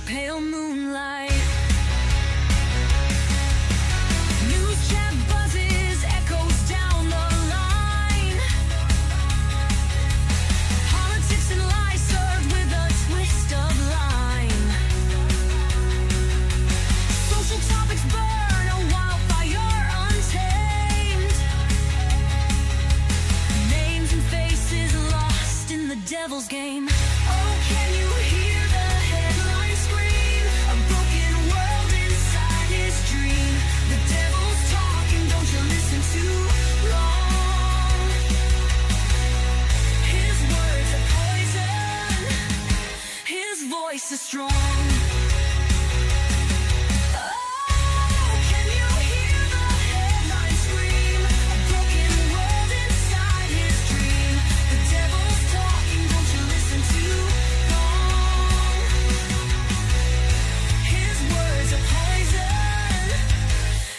pale moonlight. News chat buzzes, echoes down the line. Politics and lies served with a twist of line. Social topics burn, a wildfire untamed. Names and faces lost in the devil's game. Oh, can you hear the headline scream? A broken world inside his dream. The devil's talking, don't you listen too long. His words are poison, his voice is strong. Oh, can you hear the headline scream? A broken world inside his dream. The devil's talking, don't you listen too long. His words are poison,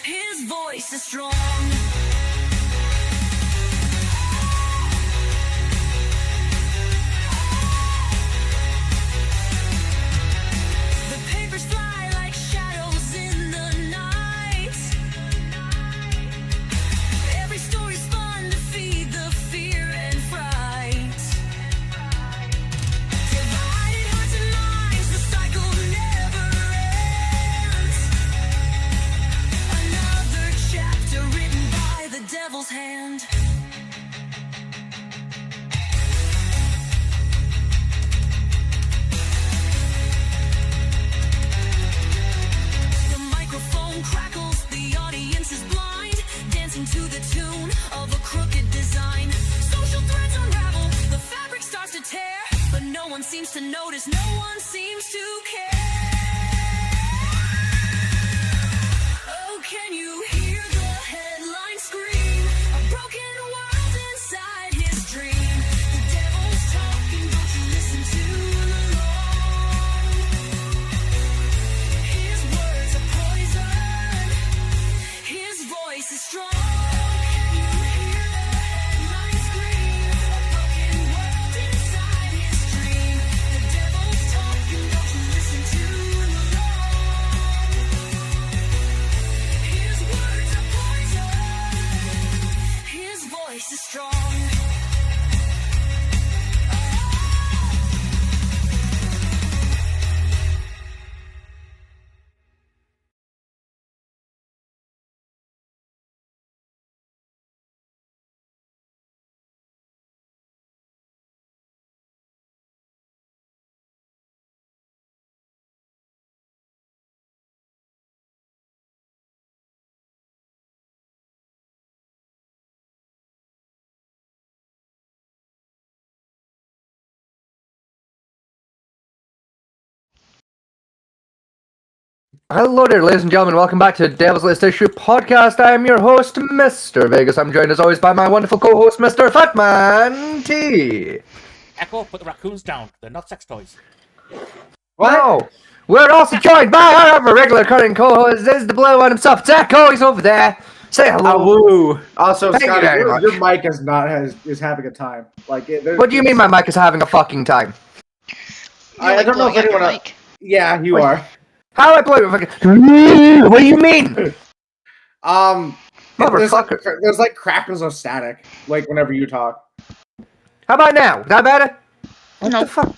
his voice is strong. The papers fly like shadows in the night. Every story's fun to feed the fear and fright. Divided hearts and minds, the cycle never ends. Another chapter written by the devil's hand. The microphone crackles, the audience is blind, dancing to the tune of a crooked design. Social threads unravel, the fabric starts to tear, but no one seems to notice, no one seems to care. Oh, can you hear the headline scream? A broken world inside his dream. The devil's talking, don't you listen too long. His words are poison, his voice is strong. Can you hear the headline scream? A broken world inside his dream. The devil's talking, don't you listen too long. His words are poison, his voice is strong. Hello there, ladies and gentlemen. Welcome back to Devil's List Issue Podcast. I am your host, Mr. Vegas. I'm joined as always by my wonderful co-host, Mr. Fatman T. Echo, put the raccoons down. They're not sex toys. Wow. We're also joined by our other regular current co-host. This is the blue one himself. It's Echo. He's over there. Say hello. Woo! Also, Thank you Scott, very much. your mic is having a time. What do you mean my mic is having a fucking time? I don't know if anyone else. Yeah, you Wait. are. How do I play with fucking... What do you mean? There's Motherfucker. like crackles of static, like whenever you talk. How about now? Is that better? What No. the fuck?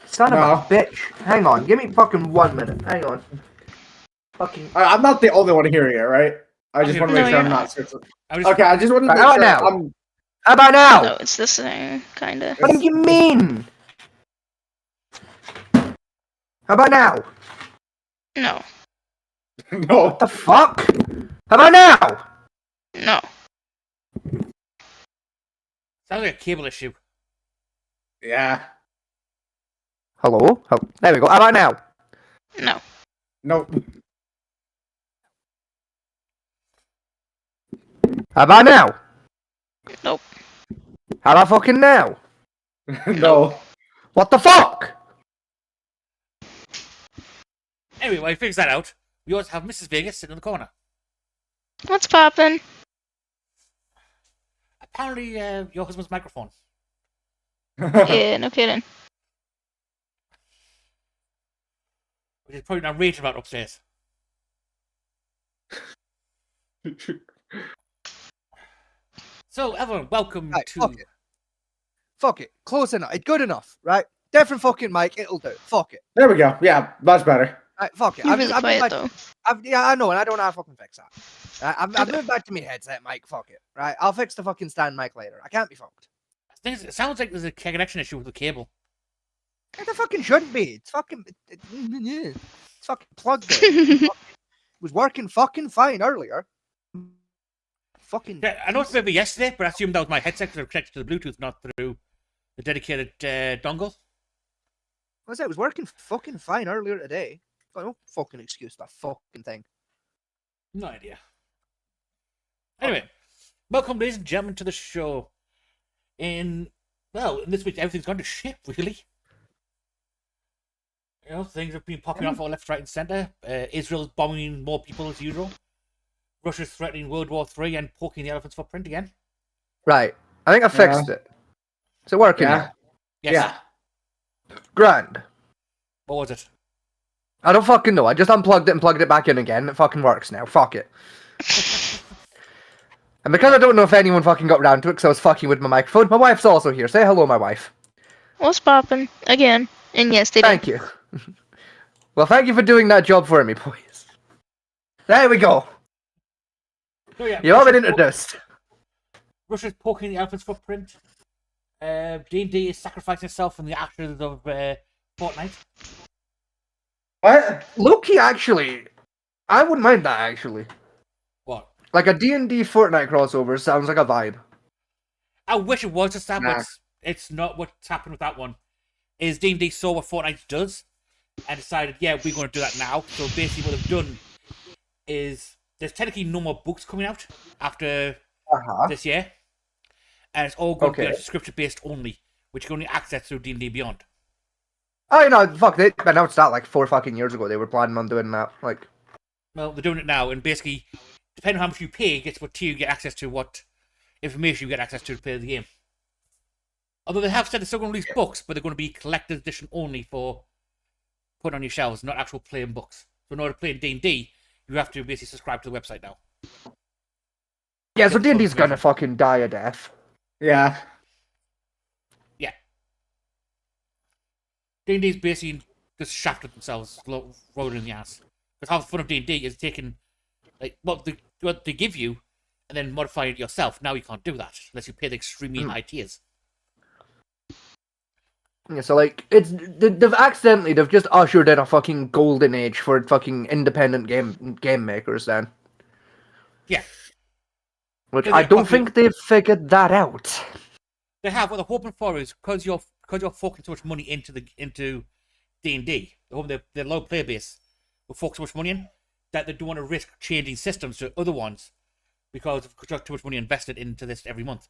Son No. of a bitch. Hang on. Give me fucking 1 minute. Hang on. Fucking... I'm not the only one hearing it, right? I just want to No, make sure you're I'm not. not. Seriously. I'm just, Okay, I just want to make How sure about now? I'm. How about now? No, it's the same, kinda. What do you mean? How about now? No. No. What the fuck? How about now? No. sounds like a cable issue. Yeah. Hello? Oh, there we go. How about now? No. Nope. How about now? Nope. How about fucking now? No. What the fuck? Anyway, while he figures that out, we always have Mrs. Vegas sitting in the corner. What's poppin'? Apparently, your husband's microphone. Yeah, no kidding. which is probably not raging about upstairs. So, everyone, welcome Right, to. fuck it. Fuck it. Close enough. It's good enough, right? Different fucking mic. It'll do. Fuck it. There we go. Yeah, much better. Right, fuck it. You're really quiet though. Yeah, I know, and I don't know how to fucking fix that. I've moved back to my headset mic. Fuck it. Right, I'll fix the fucking stand mic later. I can't be fucked. It sounds like there's a connection issue with the cable. It fucking shouldn't be. It's fucking. It's fucking plugged in. It was working fucking fine earlier. Fucking. Yeah, I noticed maybe yesterday, but I assumed that was my headset because it was connected to the Bluetooth, not through the dedicated dongle. I said it was working fucking fine earlier today. Got no fucking excuse that fucking thing. No idea. Anyway, welcome, ladies and gentlemen, to the show. In this week, everything's gone to shit, really. You know, things have been popping off all left, right, and centre. Israel's bombing more people as usual. Russia's threatening World War III and poking the elephant's footprint again. Right. I think I fixed it. Is it working? Yeah. Now? Yes. Yeah. Grand. What was it? I don't fucking know. I just unplugged it and plugged it back in again. It fucking works now. Fuck it. And because I don't know if anyone fucking got round to it because I was fucking with my microphone, my wife's also here. Say hello, my wife. What's poppin'? Again. And yes, they Thank you. Well, thank you for doing that job for me, boys. There we go. So, yeah, You all been introduced. Russia's poking the elephant's footprint. D&D is sacrificing itself in the ashes of Fortnite. What? Loki, actually, I wouldn't mind that, actually. What? Like a D&D Fortnite crossover sounds like a vibe. I wish it was just that, Nah. but it's not what's happened with that one. Is D&D saw what Fortnite does and decided, yeah, we're going to do that now. So basically what they've done is there's technically no more books coming out after this year. And it's all going to be like subscription-based only, which you can only access through D&D Beyond. Oh, you know, fuck, they announced that like 4 fucking years ago. They were planning on doing that. Like, Well, they're doing it now, and basically, depending on how much you pay, gets what tier you get access to, what information you get access to play the game. Although they have said they're still going to release books, but they're going to be collector's edition only for putting on your shelves, not actual playing books. So in order to play D&D, you have to basically subscribe to the website now. yeah, so D&D's gonna fucking die a death. Yeah. Yeah. D&D's basically just shafted themselves, rolling in the ass. Because half the fun of D&D is taking like what they give you and then modifying it yourself. Now you can't do that unless you pay the extremely high tiers. Yeah, so like, they've just ushered in a fucking golden age for fucking independent game makers then. Yeah. Which Yeah, I don't fucking- think they've figured that out. They have. What they're hoping for is because you're forking so much money into D&D, their low player base will fork so much money in that they don't want to risk changing systems to other ones because of too much money invested into this every month.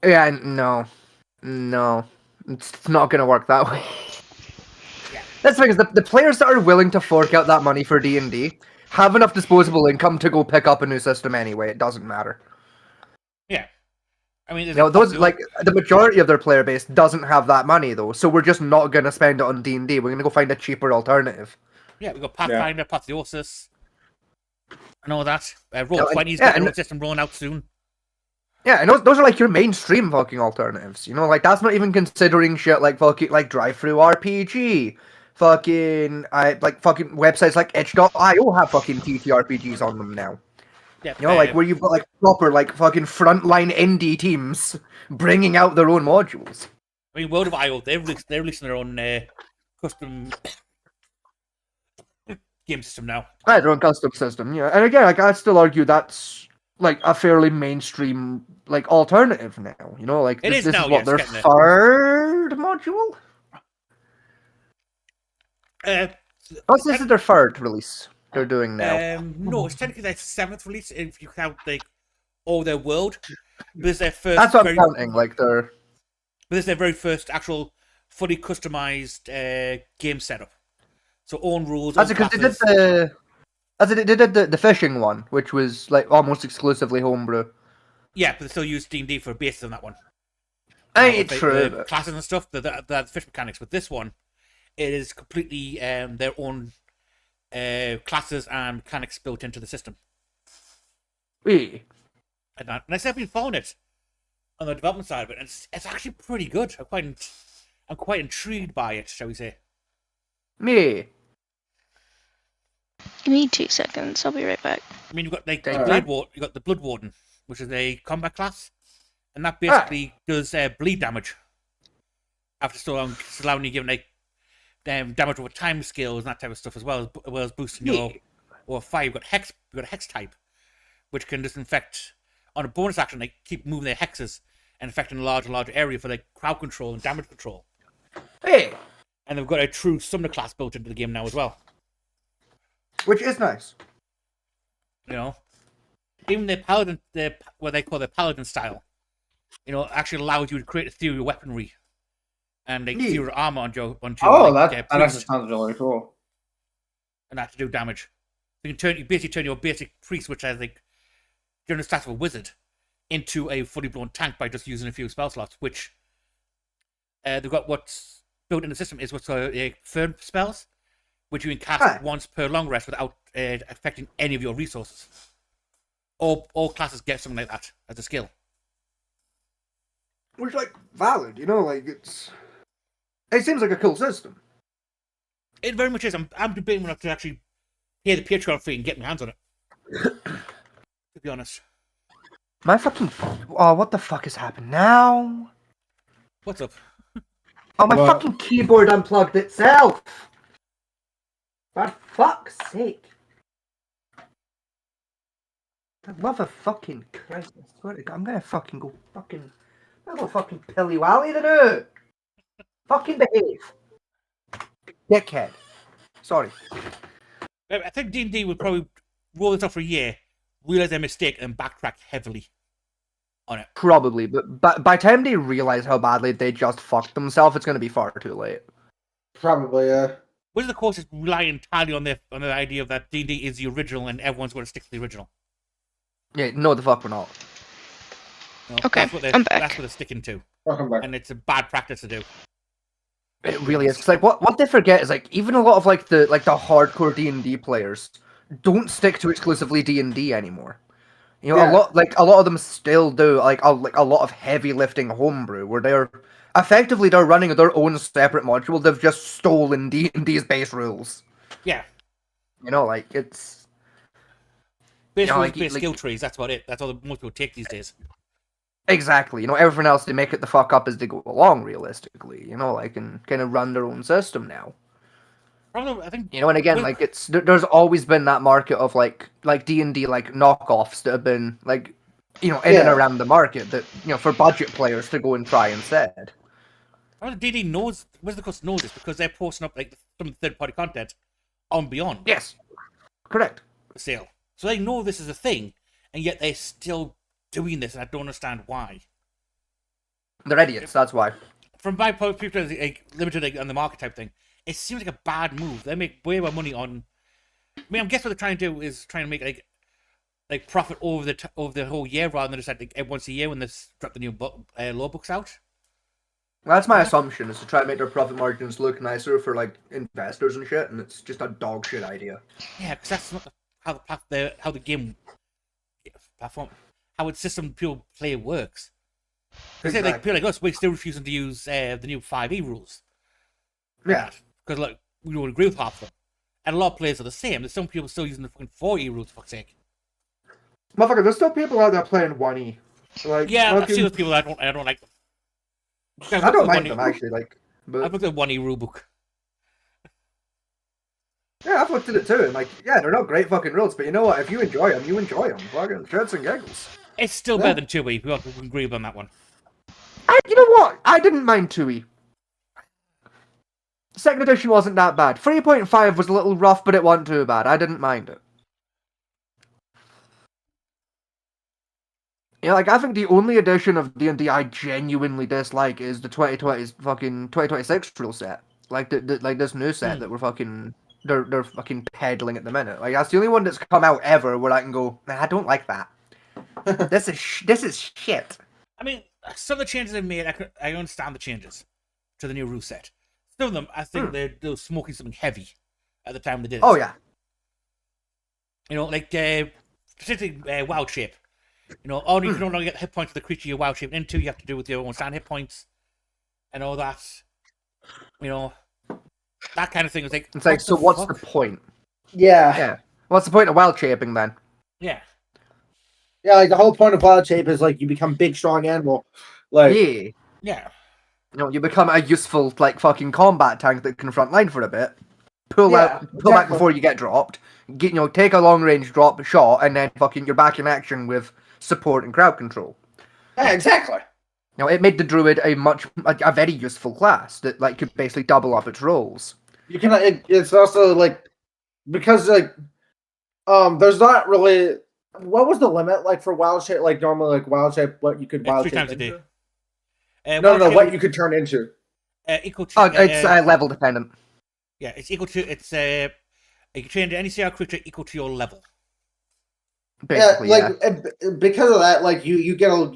Yeah, no, it's not gonna work that way. Yeah. That's the thing is the players that are willing to fork out that money for D&D have enough disposable income to go pick up a new system anyway. It doesn't matter. Yeah. I mean, You know, those like the majority of their player base doesn't have that money though, so we're just not gonna spend it on D&D. We're gonna go find a cheaper alternative. Yeah, we've got Pathfinder, Apotheosis, and all that. Roll20's yeah, got and- their own system rolling out soon. Yeah, and those are like your mainstream fucking alternatives. You know, like that's not even considering shit like fucking like Drive-Thru RPG. Fucking fucking websites like itch.io have fucking TTRPGs on them now. Yeah, You know, like where you've got like proper like fucking frontline indie teams bringing out their own modules. I mean, World of IO, they're releasing their own custom game system now. Right, their own custom system, yeah. And again, like I'd still argue that's like a fairly mainstream like alternative now. You know, like It this is now, is what yes, their getting there. third module. Oh, this is their third release they're doing now. No, it's technically their 7th release if you count like all their world. But it's their first. That's what I'm counting. Like they're. But this is their very first actual fully customized game setup. So own rules. That's own because they did classes. they did the fishing one, which was like almost exclusively homebrew. Yeah, but they still use D&D for bases on that one. Ain't With true. the classes and stuff, the fish mechanics. With this one, it is completely their own classes and mechanics built into the system. Eh. And I said I've been following it on the development side of it, and it's actually pretty good. I'm quite intrigued by it, shall we say? Me. Give me 2 seconds. I'll be right back. I mean, you've got like Okay. you got the Blood Warden, which is a combat class, and that basically does bleed damage. After so long, it's allowing you giving like damage over time skills and that type of stuff as well as boosting your. Or 5, you've got a hex type, which can just infect on a bonus action. They keep moving their hexes and affecting a larger area for like crowd control and damage control. Hey. And they've got a true summoner class built into the game now as well. Which is nice. You know, even their paladin, what they call their paladin style, actually allows you to create ethereal weaponry and like ethereal armor on your that actually sounds really cool. and that to do damage. You basically turn your basic priest, which has like during the stats of a wizard, into a fully blown tank by just using a few spell slots. Which they've got what's built in the system is what's called firm spells, which you can cast once per long rest without affecting any of your resources. All classes get something like that as a skill. Which, like, valid, like, it seems like a cool system. It very much is. I'm debating enough to actually pay the Patreon fee and get my hands on it. To be honest. My fucking... Oh, what the fuck has happened now? What's up? Oh, my fucking keyboard unplugged itself! For fuck's sake. For the love of fucking Christ, I swear to God, I'm gonna fucking go fucking... I'm gonna go fucking Pilly Wally to do! Fucking behave! Dickhead. Sorry. I think D&D would probably roll this off for a year, realize their mistake, and backtrack heavily on it. Probably, but by the time they realize how badly they just fucked themselves, it's gonna be far too late. Probably, yeah. Wizards, of course, is relying entirely on the idea of that D&D is the original and everyone's going to stick to the original. Yeah, no, the fuck we're not. Okay, I'm back. That's what they're sticking to. Welcome back. And it's a bad practice to do. It really is. It's like what they forget is like even a lot of like the hardcore D&D players don't stick to exclusively D&D anymore. A lot of them still do like a lot of heavy lifting homebrew where they're running their own separate module. They've just stolen D&D's base rules. Yeah. It's base rules, base skill trees. That's about it. That's all most people take these days. Exactly. Everything else they make it the fuck up as they go along. Realistically, and kind of run their own system now. Probably, I think. And again, there's always been that market of like D&D knockoffs that have been in and around the market that for budget players to go and try instead. Well, D&D knows, Wizards of course knows this because they're posting up some third-party content on Beyond. Yes, correct. Sale, so they know this is a thing, and yet they're still doing this, and I don't understand why. They're idiots. That's why. From my point of view, limited on the market type thing, it seems like a bad move. They make way more money on. I mean, I guess what they're trying to do is trying to make profit over the whole year rather than just once a year when they drop the new law books out. Well, that's my assumption, is to try and make their profit margins look nicer for investors and shit, and it's just a dog shit idea. Yeah, because that's not how the game platform, how its system people play works. Because people like us, we're still refusing to use the new 5e rules. Yeah. Because we don't agree with half of them. And a lot of players are the same. There's some people still using the fucking 4e rules, for fuck's sake. Motherfucker, there's still people out there playing 1e. I've seen those people. I don't like them. I don't mind them, actually. But I've looked at 1e rulebook. Yeah, I've looked at it too, and they're not great fucking rules, but you know what? If you enjoy them, you enjoy them. Fucking shits and giggles. It's still better than 2e. We can agree on that one. You know what? I didn't mind 2e. Second edition wasn't that bad. 3.5 was a little rough, but it wasn't too bad. I didn't mind it. I think the only edition of D&D I genuinely dislike is the 2026 rule set. This new set that we're fucking... They're fucking peddling at the minute. That's the only one that's come out ever where I can go, nah, I don't like that. This is shit. I mean, some of the changes they've made, I understand the changes to the new rule set. some of them, I think they were smoking something heavy at the time they did it. Oh yeah. You know, like particularly wild shape. You know, you can only get the hit points of the creature you're wild shaped into. You have to do with your own stand hit points and all that. You know, that kind of thing. It's like, so what's the point? Yeah. Yeah. What's the point of wild shaping then? Yeah. Yeah, like the whole point of wild shape is like you become big, strong animal. Like Yeah. You know, you become a useful like fucking combat tank that can front line for a bit. Pull back before you get dropped. Take a long range drop shot, and then fucking you're back in action with support and crowd control. Yeah, exactly. It made the druid a very useful class that like could basically double up its roles. You can. It's also like because like there's not really. What was the limit like for wild shape? Like normally, like wild shape, what you could wild shape 3 times into? a day. No, what you could turn into. Equal to. It's level dependent. Yeah, it's equal to. It's you can change any CR creature equal to your level. Basically, because of that, like you get a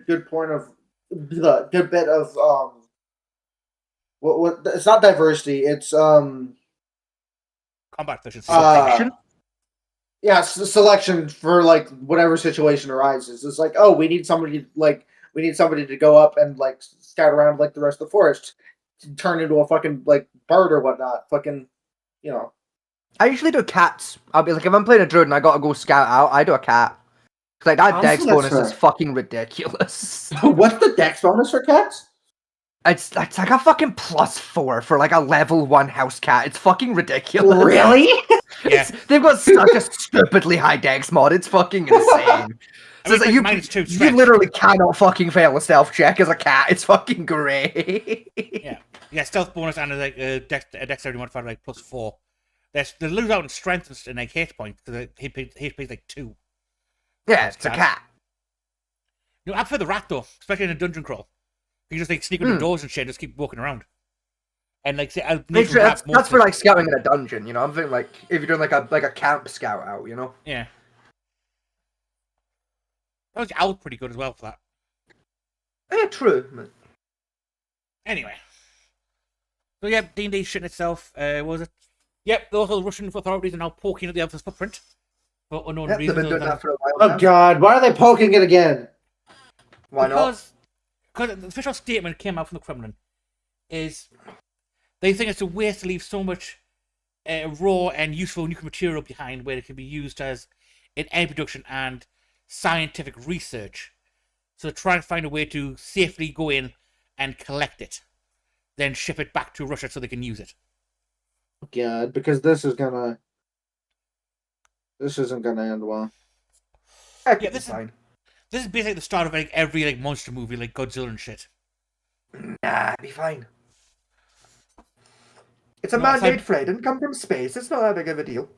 good point of the good bit of what it's not diversity, it's combat efficiency. Selection. Yeah, selection for like whatever situation arises. It's like, oh, we need somebody to go up and like scout around like the rest of the forest, to turn into a fucking like bird or whatnot. Fucking, you know. I usually do cats. I'll be like, if I'm playing a druid and I gotta go scout out, I do a cat. Like that dex bonus is fucking ridiculous. What's the dex bonus for cats? It's like a fucking +4 for like a level 1 house cat. It's fucking ridiculous. Really? Yeah. They've got such a stupidly high dex mod. It's fucking insane. So it's like you literally cannot fucking fail a stealth check as a cat. It's fucking great. Yeah, stealth bonus and like dexterity modifier like +4. They lose out in strength and like hit points because HP is like 2. Yeah, it's a cat. You know, I prefer the rat though, especially in a dungeon crawl. You just like sneak under doors and shit, and just keep walking around. And like, say, that's for like scouting in a dungeon, you know. I'm thinking like if you're doing like a camp scout out, you know. Yeah. That was owl pretty good as well for that. Yeah, true. Anyway, so yeah, D&D shit in itself. Was it? Yep, those are the Russian authorities are now poking at the Elf's footprint for unknown reasons. They've been doing that for a while. Oh God, why are they poking it again? Why not? Because the official statement came out from the Kremlin is they think it's a waste to leave so much raw and useful nuclear material behind where it can be used as in energy production and scientific research. So try and find a way to safely go in and collect it, then ship it back to Russia so they can use it. God, because this isn't gonna end well. Yeah, this is basically the start of like every like monster movie, like Godzilla and shit. Nah, it'd be fine. It's a man-made threat. It didn't come from space. It's not that big of a deal.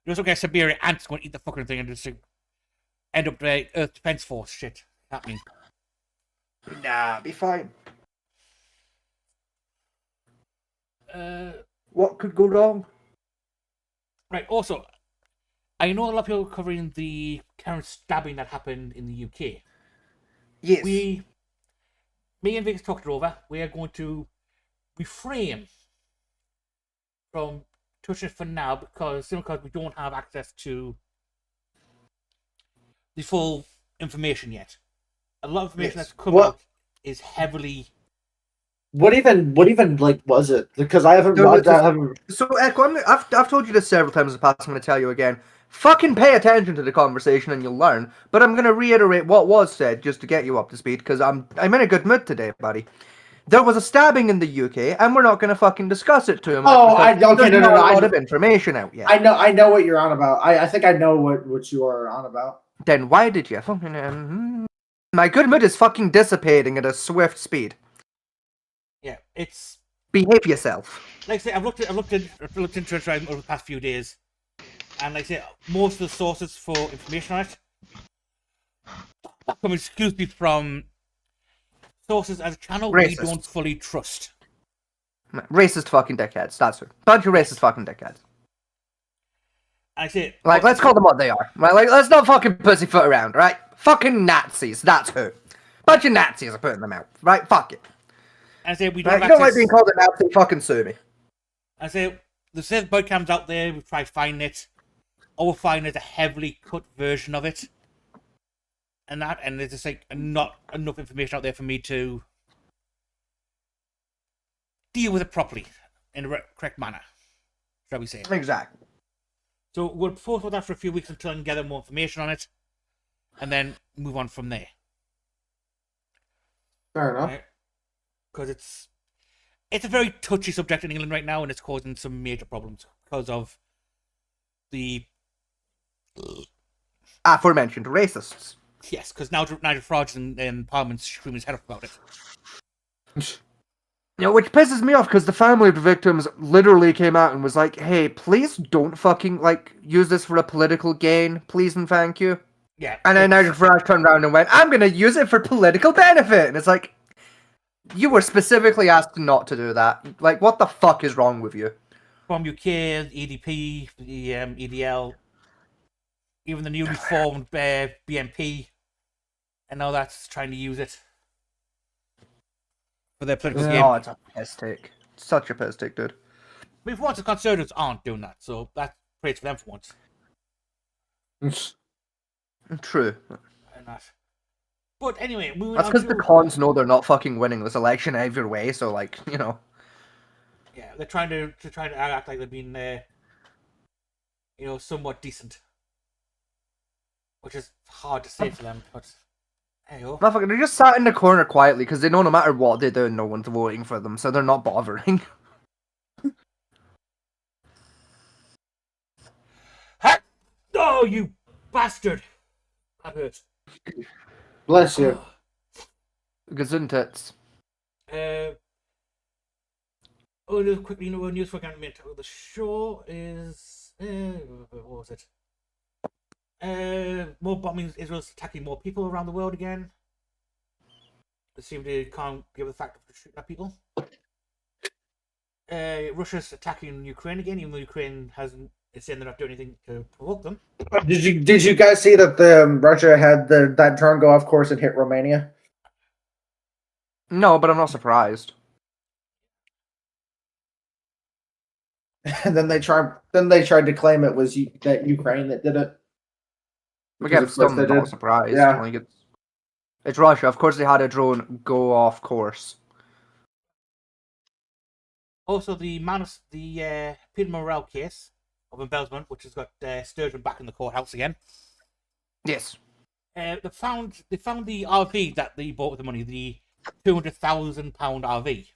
There's some Siberian ants going to eat the fucking thing and just end up like Earth Defense Force shit happening. Nah, it'd be fine. What could go wrong? Right. Also, I know a lot of people are covering the current stabbing that happened in the UK. Yes. Me and Vegas talked it over. We are going to refrain from touching it for now because we don't have access to the full information yet. A lot of information that's come out is heavily. What even like was it? Because I haven't watched that. So Echo, I've told you this several times in the past. I'm going to tell you again. Fucking pay attention to the conversation and you'll learn. But I'm going to reiterate what was said just to get you up to speed because I'm in a good mood today, buddy. There was a stabbing in the UK, and we're not going to fucking discuss it too much. Oh, there's not a lot of information out yet. I know what you're on about. I think I know what you are on about. Then why did you fucking? My good mood is fucking dissipating at a swift speed. Yeah, it's behave yourself. Like I say, I've looked into it over the past few days, and like I say, most of the sources for information on it come exclusively from sources as a channel we don't fully trust. Racist fucking dickheads. That's it. Bunch of racist fucking dickheads. I say, like, let's call them what they are. Right? Like, let's not fucking pussyfoot around, right? Fucking Nazis. That's who. Bunch of Nazis are putting them out, right? Fuck it. I say we You don't have don't like access. being called a Nazi, fucking sue me. I say the safe boy cams out there. We try to find it. All we'll find is a heavily cut version of it, and there's just like not enough information out there for me to deal with it properly in the correct manner, shall we say? Exactly. So we'll pause with that for a few weeks until I can gather more information on it, and then move on from there. Fair enough. Because it's a very touchy subject in England right now, and it's causing some major problems because of the Aforementioned racists. yes, because now Nigel Farage's in Parliament's screaming his head off about it. You know, which pisses me off because the family of the victims literally came out and was like, "Hey, please don't fucking like use this for a political gain, please and thank you." Yeah, And then Nigel Farage turned around and went, "I'm gonna use it for political benefit," and it's like, you were specifically asked not to do that. Like, what the fuck is wrong with you? from UK, EDP, the EDL, even the newly formed BNP, and now that's trying to use it for their political game. Oh, it's a piss take. Such a piss take, dude. I mean, for once, the Conservatives aren't doing that, so that's praise for them for once. True. And that. But anyway, moving That's on because to... the cons know they're not fucking winning this election either way, so, like, you know. Yeah, they're trying to act like they've been, somewhat decent. Which is hard to say for them, but... Hey-ho. Motherfucker, they just sat in the corner quietly because they know no matter what they do, no one's voting for them, so they're not bothering. Oh, you bastard! That hurts. Bless you. Gesundheits. Just quickly, news for Gantt. The show is what was it? More bombings. Israel's attacking more people around the world again. They seem to can't give the fact of shooting at people. Russia's attacking Ukraine again, even though Ukraine hasn't. It's saying they're not doing anything to provoke them. Did you guys see that Russia had that drone go off course and hit Romania? No, but I'm not surprised. And then they tried to claim it was that Ukraine that did it. Again, still not surprised. Yeah. Like it's Russia. Of course, they had a drone go off course. Also, the Peter Morrell case of embezzlement, which has got Sturgeon back in the courthouse again. Yes. They found the RV that they bought with the money, the £200,000 RV.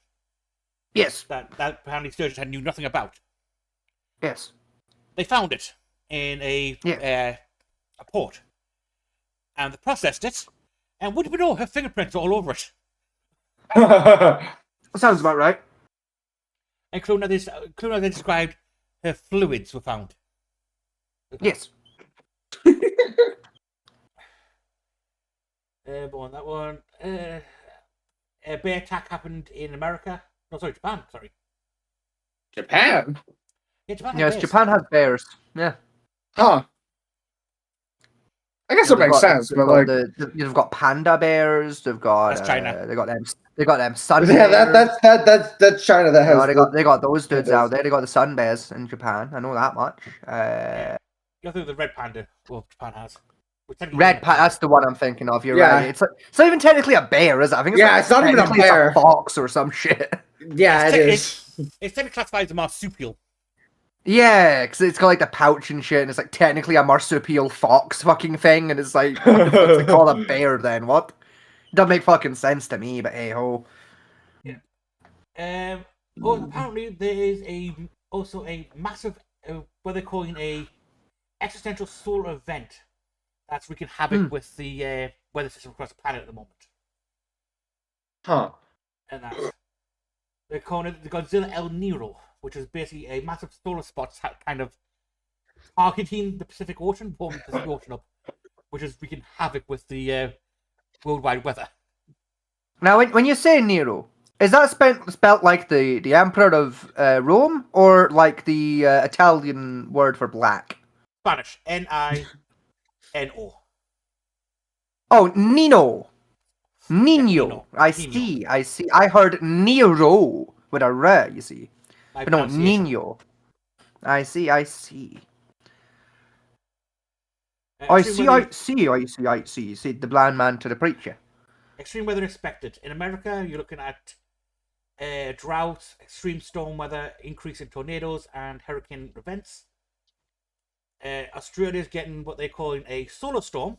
Yes. That apparently Sturgeon knew nothing about. Yes. They found it in a port, and they processed it. And what do we know? Her fingerprints are all over it. Sounds about right. Including as they described, her fluids were found. Yes. But on that one, a bear attack happened in America. No, sorry, Japan. Sorry. Japan? Yeah, Japan. Has Yes, bears. Japan has bears. Yeah. Huh. I guess it makes sense, but like, they've got panda bears. They've got That's China. They got them. They got them sun yeah, bears. that's China that has. No, they got those dudes bears. out there. They got the sun bears in Japan. I know that much. You're thinking the red panda. Well, Japan has. Red panda. That's the one I'm thinking of. You're Yeah. right. It's not even technically a bear, is it? I think It's not even a technically it's bear. fox or some shit. Yeah, it is. It's technically classified as a marsupial. Yeah, because it's got like the pouch and shit, and it's like technically a marsupial fox fucking thing, and it's like, what the fuck's they call a bear then? What? Doesn't make fucking sense to me, but hey ho. Apparently there is also a massive, what they're calling a existential solar event that's wreaking havoc with the weather system across the planet at the moment. Huh. And that's they're calling it the Godzilla El Niro, which is basically a massive solar spot kind of targeting the Pacific Ocean, blowing the Pacific Ocean up, which is wreaking havoc with the worldwide weather. Now, when you say Nero, is that spelt like the Emperor of Rome, or like the Italian word for black? Spanish, Nino. Oh, Nino. Nino. I Nino. see. I see. I heard Nero with a R, you see. My But no, pronunciation. Nino. I see. I see. I Extreme see. weather, I see. I see. I see. Said the blind man to the preacher. extreme weather expected. In America, you're looking at drought, extreme storm weather, increase in tornadoes and hurricane events. Australia is getting what they call a solar storm,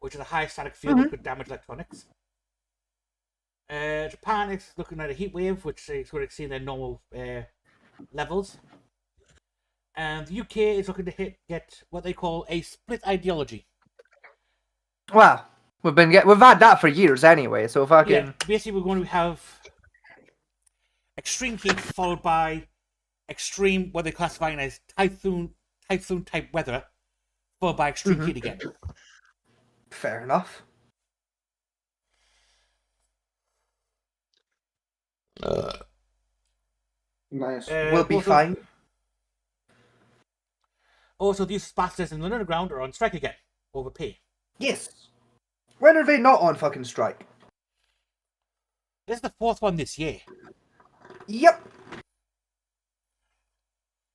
which is a high static field which could damage electronics. Japan is looking at a heat wave, which is going to exceed their normal levels. And the UK is looking to get what they call a split ideology. Well, we've had that for years anyway. So fucking Yeah, basically we're going to have extreme heat followed by extreme what they're classifying as typhoon type weather, followed by extreme heat again. fair enough. Nice. We'll be fine. Also, these bastards in the underground are on strike again over pay. Yes. When are they not on fucking strike? This is the fourth one this year. Yep.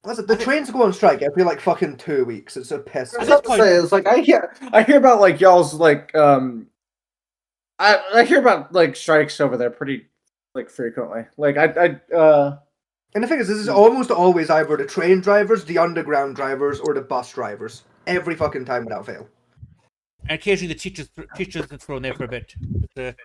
Listen, the trains go on strike every like fucking 2 weeks. It's a piss. I was about to say, it's like I hear about like y'all's like I hear about like strikes over there pretty like frequently. Like And the thing is, this is almost always either the train drivers, the underground drivers, or the bus drivers. Every fucking time without fail. And occasionally the teachers are thrown there for a bit to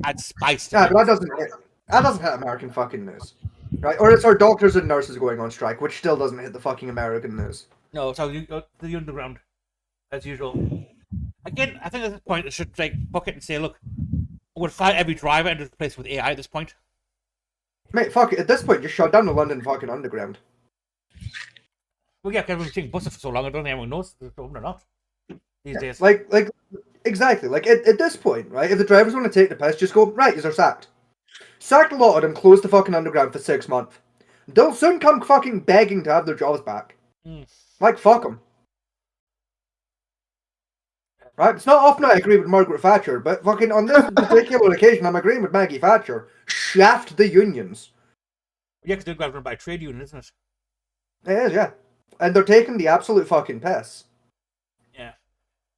add spice to Yeah, it. but that doesn't hit American fucking news. Right? Or it's our doctors and nurses going on strike, which still doesn't hit the fucking American news. No, so the underground, as usual. Again, I think at this point it should like fuck it and say, look, we'll fire every driver and replace it with AI at this point. Mate, fuck it. At this point, just shut down the London fucking underground. Well, yeah, because everyone's taking buses for so long, I don't think anyone knows if they're open or not these days. Like, exactly. Like, at this point, right, if the drivers want to take the piss, just go, right, you're sacked. Sacked a lot of them, closed the fucking underground for 6 months. They'll soon come fucking begging to have their jobs back. Like, fuck them. Right? It's not often I agree with Margaret Thatcher, but fucking on this particular occasion, I'm agreeing with Maggie Thatcher. Shaft the unions. Yeah, because they're governed by a trade union, isn't it? It is, yeah. And they're taking the absolute fucking piss. Yeah.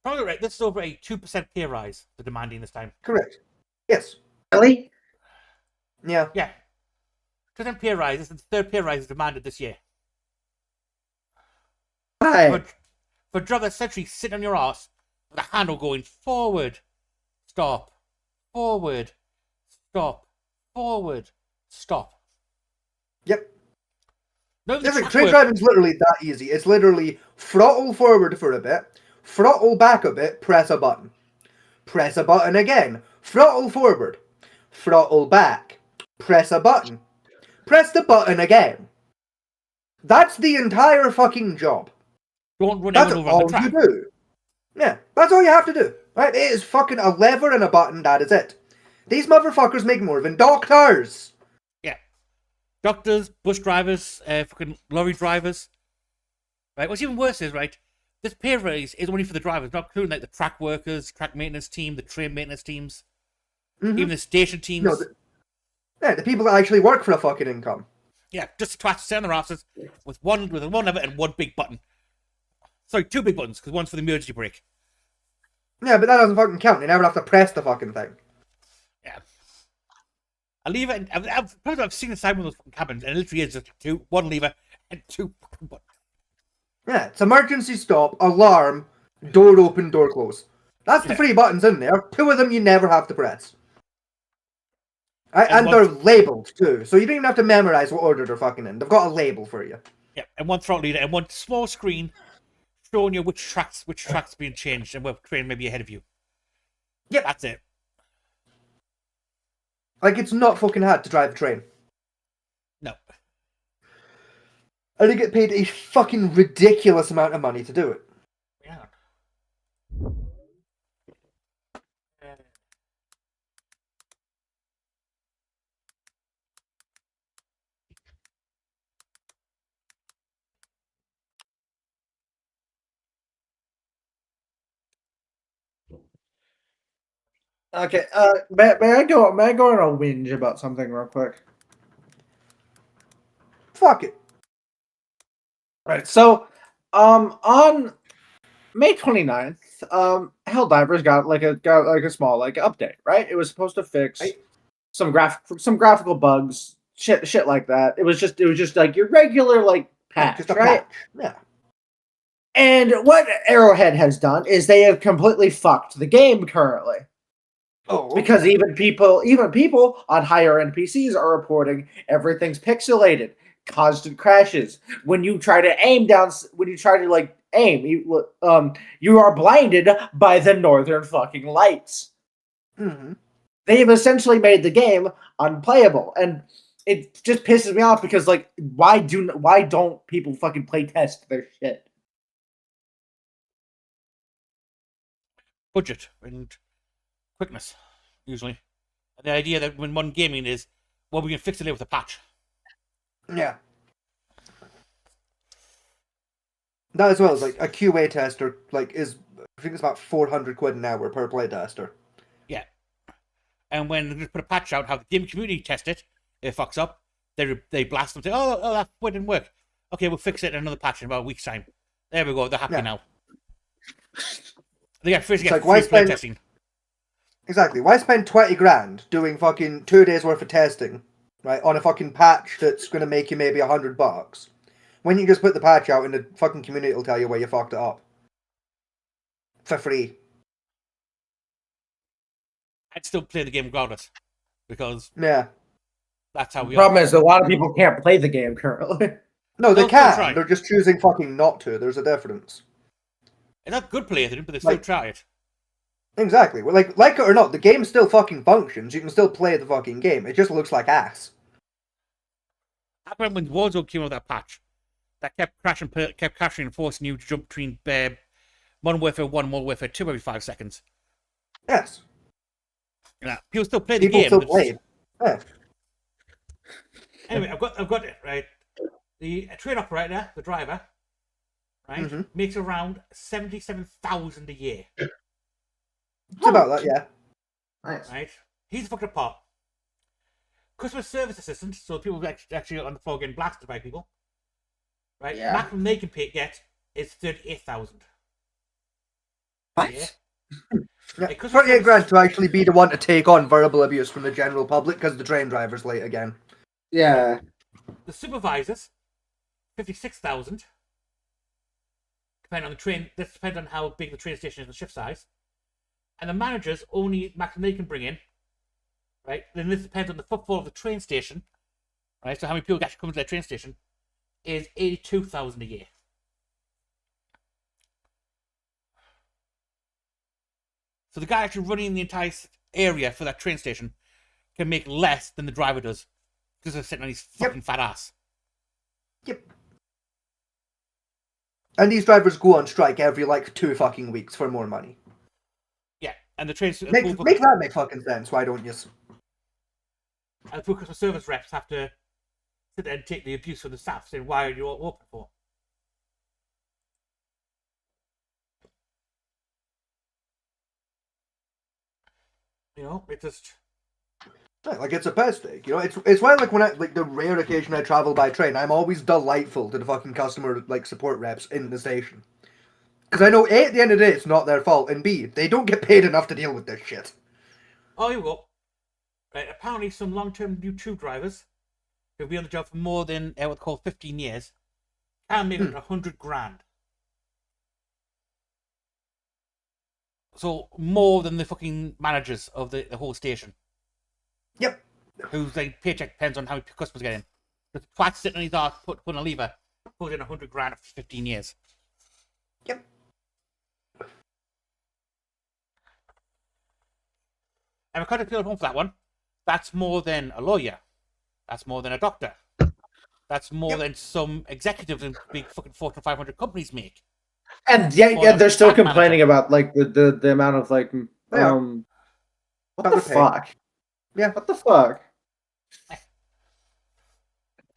Probably right. This is over a 2% pay rise they're demanding this time. Correct. Yes. really? Yeah. Yeah. 2% pay rise. This is the third pay rise demanded this year. Hi. For a job that's essentially sitting on your ass with a handle going forward, stop, forward, stop, forward, stop. Yep. No, Train driving's literally that easy. It's literally throttle forward for a bit, throttle back a bit, press a button. Press a button again, throttle forward, throttle back, press a button. Press the button again. That's the entire fucking job. Don't run That's everyone over on the all track. you do. Yeah, that's all you have to do. Right? It is fucking a lever and a button, that is it. These motherfuckers make more than doctors. Yeah. Doctors, bus drivers, fucking lorry drivers. Right? What's even worse is, right, this pay raise is only for the drivers, not including like the track workers, track maintenance team, the train maintenance teams, even the station teams. No, the people that actually work for a fucking income. Yeah, just twats sit on their asses with one lever and one big button. Sorry, two big buttons, because one's for the emergency brake. Yeah, but that doesn't fucking count. You never have to press the fucking thing. Yeah. A lever, and I've seen inside one of those fucking cabins, and it literally is just one lever and two fucking buttons. Yeah, it's emergency stop, alarm, door open, door close. That's the 3 buttons in there. 2 of them you never have to press. And they're labelled too, so you don't even have to memorize what order they're fucking in. They've got a label for you. Yeah, and one throttle leader, and one small screen showing you which tracks being changed and what train may be ahead of you. Yep. That's it. Like, it's not fucking hard to drive a train. No. And they get paid a fucking ridiculous amount of money to do it. Yeah. Okay. May I go? May I go on a whinge about something real quick? Fuck it. Right. So, on May 29th, Helldivers got like a small like update. Right. It was supposed to fix Right. some graphical bugs, shit like that. It was just like your regular like Yeah, patch, just a right? patch. Yeah. And what Arrowhead has done is they have completely fucked the game currently. Oh. Because even people on higher end PCs are reporting everything's pixelated, constant crashes. When you try to aim down, when you try to like aim, you are blinded by the northern fucking lights. Mm-hmm. They've essentially made the game unplayable, and it just pisses me off because like why don't people fucking play test their shit? Budget and quickness, usually. And the idea that when modern gaming is, well, we can fix it later with a patch. Yeah. That as well as like a QA tester, like is I think it's about 400 quid an hour per play tester. Yeah. And when they put a patch out, have the game community test it, it fucks up, they blast them, say, oh, that didn't work. Okay, we'll fix it in another patch in about a week's time. There we go, they're happy now. They get free play testing. Exactly. Why spend 20 grand doing fucking 2 days worth of testing, right, on a fucking patch that's going to make you maybe $100 when you just put the patch out and the fucking community will tell you where you fucked it up for free. I'd still play the game regardless because Yeah. that's how we The problem is a lot of people can't play the game currently. No, they They'll still can. try. They're just choosing fucking not to. There's a difference. It's not good play, but they still try it. Exactly. Well, like it or not, the game still fucking functions. You can still play the fucking game. It just looks like ass. I remember when Warzone came out with that patch that kept crashing and forcing you to jump between Modern Warfare 1 and Modern Warfare 2 every 5 seconds. Yes. Yeah, people still play the People game. still play. Yeah. Anyway, I've got it right. The train operator, the driver, right, makes around 77,000 a year. It's about that, yeah. Nice. Right, he's fucked apart. Customer service assistant, so people actually on the floor getting blasted by people. Right, Yeah. maximum they can get is 38,000. What? Yeah. Yeah, Hey, customer 38 grand to actually be the one to take on verbal abuse from the general public because the train driver's late again. Yeah. The supervisors, 56,000. Depending on the train, this depends on how big the train station is and the shift size. And the managers only maximum they can bring in, right? Then this depends on the footfall of the train station, right? So how many people actually come to that train station is 82,000 a year. So the guy actually running the entire area for that train station can make less than the driver does because they're sitting on his fucking fat ass. Yep. And these drivers go on strike every, 2 fucking weeks for more money. Yeah, and the train... Make that make fucking sense, why don't you? And the poor customer service reps have to sit there and take the abuse from the staff, saying, why are you all open for? You know, it just... Yeah, it's a piss take, you know? It's why, when I, the rare occasion I travel by train, I'm always delightful to the fucking customer, support reps in the station. Because I know, A, at the end of the day, it's not their fault, and B, they don't get paid enough to deal with this shit. Oh, here we go. Right, apparently some long-term YouTube drivers who've been on the job for more than, what's called 15 years, can make 100 grand. So, more than the fucking managers of the whole station. Yep. Whose paycheck depends on how many customers get in. The twat sitting on his ass, putting a lever, put in 100 grand after 15 years. Yep. And because I feel at home for that one, that's more than a lawyer. That's more than a doctor. That's more than some executives in big fucking Fortune 500 companies make. And yeah, they're still complaining about the amount of what the fuck? Yeah, what the fuck? I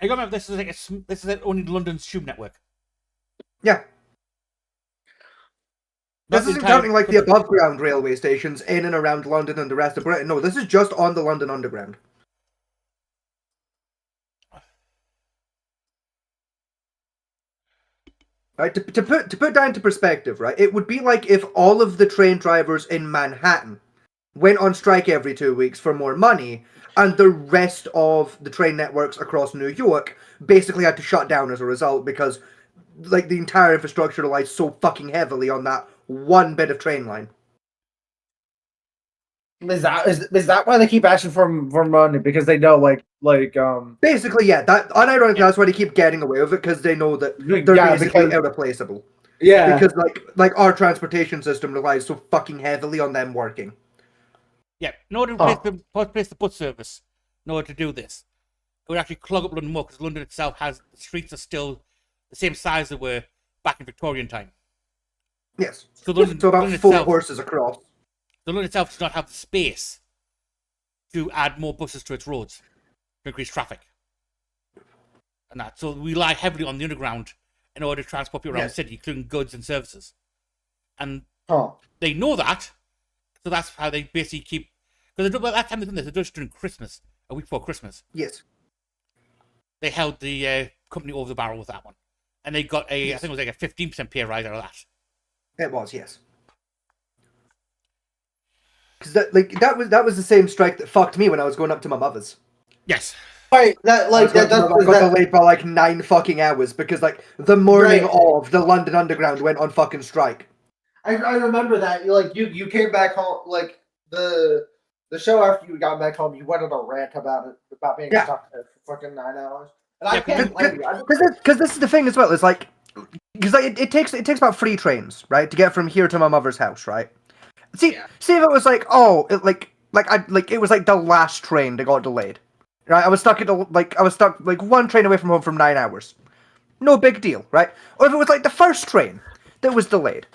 remember this is only London's tube network. Yeah. This isn't counting like the above ground railway stations in and around London and the rest of Britain. No, this is just on the London Underground. Right, to put that into perspective, right, it would be like if all of the train drivers in Manhattan went on strike every 2 weeks for more money, and the rest of the train networks across New York basically had to shut down as a result because, like, the entire infrastructure relies so fucking heavily on that one bit of train line. Is that why they keep asking for money? Because they know, basically, yeah. That unironically, that's why they keep getting away with it, because they know that they're basically irreplaceable. Yeah, because like our transportation system relies so fucking heavily on them working. Yeah, in order to replace the bus service, in order to do this, it would actually clog up London more because London itself has the streets are still the same size they were back in Victorian time. Yes, so London, so about London 4 itself, horses across. The London itself does not have the space to add more buses to its roads to increase traffic, and that. So we rely heavily on the underground in order to transport people around the city, including goods and services. And they know that, so that's how they basically keep. Because that time they've done this, they've done it during Christmas, a week before Christmas. Yes. They held the company over the barrel with that one, and they got I think it was like a 15% pay rise out of that. It was, yes. Because that was the same strike that fucked me when I was going up to my mother's. Yes. Right, I got delayed by like 9 fucking hours because like the morning of the London Underground went on fucking strike. I remember that. You came back home the show after you got back home. You went on a rant about being stuck there for fucking 9 hours. And I can't blame you. Because this is the thing as well. It's like because it takes about 3 trains, right, to get from here to my mother's house, right? See if it was like it was like the last train that got delayed. Right, I was stuck like 1 train away from home from 9 hours. No big deal, right? Or if it was like the first train that was delayed.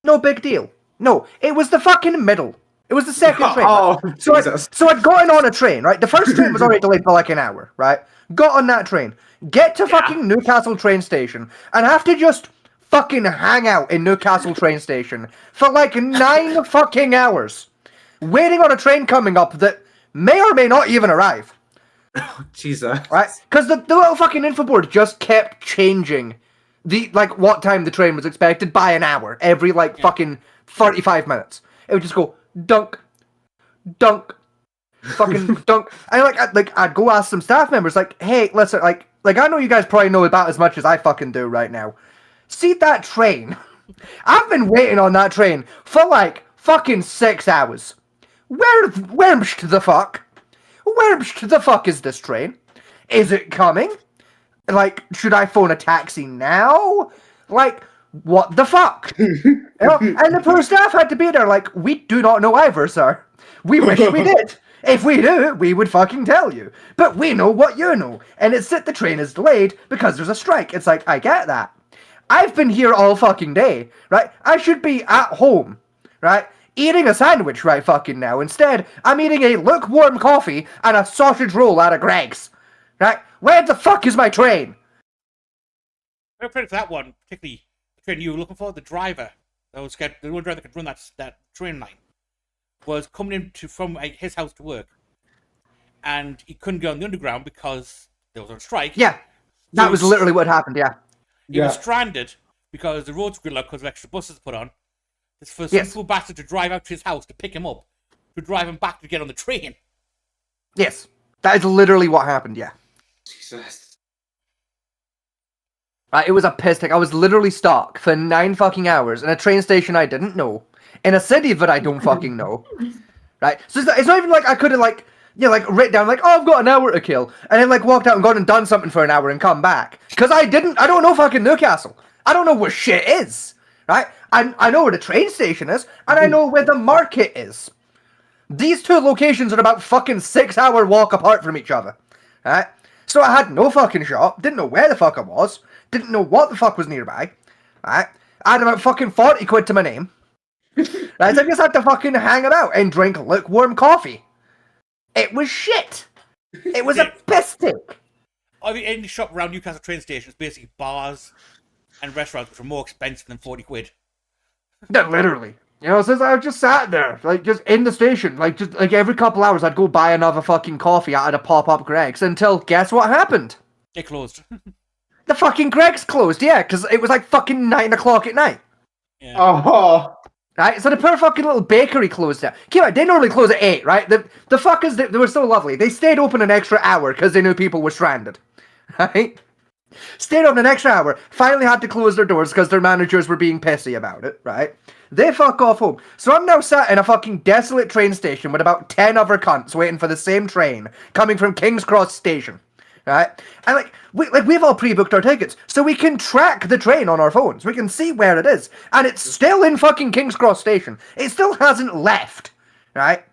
No big deal. No, it was the fucking middle. It was the second train. Right? So I'd gotten on a train, right? The first train was already delayed by like an hour, right? Got on that train, get to fucking Newcastle train station, and have to just fucking hang out in Newcastle train station for like 9 fucking hours, waiting on a train coming up that may or may not even arrive. Oh, Jesus. Right? Because the little fucking info board just kept changing what time the train was expected by an hour every fucking 35 minutes. It would just go dunk, dunk, fucking dunk. And I'd go ask some staff members hey, listen, I know you guys probably know about as much as I fucking do right now. See that train? I've been waiting on that train for fucking 6 hours. Where the fuck? Where the fuck is this train? Is it coming? Should I phone a taxi now? What the fuck? And the poor staff had to be there we do not know either, sir. We wish we did. If we do, we would fucking tell you. But we know what you know. And it's that the train is delayed because there's a strike. It's I get that. I've been here all fucking day, right? I should be at home, right? Eating a sandwich right fucking now. Instead, I'm eating a lukewarm coffee and a sausage roll out of Greg's. Right? Where the fuck is my train? I'm credit for that one, particularly the train you were looking for. The driver, the one driver that could run that train line, was coming in from his house to work, and he couldn't go on the underground because there was a strike. Yeah, that was literally what happened. Yeah, he was stranded because the roads were gridlocked because of extra buses put on. It's for some fool bastard to drive out to his house to pick him up, to drive him back to get on the train. Yes, that is literally what happened. Yeah. Jesus. It was a piss take. I was literally stuck for 9 fucking hours in a train station I didn't know, in a city that I don't fucking know. Right? So it's not even I could have written down I've got an hour to kill, and then walked out and gone and done something for an hour and come back. Because I don't know fucking Newcastle. I don't know where shit is. Right? I know where the train station is, and I know where the market is. These 2 locations are about fucking 6-hour walk apart from each other. Right? So I had no fucking shop, didn't know where the fuck I was, didn't know what the fuck was nearby. Right? I had about fucking 40 quid to my name. Right? So I just had to fucking hang about and drink lukewarm coffee. It was shit. It was a piss take. Any shop around Newcastle train station is basically bars and restaurants which are more expensive than 40 quid. Yeah, literally. You know, since I just sat there, like, just in the station, like, just, like, every couple hours I'd go buy another fucking coffee out of pop-up Greg's until, guess what happened? It closed. The fucking Greg's closed, yeah, because it was like fucking 9 o'clock at night. Yeah. Oh. Right, so the poor fucking little bakery closed down. Keep on, they normally close at 8, right? The fuckers, they were so lovely. They stayed open an extra hour because they knew people were stranded. Right? Stayed open an extra hour, finally had to close their doors because their managers were being pissy about it, right? They fuck off home. So I'm now sat in a fucking desolate train station with about 10 other cunts waiting for the same train coming from King's Cross Station. Right? And we've all pre-booked our tickets, so we can track the train on our phones. We can see where it is. And it's still in fucking King's Cross Station. It still hasn't left. Right?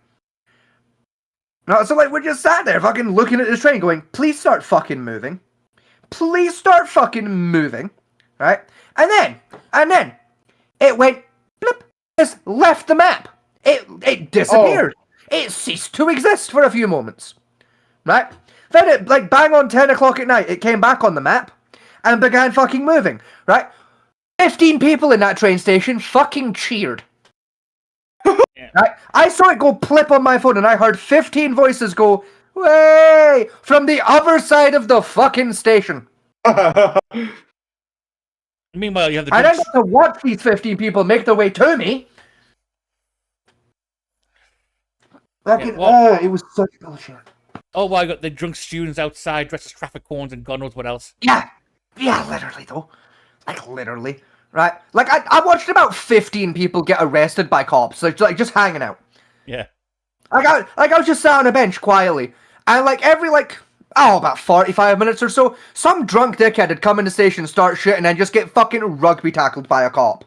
No, so we're just sat there fucking looking at this train going, please start fucking moving. Please start fucking moving. Right? And then it went blip, just left the map. It disappeared. It ceased to exist for a few moments. Right? Then it, like, bang on 10 o'clock at night, it came back on the map and began fucking moving, right? 15 people in that train station fucking cheered. Yeah. Right? I saw it go plip on my phone and I heard 15 voices go, way, from the other side of the fucking station. Meanwhile, you have the I then drunks. got to watch these 15 people make their way to me. Fucking, it was such bullshit. Oh, well, I got the drunk students outside dressed as traffic cones and God knows what else. Yeah, literally though. Like, literally. Right? Like, I watched about 15 people get arrested by cops, like just hanging out. Yeah. I was just sat on a bench quietly, and like every about 45 minutes or so, some drunk dickhead would come in the station, start shit, and then just get fucking rugby tackled by a cop.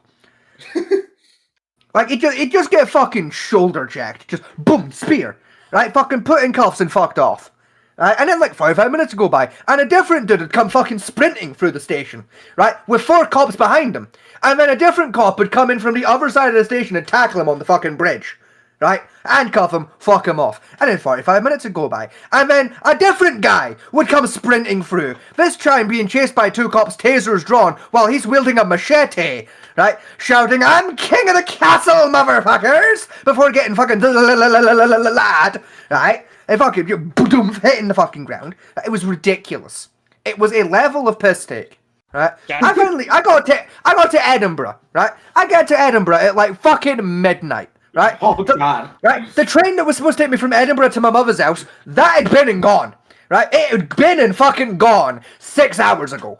Like, it just get fucking shoulder jacked, just boom, spear, right? Fucking put in cuffs and fucked off. Right? And then like 45 minutes go by, and a different dude would come fucking sprinting through the station, right? With 4 cops behind him. And then a different cop would come in from the other side of the station and tackle him on the fucking bridge. Right? Handcuff him, fuck him off. And then 45 minutes would go by. And then a different guy would come sprinting through. This time being chased by 2 cops, tasers drawn, while he's wielding a machete. Right? Shouting, I'm king of the castle, motherfuckers! Before getting fucking lad. Right? And fucking boom, hitting the fucking ground. It was ridiculous. It was a level of piss take. Right? I got to Edinburgh. Right? I get to Edinburgh at like fucking midnight. Right? Oh, God. Right? The train that was supposed to take me from Edinburgh to my mother's house, that had been and gone. Right? It had been and fucking gone 6 hours ago.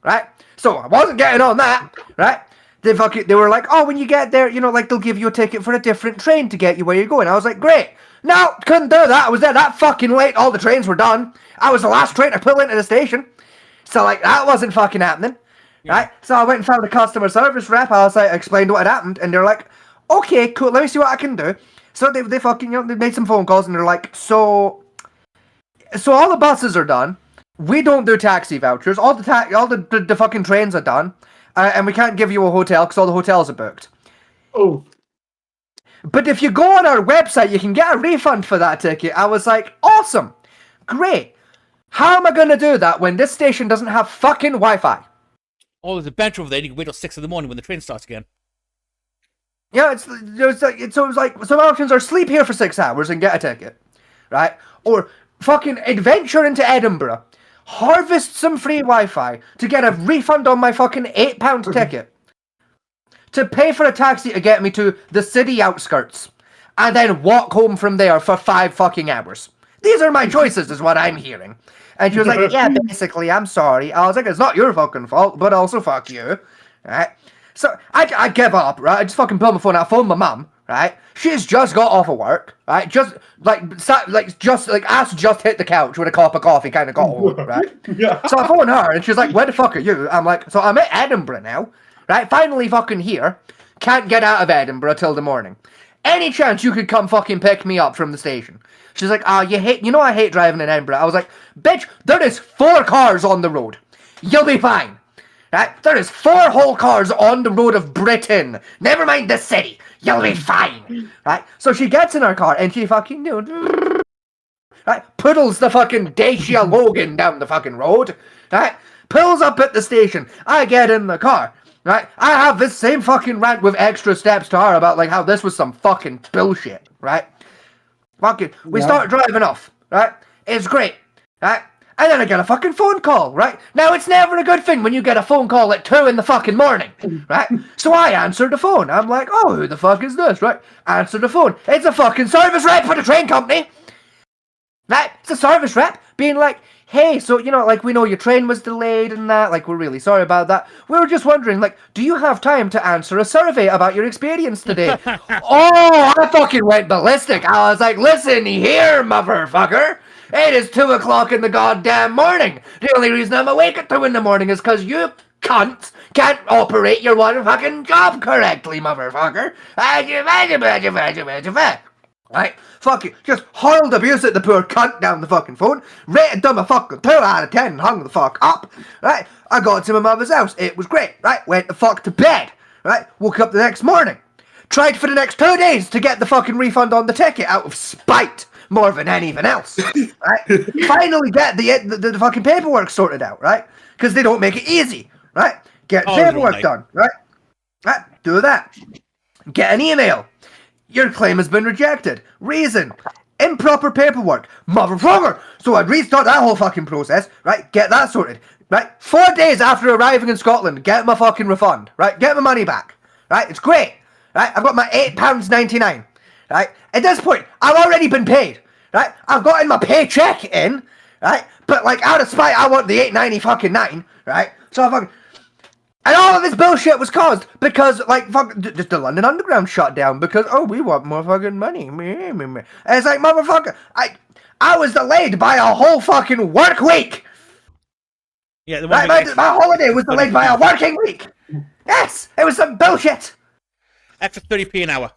Right? So I wasn't getting on that. Right? They were like, oh, when you get there, you know, like they'll give you a ticket for a different train to get you where you're going. I was like, great. No, couldn't do that. I was there that fucking late. All the trains were done. I was the last train to pull into the station. So, like, that wasn't fucking happening. Yeah. Right? So I went and found a customer service rep. I was like, explained what had happened. And they're like, okay, cool. Let me see what I can do. So they fucking, you know, they made some phone calls and they're like, so all the buses are done. We don't do taxi vouchers. All the fucking trains are done. And we can't give you a hotel because all the hotels are booked. Oh. But if you go on our website, you can get a refund for that ticket. I was like, awesome. Great. How am I going to do that when this station doesn't have fucking Wi-Fi? Oh, there's a bench over there. You can wait till 6 in the morning when the train starts again. Yeah, it was like some options are sleep here for 6 hours and get a ticket. Right? Or fucking adventure into Edinburgh. Harvest some free Wi-Fi to get a refund on my fucking £8 ticket. To pay for a taxi to get me to the city outskirts. And then walk home from there for 5 fucking hours. These are my choices, is what I'm hearing. And she was like, yeah, basically, I'm sorry. I was like, it's not your fucking fault, but also fuck you. Right? So, I give up, right? I just fucking pulled my phone out, I phoned my mum, right? She's just got off of work, right? Just, ass just hit the couch with a cup of coffee, kind of got home, right? Yeah. So I phoned her, and she's like, where the fuck are you? I'm like, so I'm at Edinburgh now, right? Finally fucking here. Can't get out of Edinburgh till the morning. Any chance you could come fucking pick me up from the station? She's like, I hate driving in Edinburgh. I was like, bitch, there is 4 cars on the road. You'll be fine. Right? There is 4 whole cars on the road of Britain. Never mind the city. You'll be fine. Right? So she gets in her car and she fucking right? Puddles the fucking Dacia Logan down the fucking road. Right? Pulls up at the station. I get in the car. Right? I have this same fucking rant with extra steps to her about like how this was some fucking bullshit, right? Fucking, we start driving off, right? It's great, right? And then I get a fucking phone call, right? Now, it's never a good thing when you get a phone call at 2 in the fucking morning, right? So I answer the phone. I'm like, oh, who the fuck is this, right? Answer the phone. It's a fucking service rep for the train company, right? It's a service rep being like, hey, so, you know, like, we know your train was delayed and that, like, we're really sorry about that. We were just wondering, like, do you have time to answer a survey about your experience today? Oh, I fucking went ballistic. I was like, listen here, motherfucker. It is 2 o'clock in the goddamn morning. The only reason I'm awake at 2 in the morning is because you cunts can't operate your one fucking job correctly, motherfucker. Right? Fuck you. Just hurled abuse at the poor cunt down the fucking phone. Rated them a fucking 2 out of 10 and hung the fuck up. Right? I got to my mother's house. It was great. Right? Went the fuck to bed. Right? Woke up the next morning. Tried for the next 2 days to get the fucking refund on the ticket out of spite more than anything else. Right? Finally get the fucking paperwork sorted out. Right? Because they don't make it easy. Right? Get paperwork done. Right? Right? Do that. Get an email. Your claim has been rejected. Reason: improper paperwork. Motherfucker! So I'd restart that whole fucking process, right? Get that sorted, right? 4 days after arriving in Scotland, get my fucking refund, right? Get my money back, right? It's great, right? I've got my £8.99, right? At this point, I've already been paid, right? I've gotten my paycheck in, right? But like out of spite, I want the £8.90 fucking 9, right? So I fucking. And all of this bullshit was caused because, like, fuck, just the London Underground shut down because, oh, we want more fucking money. And it's like, motherfucker, I was delayed by a whole fucking work week. Yeah, my holiday was delayed by a working week. Yes, it was some bullshit. Extra 30p an hour.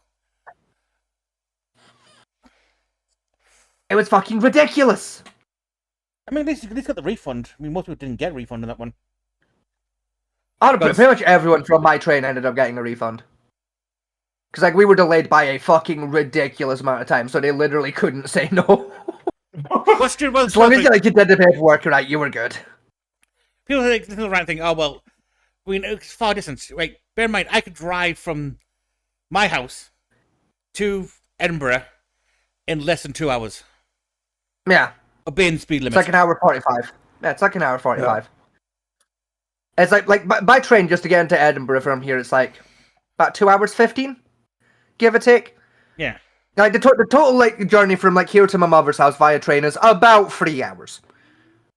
It was fucking ridiculous. I mean, at least got the refund. I mean, most people didn't get a refund on that one. Pretty much everyone from my train ended up getting a refund. Because, like, we were delayed by a fucking ridiculous amount of time, so they literally couldn't say no. As long as you did the paperwork right, you were good. People think this is the right thing. Oh, well, it's far distance. Right, bear in mind, I could drive from my house to Edinburgh in less than 2 hours. Yeah. Obeying the speed limit. It's like an hour 45. Yeah, it's like an hour 45. Yeah. It's like by train, just to get into Edinburgh from here, it's like about 2 hours 15, give or take. Yeah. Like the total like journey from like here to my mother's house via train is about 3 hours.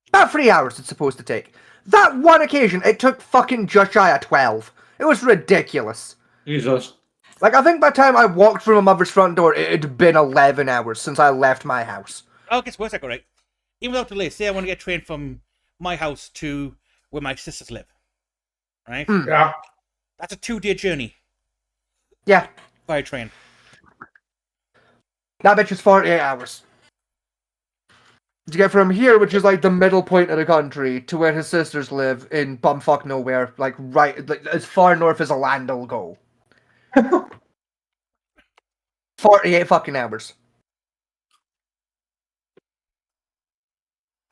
About 3 hours it's supposed to take. That one occasion, it took fucking just shy of 12. It was ridiculous. Jesus. Like, I think by the time I walked through my mother's front door, it had been 11 hours since I left my house. Oh, it gets worse, right? Even without delay, say I want to get a train from my house to where my sisters live, right? Yeah. That's a 2-day journey. Yeah. By train. That bitch is 48 hours. To get from here, which is like the middle point of the country, to where his sisters live in bumfuck nowhere, like right, like as far north as a land will go. 48 fucking hours.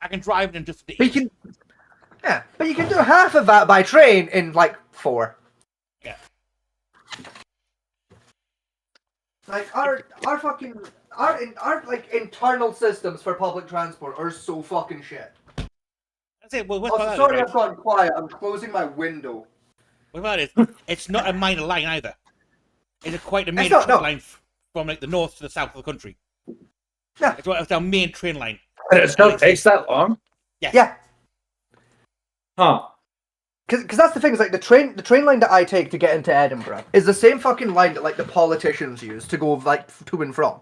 I can drive in just the but you can do half of that by train in like 4. Yeah. Like our like internal systems for public transport are so fucking shit. That's it. Well, sorry, I've gone quiet. I'm closing my window. What about it? It's not a minor line either. It's quite a main train line from like the north to the south of the country. Yeah, it's our main train line. And it still takes that long? Yes. Yeah. Huh. Because that's the thing, is like the train line that I take to get into Edinburgh is the same fucking line that like the politicians use to go like to and from.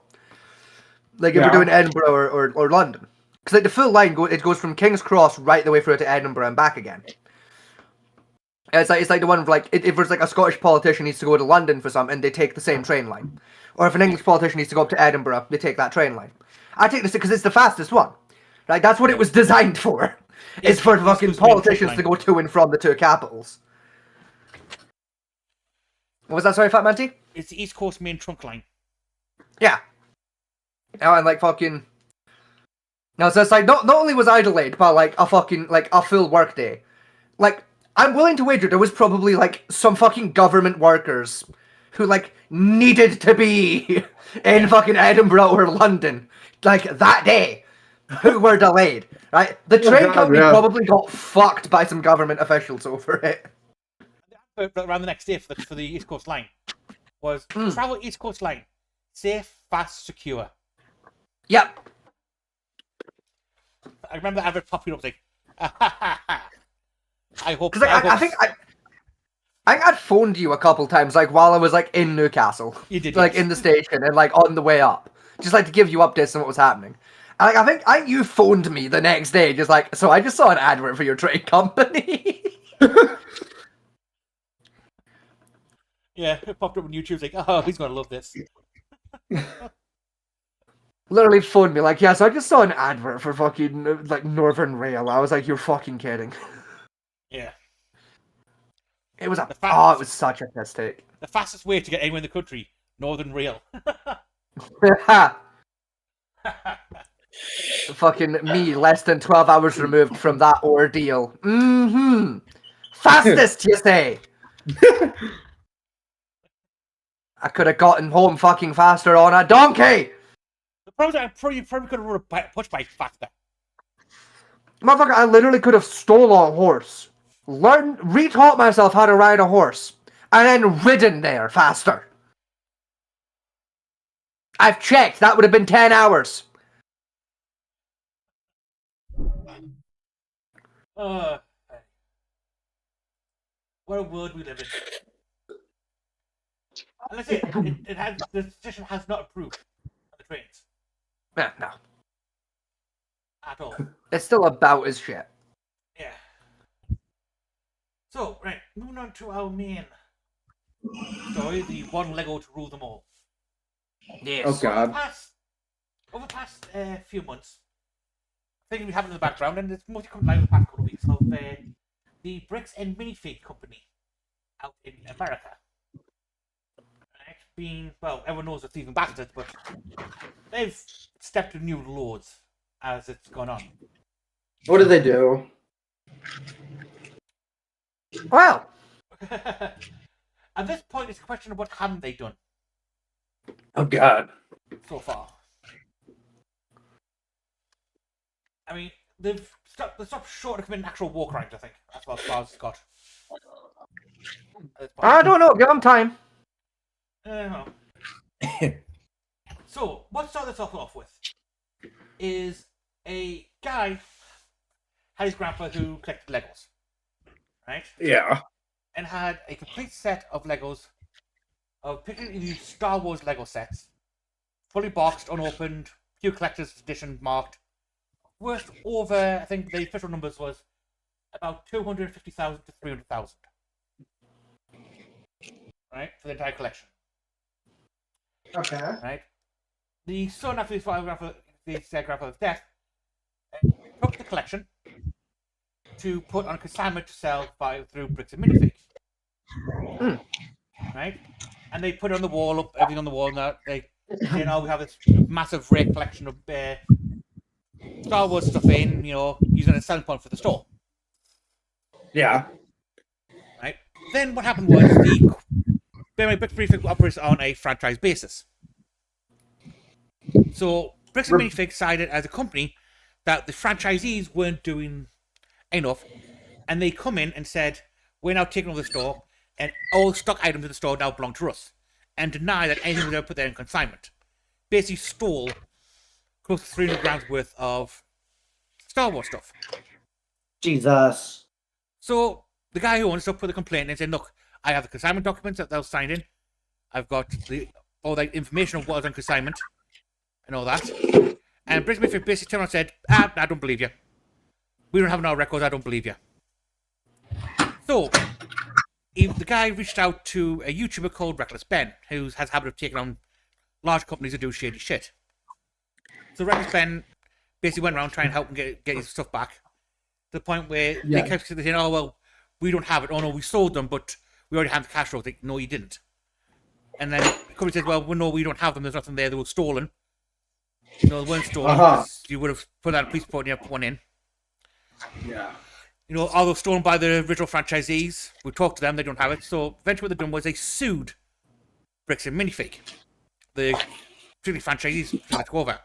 Like if we're doing Edinburgh or London. Because like the full line goes from King's Cross right the way through to Edinburgh and back again. And it's like the one of like if there's like a Scottish politician needs to go to London for something, they take the same train line. Or if an English politician needs to go up to Edinburgh, they take that train line. I take this because it's the fastest one. Like that's what it was designed for. It's for fucking politicians to go to and from the 2 capitals. What was that, sorry, Fat Manty? It's the East Coast main trunk line. Yeah. Oh, and like fucking... No, so it's like, not only was I delayed by like a fucking, like a full work day, like I'm willing to wager there was probably like some fucking government workers who like needed to be in fucking Edinburgh or London like that day who were delayed. Right? The train God, company yeah. probably got fucked by some government officials over it. But around the next day for the East Coast line was travel East Coast line, safe, fast, secure. Yep. I remember the advert popping up like, I hope. Because I think I'd phoned you a couple times, like while I was like in Newcastle. You did, like yes. in the station and like on the way up, just like to give you updates on what was happening. And, like, I think you phoned me the next day, just like, so I just saw an advert for your train company. Yeah, it popped up on YouTube. Like, oh, he's gonna love this. Literally phoned me like, yeah, so I just saw an advert for fucking like Northern Rail. I was like, you're fucking kidding. Yeah. It was The it was such a piss take. The fastest way to get anywhere in the country, Northern Rail. Fucking me, less than 12 hours removed from that ordeal. Mm-hmm. Fastest, you say? I could have gotten home fucking faster on a donkey! The problem is you probably could have rode a push bike faster. Motherfucker, I literally could have stole a horse, retaught myself how to ride a horse, and then ridden there faster. I've checked, that would have been 10 hours. What a world we live in. And let's say the decision has not approved of the trains No. at all. It's still about as shit. Yeah. So, right, moving on to our main story, the one Lego to rule them all. Yes. Oh God. Over the past few months, things we have in the background, and it's mostly come live in the past couple of weeks, of the Bricks and Minifig Company out in America. Right? Well, everyone knows it's even bastards, but they've stepped to new lords as it's gone on. What do they do? Well, At this point, it's a question of what haven't they done Oh God. so far. I mean, they've stopped short of committing actual war crimes, I think. That's about as far as it's got. I don't know. Give them time. So, what started this off with is a guy had his grandpa who collected Legos, right? Yeah. And had a complete set of Legos, of particularly these Star Wars Lego sets, fully boxed, unopened, few collector's edition marked, worth over, I think the official numbers was about 250,000 to 300,000. Right? For the entire collection. Okay. Right? The son, after his grandfather's death, took the collection to put on consignment to sell through Bricks and Minifigs. Right? And they put it on the wall, everything on the wall, and we have this massive rare collection of Star Wars stuff in, using a selling point for the store. Yeah. Right? Then what happened was Bricks and Minifigs operates on a franchise basis. So Bricks and Minifigs decided as a company that the franchisees weren't doing enough, and they come in and said, we're now taking over the store, and all stock items in the store now belong to us, and deny that anything was ever put there in consignment. Basically stole close to 300 grams worth of Star Wars stuff. Jesus. So the guy who owns stuff put a complaint and said, look, I have the consignment documents that they'll sign in. I've got all the information of what was on consignment and all that. And Bricks and Minifigs basically turned around and said, I don't believe you. We don't have in our records, I don't believe you. So, the guy reached out to a YouTuber called Reckless Ben, who has a habit of taking on large companies that do shady shit. So Reckless Ben basically went around trying to help him get his stuff back. To the point where they kept saying, oh, well, we don't have it. Oh, no, we sold them, but we already have the cash flow. Like, no, you didn't. And then the company said, well, no, we don't have them. There's nothing there. They were stolen. No, they weren't stolen. You would have put out a police report and you have put one in. Yeah. although stolen by the original franchisees, we talked to them, they don't have it. So eventually what they done was they sued Bricks and Minifig. The franchisees took over.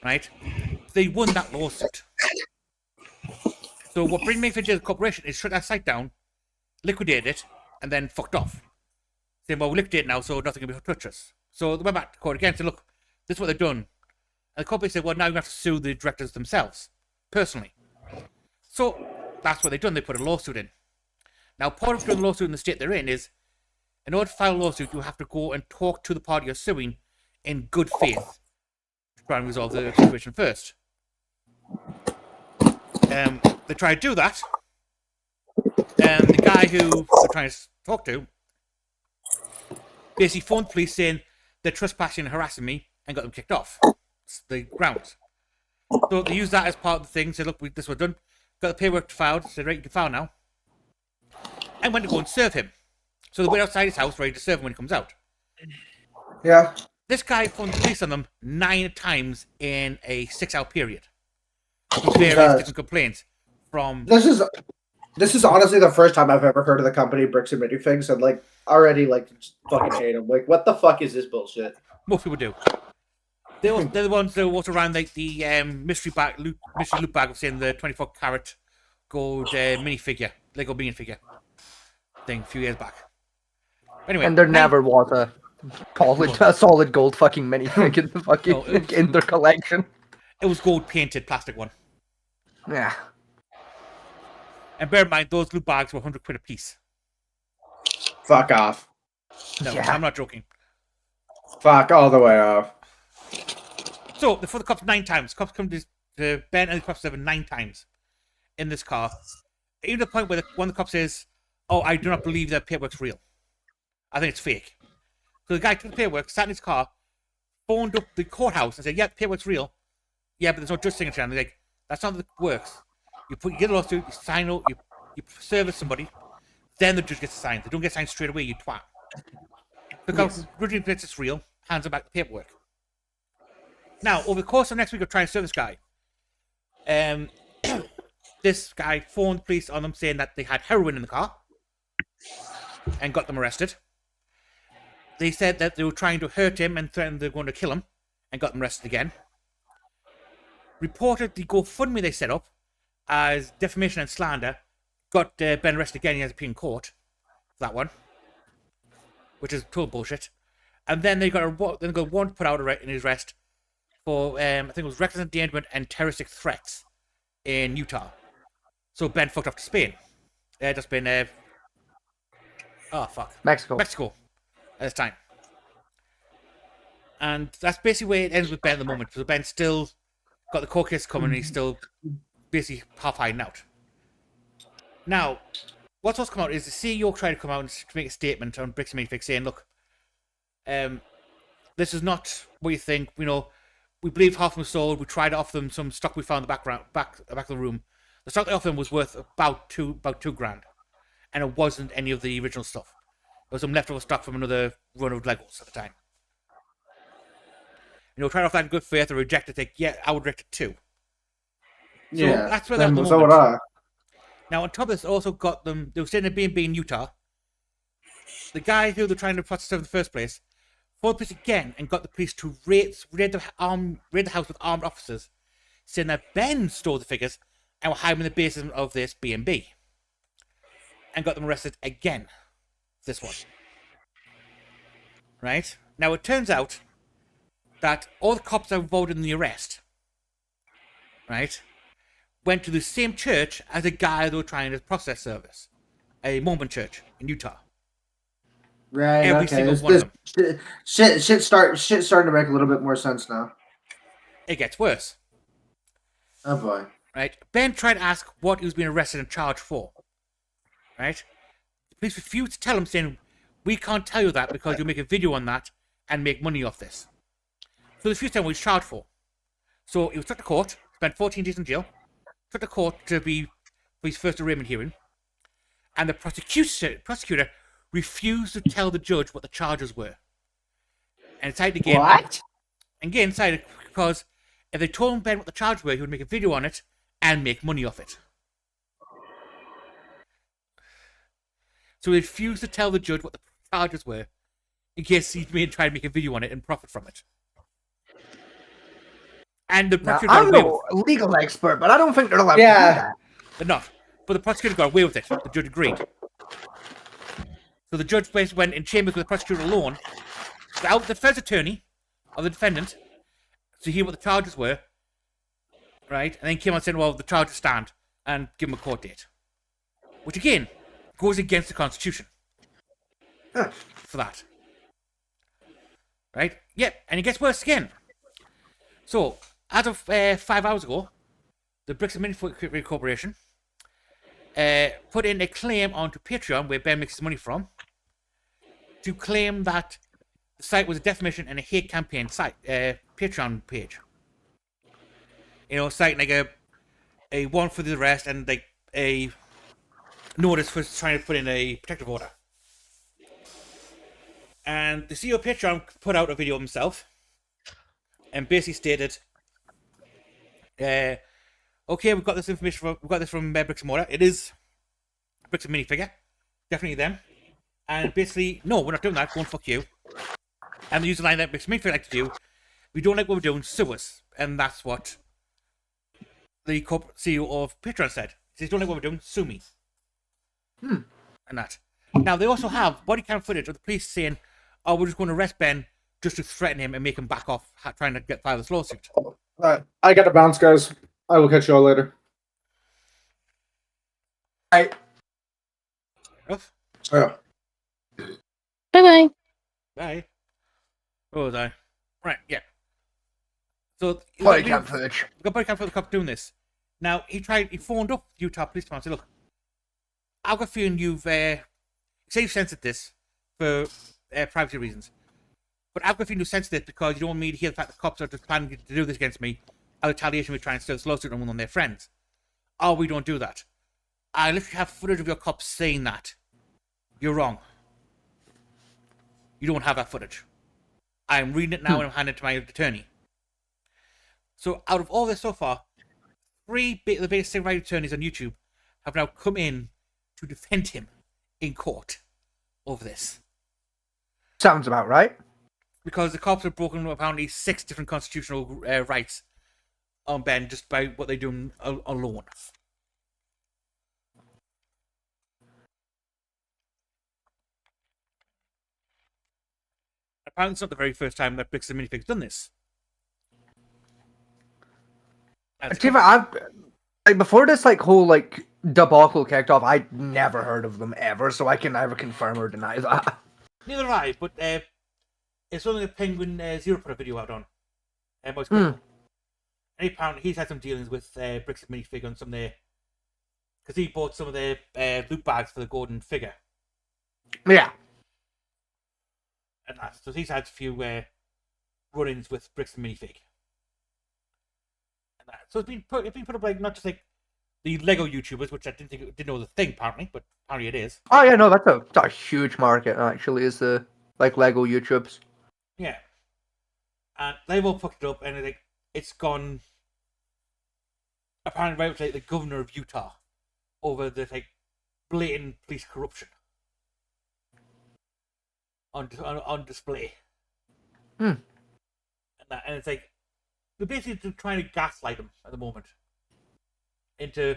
Right? They won that lawsuit. So what Bricks and Minifig did as a corporation is shut that site down, liquidated it, and then fucked off. Saying, well, we liquidated it now, so nothing can be touch us. So they went back to court again and said, look, this is what they've done. And the corporation said, well, now you have to sue the directors themselves, personally. So that's what they've done. They put a lawsuit in. Now, part of doing a lawsuit in the state they're in is, in order to file a lawsuit, you have to go and talk to the party you're suing in good faith to try and resolve the situation first. They try to do that, and the guy who they're trying to talk to basically phoned the police saying they're trespassing and harassing me and got them kicked off the grounds. So they used that as part of the thing, said, look, this was done, got the paperwork filed, said, right, you can file now, and went to go and serve him. So they went outside his house ready to serve him when he comes out. Yeah. This guy phoned the police on them 9 times in a 6-hour period. With various different complaints from... This is honestly the first time I've ever heard of the company Bricks and Minifigs, and like already like fucking hate them. Like, what the fuck is this bullshit? Most people do. They're the ones that walked around like the mystery loot bag of saying the 24-carat gold minifigure, Lego minifigure thing a few years back. Anyway, And there never was a solid gold fucking minifig in the fucking No, it was- in their collection. it was gold painted plastic one. Yeah. And bear in mind, those loot bags were 100 quid a piece. Fuck off. No, Yeah. I'm not joking. Fuck all the way off. So, before the cops 9 times, cops come to Ben and the cops 9 times in this car. Even to the point where one of the cops says, oh, I do not believe that paperwork's real. I think it's fake. So the guy took the paperwork, sat in his car, phoned up the courthouse and said, yeah, the paperwork's real. Yeah, but there's no judge signature. And they're like, that's not how it works. You get a lawsuit, you sign out, you service somebody, then the judge gets signed. They don't get signed straight away, you twat. The guy originally thinks it's real, hands him back the paperwork. Now, over the course of next week of trying to serve this guy, this guy phoned police on them saying that they had heroin in the car and got them arrested. They said that they were trying to hurt him and threatened they were going to kill him and got them arrested again. Reported the GoFundMe they set up as defamation and slander, got Ben arrested again. He has to appear in court for that one, which is total bullshit. And then they got a warrant put out in his arrest for I think it was reckless endangerment and terroristic threats in Utah. So Ben fucked off to Spain. Just been Mexico. At this time. And that's basically where it ends with Ben at the moment. So Ben's still got the court case coming and he's still basically half hiding out. Now, what's also come out is the CEO tried to come out and to make a statement on Bricks and Minifig saying, look, this is not what you think. We believe half of them sold. We tried to offer them some stock we found in the back of the room. The stock they offered them was worth about $2,000, and it wasn't any of the original stuff. There was some leftover stock from another run of Legos at the time. Trying to offer that in good faith or reject it. Like, yeah, I would reject it too. So Yeah, that's where they're at the so would moment. I. Now, on top of this, also got them. They were staying in B&B in Utah. The guy who they're trying to process in the first place phoned the police again and got the police to raid the house with armed officers, saying that Ben stole the figures and were hiding in the basement of this B&B, and got them arrested again. This one, right? Now it turns out that all the cops that were involved in the arrest, right, went to the same church as the guy they were trying to process service, a Mormon church in Utah. Right. Every Okay. single one of them. Shit's starting to make a little bit more sense now. It gets worse, Oh boy. right? Ben tried to ask what he was being arrested and charged for, right? The police refused to tell him, saying, we can't tell you that because you'll make a video on that and make money off this. So the refused to tell him what he was charged for. So he was took to court, spent 14 days in jail, took to court for his first arraignment hearing, and the prosecutor refused to tell the judge what the charges were. And decided again. What? And again decided because if they told Ben what the charges were, he would make a video on it and make money off it. So he refused to tell the judge what the charges were, in case he may try to make a video on it and profit from it. And the Now, prosecutor I'm got away with no legal expert, but I don't think they're allowed to do Yeah. that. They're not. But the prosecutor got away with it. The judge agreed. So the judge basically went in chambers with the prosecutor alone, without the first attorney of the defendant, to hear what the charges were, right? And then came out saying, well, the charges stand, and give him a court date. Which, again, goes against the Constitution. Huh. For that. Right? Yep, and it gets worse again. So, as of 5 hours ago, the Bricks and Mini Corporation put in a claim onto Patreon, where Ben makes his money from, to claim that the site was a defamation and a hate campaign site, Patreon page. You know, citing like a warrant for the arrest and like a notice for trying to put in a protective order. And the CEO of Patreon put out a video of himself and basically stated, okay, we've got this information from Bricks and Mortar. It is Bricks and Minifigure. Definitely them. And basically, no, we're not doing that. Go and fuck you. And they use the line that Bricks and Minifigure like to do. We don't like what we're doing, sue us. And that's what the corporate CEO of Patreon said. He says, don't like what we're doing, sue me. And that. Now, they also have body cam footage of the police saying, oh, we're just going to arrest Ben just to threaten him and make him back off trying to file this lawsuit. Alright, I got to bounce, guys. I will catch you all later. I Enough? Yeah. Bye-bye. Bye. Where was I? Right, yeah. So, body cam footage. we've got body cam for the cop doing this. Now, he phoned up the Utah Police Department and said, look, I've got a feeling you've censored this for privacy reasons. But I've got a feeling you've censored it because you don't want me to hear the fact that cops are just planning to do this against me. A retaliation with trying to start this lawsuit on one of their friends. Oh, we don't do that. I literally have footage of your cops saying that. You're wrong. You don't have that footage. I'm reading it now and I'm handing it to my attorney. So out of all this so far, 3 the biggest civil rights attorneys on YouTube have now come in to defend him in court over this. Sounds about right. Because the cops have broken apparently 6 different constitutional rights on Ben just by what they're doing alone. Apparently it's not the very first time that Bricks and Minifig's done this. Before this whole debacle kicked off, I'd never heard of them ever, so I can never confirm or deny that. Neither have I, but it's only the Penguin Zero put a video out on. And apparently he's had some dealings with Bricks and Minifig on some of their... Because he bought some of their loot bags for the Gordon figure. Yeah. And that. So he's had a few run-ins with Bricks and Minifig. And that. So it's been put up not just the Lego YouTubers, which I didn't know was a thing apparently, but apparently it is. Oh yeah, no, that's a huge market actually. Is the Lego YouTubes. Yeah. And they've all fucked it up, and it's gone. Apparently, right with the governor of Utah over the blatant police corruption on display. And it's they're basically trying to gaslight him at the moment into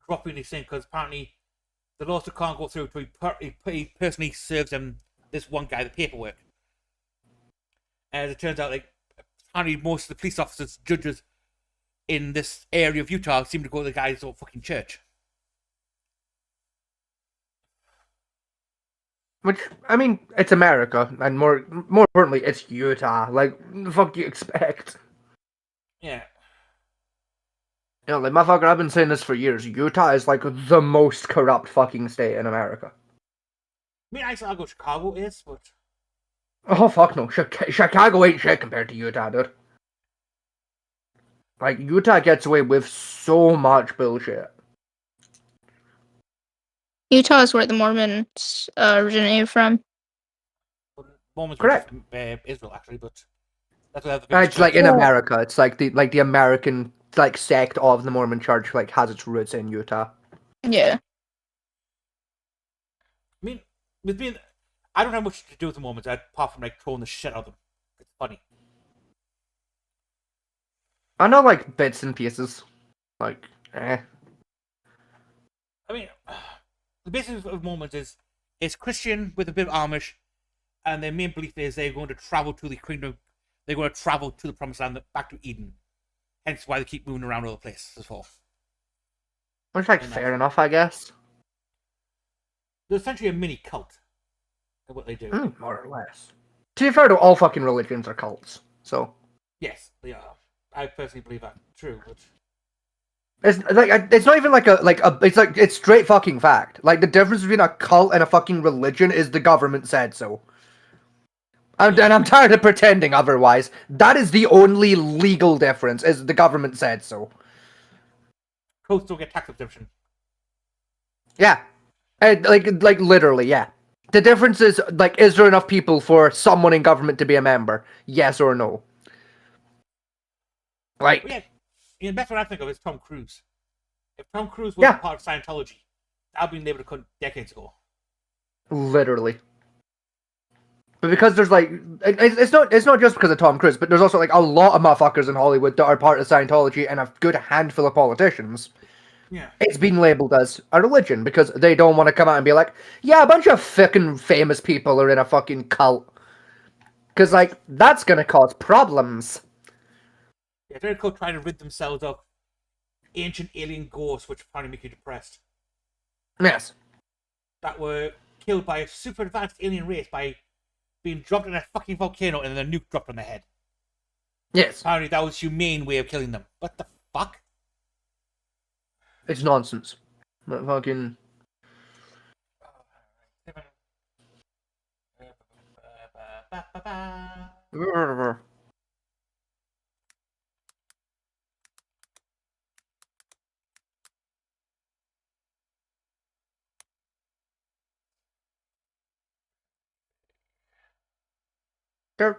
dropping these things because apparently the lawsuit can't go through until he personally serves them this one guy the paperwork. As it turns out, apparently most of the police officers, judges in this area of Utah seem to go to the guy's old fucking church. Which, I mean, it's America, and more importantly, it's Utah. The fuck do you expect? Yeah. You know, motherfucker, I've been saying this for years. Utah is, the most corrupt fucking state in America. I mean, I still go Chicago is, but... Oh, fuck no. Chicago ain't shit compared to Utah, dude. Utah gets away with so much bullshit. Utah is where the Mormons originated from. Mormons Correct. From, Israel, actually, but... That's what It's in America. It's the American, sect of the Mormon Church, has its roots in Utah. Yeah. I mean, with me, I don't have much to do at the moment, apart from like throwing the shit out of them. It's funny. I know like bits and pieces. Like, eh. I mean, the basis of the moment is Christian with a bit of Amish, and their main belief is they're going to travel to the kingdom. They're going to travel to the promised land, back to Eden. Hence why they keep moving around all the places as well. Which like fair enough, I guess. They're essentially a mini cult of what they do. More or less. To be fair, to all fucking religions are cults. So Yes, they are. I personally believe that. True, but it's like it's not even like it's straight fucking fact. Like the difference between a cult and a fucking religion is the government said so. And I'm tired of pretending otherwise. That is the only legal difference, is the government said so. cults don't get tax exemption. Yeah. And like literally, yeah. The difference is, like, is there enough people for someone in government to be a member? Yes or no? Like, But yeah, the best one I think of is Tom Cruise. If Tom Cruise was part of Scientology, that would be able to cut decades ago. Literally. But because there's like, it's not just because of Tom Cruise, but there's also like a lot of motherfuckers in Hollywood that are part of Scientology, and a good handful of politicians. Yeah. It's been labeled as a religion because they don't want to come out and be like, yeah, a bunch of fucking famous people are in a fucking cult. Because, like, that's gonna cause problems. Yeah, they're trying to rid themselves of ancient alien ghosts, which apparently make you depressed. Yes. That were killed by a super advanced alien race by being dropped in a fucking volcano and then a nuke dropped on their head. Yes. Apparently that was a humane way of killing them. What the fuck? It's nonsense. But fucking... I'm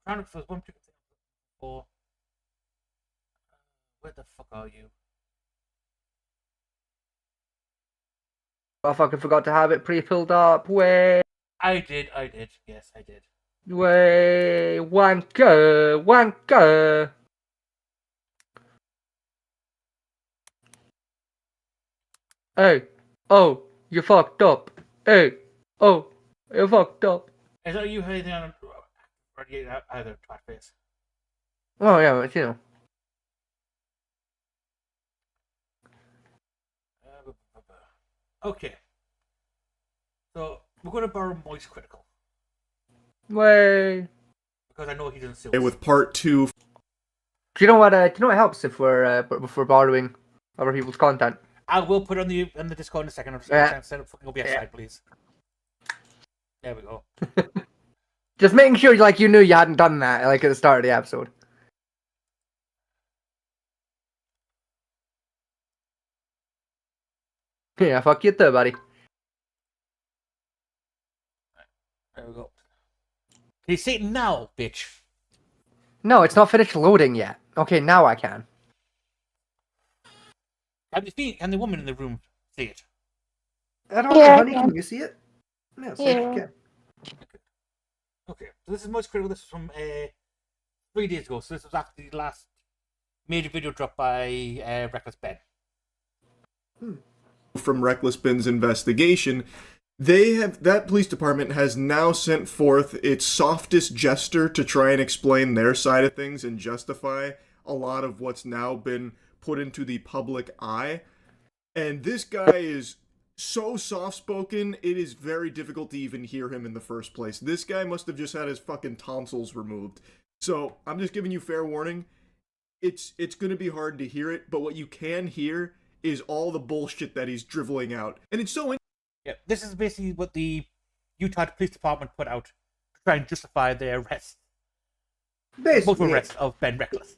trying to look for one particular thing for. Where the fuck are you? I fucking forgot to have it pre-filled up. Way, I did. Yes, I did. way, wanker, wanker. Hey, oh, you fucked up. Hey, oh, you fucked up. Is that you heading down or either twat face? Oh yeah, but you know. Okay. So we're gonna borrow Moist Critical Way. because I know he doesn't sue Okay, us. with part 2. Do you know what? Do you know what helps if we're borrowing other people's content? I will put it on the Discord in a second. I'm just gonna set up fucking OBS side, please. There we go. Just making sure, like, you knew you hadn't done that, like, at the start of the episode. Yeah, fuck you too, buddy. There we go. Can you see it now, bitch? No, it's not finished loading yet. Okay, now I can. Can the woman in the room see it? I don't Yeah, know, honey, yeah. can you see it? Yes, Yeah. you can. Okay, so this is Most Critical. This is from 3 days ago. So this was after the last major video drop by Reckless Ben. From Reckless Ben's investigation, that police department has now sent forth its softest jester to try and explain their side of things and justify a lot of what's now been put into the public eye. And this guy is so soft-spoken, it is very difficult to even hear him in the first place. This guy must have just had his fucking tonsils removed. So, I'm just giving you fair warning. It's gonna be hard to hear it, but what you can hear is all the bullshit that he's driveling out. And it's so Yeah, this is basically what the Utah Police Department put out to try and justify their arrest, Basically, both arrests of Ben Reckless.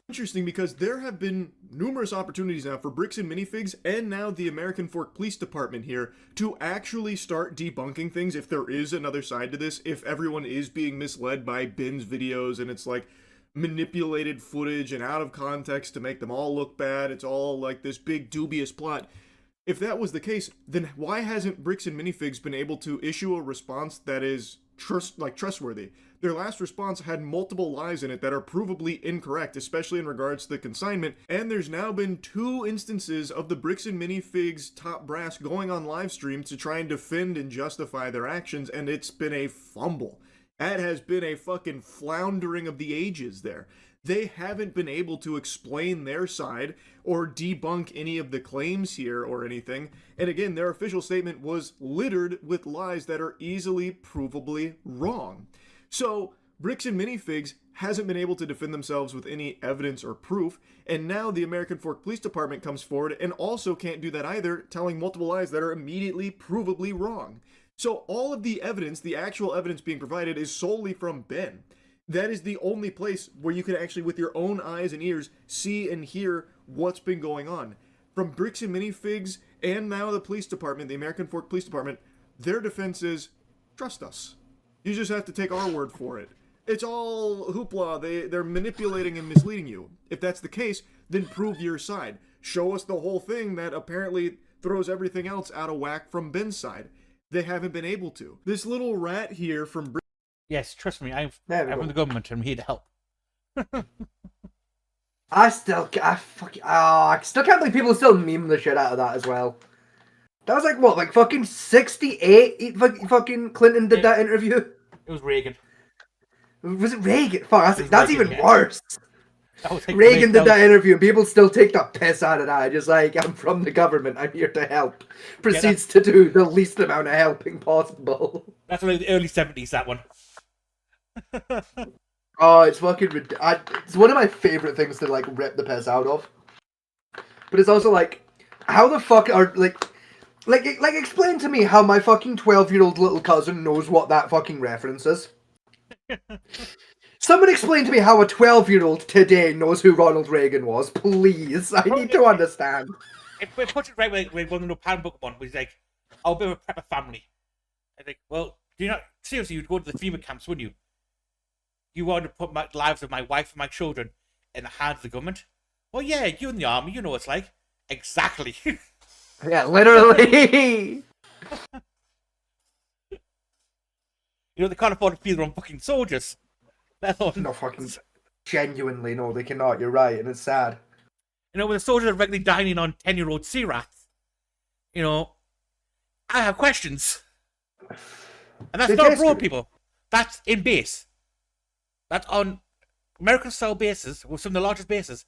interesting because there have been numerous opportunities now for Bricks and Minifigs and now the American Fork Police Department here to actually start debunking things if there is another side to this, if everyone is being misled by Ben's videos and it's like manipulated footage and out of context to make them all look bad. It's all like this big dubious plot. If that was the case, then why hasn't Bricks and Minifigs been able to issue a response that is trustworthy? Their last response had multiple lies in it that are provably incorrect, especially in regards to the consignment, and there's now been 2 instances of the Bricks and Minifigs top brass going on live stream to try and defend and justify their actions, and it's been a fumble. That has been a fucking floundering of the ages there. They haven't been able to explain their side or debunk any of the claims here or anything. And again, their official statement was littered with lies that are easily provably wrong. So, Bricks and Minifigs hasn't been able to defend themselves with any evidence or proof, and now the American Fork Police Department comes forward and also can't do that either, telling multiple lies that are immediately provably wrong. So all of the evidence, the actual evidence being provided, is solely from Ben. That is the only place where you can actually, with your own eyes and ears, see and hear what's been going on. From Bricks and Minifigs, and now the police department, the American Fork Police Department, their defense is, trust us. You just have to take our word for it. It's all hoopla. They're manipulating and misleading you. If that's the case, then prove your side. Show us the whole thing that apparently throws everything else out of whack from Ben's side. They haven't been able to. This little rat here from Yes, trust me, I'm There we from go. the government and I'm here to help. I still can't believe people still meme the shit out of that as well. That was like, what, like fucking 68? Fucking Clinton did that interview? It was Reagan. Was it Reagan? Fuck, It was that's Reagan, even yeah. worse. That was like Reagan did was- that interview and people still take the piss out of that. Just like, I'm from the government, I'm here to help. Proceeds to do the least amount of helping possible. That's like the early 70s, that one. Oh, it's fucking it's one of my favorite things to like rip the piss out of. But it's also like, how the fuck are like explain to me how my fucking 12-year-old little cousin knows what that fucking reference is. Someone explain to me how a 12-year-old today knows who Ronald Reagan was, please. I need to understand. If we put it right with one of the Pan Book one, where he's like, I'll be a prepper family. I think, well, do you not seriously you'd go to the FEMA camps, wouldn't you? You want to put my lives of my wife and my children in the hands of the government? Well, yeah, you in the army, you know what it's like. Exactly. Yeah, literally. You know, they can't afford to feed their own fucking soldiers. Let alone, No fucking genuinely, no, they cannot. You're right, and it's sad. you know, when the soldiers are regularly dining on 10-year-old sea rats, you know, I have questions. And that's They not taste abroad, good. people. That's in base. That's on American-style bases, with some of the largest bases,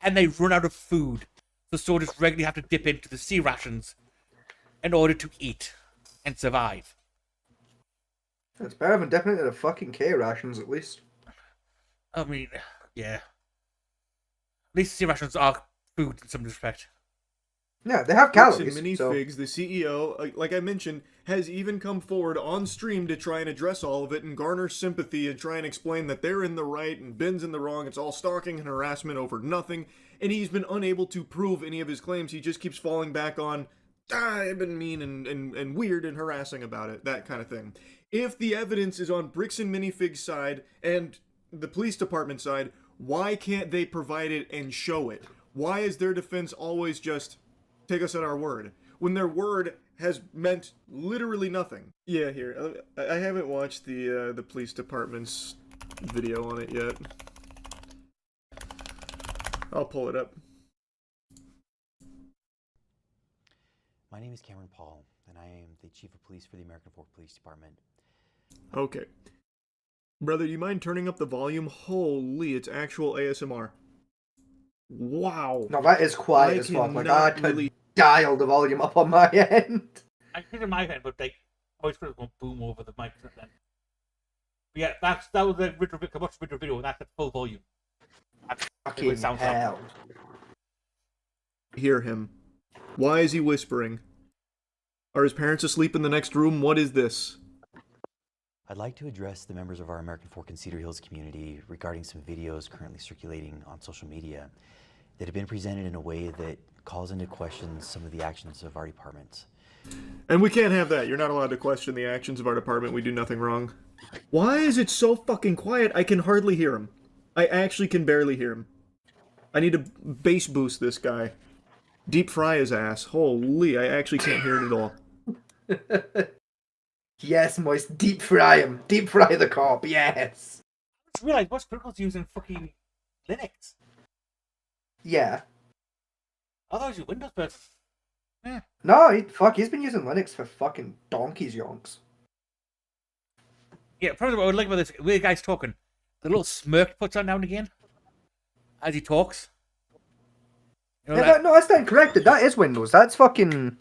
and they run out of food. So soldiers regularly have to dip into the sea rations in order to eat and survive. It's better than dipping into the fucking K rations, at least. I mean, yeah. At least sea rations are food in some respect. Yeah, they have Bricks calories. and So. Minifigs, the CEO, like I mentioned, has even come forward on stream to try and address all of it and garner sympathy and try and explain that they're in the right and Ben's in the wrong. It's all stalking and harassment over nothing. And he's been unable to prove any of his claims. He just keeps falling back on, I've been mean and weird and harassing about it, that kind of thing. If the evidence is on Bricks and Minifig's side and the police department side, why can't they provide it and show it? Why is their defense always just take us at our word when their word has meant literally nothing? Yeah, here, I haven't watched the police department's video on it yet. I'll pull it up. My name is Cameron Paul, and I am the Chief of Police for the American Fork Police Department. Okay. Brother, do you mind turning up the volume? Holy, it's actual ASMR. Wow. No, that is quiet I as fuck. Like, cannot I could really- dial the volume up on my end. I think in my head, but like, voice was going to boom over the mic then. But yeah, that was the original video. I watched the original video, and that's at full volume. That's the way Fucking it sounds like. hell. Hear him. Why is he whispering? Are his parents asleep in the next room? What is this? I'd like to address the members of our American Fork and Cedar Hills community regarding some videos currently circulating on social media that have been presented in a way that calls into question some of the actions of our department. And we can't have that. You're not allowed to question the actions of our department. We do nothing wrong. Why is it so fucking quiet? I can hardly hear him. I actually can barely hear him. I need to bass boost this guy. Deep fry his ass. Holy, I actually can't hear it at all. Yes, Moist, deep fry him. Deep fry the cop, yes. I just realised what's Crickle's using fucking Linux. Yeah. I thought it was your Windows person. Yeah. No, he's been using Linux for fucking donkey's yonks. Yeah, probably what I would like about this, the guy's talking, the little smirk he puts on now and again as he talks. You know, Yeah, no, that's not correct. That is Windows. That's fucking...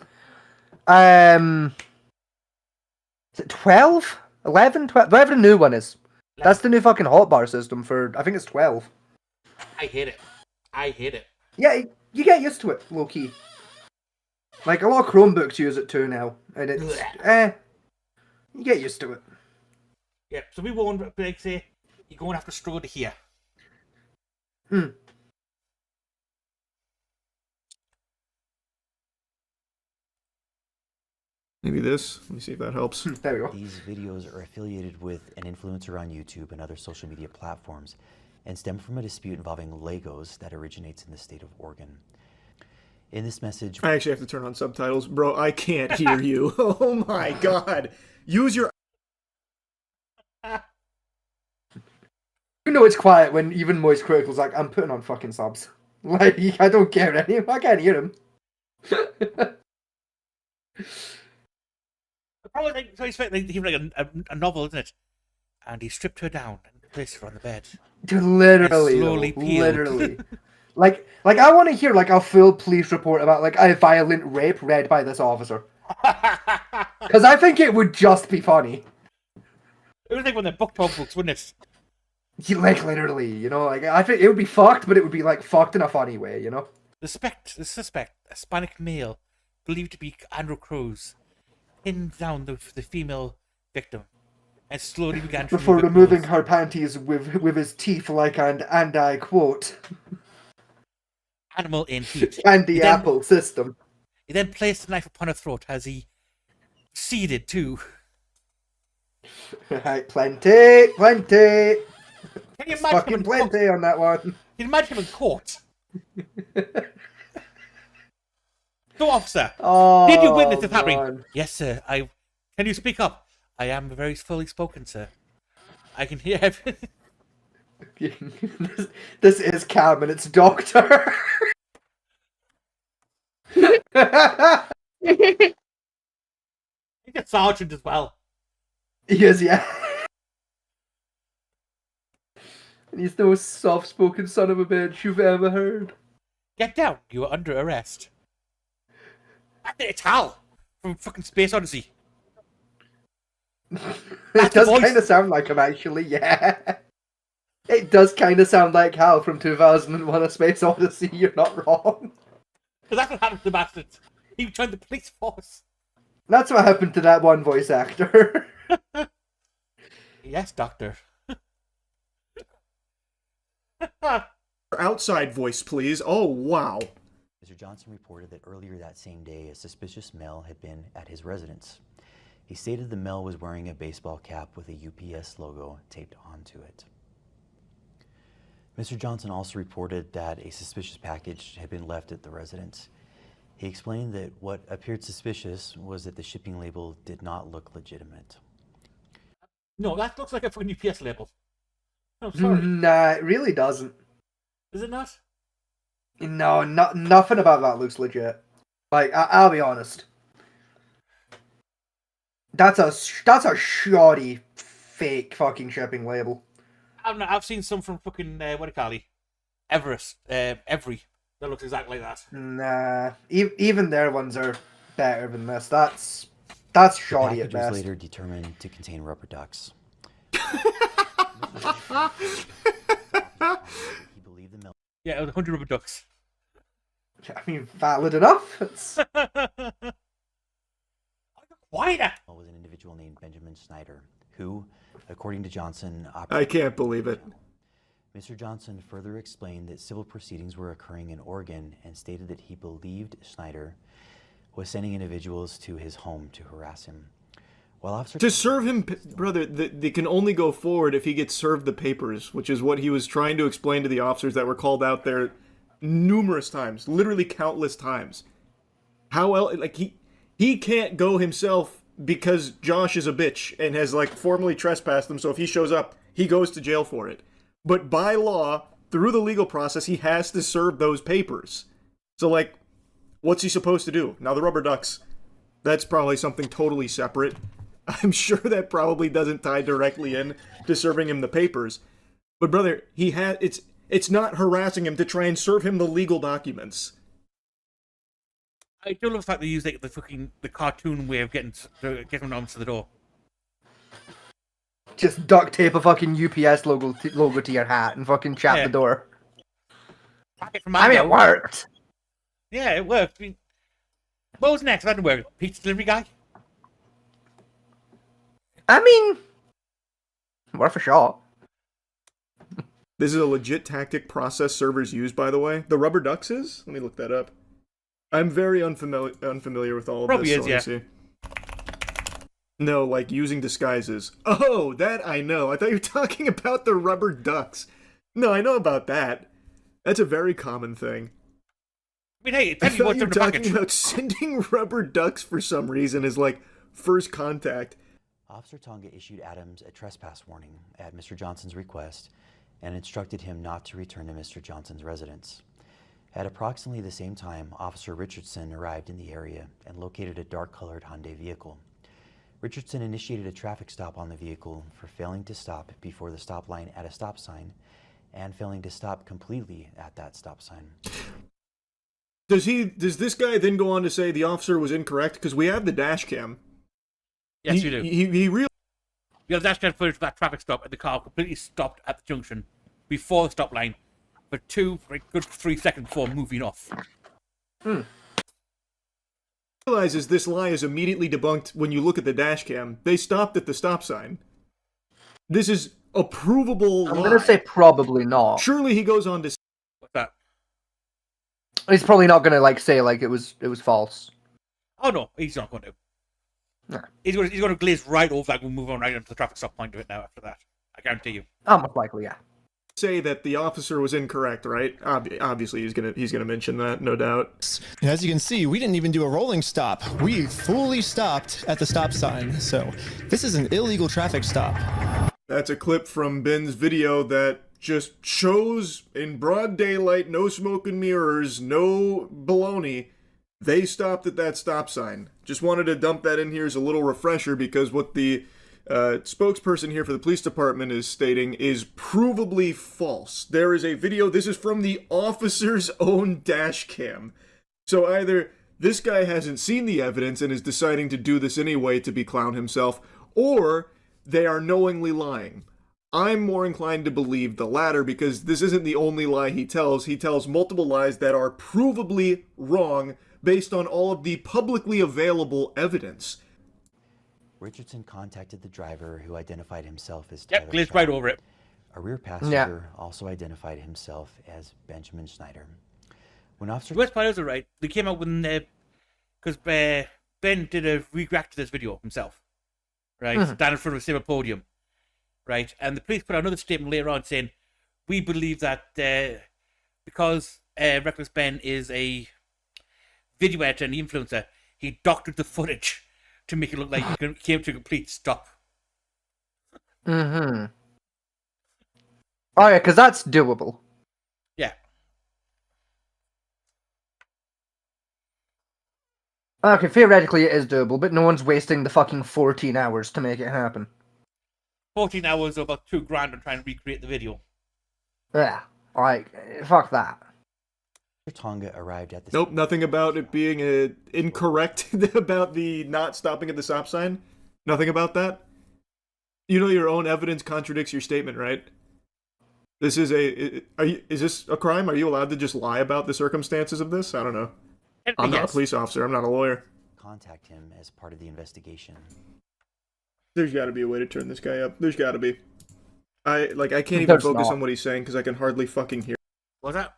Is it 12? 11? 12? Whatever the new one is. That's the new fucking hotbar system for... I think it's 12. I hate it. I hate it. Yeah, you get used to it, low-key. Like, a lot of Chromebooks use it too now. And it's... you get used to it. Yeah, so we won't, like, say, you're going to have to struggle to hear. Maybe this. Let me see if that helps. There we go. These videos are affiliated with an influencer on YouTube and other social media platforms and stem from a dispute involving Legos that originates in the state of Oregon. In this message, I actually have to turn on subtitles. Bro, I can't hear you. Oh my god. Use your... You know it's quiet when even Moist Critical's like, I'm putting on fucking subs. Like, I don't care anymore. I can't hear him. The problem is, like, so he's like, even like a novel, isn't it? And he stripped her down and placed her on the bed. Literally, slowly though, peeled. literally. like I want to hear like a full police report about like a violent rape read by this officer. Because I think it would just be funny. It was like one of the book talk books, wouldn't it? Like literally, you know, like I think it would be fucked, but it would be like fucked in a funny way, you know. The suspect, a Hispanic male, believed to be Andrew Cruz, pinned down the female victim, and slowly began to Before remove removing clothes. her panties with his teeth, like and I quote, Animal in heat. candy He then- apple system. He then placed the knife upon her throat as he proceeded to. Right, plenty. Can you imagine him Fucking in court? plenty on that one. Can you imagine him in court? So, officer, Oh, did you witness this happening? man. Yes, sir. Can you speak up? I am very fully spoken, sir. I can hear everything. this is Cam and it's Doctor. He's a sergeant as well. He is, yeah. And he's the most soft-spoken son of a bitch you've ever heard. Get down. You are under arrest. I think it's Hal from fucking Space Odyssey. It That's the does voice. kind of sound like him, actually, yeah. It does kind of sound like Hal from 2001: A Space Odyssey, you're not wrong. Because that's what happened to the bastard. He joined the police force. That's what happened to that one voice actor. Yes, doctor. Outside voice, please. Oh, wow. Mr. Johnson reported that earlier that same day, a suspicious male had been at his residence. He stated the male was wearing a baseball cap with a UPS logo taped onto it. Mr. Johnson also reported that a suspicious package had been left at the residence. He explained that what appeared suspicious was that the shipping label did not look legitimate. No, that looks like a fucking UPS label. I'm sorry. Nah, it really doesn't. Is it not? No, nothing about that looks legit. Like, I'll be honest. That's a shoddy, fake fucking shipping label. I've seen some from fucking, what do you call it? Everest, Every. That looks exactly like that. Nah, even their ones are better than this. That's The shoddy at package was best. later determined to contain rubber ducks. He believed the male Yeah, 100 rubber ducks. I mean, valid enough. It's... Why that? was an individual named Benjamin Snyder, who, according to Johnson, I can't believe it. Mr. Johnson further explained that civil proceedings were occurring in Oregon and stated that he believed Schneider was sending individuals to his home to harass him. While Officer To serve him, brother, they can only go forward if he gets served the papers, which is what he was trying to explain to the officers that were called out there numerous times, literally countless times. How else, like, he can't go himself because Josh is a bitch and has, like, formally trespassed him, so if he shows up, he goes to jail for it. But by law, through the legal process, he has to serve those papers. So, like, what's he supposed to do? Now, the rubber ducks, that's probably something totally separate. I'm sure that probably doesn't tie directly in to serving him the papers. But brother, it's not harassing him to try and serve him the legal documents. I do love the fact they use like the cartoon way of getting them to the door. Just duct tape a fucking UPS logo to your hat and fucking chat Yeah. the door. Packet from I mean, it Mando. worked. Yeah, it worked. I mean, what was next? That didn't work. Pizza delivery guy. I mean, worth a shot. This is a legit tactic process servers use, by the way. The rubber ducks is? Let me look that up. I'm very unfamiliar with all of Probably this. is, yeah. See. No, like using disguises. Oh, that I know. I thought you were talking about the rubber ducks. No, I know about that. That's a very common thing. I mean, hey, I tell me thought what's you in were the talking package. about sending rubber ducks for some reason as like first contact. Officer Tonga issued Adams a trespass warning at Mr. Johnson's request and instructed him not to return to Mr. Johnson's residence. At approximately the same time, Officer Richardson arrived in the area and located a dark-colored Hyundai vehicle. Richardson initiated a traffic stop on the vehicle for failing to stop before the stop line at a stop sign and failing to stop completely at that stop sign. Does this guy then go on to say the officer was incorrect? Because we have the dash cam. Yes, you do. He really. You have dash cam footage of that traffic stop, and the car completely stopped at the junction before the stop line for good 3 seconds before moving off. Realizes this lie is immediately debunked when you look at the dash cam. They stopped at the stop sign. This is a provable I'm lie. gonna say probably not. Surely he goes on to say What's that? He's probably not gonna like say like it was false. Oh no, he's not going to. No. He's going to glaze right over that. We'll move on right onto the traffic stop point of it now. After that, I guarantee you. Most likely, yeah. that the officer was incorrect, right? Obviously, he's gonna mention that, no doubt. And as you can see, we didn't even do a rolling stop. We fully stopped at the stop sign. So this is an illegal traffic stop. That's a clip from Ben's video that just shows in broad daylight, no smoke and mirrors, no baloney. They stopped at that stop sign. Just wanted to dump that in here as a little refresher because what the spokesperson here for the police department is stating is provably false. There is a video, this is from the officer's own dash cam. So either this guy hasn't seen the evidence and is deciding to do this anyway to be clown himself, or they are knowingly lying. I'm more inclined to believe the latter because this isn't the only lie he tells. He tells multiple lies that are provably wrong based on all of the publicly available evidence. Richardson contacted the driver, who identified himself as Yep, Tyler glazed right Shaw. over it. A rear passenger also identified himself as Benjamin Schneider. When Officer The worst part is, right, they came out when, because Ben did a react to this video himself, right, standing in front of a silver podium, right, and the police put out another statement later on saying, we believe that because Reckless Ben is a video editor and influencer, he doctored the footage to make it look like he came to a complete stop. Mm-hmm. Oh yeah, because that's doable. Yeah. Okay, theoretically it is doable, but no one's wasting the fucking 14 hours to make it happen. 14 hours or about $2,000 on trying to recreate the video. Yeah, like, fuck that. Tonga arrived at the Nope, nothing about it being incorrect about the not stopping at the stop sign. Nothing about that. You know your own evidence contradicts your statement, right? This is is this a crime? Are you allowed to just lie about the circumstances of this? I don't know. I'm not a police officer. I'm not a lawyer. contact him as part of the investigation. There's got to be a way to turn this guy up. There's got to be. I can't even There's focus not. on what he's saying because I can hardly fucking hear. What's that?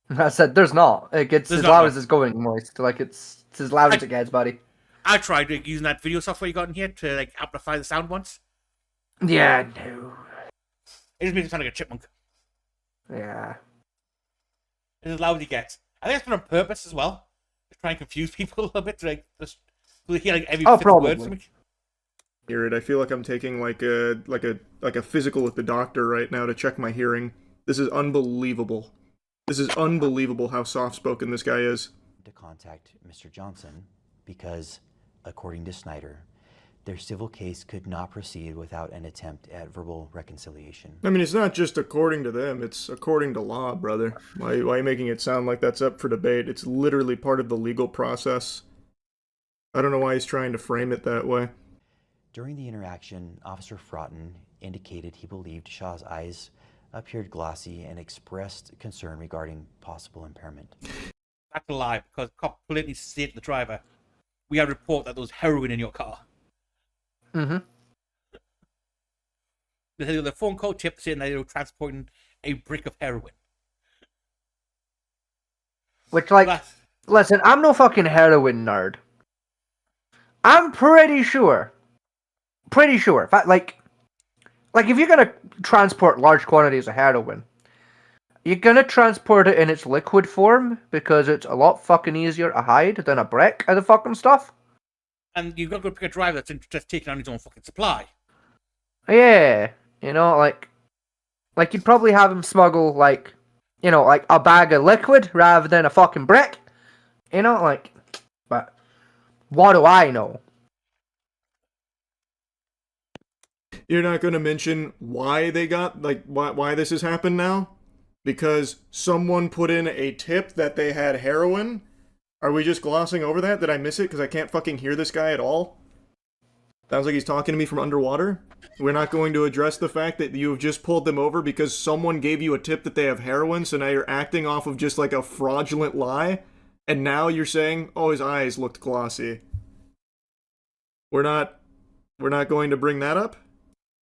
I said there's not. It gets There's as not, loud no. as it's going, Moist. Like it's as loud as it gets, buddy. I tried using that video software you got in here to like amplify the sound once. Yeah, no. It just makes it sound like a chipmunk. Yeah. It's as loud as he gets. I think it's done on purpose as well. To try and confuse people a little bit, to like just so they hear like every Oh, single word. probably. Something. Hear it. I feel like I'm taking like a physical with the doctor right now to check my hearing. This is unbelievable. This is unbelievable how soft spoken this guy is. To contact Mr. Johnson because, according to Snyder, their civil case could not proceed without an attempt at verbal reconciliation. I mean, it's not just according to them, it's according to law, brother. Why are you making it sound like that's up for debate? It's literally part of the legal process. I don't know why he's trying to frame it that way. During the interaction, Officer Fraughton indicated he believed Shaw's eyes appeared glossy and expressed concern regarding possible impairment. That's a lie, because the cop blatantly said to the driver, "We have a report that there was heroin in your car." Mm-hmm. They had a phone call tip saying that they were transporting a brick of heroin. Which, like, That's- listen, I'm no fucking heroin nerd. I'm pretty sure. In fact, like if you're gonna transport large quantities of heroin, you're gonna transport it in its liquid form because it's a lot fucking easier to hide than a brick of the fucking stuff. And you've got to go pick a driver that's just taking on his own fucking supply. Yeah, like you'd probably have him smuggle like a bag of liquid rather than a fucking brick. But what do I know? You're not going to mention why they got, like, why this has happened now? Because someone put in a tip that they had heroin? Are we just glossing over that? Did I miss it because I can't fucking hear this guy at all? Sounds like he's talking to me from underwater? We're not going to address the fact that you have just pulled them over because someone gave you a tip that they have heroin, so now you're acting off of just like a fraudulent lie? And now you're saying, oh, his eyes looked glossy. We're not going to bring that up?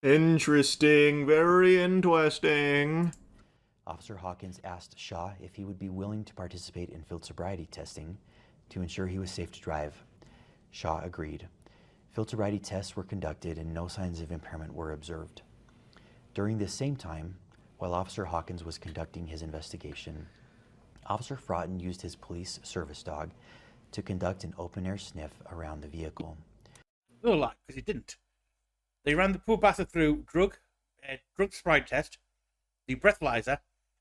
Interesting, very interesting. Officer Hawkins asked Shaw if he would be willing to participate in field sobriety testing to ensure he was safe to drive. Shaw agreed. Field sobriety tests were conducted and no signs of impairment were observed. During this same time, while Officer Hawkins was conducting his investigation, Officer Fraughton used his police service dog to conduct an open-air sniff around the vehicle. No lie, because he didn't. They ran the poor bastard through drug sobriety test, the breathalyzer,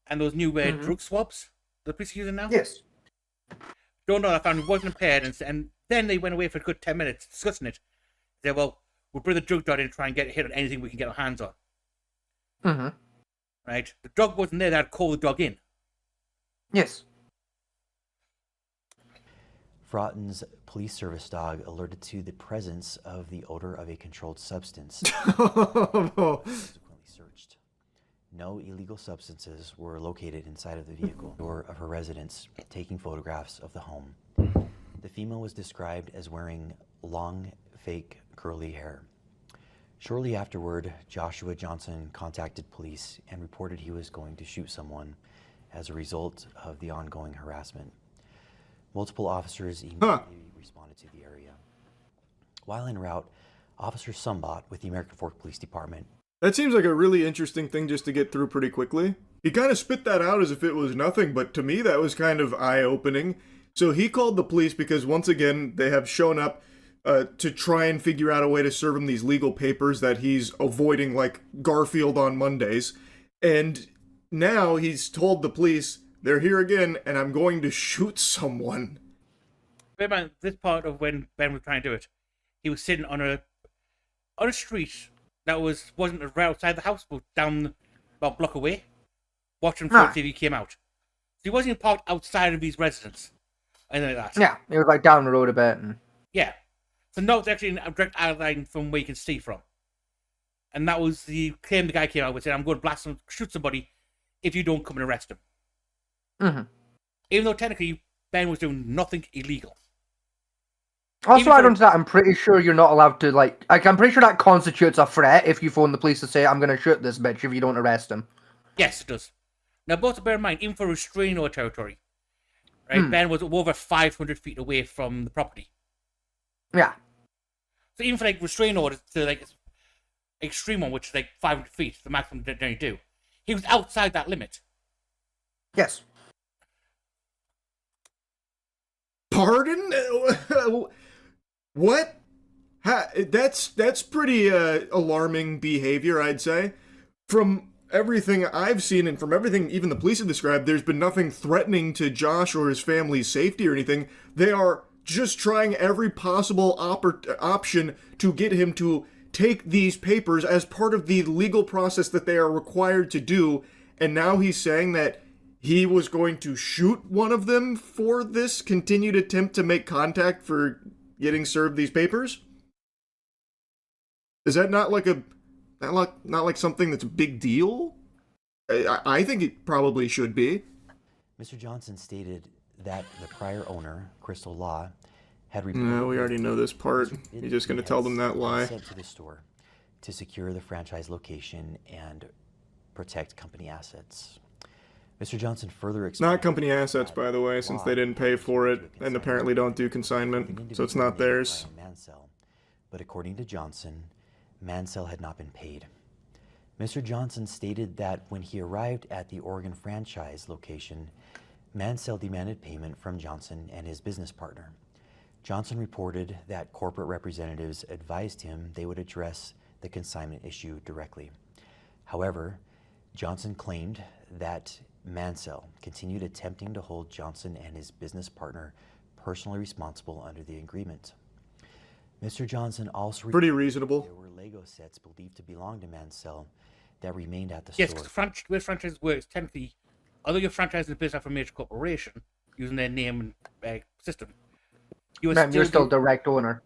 and those new drug swabs the police are using now. Yes. Don't know, I found he wasn't impaired, and then they went away for a good 10 minutes discussing it. They said, well, we'll bring the drug dog in and try and get a hit on anything we can get our hands on. Mm-hmm. Right? The dog wasn't there, they'd call the dog in. Yes. Fraughton's police service dog alerted to the presence of the odor of a controlled substance. Oh, Subsequently searched. No illegal substances were located inside of the vehicle or of her residence, taking photographs of the home. The female was described as wearing long, fake, curly hair. Shortly afterward, Joshua Johnson contacted police and reported he was going to shoot someone as a result of the ongoing harassment. Multiple officers immediately responded to the area. While en route, Officer Sumbot with the American Fork Police Department. that seems like a really interesting thing just to get through pretty quickly. He kind of spit that out as if it was nothing, but to me that was kind of eye-opening. So he called the police because, once again, they have shown up to try and figure out a way to serve him these legal papers that he's avoiding like Garfield on Mondays. And now he's told the police, they're here again, and I'm going to shoot someone. Remember this part of when Ben was trying to do it. He was sitting on a street that wasn't right outside the house, but down about a block away, watching for TV came out. So he wasn't even parked outside of his residence. Anything like that. Yeah, it was like down the road a bit. And... Yeah. So no, it's actually a direct outline from where you can see from. And that was the claim the guy came out with, saying, I'm going to shoot somebody if you don't come and arrest him. Mm-hmm. Even though technically Ben was doing nothing illegal. Also, Even I for- don't that. I'm pretty sure you're not allowed to like. I'm pretty sure that constitutes a threat if you phone the police to say I'm gonna shoot this bitch if you don't arrest him. Yes, it does. Now, both to bear in mind, even for restraining order territory, right? Ben was over 500 feet away from the property. Yeah. So even for like restraining orders to like extreme one, which is like 500 feet, the maximum that they do, he was outside that limit. Yes. Pardon? What? That's pretty alarming behavior, I'd say. From everything I've seen and from everything even the police have described, there's been nothing threatening to Josh or his family's safety or anything. They are just trying every possible option to get him to take these papers as part of the legal process that they are required to do. And now he's saying that he was going to shoot one of them for this continued attempt to make contact for getting served these papers? Is that not like not like something that's a big deal? I think it probably should be. Mr. Johnson stated that the prior owner, Crystal Law, had No, we already know this part. You're just going to tell them that lie. sent to the store to secure the franchise location and protect company assets. Mr. Johnson further explained Not company assets, by the way, since they didn't pay for it and apparently don't do consignment, so it's not theirs. Mansell, but according to Johnson, Mansell had not been paid. Mr. Johnson stated that when he arrived at the Oregon franchise location, Mansell demanded payment from Johnson and his business partner. Johnson reported that corporate representatives advised him they would address the consignment issue directly. However, Johnson claimed that Mansell continued attempting to hold Johnson and his business partner personally responsible under the agreement. Mr. Johnson also Pretty reasonable. there were Lego sets believed to belong to Mansell that remained at the Yes, store. because the way franchise works, technically, although you're franchising a business from a major corporation using their name and system, you are You're still direct owner.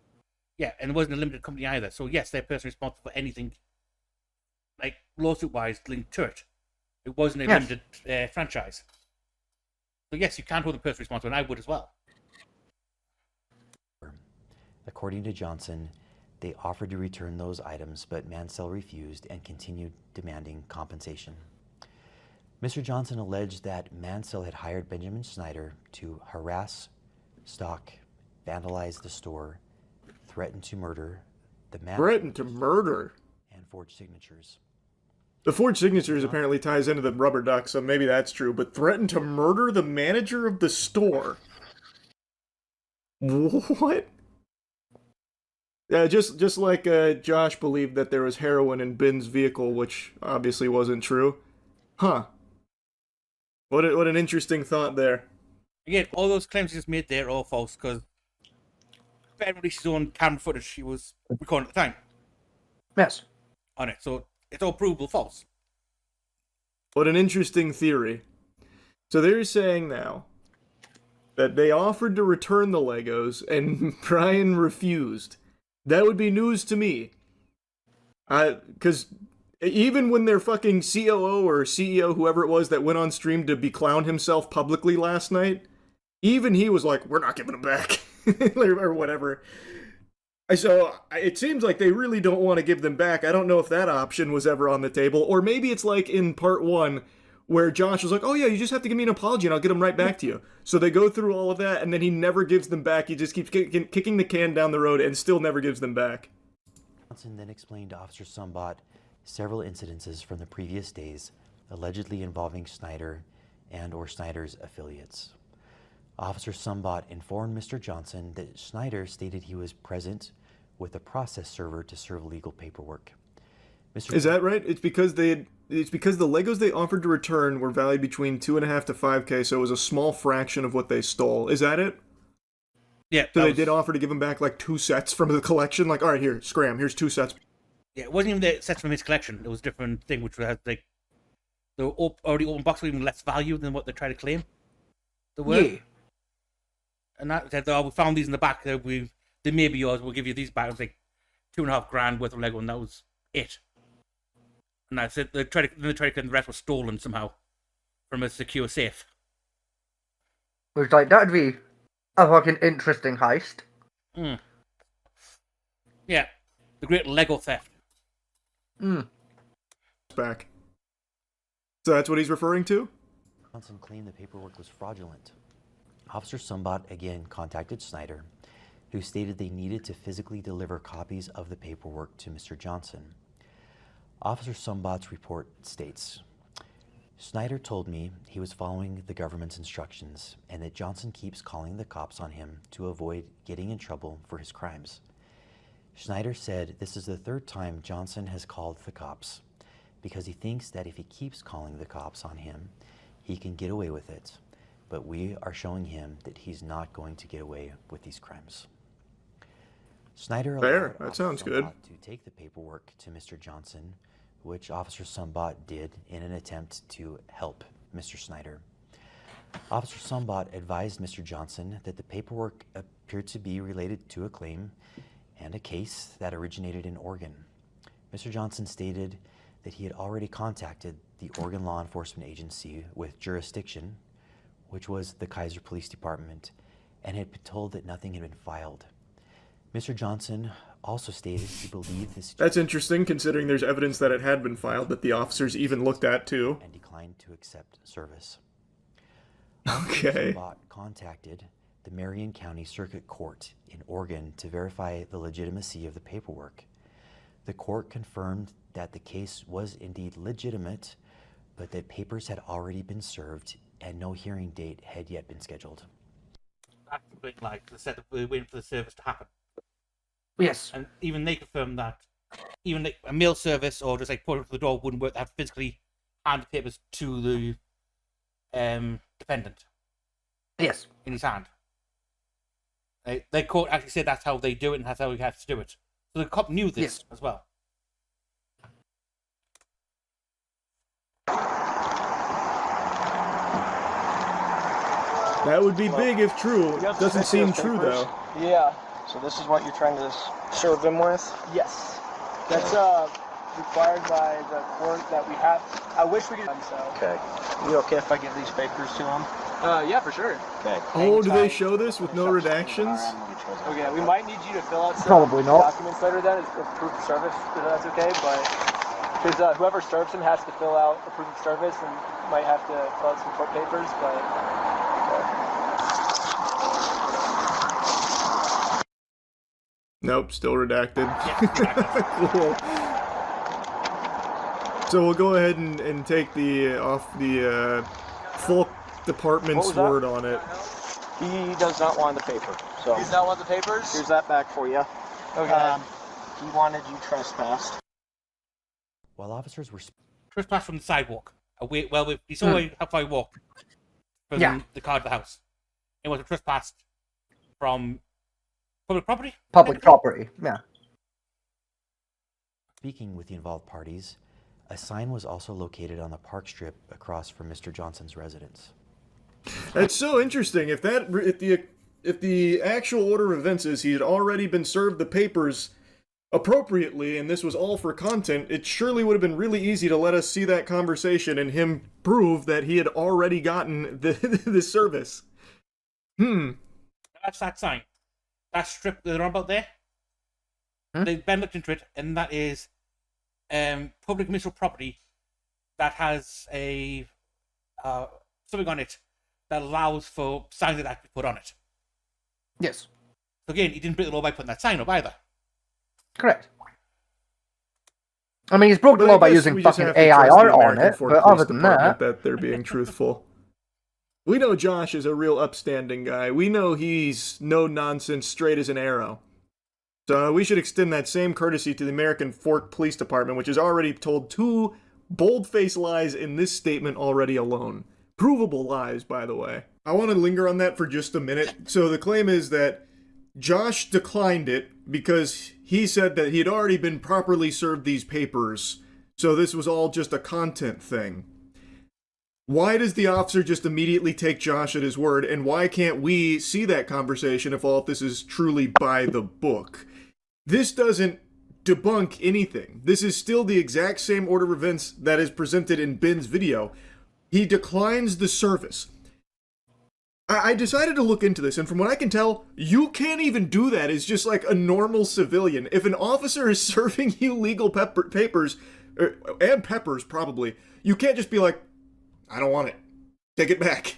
yeah, and it wasn't a limited company either. So yes, they're personally responsible for anything, like lawsuit-wise, linked to it. It wasn't a Yes. limited franchise. So yes, you can hold the person responsible, and I would as well. According to Johnson, they offered to return those items, but Mansell refused and continued demanding compensation. Mr. Johnson alleged that Mansell had hired Benjamin Snyder to harass, stalk, vandalize the store, threaten to murder the manager, Threatened to murder. and forge signatures. The forged signatures apparently ties into the rubber duck, so maybe that's true, but threatened to murder the manager of the store? What? Yeah, just like Josh believed that there was heroin in Ben's vehicle, which obviously wasn't true. Huh. What an interesting thought there. Again, all those claims he just made there are all false because Ben released his own camera footage he was recording at the time Yes. on it, so it's all provable false. What an interesting theory. So they're saying now that they offered to return the Legos and Brian refused. That would be news to me. Because even when their fucking COO or CEO, whoever it was that went on stream to beclown himself publicly last night, even he was like, we're not giving them back. or whatever. So it seems like they really don't want to give them back. I don't know if that option was ever on the table. Or maybe it's like in part 1 where Josh was like, oh yeah, you just have to give me an apology and I'll get them right back to you. So they go through all of that and then he never gives them back. He just keeps kicking the can down the road and still never gives them back. Johnson then explained to Officer Sumbot several incidences from the previous days allegedly involving Snyder and or Snyder's affiliates. Officer Sumbot informed Mr. Johnson that Snyder stated he was present with a process server to serve legal paperwork. Is that right? It's because the Legos they offered to return were valued between $2.5 to $5K, so it was a small fraction of what they stole. Is that it? Yeah. So they did offer to give him back like 2 sets from the collection. Like, all right, here, scram. Here's 2 sets. Yeah, it wasn't even the sets from his collection. It was a different thing, which had like the already open box with even less value than what they tried to claim. They were. Yeah. And that said, oh, we found these in the back. They may be yours. We'll give you these back. It was like $2,500 worth of Lego, and that was it. And that's it. They tried to claim the rest was stolen somehow from a secure safe. Which, like, that'd be a fucking interesting heist. Yeah, the great Lego theft. Back. So that's what he's referring to? Johnson claimed the paperwork was fraudulent. Officer Sumbot again contacted Snyder, who stated they needed to physically deliver copies of the paperwork to Mr. Johnson. Officer Sumbot's report states, Snyder told me he was following the government's instructions and that Johnson keeps calling the cops on him to avoid getting in trouble for his crimes. Snyder said this is the third time Johnson has called the cops because he thinks that if he keeps calling the cops on him, he can get away with it. But we are showing him that he's not going to get away with these crimes. Snyder allowed That sounds good. Sumbot to take the paperwork to Mr. Johnson, which Officer Sumbot did in an attempt to help Mr. Snyder. Officer Sumbot advised Mr. Johnson that the paperwork appeared to be related to a claim and a case that originated in Oregon. Mr. Johnson stated that he had already contacted the Oregon Law Enforcement Agency with jurisdiction, which was the Kaiser Police Department, and had been told that nothing had been filed. Mr. Johnson also stated he believed this That's interesting, considering there's evidence that it had been filed that the officers even looked at, too. and declined to accept service. Okay. Sumbot contacted the Marion County Circuit Court in Oregon to verify the legitimacy of the paperwork. The court confirmed that the case was indeed legitimate, but that papers had already been served and no hearing date had yet been scheduled. That's a bit like they said that we're waiting for the service to happen. Yes. And even they confirmed that even a mail service or just like put it to the door wouldn't work. They have to physically hand the papers to the defendant Yes. in his hand. The court actually said that's how they do it and that's how he has to do it. So the cop knew this Yes. as well. That would be big if true. Doesn't seem true, though. Yeah. So this is what you're trying to serve them with? Yes. That's required by the court that we have. I wish we could. So. Okay. You okay if I give these papers to them? Yeah, for sure. Okay. Oh, do they show this with no redactions? Okay, we might need you to fill out some Probably not. documents later then, as proof of service, if that's okay, but because whoever serves him has to fill out a proof of service and might have to fill out some court papers, but Nope, still redacted. Cool. So we'll go ahead and take the full department's What was that? word on it. He does not want the paper. So does not want the papers? here's that back for you. Okay. He wanted you trespassed. While officers were Trespass from the sidewalk. He saw how far he walked from Yeah. the car to the house. It was a trespass from public property? Public property. Yeah. speaking with the involved parties, a sign was also located on the park strip across from Mr. Johnson's residence. That's so interesting. If the actual order of events is he had already been served the papers appropriately and this was all for content, it surely would have been really easy to let us see that conversation and him prove that he had already gotten the service. That's that sign. That strip that they're on about there. Ben looked into it, and that is public municipal property that has a something on it that allows for signs that can be put on it. Yes. So again, he didn't break the law by putting that sign up either. Correct. I mean, he's broke the But I law by guess using we just fucking have to trust AIR the on American it, Fort but Police other than Department that, they're being truthful. We know Josh is a real upstanding guy. We know he's no nonsense, straight as an arrow. So we should extend that same courtesy to the American Fork Police Department, which has already told 2 bold-faced lies in this statement already alone. Provable lies, by the way. I want to linger on that for just a minute. So the claim is that Josh declined it because he said that he had already been properly served these papers, so this was all just a content thing. Why does the officer just immediately take Josh at his word, and why can't we see that conversation if all of this is truly by the book? This doesn't debunk anything. This is still the exact same order of events that is presented in Ben's video. He declines the service. I decided to look into this, and from what I can tell, you can't even do that as just like a normal civilian. If an officer is serving you legal papers, and peppers probably, you can't just be like, I don't want it. Take it back.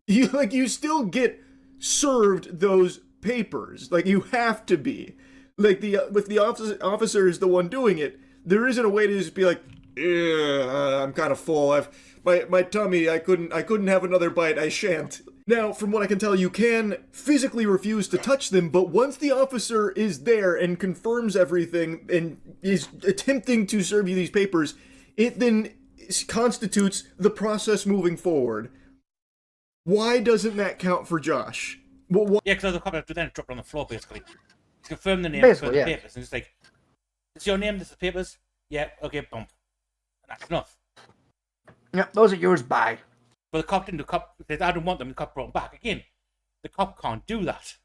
You still get served those papers. Like, you have to be. Like, if the officer is the one doing it, there isn't a way to just be like, I'm kind of full. My tummy. I couldn't have another bite. I shan't. Now, from what I can tell, you can physically refuse to touch them, but once the officer is there and confirms everything and is attempting to serve you these papers, it then constitutes the process moving forward. Why doesn't that count for Josh? Yeah, because the cop have to then drop it on the floor, basically. Confirm the name, Basically, confirm the yeah. papers. And it's like, it's your name, this is the papers? Yeah, okay, bump. And that's enough. Yeah, those are yours, bye. But the cop didn't. The cop says, I don't want them. The cop brought them back. Again, the cop can't do that.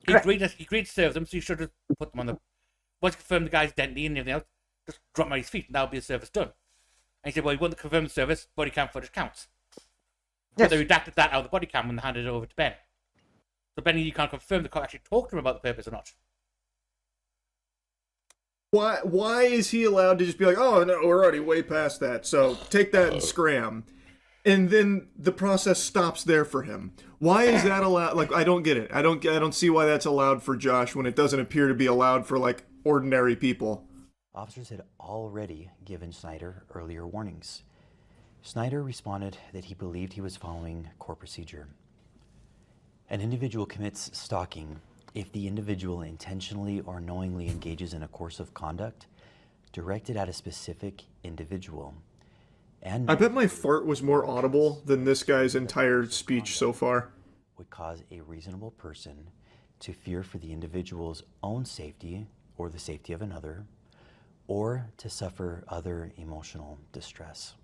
He Correct. agreed to serve them, so you should have put them on the... Once you confirm the guy's identity and everything else, just drop them on his feet, and that'll be the service done. And he said, well, you want to confirm the service, body cam footage counts. Yes. But they redacted that out of the body cam when they handed it over to Ben. So Ben, you can't confirm the cop actually talked to him about the papers or not. Why is he allowed to just be like, oh, no, we're already way past that, so take that and scram. And then the process stops there for him. Why is that allowed? Like, I don't get it. I don't see why that's allowed for Josh when it doesn't appear to be allowed for, like, ordinary people. Officers had already given Snyder earlier warnings. Snyder responded that he believed he was following court procedure. An individual commits stalking if the individual intentionally or knowingly engages in a course of conduct directed at a specific individual. And I bet my fart was more audible than this guy's entire speech so far. Would cause a reasonable person to fear for the individual's own safety or the safety of another, or to suffer other emotional distress.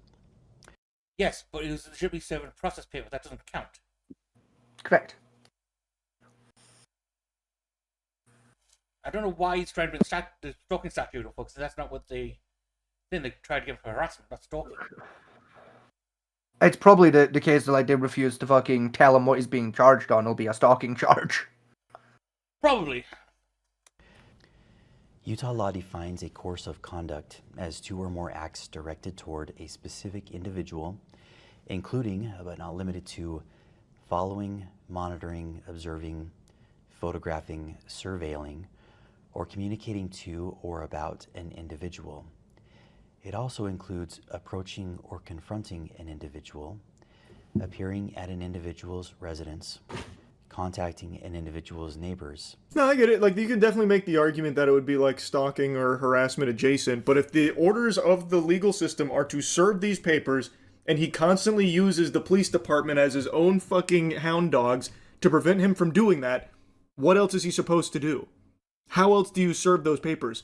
Yes, but it was legitimately serving a process paper. That doesn't count. Correct. I don't know why he's trying to bring the stalking statute up, because that's not what they tried to give for harassment, not stalking. It's probably the case that like they refuse to fucking tell him what he's being charged on. It'll be a stalking charge. Probably. Utah law defines a course of conduct as 2 or more acts directed toward a specific individual, including, but not limited to, following, monitoring, observing, photographing, surveilling, or communicating to or about an individual. It also includes approaching or confronting an individual, appearing at an individual's residence, contacting an individual's neighbors. No, I get it. Like, you can definitely make the argument that it would be like stalking or harassment adjacent, but if the orders of the legal system are to serve these papers, and he constantly uses the police department as his own fucking hound dogs to prevent him from doing that, what else is he supposed to do? How else do you serve those papers?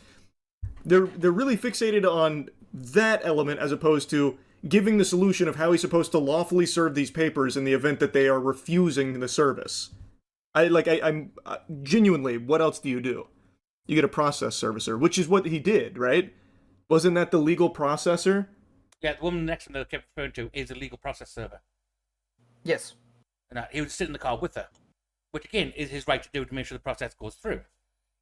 They're really fixated on that element as opposed to giving the solution of how he's supposed to lawfully serve these papers in the event that they are refusing the service. I'm genuinely, what else do? You get a process servicer, which is what he did, right? Wasn't that the legal processor? Yeah, the woman next to him that I kept referring to is a legal process server. Yes. And he would sit in the car with her, which again is his right to do to make sure the process goes through.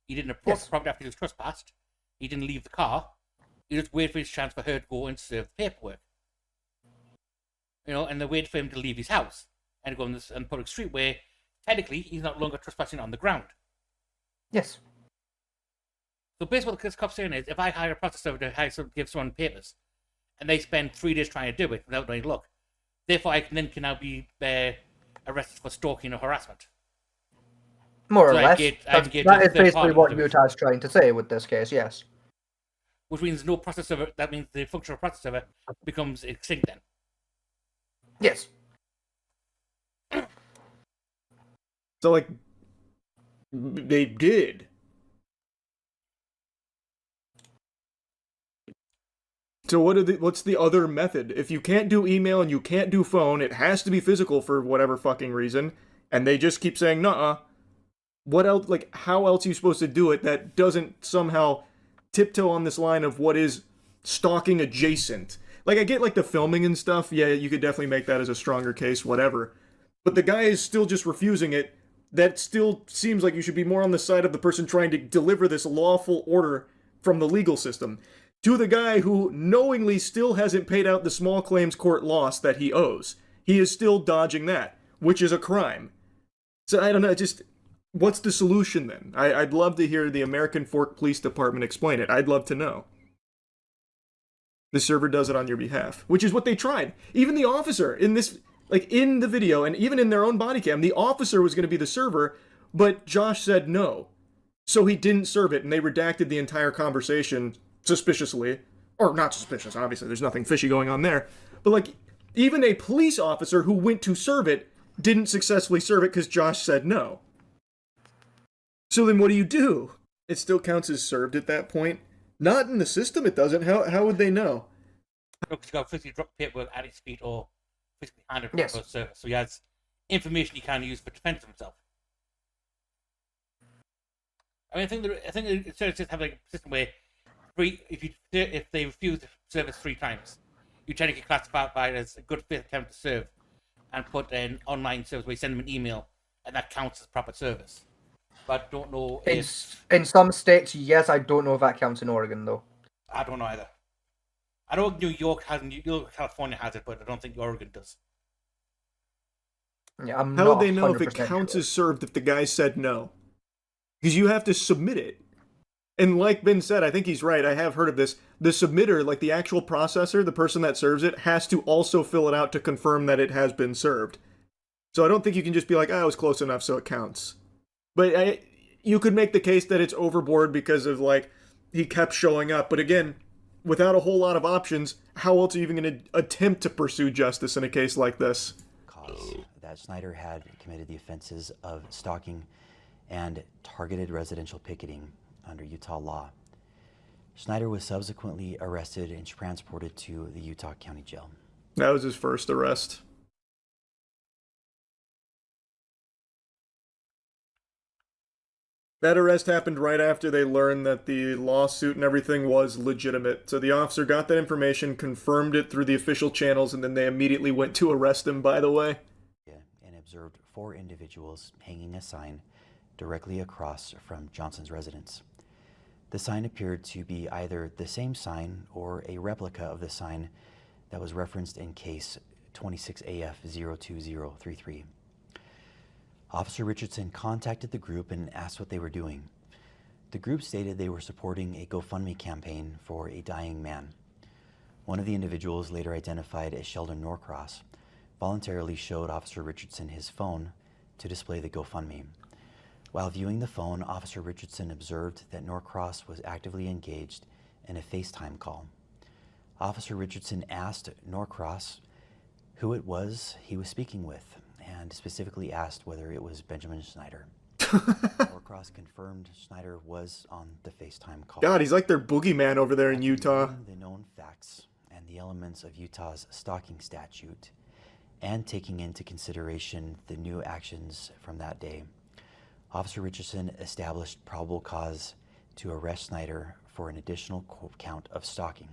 He didn't approach the property after he was trespassed. He didn't leave the car. He just waited for his chance for her to go and serve the paperwork. You know, and they waited for him to leave his house and go on this public street where technically he's not longer trespassing on the ground. Yes. So basically what the cop's saying is, if I hire a process server to give someone papers, and they spend 3 days trying to do it without any luck, therefore I can now be arrested for stalking or harassment. More or So less. That is basically what Utah's trying to say with this case, yes. Which means no process server, that means the functional process server becomes extinct then. Yes. So, like, they did. So what's the other method? If you can't do email and you can't do phone, it has to be physical for whatever fucking reason, and they just keep saying, nuh-uh. What else, like, how else are you supposed to do it that doesn't somehow tiptoe on this line of what is stalking adjacent? Like, I get, like, the filming and stuff, yeah, you could definitely make that as a stronger case, whatever. but the guy is still just refusing it. That still seems like you should be more on the side of the person trying to deliver this lawful order from the legal system to the guy who knowingly still hasn't paid out the small claims court loss that he owes. He is still dodging that, which is a crime. So I don't know, just what's the solution then? I'd love to hear the American Fork Police Department explain it. I'd love to know. The server does it on your behalf, which is what they tried. Even the officer in this, like in the video and even in their own body cam, the officer was going to be the server, but Josh said no. So he didn't serve it, and they redacted the entire conversation suspiciously. Or not suspicious, obviously, there's nothing fishy going on there. But like, even a police officer who went to serve it didn't successfully serve it because Josh said no. So then what do? It still counts as served at that point? Not in the system, it doesn't. How would they know? Look, he's got physically drop paperwork at his feet or physically handed Yes. for service. So he has information he can use for defense of himself. I mean, I think it should just have like a system where if they refuse the service 3 times, you technically classify it as a good faith attempt to serve, and put an online service where you send them an email, and that counts as proper service. But I don't know if In some states, yes. I don't know if that counts in Oregon though. I don't know either. I know New York has, California has it, but I don't think Oregon does. Yeah, I'm How not would they know if it 100% counts sure. as served if the guy said no? Because you have to submit it. And like Ben said, I think he's right. I have heard of this. The submitter, like the actual processor, the person that serves it, has to also fill it out to confirm that it has been served. So I don't think you can just be like, oh, it was close enough, so it counts. But you could make the case that it's overboard because of, like, he kept showing up. But again, without a whole lot of options, how else are you even going to attempt to pursue justice in a case like this? Cause that Snyder had committed the offenses of stalking and targeted residential picketing under Utah law. Snyder was subsequently arrested and transported to the Utah County Jail. That was his first arrest. That arrest happened right after they learned that the lawsuit and everything was legitimate. So the officer got that information, confirmed it through the official channels, and then they immediately went to arrest him, by the way. And observed 4 individuals hanging a sign directly across from Johnson's residence. The sign appeared to be either the same sign or a replica of the sign that was referenced in case 26AF02033. Officer Richardson contacted the group and asked what they were doing. The group stated they were supporting a GoFundMe campaign for a dying man. One of the individuals, later identified as Sheldon Norcross, voluntarily showed Officer Richardson his phone to display the GoFundMe. While viewing the phone, Officer Richardson observed that Norcross was actively engaged in a FaceTime call. Officer Richardson asked Norcross who it was he was speaking with, and specifically asked whether it was Benjamin Snyder. Norcross confirmed Snyder was on the FaceTime call. God, he's like their boogeyman over there in Utah. The known facts and the elements of Utah's stalking statute, and taking into consideration the new actions from that day, Officer Richardson established probable cause to arrest Snyder for an additional count of stalking.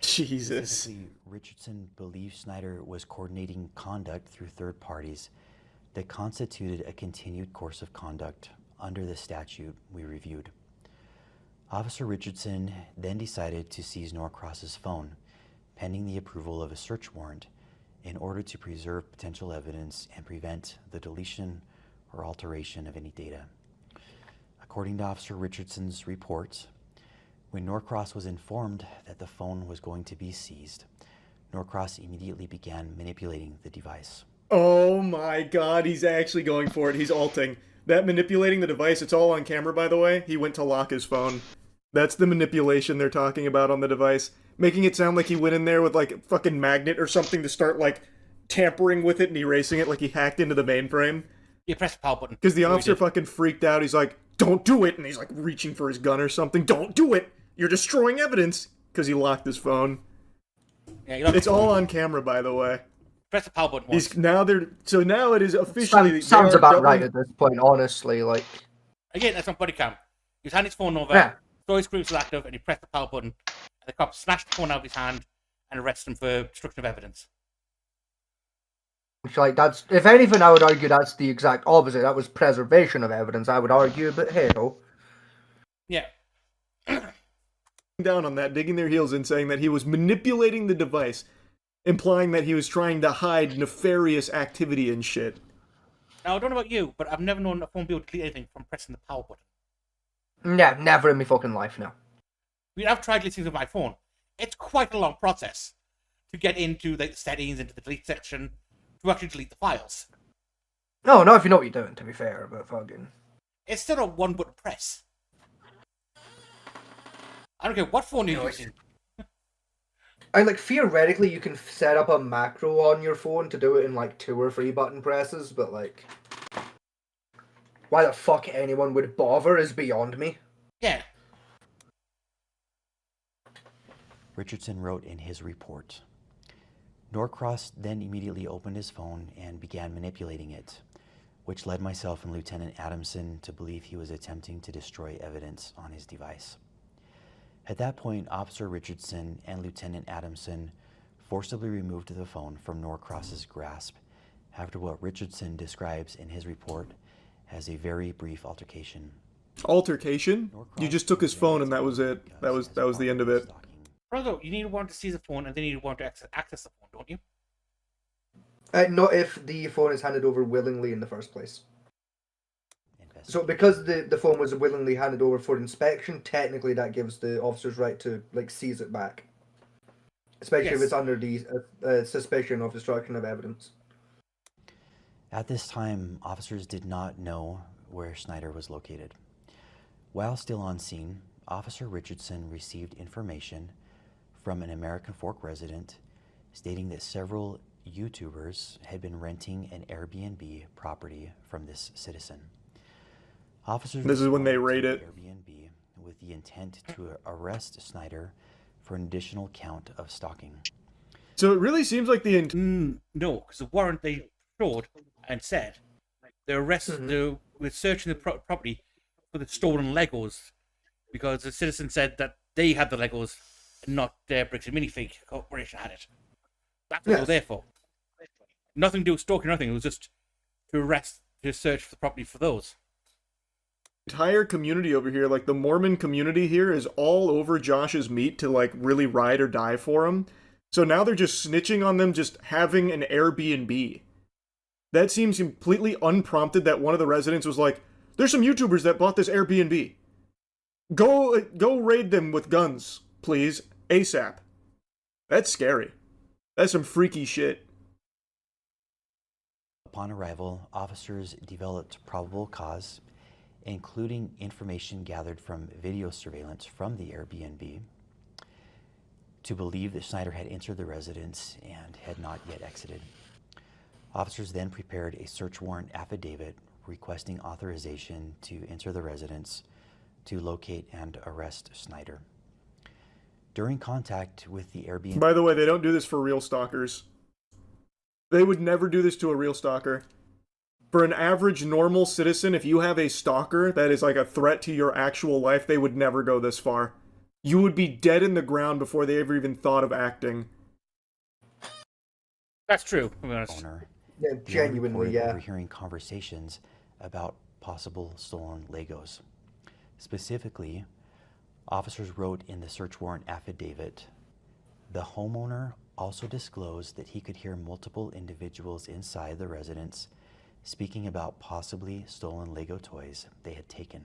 Jesus. Specifically, Richardson believed Snyder was coordinating conduct through third parties that constituted a continued course of conduct under the statute we reviewed. Officer Richardson then decided to seize Norcross's phone, pending the approval of a search warrant, in order to preserve potential evidence and prevent the deletion or alteration of any data. According to Officer Richardson's report, when Norcross was informed that the phone was going to be seized, Norcross immediately began manipulating the device. Oh my god, he's actually going for it. He's alting. That manipulating the device, it's all on camera, by the way. He went to lock his phone. That's the manipulation they're talking about on the device. Making it sound like he went in there with, like, a fucking magnet or something to start, like, tampering with it and erasing it like he hacked into the mainframe. You press the power button. Because the officer fucking freaked out. He's like, don't do it! And he's, like, reaching for his gun or something. Don't do it! You're destroying evidence! Because he locked his phone. Yeah, it's all on camera, by the way. Press the power button once. So now it is officially... Sounds about right at this point, honestly, like... Again, that's on body cam. He's hand his phone over, Yeah. so his screen was active, and he pressed the power button, and the cop snatched the phone out of his hand and arrested him for destruction of evidence. Like, that's, if anything, I would argue that's the exact opposite. That was preservation of evidence, I would argue, but hey ho. Yeah. Down on that, digging their heels in, saying that he was manipulating the device, implying that he was trying to hide nefarious activity and shit. Now, I don't know about you, but I've never known a phone be able to delete anything from pressing the power button. Yeah, never in my fucking life, no. I mean, I've tried deleting with my phone. It's quite a long process to get into like the settings, into the delete section, to actually delete the files. No, not if you know what you're doing, to be fair, but fucking... It's still a one-button press. I don't care what phone you're using. And, like, theoretically, you can set up a macro on your phone to do it in, like, 2 or 3 button presses, but, like... Why the fuck anyone would bother is beyond me. Yeah. Richardson wrote in his report. Norcross then immediately opened his phone and began manipulating it, which led myself and Lieutenant Adamson to believe he was attempting to destroy evidence on his device. At that point, Officer Richardson and Lieutenant Adamson forcibly removed the phone from Norcross's grasp after what Richardson describes in his report as a very brief altercation. Altercation? You just took his phone and that was it. That was the end of it. Brother, you need one to seize the phone and then you need one to access the phone, don't you? Not if the phone is handed over willingly in the first place. So because the phone was willingly handed over for inspection, technically that gives the officers right to, like, seize it back. Especially if Yes. it's under the suspicion of destruction of evidence. At this time, officers did not know where Snyder was located. While still on scene, Officer Richardson received information from an American Fork resident stating that several YouTubers had been renting an Airbnb property from this citizen. Officers This is when they responded raid to it. the Airbnb with the intent to arrest Snyder for an additional count of stalking. So it really seems like the No, because the warrant they showed and said they were searching the property for the stolen Legos because the citizen said that they had the Legos and not Bricks and Minifig Corporation had it. That's what they were there for. Nothing to do with stalking or nothing. It was just to search for the property for those. entire community over here, like the Mormon community here, is all over Josh's meat to, like, really ride or die for him. So now they're just snitching on them just having an Airbnb. That seems completely unprompted that one of the residents was like, there's some YouTubers that bought this Airbnb. Go raid them with guns, please, ASAP. That's scary. That's some freaky shit. Upon arrival, officers developed probable cause, including information gathered from video surveillance from the Airbnb, to believe that Snyder had entered the residence and had not yet exited. Officers then prepared a search warrant affidavit requesting authorization to enter the residence to locate and arrest Snyder. During contact with the Airbnb... By the way, they don't do this for real stalkers. They would never do this to a real stalker. For an average normal citizen, if you have a stalker that is like a threat to your actual life, they would never go this far. You would be dead in the ground before they ever even thought of acting. That's true, to be honest. Owner, Yeah, genuinely, yeah. overhearing conversations about possible stolen Legos. Specifically, officers wrote in the search warrant affidavit, the homeowner also disclosed that he could hear multiple individuals inside the residence speaking about possibly stolen Lego toys they had taken.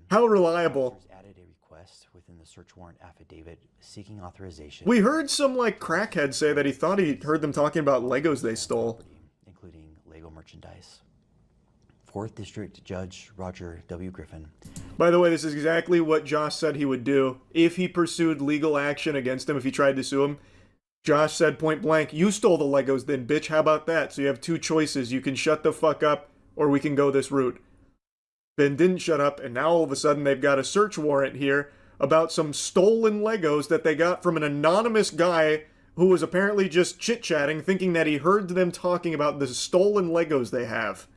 How reliable. Officers added a request within the search warrant affidavit seeking authorization. We heard some, like, crackhead say that he thought he heard them talking about Legos they stole. Including Lego merchandise. 4th District Judge Roger W. Griffin. By the way, this is exactly what Josh said he would do if he pursued legal action against him, if he tried to sue him. Josh said point blank, you stole the Legos then, bitch, how about that? So you have two choices. You can shut the fuck up, or we can go this route. Ben didn't shut up, and now all of a sudden they've got a search warrant here about some stolen Legos that they got from an anonymous guy who was apparently just chit-chatting, thinking that he heard them talking about the stolen Legos they have.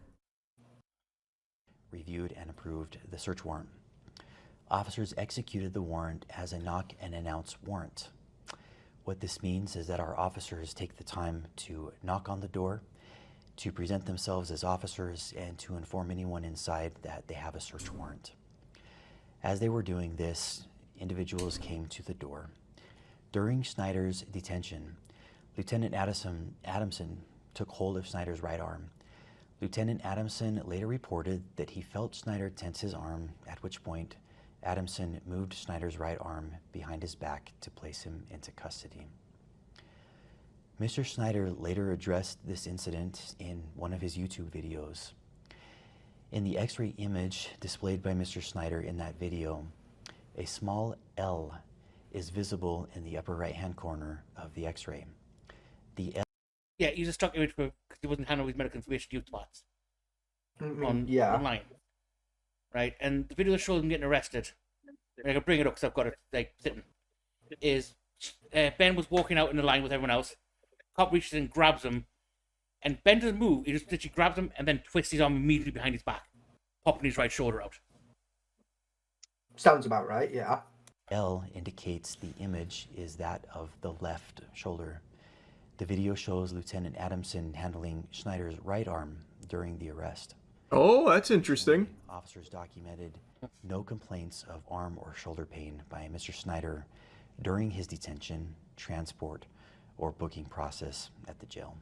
Reviewed and approved the search warrant. Officers executed the warrant as a knock and announce warrant. What this means is that our officers take the time to knock on the door, to present themselves as officers, and to inform anyone inside that they have a search warrant. As they were doing this, individuals came to the door. During Snyder's detention, Lieutenant Adamson took hold of Snyder's right arm. Lieutenant Adamson later reported that he felt Snyder tense his arm, at which point Adamson moved Snyder's right arm behind his back to place him into custody. Mr. Snyder later addressed this incident in one of his YouTube videos. In the X-ray image displayed by Mr. Snyder in that video, a small L is visible in the upper right-hand corner of the X-ray. The L. Yeah, he just stock image because he wasn't handling his medical information youth spots online, right? And the video that shows him getting arrested, and I can bring it up because I've got it like sitting. Is Ben was walking out in the line with everyone else. Cop reaches in, grabs him, and Ben doesn't move. He just literally grabs him and then twists his arm immediately behind his back, popping his right shoulder out. Sounds about right, yeah. L indicates the image is that of the left shoulder. The video shows Lieutenant Adamson handling Snyder's right arm during the arrest. Oh, that's interesting. Officers documented no complaints of arm or shoulder pain by Mr. Snyder during his detention, transport, or booking process at the jail.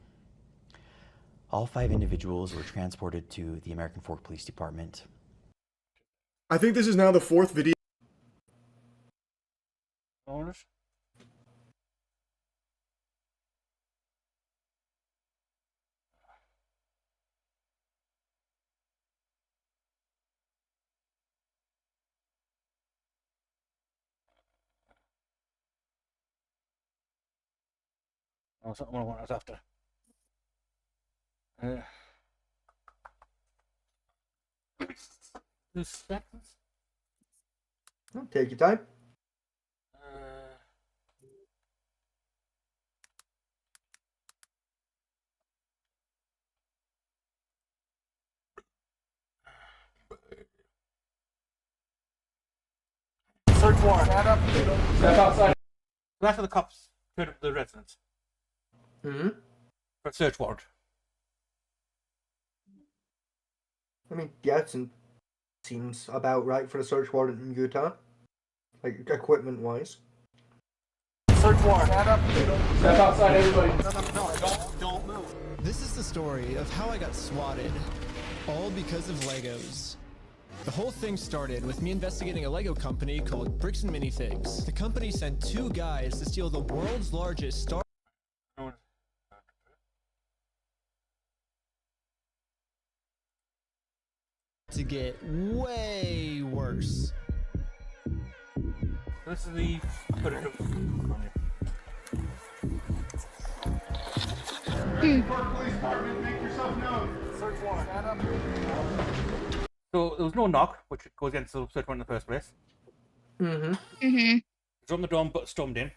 All 5 individuals were transported to the American Fork Police Department. I think this is now the 4th video. Oh, that's not the one I was after. Two seconds. Take your time. Search warrant. Step outside. That's for the cops turned up the residence. Mm-hmm. For a search warrant. I mean, yeah, it seems about right for a search warrant in Utah. Like, equipment-wise. Search warrant. Step outside, everybody. No, don't move. This is the story of how I got swatted, all because of Legos. The whole thing started with me investigating a Lego company called Bricks and Minifigs. The company sent 2 guys to steal the world's largest Star to get way worse. This is the footage of. Police Department, make yourself known. Search warrant. So there was no knock, which goes against the search warrant in the first place. Mm-hmm. Mm-hmm. Drummed the door but stormed in.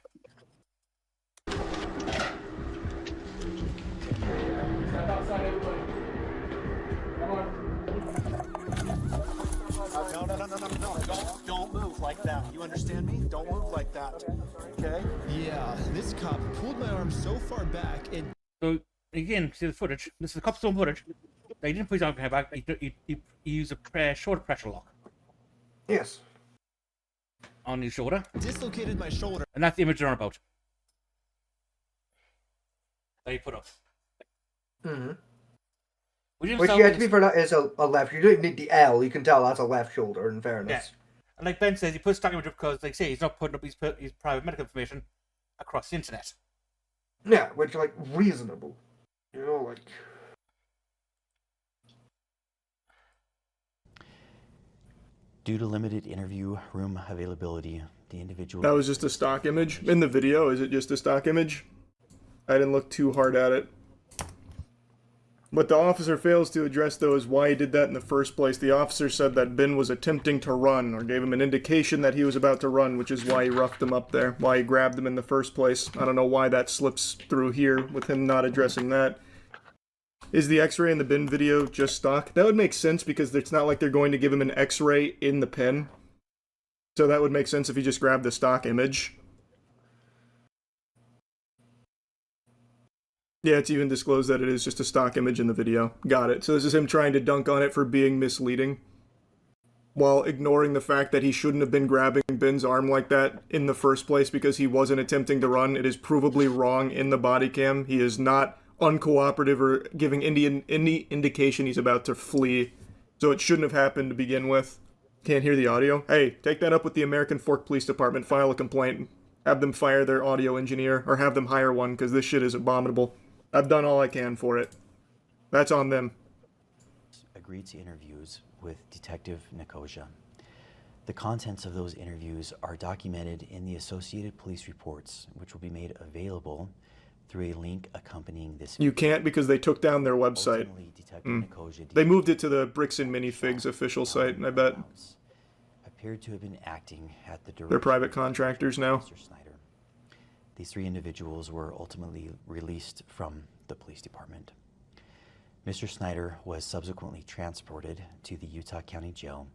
Step outside, everybody. Come on. No. Don't move like that. You understand me? Don't move like that. Okay? Yeah, this cop pulled my arm so far back, it... So, again, see the footage. This is the cop's own footage. He didn't put his arm behind back. He used a shoulder pressure lock. Yes. On his shoulder. dislocated my shoulder. And that's the image they're on about. That he put up. Mm-hmm. Which, yeah, to be fair, that is a left. You don't need the L. You can tell that's a left shoulder, in fairness. Yeah. And like Ben says, he puts stock image up because, like say, he's not putting up his private medical information across the internet. Yeah, which, like, reasonable. You know, like... Due to limited interview room availability, the individual... That was just a stock image? In the video, is it just a stock image? I didn't look too hard at it. What the officer fails to address, though, is why he did that in the first place. The officer said that Ben was attempting to run, or gave him an indication that he was about to run, which is why he roughed him up there, why he grabbed him in the first place. I don't know why that slips through here, with him not addressing that. Is the x-ray in the bin video just stock? That would make sense, because it's not like they're going to give him an x-ray in the pin. So that would make sense if he just grabbed the stock image. Yeah, it's even disclosed that it is just a stock image in the video. Got it. So this is him trying to dunk on it for being misleading, while ignoring the fact that he shouldn't have been grabbing Bin's arm like that in the first place because he wasn't attempting to run. It is provably wrong in the body cam. He is not uncooperative or giving any indication he's about to flee. So it shouldn't have happened to begin with. Can't hear the audio? Hey, take that up with the American Fork Police Department, file a complaint, have them fire their audio engineer, or have them hire one, because this shit is abominable. I've done all I can for it. That's on them. Agreed to interviews with Detective Nicosia. The contents of those interviews are documented in the Associated Police reports, which will be made available through a link accompanying this. You can't because they took down their website. They moved it to the Bricks and Minifigs official site, I bet. Appeared to have been acting at the direction. They're private contractors now. Mr. Snyder. These 3 individuals were ultimately released from the police department. Mr. Snyder was subsequently transported to the Utah County Jail,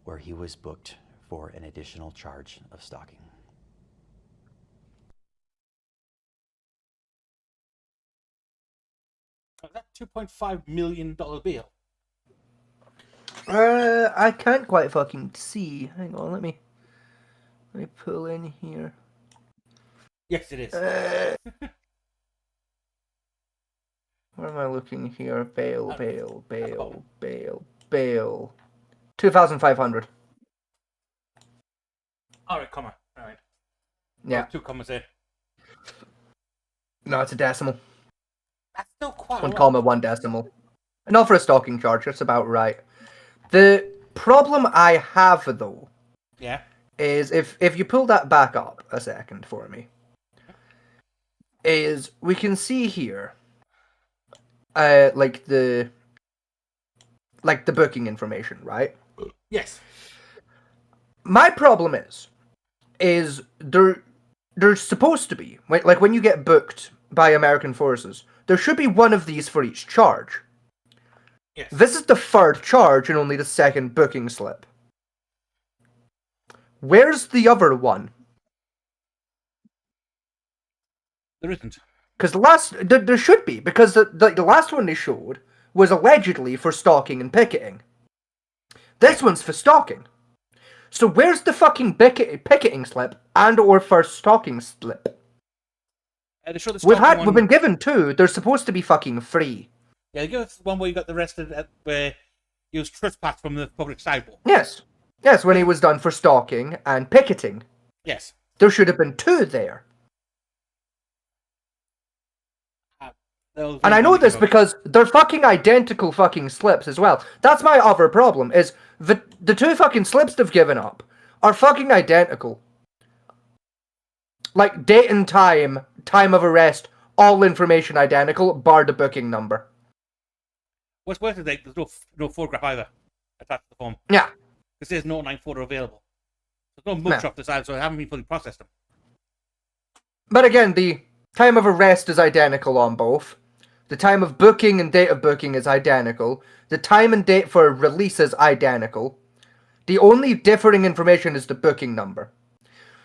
where he was booked for an additional charge of stalking. That $2.5 million bill. I can't quite fucking see. Hang on, let me pull in here. Yes, it is. Where am I looking here? Bail. 2,500. Alright, comma. Alright. Yeah. 2 commas there. No, it's a decimal. That's still quite 1 a lot. comma, 1 decimal. Not for a stalking charge, that's about right. The problem I have, though, Yeah. is if you pull that back up a second for me, is we can see here, like the booking information, right? Yes. My problem is there's supposed to be, like when you get booked by American forces, there should be one of these for each charge. Yes. This is the 3rd charge and only the 2nd booking slip. Where's the other one? There isn't. Because there should be, because the last one they showed was allegedly for stalking and picketing. This one's for stalking. So where's the fucking picketing slip and or first stalking slip? They show the We've stalking been given 2. They're supposed to be fucking free. Yeah, they give us one where you got arrested where he was trespassed from the public sidewalk. Yes, when he was done for stalking and picketing. Yes. There should have been 2 there. And I know this because they're fucking identical fucking slips as well. That's my other problem, is the 2 fucking slips they've given up are fucking identical. Like, date and time of arrest, all information identical, bar the booking number. What's worse is there's no photograph either attached to the form. Yeah. It says no 9 photo available. There's no mugshot this side, so I haven't been fully processed them. But again, the time of arrest is identical on both. The time of booking and date of booking is identical. The time and date for release is identical. The only differing information is the booking number.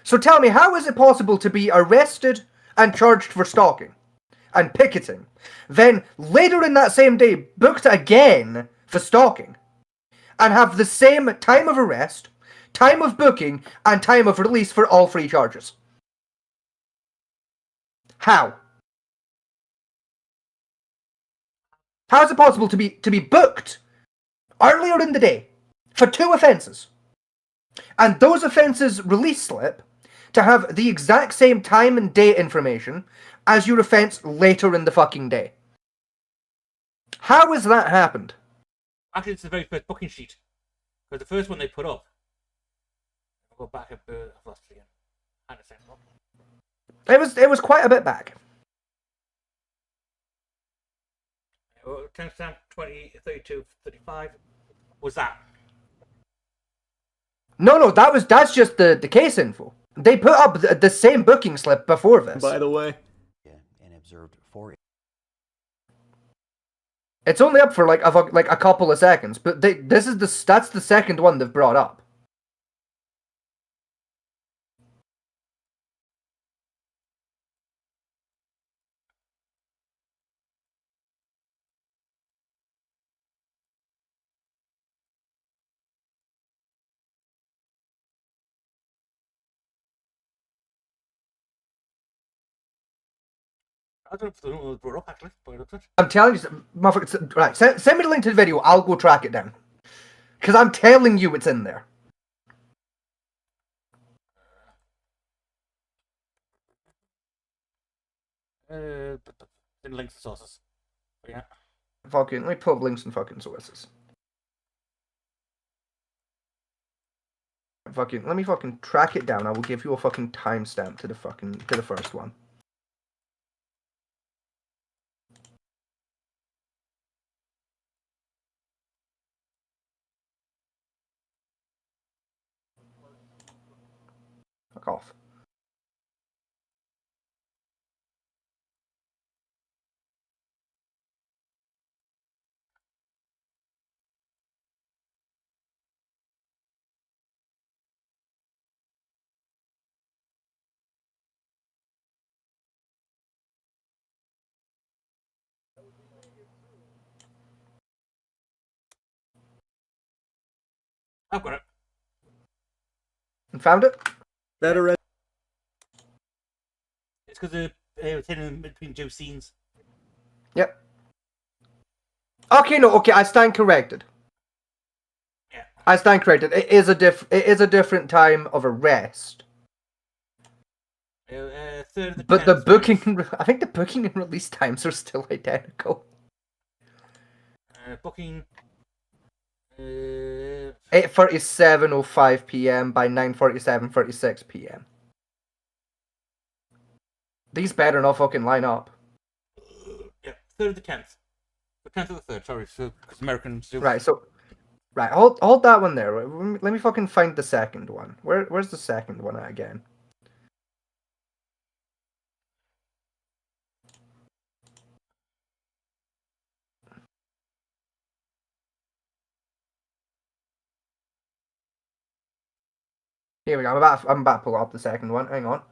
So tell me, how is it possible to be arrested and charged for stalking and picketing, then later in that same day booked again for stalking, and have the same time of arrest, time of booking, and time of release for all 3 charges? How? How is it possible to be booked earlier in the day for 2 offences, and those offences release slip to have the exact same time and date information as your offence later in the fucking day? How has that happened? Actually, it's the very first booking sheet. Because the first one they put up. I'll go back a bit. I've lost it again. And a second. It was quite a bit back. Timestamp 20, 32, 35. Was that? No, that's just the case info. They put up the same booking slip before this. By the way. And observed 4. It's only up for like a couple of seconds, but that's the 2nd one they've brought up. I don't know if the one was brought up actually, but it looks I'm telling you, motherfucker. Right, send me the link to the video. I'll go track it down. Because I'm telling you it's in there. didn't link to sources. But yeah. Fucking, let me put links and fucking sources. Fucking, let me fucking track it down. I will give you a fucking timestamp to the first one. Fuck off. I've got it. And found it? Better. It's because it was hidden in between two scenes. Yep. Okay, no, okay, I stand corrected. Yeah. I stand corrected. It is a different time of arrest. Third of the But the 10th, booking, I think the booking and release times are still identical. booking. 8:37:05 p.m. by 9:47:36 p.m. These better not fucking line up. Yeah, 3rd of the 10th. The 10th of the 3rd, sorry, so because Americans do. Right, so right, hold that one there. Let me fucking find the second one. Where's the second one at again? Here we go. I'm about to pull up the second one. Hang on.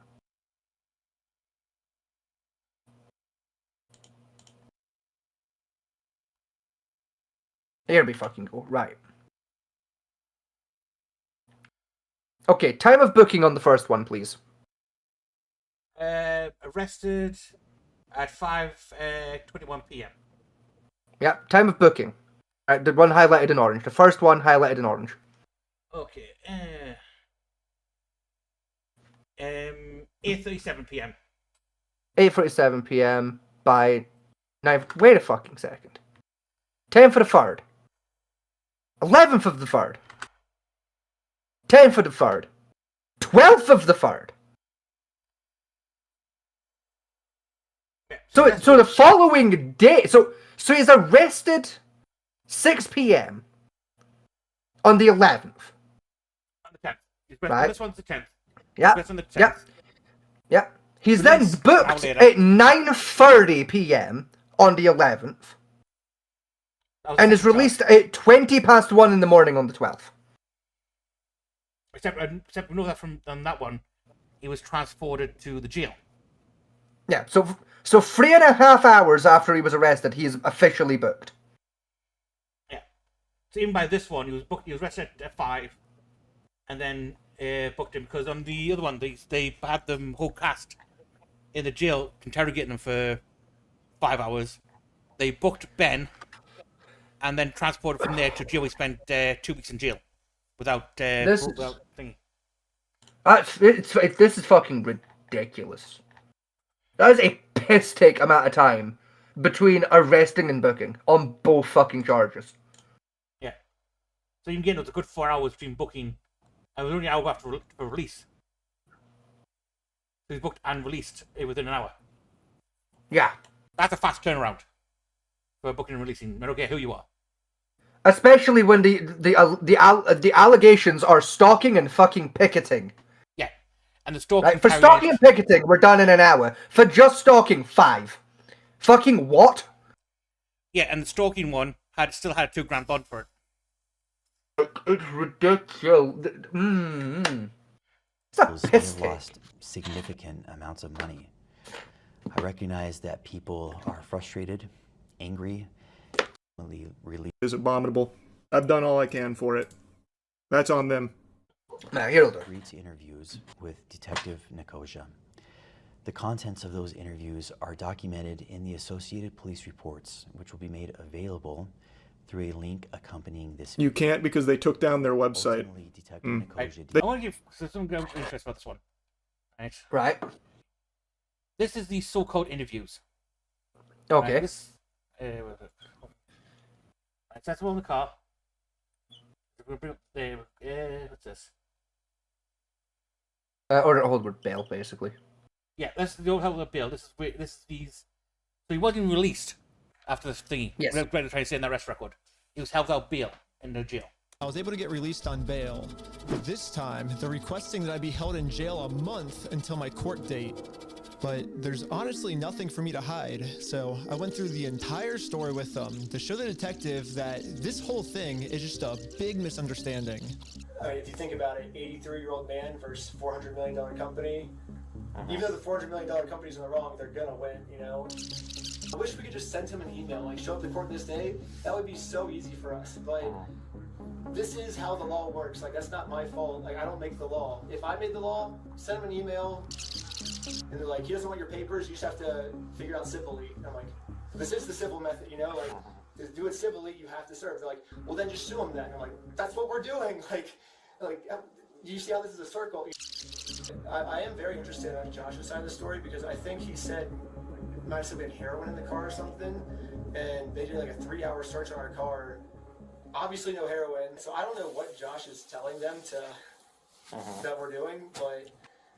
Here we fucking go. Right. Okay, time of booking on the first one, please. Arrested at 5:21 p.m. Yeah, time of booking. The one highlighted in orange. The first one highlighted in orange. Okay. 8:37 p.m. 8:37 p.m. by 9. Wait a fucking second. 10th for the 3rd. 11th of the 3rd. 10th of the 3rd. 12th of the 3rd. Yeah, So the following day. So he's arrested 6 p.m. on the 11th. On the 10th. Right. This one's the 10th. Yeah. This on the 10th. Yeah. Yeah. He's Release then booked an at hour later. 9:30 p.m. on the 11th. That was And the is second released at 20:01 in the morning on the 12th. Except we know that from on that one, he was transported to the jail. Yeah, so 3.5 hours after he was arrested, he's officially booked. Yeah. So even by this one, he was booked. He was arrested at 5, and then booked him because on the other one, they had the whole cast in the jail interrogating him for 5 hours. They booked Ben, and then transported from there to jail. He spent 2 weeks in jail without without thingy. This is fucking ridiculous. That is a piss take amount of time between arresting and booking on both fucking charges. Yeah. So you can get a good 4 hours between booking, and it was only an hour after for release. So he's booked and released within an hour. Yeah. That's a fast turnaround for booking and releasing. I don't care who you are. Especially when the allegations are stalking and fucking picketing. Yeah. And the stalking Right? For stalking and picketing, we're done in an hour. For just stalking, 5. Fucking what? Yeah, and the stalking one still had a $2,000 bond for it. It's ridiculous. It's a They piss have take. lost significant amounts of money. I recognize that people are frustrated, angry, really Is abominable. I've done all I can for it. That's on them. Nah, you'll do. agreed to interviews with Detective Nicosia. The contents of those interviews are documented in the Associated Police reports, which will be made available through a link accompanying this. You can't because they took down their website. Ultimately, Detective Nicosia They- I want to give some interest about this one. Right. Right. This is the so-called interviews. Okay. Right, this. That's the one in the car. What's this? Or hold with bail, basically. Yeah, this is the old hell of a bill. This is these. So he wasn't even released after this thingy. Yes. Trying to say in that arrest record. He was held without bail in the jail. I was able to get released on bail. But this time, they're requesting that I be held in jail a month until my court date. But there's honestly nothing for me to hide, so I went through the entire story with them to show the detective that this whole thing is just a big misunderstanding. I mean, if you think about it, 83-year-old man versus $400 million company. Even though the $400 million company's in the wrong, they're gonna win, you know? I wish we could just send him an email, like show up to court this day. That would be so easy for us. But this is how the law works. Like, that's not my fault. Like, I don't make the law. If I made the law, send him an email, and they're like, he doesn't want your papers, you just have to figure it out civilly. And I'm like, this is the civil method, you know? Like, to do it civilly, you have to serve. They're like, well, then just sue him then. I'm like, that's what we're doing. Like, you see how this is a circle? I am very interested on Josh's side of the story because I think he said, might have said we had heroin in the car or something, and they did like a 3-hour search on our car. Obviously no heroin, so I don't know what Josh is telling them that we're doing, but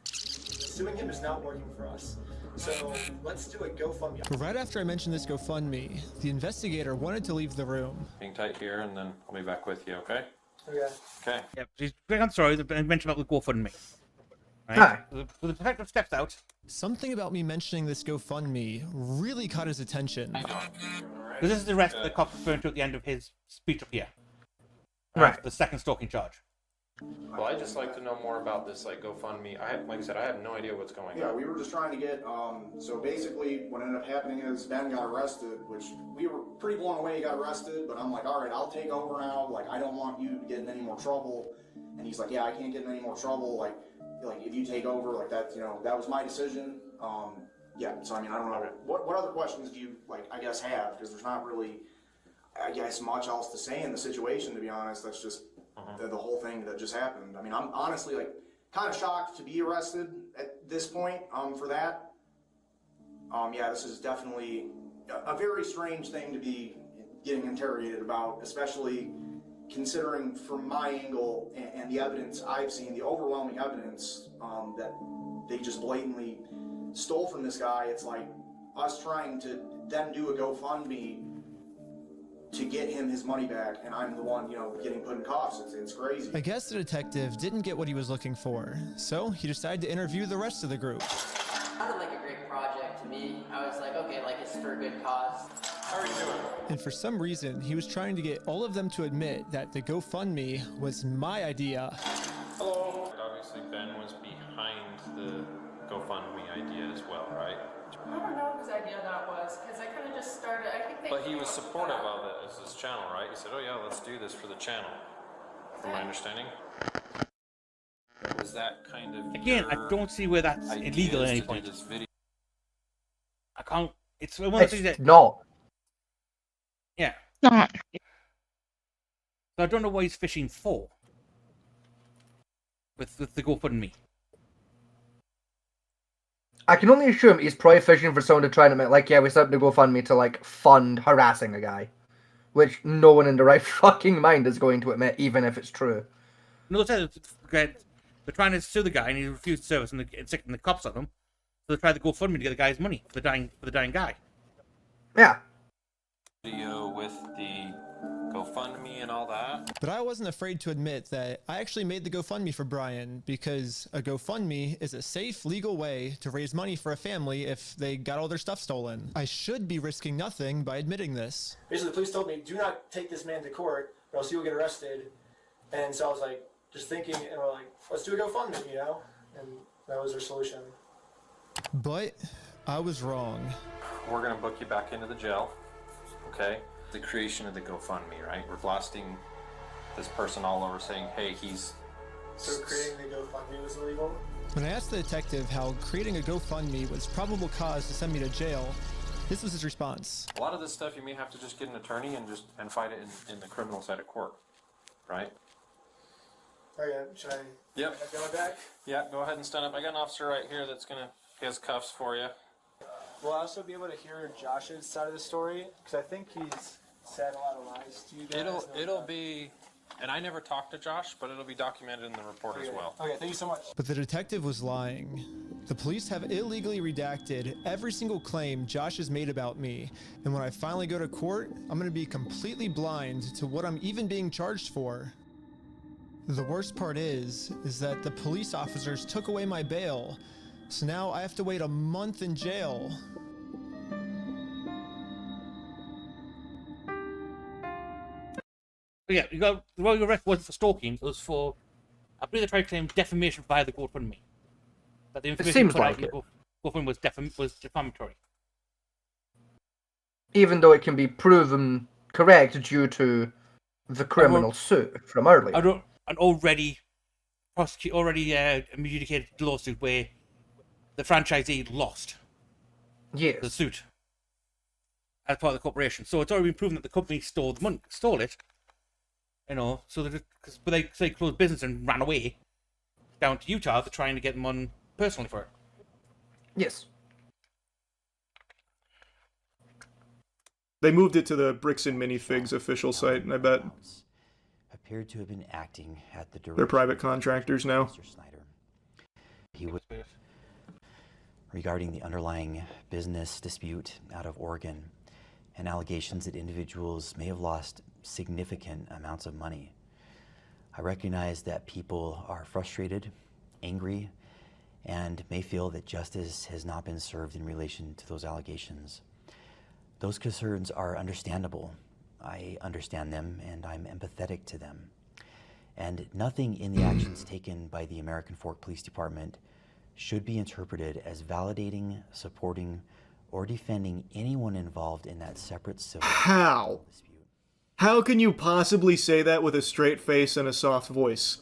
suing him is not working for us. So let's do a GoFundMe. Right after I mentioned this GoFundMe, the investigator wanted to leave the room. Hang tight here, and then I'll be back with you, okay? Okay. Okay. Yep. He's very on sorry. I mentioned about the GoFundMe. Right? Hi. So the detective steps out. Something about me mentioning this GoFundMe really caught his attention. Because this is the rest of the cops referring to at the end of his speech up here. Right. The second stalking charge. Well, I'd just like to know more about this, like, GoFundMe. Like I said, I have no idea what's going Yeah, on. we were just trying to get, so basically what ended up happening is Ben got arrested, which we were pretty blown away he got arrested, but I'm like, all right, I'll take over now. Like, I don't want you to get in any more trouble. And he's like, yeah, I can't get in any more trouble. Like if you take over, like that, you know, that was my decision. Yeah, so I mean, I don't know. What other questions do you, like, I guess have? Because there's not really, I guess, much else to say in the situation, to be honest. That's just the whole thing that just happened. I mean, I'm honestly, like, kind of shocked to be arrested at this point for that. Yeah, this is definitely a very strange thing to be getting interrogated about, especially considering from my angle and the evidence I've seen, the overwhelming evidence that they just blatantly stole from this guy. It's like us trying to then do a GoFundMe to get him his money back, and I'm the one, you know, getting put in cuffs. It's crazy. I guess the detective didn't get what he was looking for, so he decided to interview the rest of the group. Sounded like a great project to me. I was like, okay, like it's for a good cause. How are you doing? And for some reason, he was trying to get all of them to admit that the GoFundMe was my idea. Hello. Obviously, Ben was behind the GoFundMe idea as well, right? I don't know whose idea that was, because I kind of just started, I think they... But he was supportive of it as his channel, right? He said, oh yeah, let's do this for the channel. From my understanding. Was that kind of Again, I don't see where that's illegal at any point. This video? I can't. It's one of the things that. not. Yeah. Not. So I don't know what he's fishing for. With the GoFundMe. I can only assume he's probably fishing for someone to try and admit, like, yeah, we set up the GoFundMe to, like, fund harassing a guy. Which no one in the right fucking mind is going to admit, even if it's true. No, they're trying to sue the guy and he refused service and they're sicking the cops on him. So they tried to GoFundMe to get the guy's money for the dying guy. Yeah. Video with the GoFundMe and all that. But I wasn't afraid to admit that I actually made the GoFundMe for Brian, because a GoFundMe is a safe, legal way to raise money for a family if they got all their stuff stolen. I should be risking nothing by admitting this. Basically, the police told me, do not take this man to court, or else he will get arrested. And so I was like, just thinking, and we're like, let's do a GoFundMe, you know? And that was their solution. But I was wrong. We're gonna book you back into the jail, okay? The creation of the GoFundMe, right? We're blasting this person all over saying, hey, he's... So creating the GoFundMe was illegal? When I asked the detective how creating a GoFundMe was probable cause to send me to jail, this was his response. A lot of this stuff you may have to just get an attorney and fight it in the criminal side of court, right? Oh yeah, should I? Yep. Go back. Yeah, go ahead and stand up. I got an officer right here that's he has cuffs for you. Will I also be able to hear Josh's side of the story? Because I think he's said a lot of lies to you guys. It'll be, and I never talked to Josh, but it'll be documented in the report as well. Okay, thank you so much. But the detective was lying. The police have illegally redacted every single claim Josh has made about me, and when I finally go to court, I'm going to be completely blind to what I'm even being charged for. The worst part is that the police officers took away my bail, so now I have to wait a month in jail. But yeah, the arrest wasn't for stalking. It was for, I believe they tried to claim defamation via the GoFundMe. That the information seems put out like in it. the GoFundMe was defamatory. Even though it can be proven correct due to the criminal suit from earlier. An already adjudicated lawsuit where the franchisee lost the suit as part of the corporation. So it's already been proven that the company stole it. You know, so they closed business and ran away down to Utah. They're trying to get them on personally for it. Yes. They moved it to the Bricks and Minifigs official site, and I bet appeared to have been acting at the they're private contractors now. Mr. Snyder. He would, regarding the underlying business dispute out of Oregon and allegations that individuals may have lost significant amounts of money. I recognize that people are frustrated, angry, and may feel that justice has not been served in relation to those allegations. Those concerns are understandable. I understand them and I'm empathetic to them. And nothing in the actions taken by the American Fork Police Department should be interpreted as validating, supporting, or defending anyone involved in that separate civil How? dispute. How can you possibly say that with a straight face and a soft voice?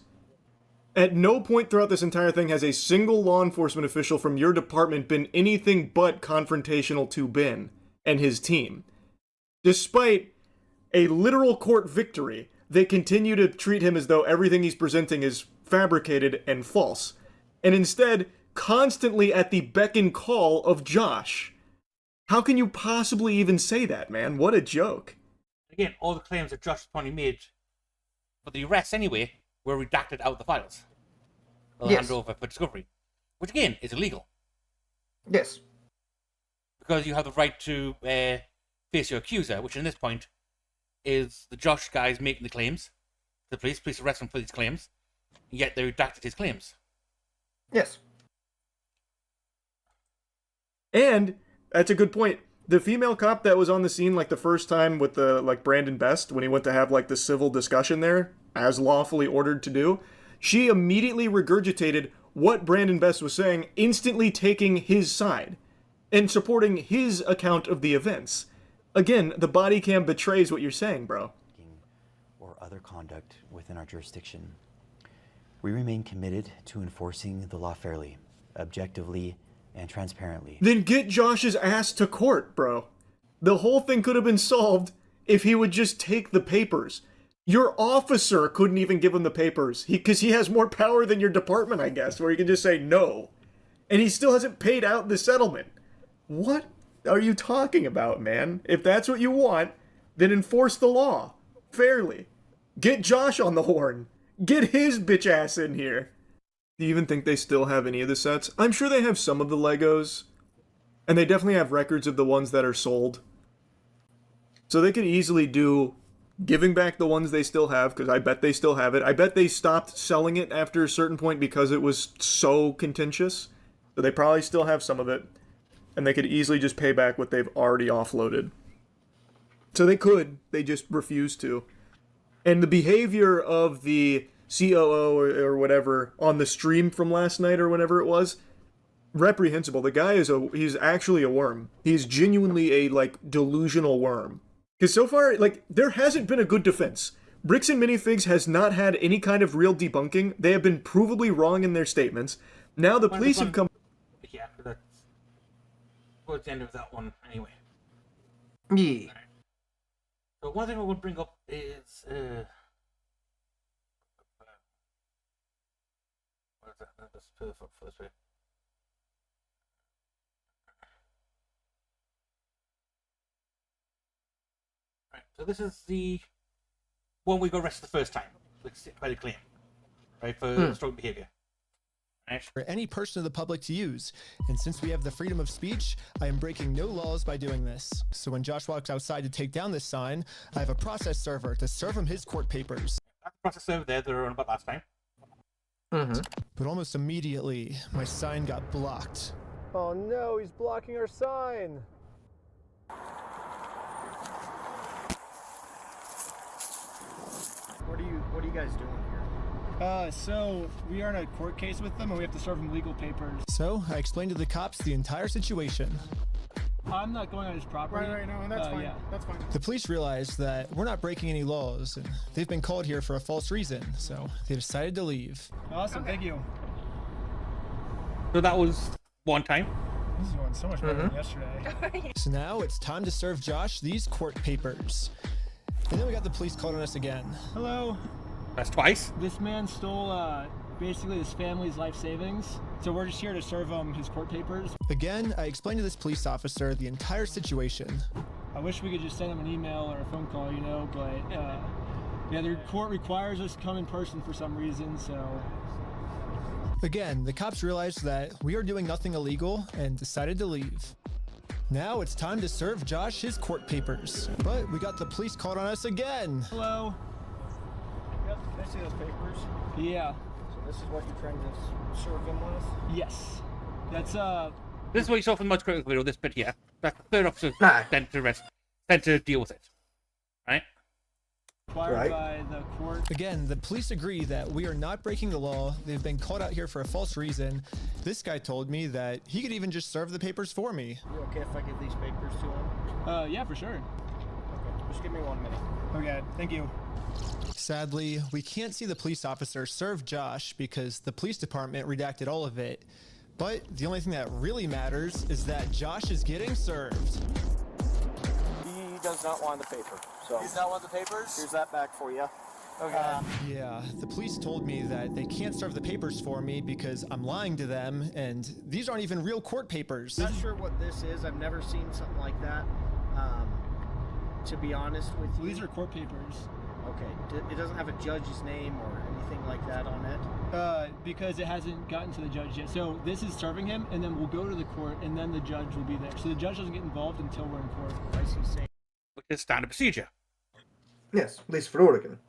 At no point throughout this entire thing has a single law enforcement official from your department been anything but confrontational to Ben and his team. Despite a literal court victory, they continue to treat him as though everything he's presenting is fabricated and false, and instead constantly at the beck and call of Josh. How can you possibly even say that, man? What a joke. Again, all the claims that Josh Tony made for the arrests anyway were redacted out of the files. They'll hand over for discovery, which again is illegal. Yes. Because you have the right to face your accuser, which in this point is the Josh guys making the claims. The police arrest him for these claims, yet they redacted his claims. Yes. And that's a good point. The female cop that was on the scene like the first time with the Brandon Best when he went to have the civil discussion there, as lawfully ordered to do, she immediately regurgitated what Brandon Best was saying, instantly taking his side and supporting his account of the events. Again, the body cam betrays what you're saying, bro. Or other conduct within our jurisdiction. We remain committed to enforcing the law fairly, objectively, and transparently. Then get Josh's ass to court, bro. The whole thing could have been solved if he would just take the papers. Your officer couldn't even give him the papers, because he has more power than your department, I guess, where he can just say no. And he still hasn't paid out the settlement. What are you talking about, man? If that's what you want, then enforce the law fairly. Get Josh on the horn. Get his bitch ass in here. Do you even think they still have any of the sets? I'm sure they have some of the Legos. And they definitely have records of the ones that are sold. So they could easily do giving back the ones they still have, because I bet they still have it. I bet they stopped selling it after a certain point because it was so contentious. So they probably still have some of it. And they could easily just pay back what they've already offloaded. So they could. They just refuse to. And the behavior of the COO or whatever on the stream from last night or whenever it was, reprehensible. The guy he's actually a worm. He's genuinely a delusional worm. Because so far, there hasn't been a good defense. Bricks and Minifigs has not had any kind of real debunking. They have been provably wrong in their statements. Now the Well, police this have one- come. Yeah, that's towards the end of that one anyway. Yeah. So one thing I would bring up is what is that? That's perfect for this way. Right, so this is the one we got arrested the first time, like by the claim, right, for strong behaviour. Right. For any person of the public to use. And since we have the freedom of speech, I am breaking no laws by doing this. So when Josh walks outside to take down this sign, I have a process server to serve him his court papers. That's the process over there that were on about last time. But almost immediately, my sign got blocked. Oh no, he's blocking our sign. What are you guys doing here? So we are in a court case with them, and we have to serve them legal papers. So I explained to the cops the entire situation. I'm not going on his property. Right, no, that's fine. Yeah. That's fine. The police realized that we're not breaking any laws, and they've been called here for a false reason, so they decided to leave. Awesome, thank you. So that was one time. This is going so much better than yesterday. So now it's time to serve Josh these court papers. And then we got the police called on us again. Hello. That's twice. This man stole basically his family's life savings, so we're just here to serve him his court papers. Again, I explained to this police officer the entire situation. I wish we could just send him an email or a phone call, you know, but yeah, the court requires us to come in person for some reason, so. Again, the cops realized that we are doing nothing illegal and decided to leave. Now it's time to serve Josh his court papers. But we got the police called on us again. Hello. Yep, I see those papers. Yeah. So this is what you're trying to serve him with? Yes. That's This is what you saw from the most critical video. This bit here. That's the third officer Aye. sent to arrest, sent to deal with it. Right. required by the court. Again, the police agree that we are not breaking the law. They've been called out here for a false reason. This guy told me that he could even just serve the papers for me. You okay if I give these papers to him? Yeah, for sure. Okay, just give me 1 minute. Okay, thank you. Sadly, we can't see the police officer serve Josh because the police department redacted all of it. But the only thing that really matters is that Josh is getting served. He does not want the paper, so. Does not want the papers? Here's that back for you. Okay. Yeah, the police told me that they can't serve the papers for me because I'm lying to them, and these aren't even real court papers. Not sure what this is. I've never seen something like that. To be honest with you. These are court papers. Okay. It doesn't have a judge's name or anything like that on it? Because it hasn't gotten to the judge yet. So this is serving him, and then we'll go to the court, and then the judge will be there. So the judge doesn't get involved until we're in court. I see. Which is standard procedure. Yes, at least for Oregon.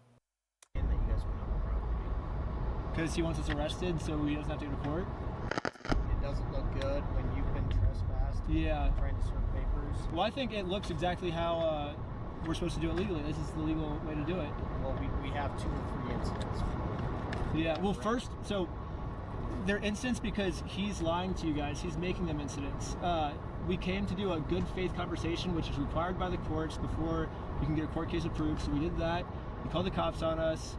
Because he wants us arrested, so he doesn't have to go to court. It doesn't look good when you've been trespassed. Yeah. Trying to serve papers. Well, I think it looks exactly how we're supposed to do it legally. This is the legal way to do it. Well, we have 2 or 3 incidents. Yeah, well, first, so they're incidents because he's lying to you guys. He's making them incidents. We came to do a good faith conversation, which is required by the courts before you can get a court case approved. So we did that. He called the cops on us.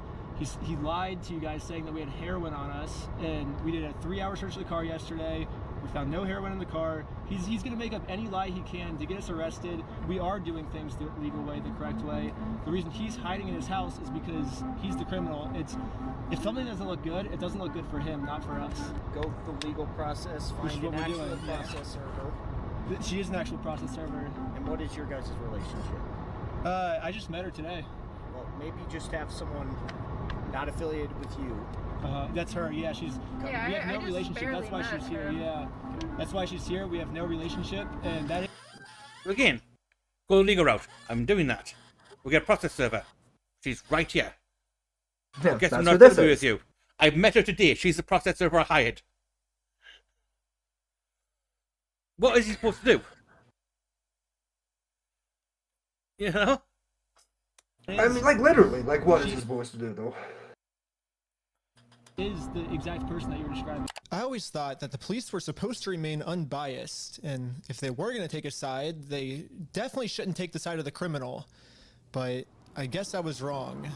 He lied to you guys saying that we had heroin on us, and we did a 3-hour search of the car yesterday. We found no heroin in the car. He's going to make up any lie he can to get us arrested. We are doing things the legal way, the correct way. The reason he's hiding in his house is because he's the criminal. If something doesn't look good, it doesn't look good for him, not for us. Go the legal process, Which is find what an we're actual doing, yeah. process server. She is an actual process server. And what is your guys' relationship? I just met her today. Well, maybe just have someone not affiliated with you. That's her. Yeah, we have no relationship. That's why she's here. Yeah, that's why she's here. We have no relationship, and that is. Again, go the legal route. I'm doing that. We get a process server. She's right here. Yeah, I guess I'm that's not what this agree is. with you. I've met her today. She's the process server I hired. What is he supposed to do? You know? I mean, like, literally, like, what is he supposed to do, though? Is the exact person that you were describing. I always thought that the police were supposed to remain unbiased, and if they were going to take a side, they definitely shouldn't take the side of the criminal. But I guess I was wrong.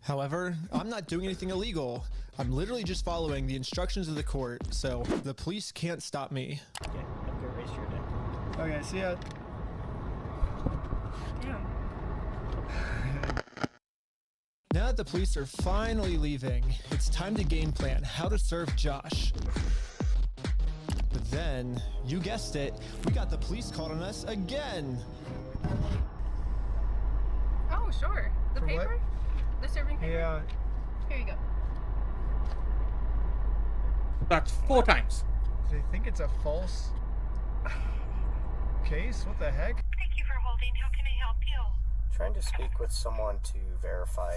However, I'm not doing anything illegal. I'm literally just following the instructions of the court, so the police can't stop me. Okay, raise your neck. Okay, see ya. Now that the police are finally leaving, it's time to game plan how to serve Josh. But then, you guessed it, we got the police called on us again. Oh, sure. The For what? paper? The serving paper? Yeah. Here you go. That's 4 times. They think it's a false case? What the heck? Thank you for holding. How can I help you? Trying to speak with someone to verify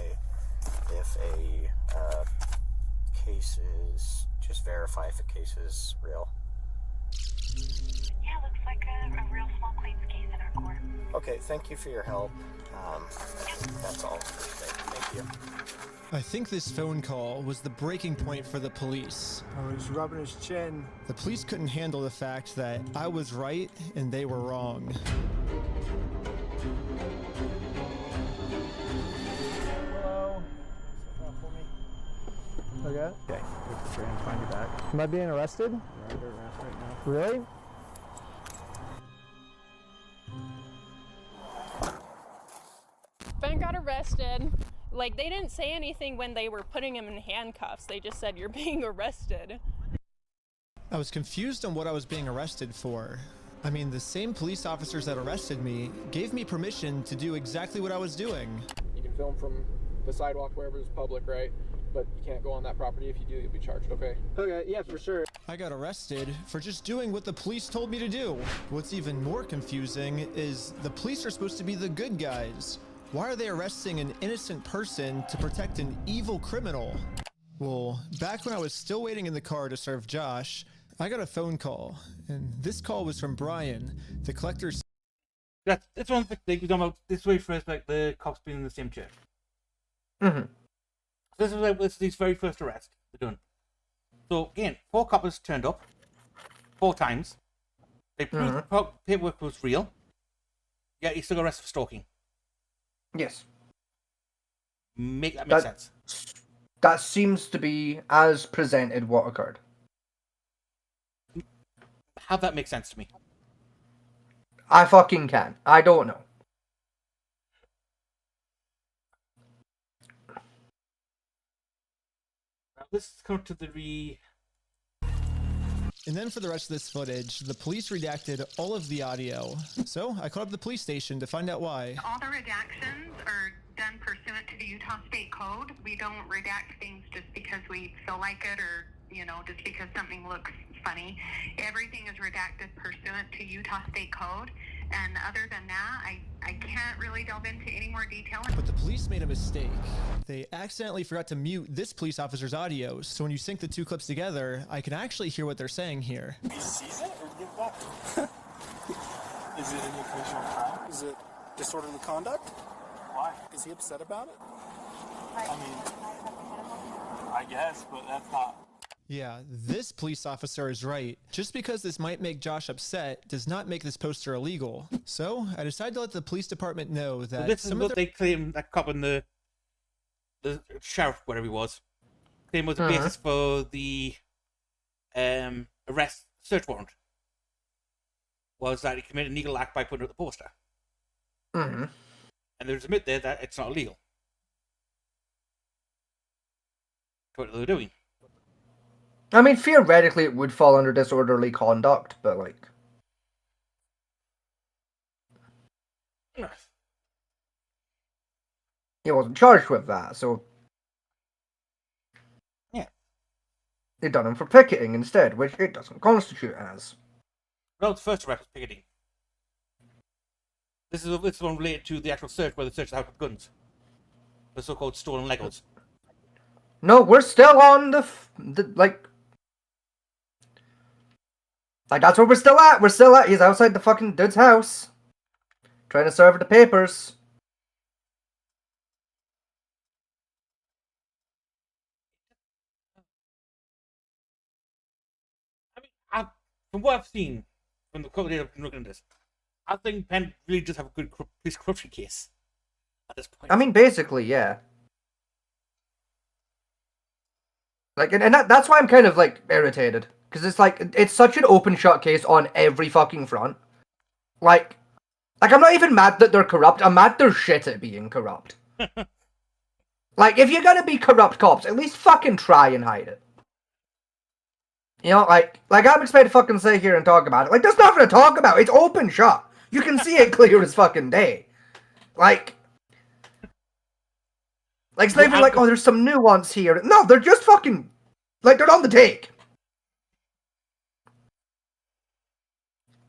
if a case is, just verify if a case is real. Yeah, looks like a real small claims case in our court. Okay, thank you for your help. That's all for today. Thank you. I think this phone call was the breaking point for the police. Oh, he's rubbing his chin. The police couldn't handle the fact that I was right and they were wrong. Hello. Okay. Okay, let's try and find you back. Am I being arrested? You're under arrest right now. Really? Ben got arrested. Like, they didn't say anything when they were putting him in handcuffs. They just said, you're being arrested. I was confused on what I was being arrested for. I mean, the same police officers that arrested me gave me permission to do exactly what I was doing. You can film from the sidewalk wherever it's public, right? But you can't go on that property. If you do, you'll be charged, okay? Okay, yeah, for sure. I got arrested for just doing what the police told me to do. What's even more confusing is the police are supposed to be the good guys. Why are they arresting an innocent person to protect an evil criminal? Well, back when I was still waiting in the car to serve Josh, I got a phone call, and this call was from Brian, the collector. That's one thing we're talking about. This way first, like the cops being in the same chair. Mm-hmm. So this is his very first arrest. They're done. So again, 4 coppers turned up 4 times. They proved the paperwork was real. Yet he still got arrested for stalking. Yes. Make that make sense. That seems to be, as presented, what occurred. How that makes sense to me. I fucking can. I don't know. Now, let's come to the And then for the rest of this footage, the police redacted all of the audio. So I called up the police station to find out why. All the redactions are done pursuant to the Utah State Code. We don't redact things just because we feel like it or, you know, just because something looks funny. Everything is redacted pursuant to Utah State Code. And other than that, I can't really delve into any more detail. But the police made a mistake. They accidentally forgot to mute this police officer's audio, so when you sync the 2 clips together, I can actually hear what they're saying here. He sees it or give it back? Is it an occasion of crime? Is it disorderly conduct? Why? Is he upset about it? I mean, I guess, but that's not. Yeah, this police officer is right. Just because this might make Josh upset does not make this poster illegal. So I decided to let the police department know that this is what they claim that cop and the sheriff, whatever he was, claim was the basis for the arrest search warrant. Was that he committed an illegal act by putting up the poster. Mm-hmm. And they admit there that it's not illegal. What they're doing. I mean, theoretically, it would fall under disorderly conduct, but, like... He wasn't charged with that, so... Yeah. They done him for picketing instead, which it doesn't constitute as. Well, the first arrest was picketing. This is one related to the actual search, where they searched the house with guns. The so-called stolen Legos. No, we're still on like, that's where we're still at. We're still at. He's outside the fucking dude's house, trying to serve the papers. I mean, from what I've seen from the couple of days I've been looking at this, I think Penn really does have a good police corruption case at this point. I mean, basically, yeah. Like, and that's why I'm kind of like irritated, because it's like it's such an open shut case on every fucking front. Like I'm not even mad that they're corrupt. I'm mad they're shit at being corrupt. Like, if you're gonna be corrupt cops, at least fucking try and hide it. You know, like I'm expected to fucking sit here and talk about it. Like, there's nothing to talk about. It's open shut. You can see it clear as fucking day. Like it's not even like, oh, there's some nuance here. No, they're just fucking, like, they're on the take.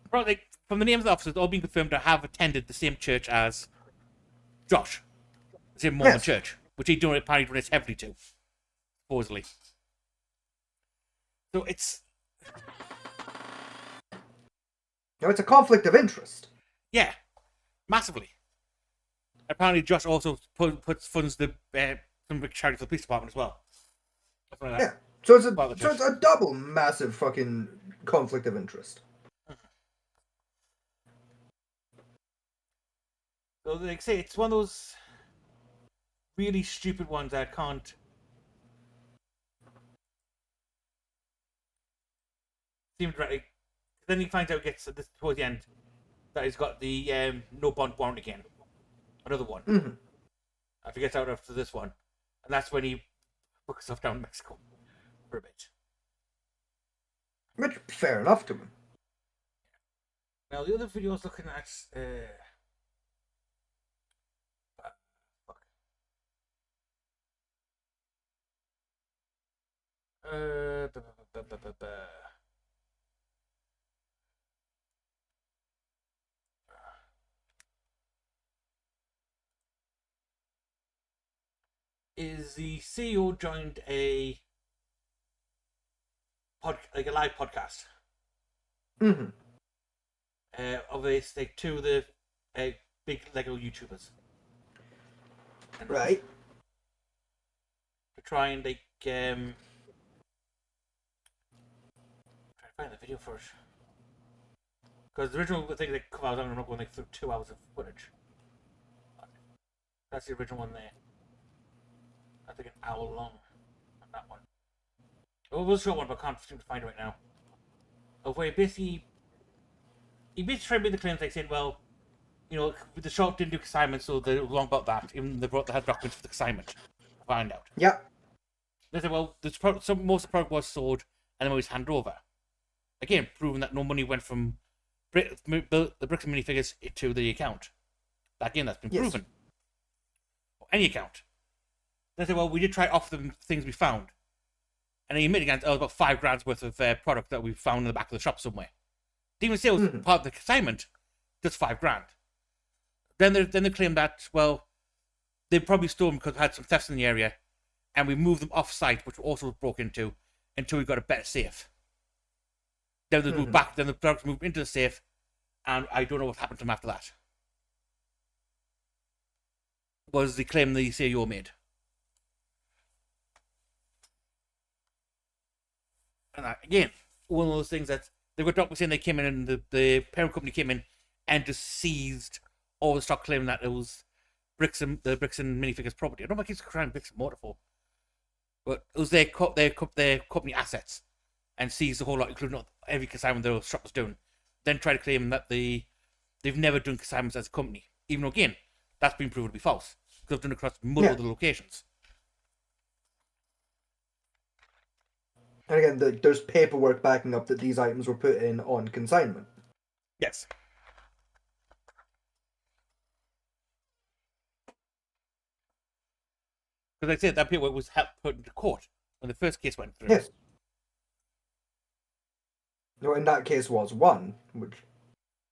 Bro, like, from the names of the officers, all being confirmed to have attended the same church as Josh. The same Mormon church, which he apparently donates heavily to, supposedly. So it's... No, it's a conflict of interest. Yeah, massively. Apparently, Josh also funds the some charity for the police department as well. Like yeah, so it's a double massive fucking conflict of interest. So, like I say, it's one of those really stupid ones that I can't seem to. Like, then he finds out, gets this towards the end, that he's got the no bond warrant again. Another one. Mm-hmm. I forget out after this one. And that's when he books himself down to Mexico for a bit. Which, fair enough to him. Now, the other video I was looking at... is the CEO joined a live podcast. Mm-hmm. Of a like two of the big Lego YouTubers. Right. To try and like try to find the video first. Because the original thing that come out, I'm not going like through 2 hours of footage. That's the original one there. I think an hour long on that one. Well, it was a short one, but I can't seem to find it right now. Of where he basically tried to make the claims like saying, well, you know, the shop didn't do consignment, so they were wrong about that. Even they had documents for the consignment. Find out. Yeah. They said, well, most of the product was sold and then it was handed over. Again, proving that no money went from the bricks and minifigures to the account. Again, that's been proven. Or any account. They said, well, we did try to offer them things we found. And they admitted again, about $5,000 worth of product that we found in the back of the shop somewhere. Didn't even say it was part of the consignment, just $5,000. Then they claimed that, well, they probably stole them because we had some thefts in the area, and we moved them off site, which also was broken into, until we got a better safe. Then they moved back, then the products moved into the safe, and I don't know what happened to them after that. Was the claim the CEO made. And again, one of those things that they've got documents saying they came in and the parent company came in and just seized all the stock, claiming that it was the bricks and minifigures property. I don't know if I keep crying bricks and mortar for, but it was their company assets, and seized the whole lot, including every consignment their shop was doing. Then try to claim that they've never done consignments as a company, even though again that's been proven to be false because they've done it across multiple other locations. And again, there's paperwork backing up that these items were put in on consignment. Yes. Because like I said, that paperwork was put into court when the first case went through. Yes. No, in that case was one, which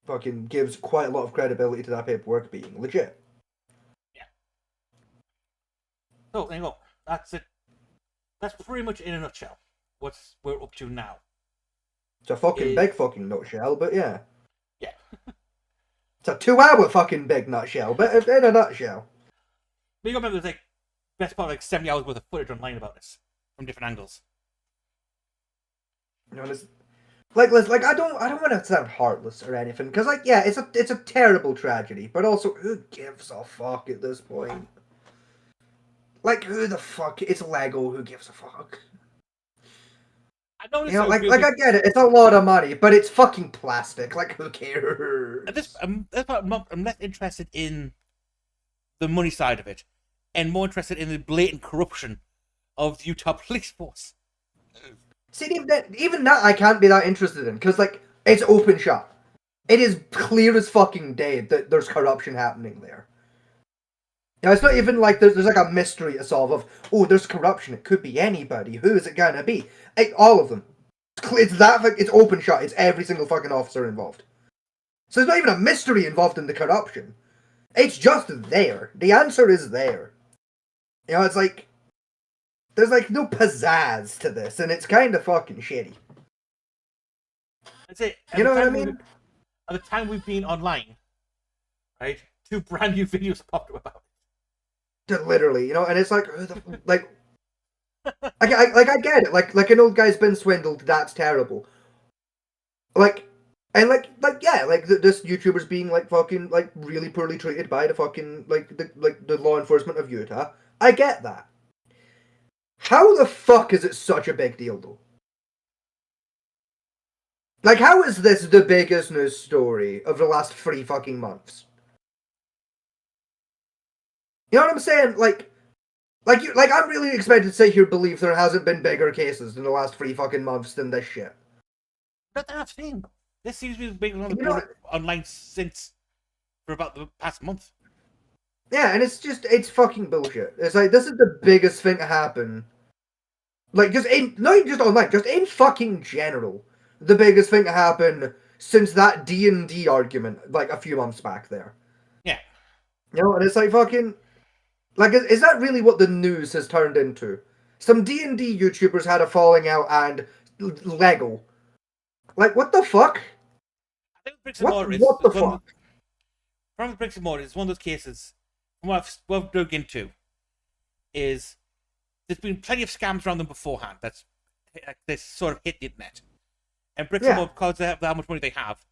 fucking gives quite a lot of credibility to that paperwork being legit. Yeah. So, there you go. That's it. That's pretty much in a nutshell what we're up to now. It's a fucking big fucking nutshell, but yeah. Yeah. It's a 2-hour fucking big nutshell, but in a nutshell. But you gotta remember, there's like best part like 70 hours worth of footage online about this from different angles. You know, like I don't want to sound heartless or anything, because like yeah, it's a terrible tragedy, but also who gives a fuck at this point? Like who the fuck? It's Lego. Who gives a fuck? I know this You know, sounds like weird, I get it. It's a lot of money, but it's fucking plastic. Like, who cares? and that's why I'm less interested in the money side of it, and more interested in the blatant corruption of the Utah police force. See, even that I can't be that interested in, because, like, it's open shut. It is clear as fucking day that there's corruption happening there. Now, it's not even like there's like a mystery to solve of, oh, there's corruption. It could be anybody. Who is it gonna be? All of them. It's open shut. It's every single fucking officer involved. So there's not even a mystery involved in the corruption. It's just there. The answer is there. You know, it's like, there's like no pizzazz to this, and it's kind of fucking shitty. That's it. You know what I mean? At the time we've been online, right, 2 brand new videos popped up about it. Literally, you know, and it's like, like, I get it. Like an old guy's been swindled. That's terrible. Like, and yeah, like this YouTuber's being like fucking like really poorly treated by the fucking the law enforcement of Utah. I get that. How the fuck is it such a big deal though? Like, how is this the biggest news story of the last 3 fucking months? You know what I'm saying? Like I'm really expected to sit here believe there hasn't been bigger cases in the last 3 fucking months than this shit. But that's the thing. This seems to be been online since for about the past month. Yeah, and it's fucking bullshit. It's like, this is the biggest thing to happen. Like, just not even just online, just in fucking general. The biggest thing to happen since that D&D argument, like, a few months back there. Yeah. You know, and it's like fucking... Like, is that really what the news has turned into? Some D&D YouTubers had a falling out and Lego. Like, what the fuck? I think Bricks and Mortar is... What the fuck? From Bricks and Mortar, it's one of those cases, from what I've dug into, is there's been plenty of scams around them beforehand that's this sort of hit the internet. And Bricks and Mortar, because they have how much money they have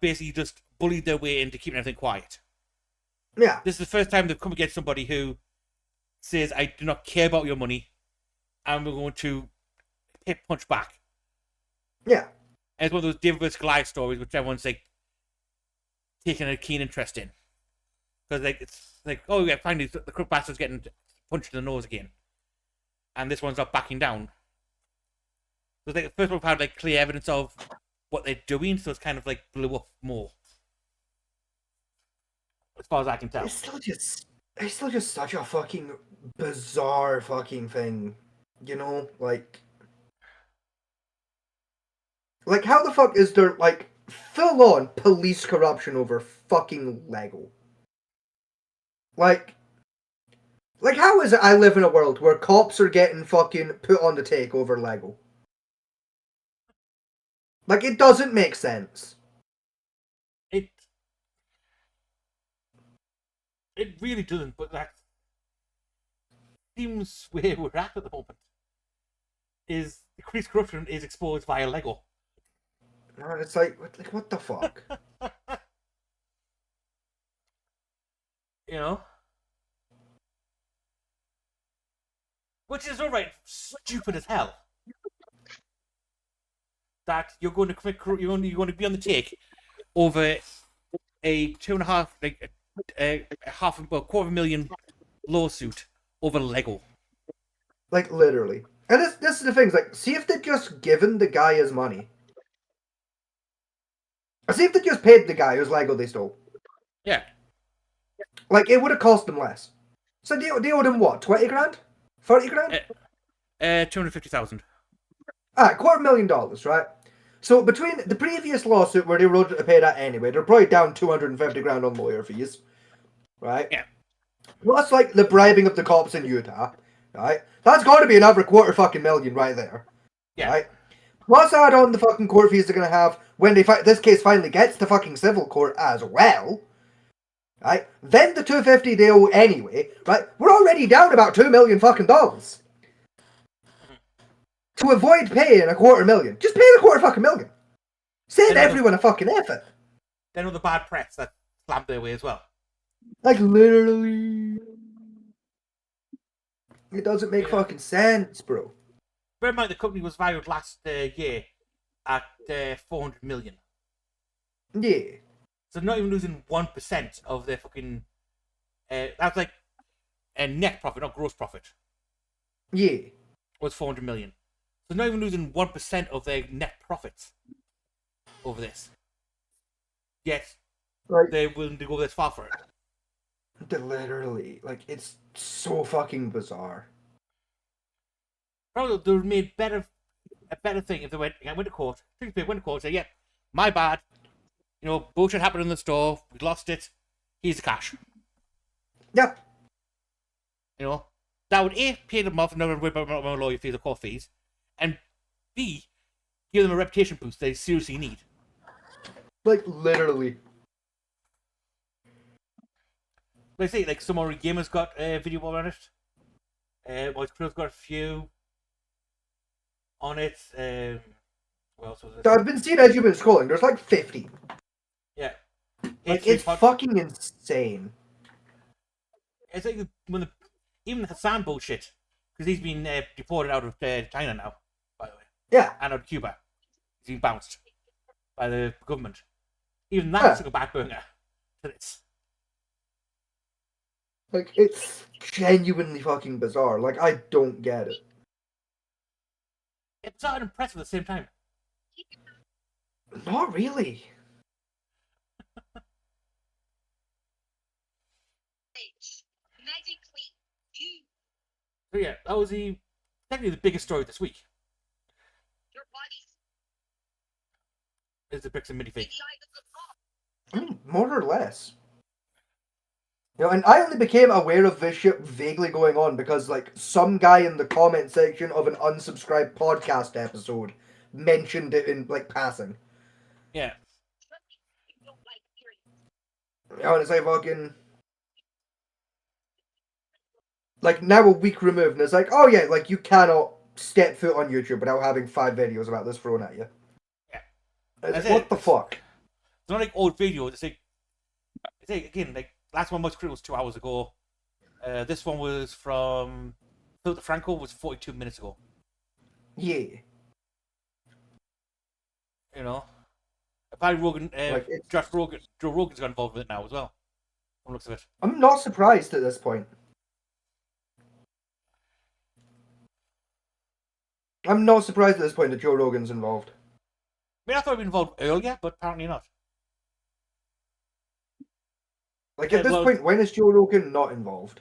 basically just bullied their way into keeping everything quiet. Yeah. This is the first time they've come against somebody who says, I do not care about your money, and we're going to hit punch back. Yeah. And it's one of those David vs. Goliath stories which everyone's like taking a keen interest in. Because like it's like, oh yeah, finally the crook bastard's getting punched in the nose again. And this one's not backing down. So like the first one had like clear evidence of what they're doing, so it's kind of like blew up more. As far as I can tell. It's still just such a fucking bizarre fucking thing. You know? Like, how the fuck is there, like, full-on police corruption over fucking Lego? Like, how is it I live in a world where cops are getting fucking put on the take over Lego? Like, it doesn't make sense. It really doesn't, but that seems where we're at the moment. Is increased corruption is exposed via Lego. No, it's like what the fuck? You know? Which is alright, stupid as hell. That you're going to commit, you're going to be on the take over a 2.5, like a $250,000 lawsuit over Lego. Like, literally. And this is the thing, is like, see if they'd just given the guy his money. Or see if they just paid the guy whose Lego they stole. Yeah. Like, it would have cost them less. So they owed him what, 20 grand? 30 grand? 250,000. $250,000, right? So between the previous lawsuit where they were owed to pay that anyway, they're probably down 250 grand on lawyer fees. Right? Yeah. Plus, like, the bribing of the cops in Utah. Right? That's got to be another $250,000 right there. Yeah. Right? Plus add on the fucking court fees they're going to have when this case finally gets to fucking civil court as well. Right? Then the 250 they owe anyway. Right? We're already down about $2 million fucking dollars. To avoid paying $250,000, just pay the $250,000. Save everyone a fucking effort. Then all the bad press that slammed their way as well. Like, literally. It doesn't make fucking sense, bro. bear in mind the company was valued last year at 400 million. Yeah. So not even losing 1% of their fucking. That's like a net profit, not gross profit. Yeah. Was 400 million. So not even losing 1% of their net profits over this. Yet they're willing to go this far for it. Literally, like, it's so fucking bizarre. Probably they would have made a better thing if they went to court. Went to court, say, yeah, my bad. You know, bullshit happened in the store. We lost it. Here's the cash. Yep. You know, that would A, pay them off, and never worry about my lawyer fees or court fees, and B, give them a reputation boost they seriously need. Like, literally. Like I say, like, some already gamers got a video on it. Boys Crew's got a few on it. What else was it? So I've been seeing as you've been scrolling, there's like 50. Yeah. Like, it's fucking insane. It's like when even the Hassan bullshit, because he's been deported out of China now, by the way. Yeah. And out of Cuba. He's been bounced by the government. Even that's like a back burner to this. Like, it's genuinely fucking bizarre. Like, I don't get it. It's not impressive at the same time. Not really. So yeah, that was technically the biggest story this week. Is the bricks and minifigs. I mean, more or less. You know, and I only became aware of this shit vaguely going on because, like, some guy in the comment section of an unsubscribed podcast episode mentioned it in, like, passing. Yeah. You know, and it's like fucking... Like, now a week removed, and it's like, oh yeah, like, you cannot step foot on YouTube without having 5 videos about this thrown at you. Yeah. It's like, what the fuck? It's not like old videos. It's like again, like, last one most critical was 2 hours ago. This one was from Philip Franco was 42 minutes ago. Yeah. You know, apparently Rogan, Like, Joe Rogan's got involved with it now as well. From the looks of it. I'm not surprised at this point. I'm not surprised at this point that Joe Rogan's involved. I mean, I thought he'd been involved earlier, but apparently not. Like, at this point, when is Joe Rogan not involved?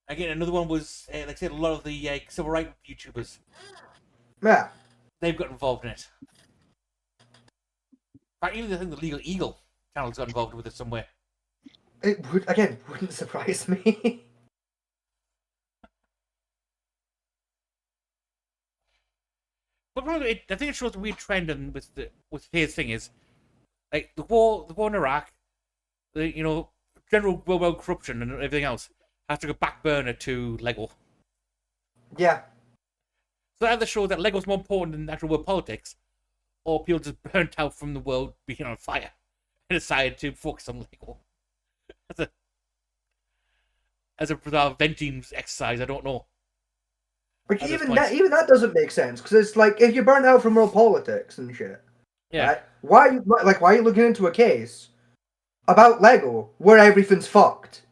Again, another one was, like I said, a lot of the civil rights YouTubers. Yeah. They've got involved in it. In fact, even I think the Legal Eagle channel's got involved with it somewhere. It would, again, wouldn't surprise me. But I think it shows a weird trend and with his thing is, like, the war in Iraq, the general world corruption and everything else has to go back burner to Lego. Yeah. So that either shows that Lego's more important than actual world politics, or people just burnt out from the world being on fire and decided to focus on Lego. As a venting exercise, I don't know. Like, even that doesn't make sense, because it's like, if you're burnt out from world politics and shit, yeah. Right, why are you looking into a case about Lego where everything's fucked?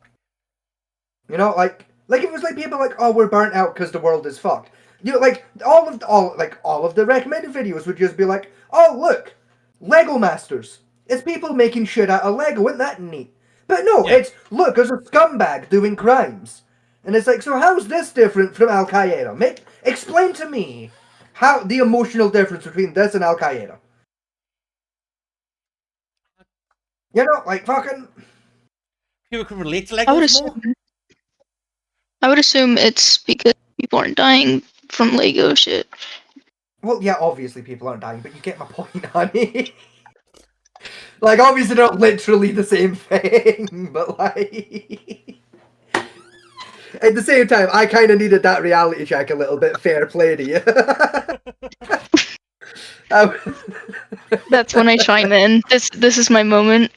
You know, like it was like people like, oh, we're burnt out because the world is fucked. You know, like all of the recommended videos would just be like, oh look, Lego Masters. It's people making shit out of Lego. Isn't that neat? But no, it's look, there's a scumbag doing crimes. And it's like, so how's this different from Al Qaeda? Explain to me how the emotional difference between this and Al Qaeda. You know, like fucking. People can relate to Lego more. I would assume it's because people aren't dying from Lego shit. Well, yeah, obviously people aren't dying, but you get my point, honey. Like, obviously not literally the same thing, but like. At the same time, I kind of needed that reality check a little bit. Fair play to you. That's when I chime in. This is my moment.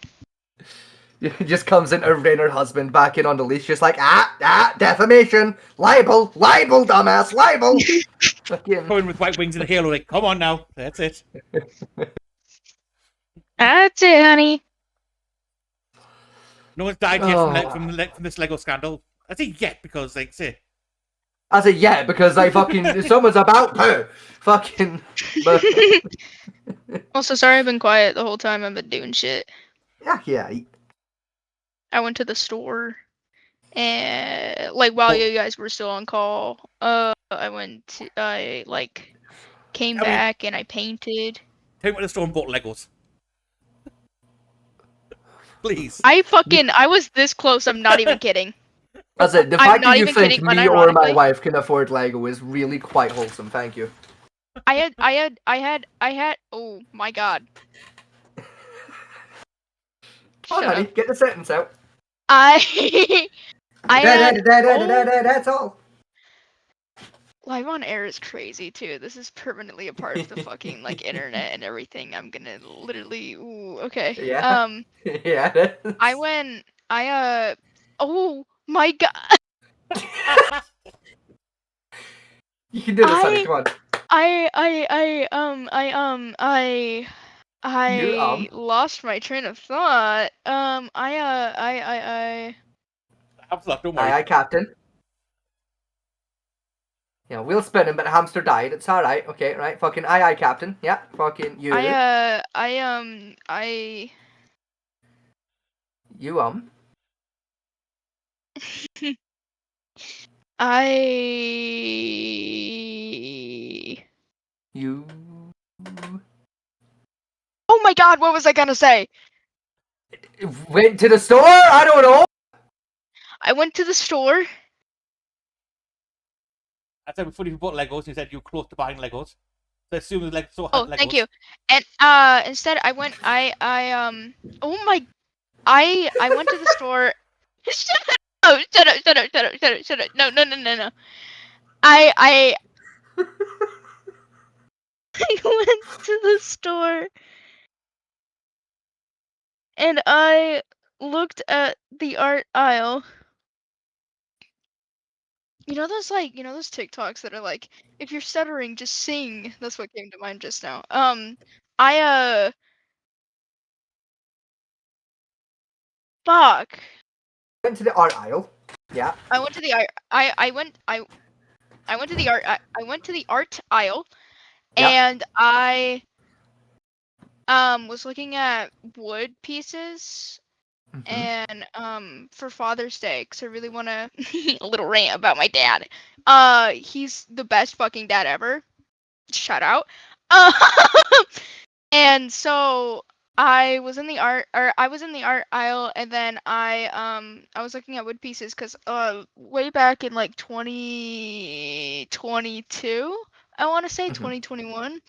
Just comes in to rein her husband back in on the leash, just like, defamation, libel, dumbass, libel. Fucking. Going with white wings and a halo, like, come on now, that's it. That's it, honey. No one's died yet from this Lego scandal. I say yet because, like, say. I say yeah because I fucking someone's about to fucking. But... Also, sorry I've been quiet the whole time. I've been doing shit. Yeah. I went to the store, and like while you guys were still on call, I came back and I painted. Take me to the store and bought Legos. Please. I was this close. I'm not even kidding. I said the I'm fact not that you even think kidding, me or my unironically. wife can afford Lego is really quite wholesome. Thank you. I had. Oh my god. Come on, honey, get the sentence out. That's all. Live on air is crazy too. This is permanently a part of the fucking like internet and everything. I'm gonna literally. Ooh, okay. Yeah. Yeah. Oh my god. You can do this, honey. Come on. I lost my train of thought. I. Don't worry. Aye, Captain. Yeah, wheel spinning, but a hamster died. It's alright. Okay, right. Fucking aye, Captain. Yeah, fucking you. You, You. Oh my god, what was I gonna say? Went to the store? I don't know. I went to the store. I said before you bought Legos, you said you were close to buying Legos. So I assume the store had Oh, Legos. thank you. And instead I went I went to the store. Shut up. No. I went to the store and I looked at the art aisle. You know those TikToks that are like, if you're stuttering, just sing. That's what came to mind just now. Fuck. Went to the art aisle. Yeah. I went to the I went to the art aisle, Yep. and I was looking at wood pieces, and for Father's Day, because I really want to a little rant about my dad. He's the best fucking dad ever. Shout out. And so I was in the art aisle, and then I was looking at wood pieces because way back in like 2022, I want to say 2021,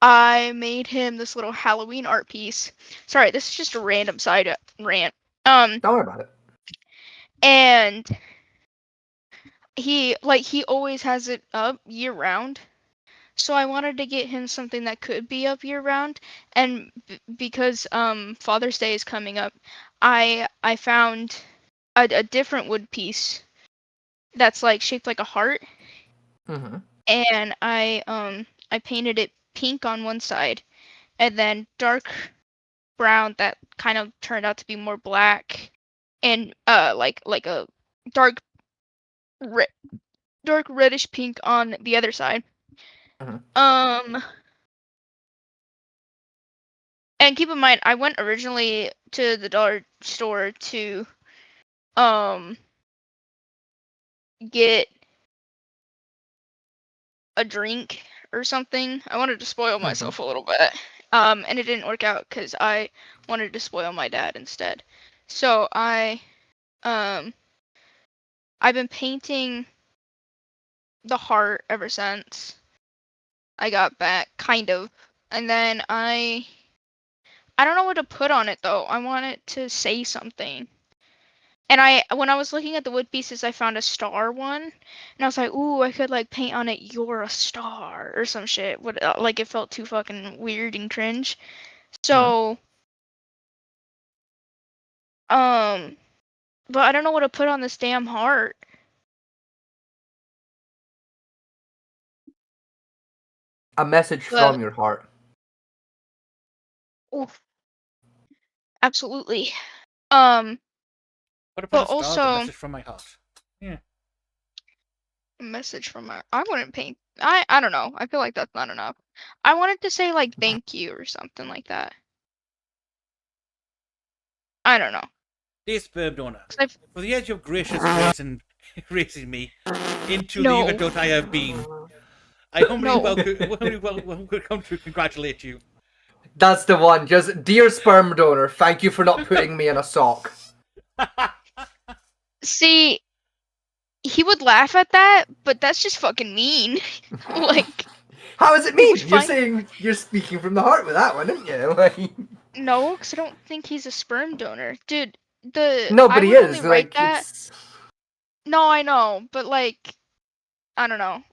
I made him this little Halloween art piece. Sorry, this is just a random side rant. Don't worry about it. And he always has it up year round. So I wanted to get him something that could be up year round, and because Father's Day is coming up, I found a different wood piece that's like shaped like a heart, and I painted it pink on one side, and then dark brown that kind of turned out to be more black, and like a dark reddish pink on the other side. And keep in mind, I went originally to the dollar store to get a drink or something. I wanted to spoil myself a little bit. And it didn't work out because I wanted to spoil my dad instead. So I've been painting the heart ever since I got back, kind of. And then I don't know what to put on it though. I want it to say something. And when I was looking at the wood pieces, I found a star one, and I was like, ooh, I could like paint on it, "You're a star" or some shit. Like it felt too fucking weird and cringe. So But I don't know what to put on this damn heart. A message Well- from your heart. Oof. Absolutely. What about But a star? The also message from my heart. Yeah. a message from my. I wouldn't paint. I don't know. I feel like that's not enough. I wanted to say like thank you or something like that. I don't know. Dear sperm donor, 'Cause I've- for the years of gracious grace and raising me into the No. young adult I have been, I humbly No. welcome to congratulate you. That's the one. Just, dear sperm donor, thank you for not putting me in a sock. See, he would laugh at that, but that's just fucking mean. Like, How is it mean? would You're find- saying you're speaking from the heart with that one, aren't you? Like, no, because I don't think he's a sperm donor, dude. no, I but he would is. only write Like, that. it's... No, I know, but like, I don't know.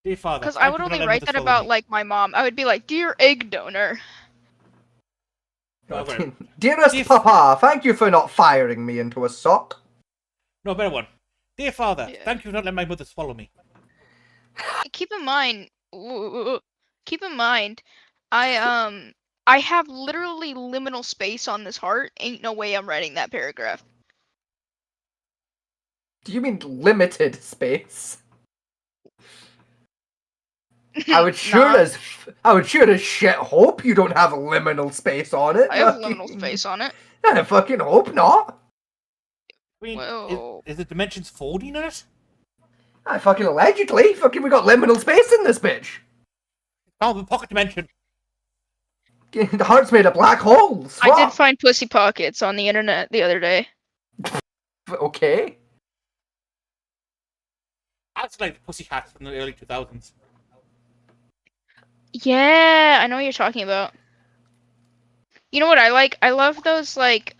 Dear father, Because I thank would you for only not letting write others that follow about me. like my mom. I would be like, dear egg donor. No, better. Dearest Dear Papa, thank you for not firing me into a sock. No, better one. Dear father, thank you for not letting my mother swallow me. Keep in mind, I have literally liminal space on this heart. Ain't no way I'm writing that paragraph. Do you mean limited space? I would sure Nah. as shit hope you don't have liminal space on it. I have Fucking- liminal space on it. I fucking hope not. I mean, Whoa. is the dimensions folding in it? I fucking allegedly. Fucking we got liminal space in this bitch. Oh, the pocket dimension. The heart's made of black holes. I did Fuck. find pussy pockets on the internet the other day. Okay. That's like the pussy hats from the early 2000s. Yeah, I know what you're talking about. You know what I like? I love those like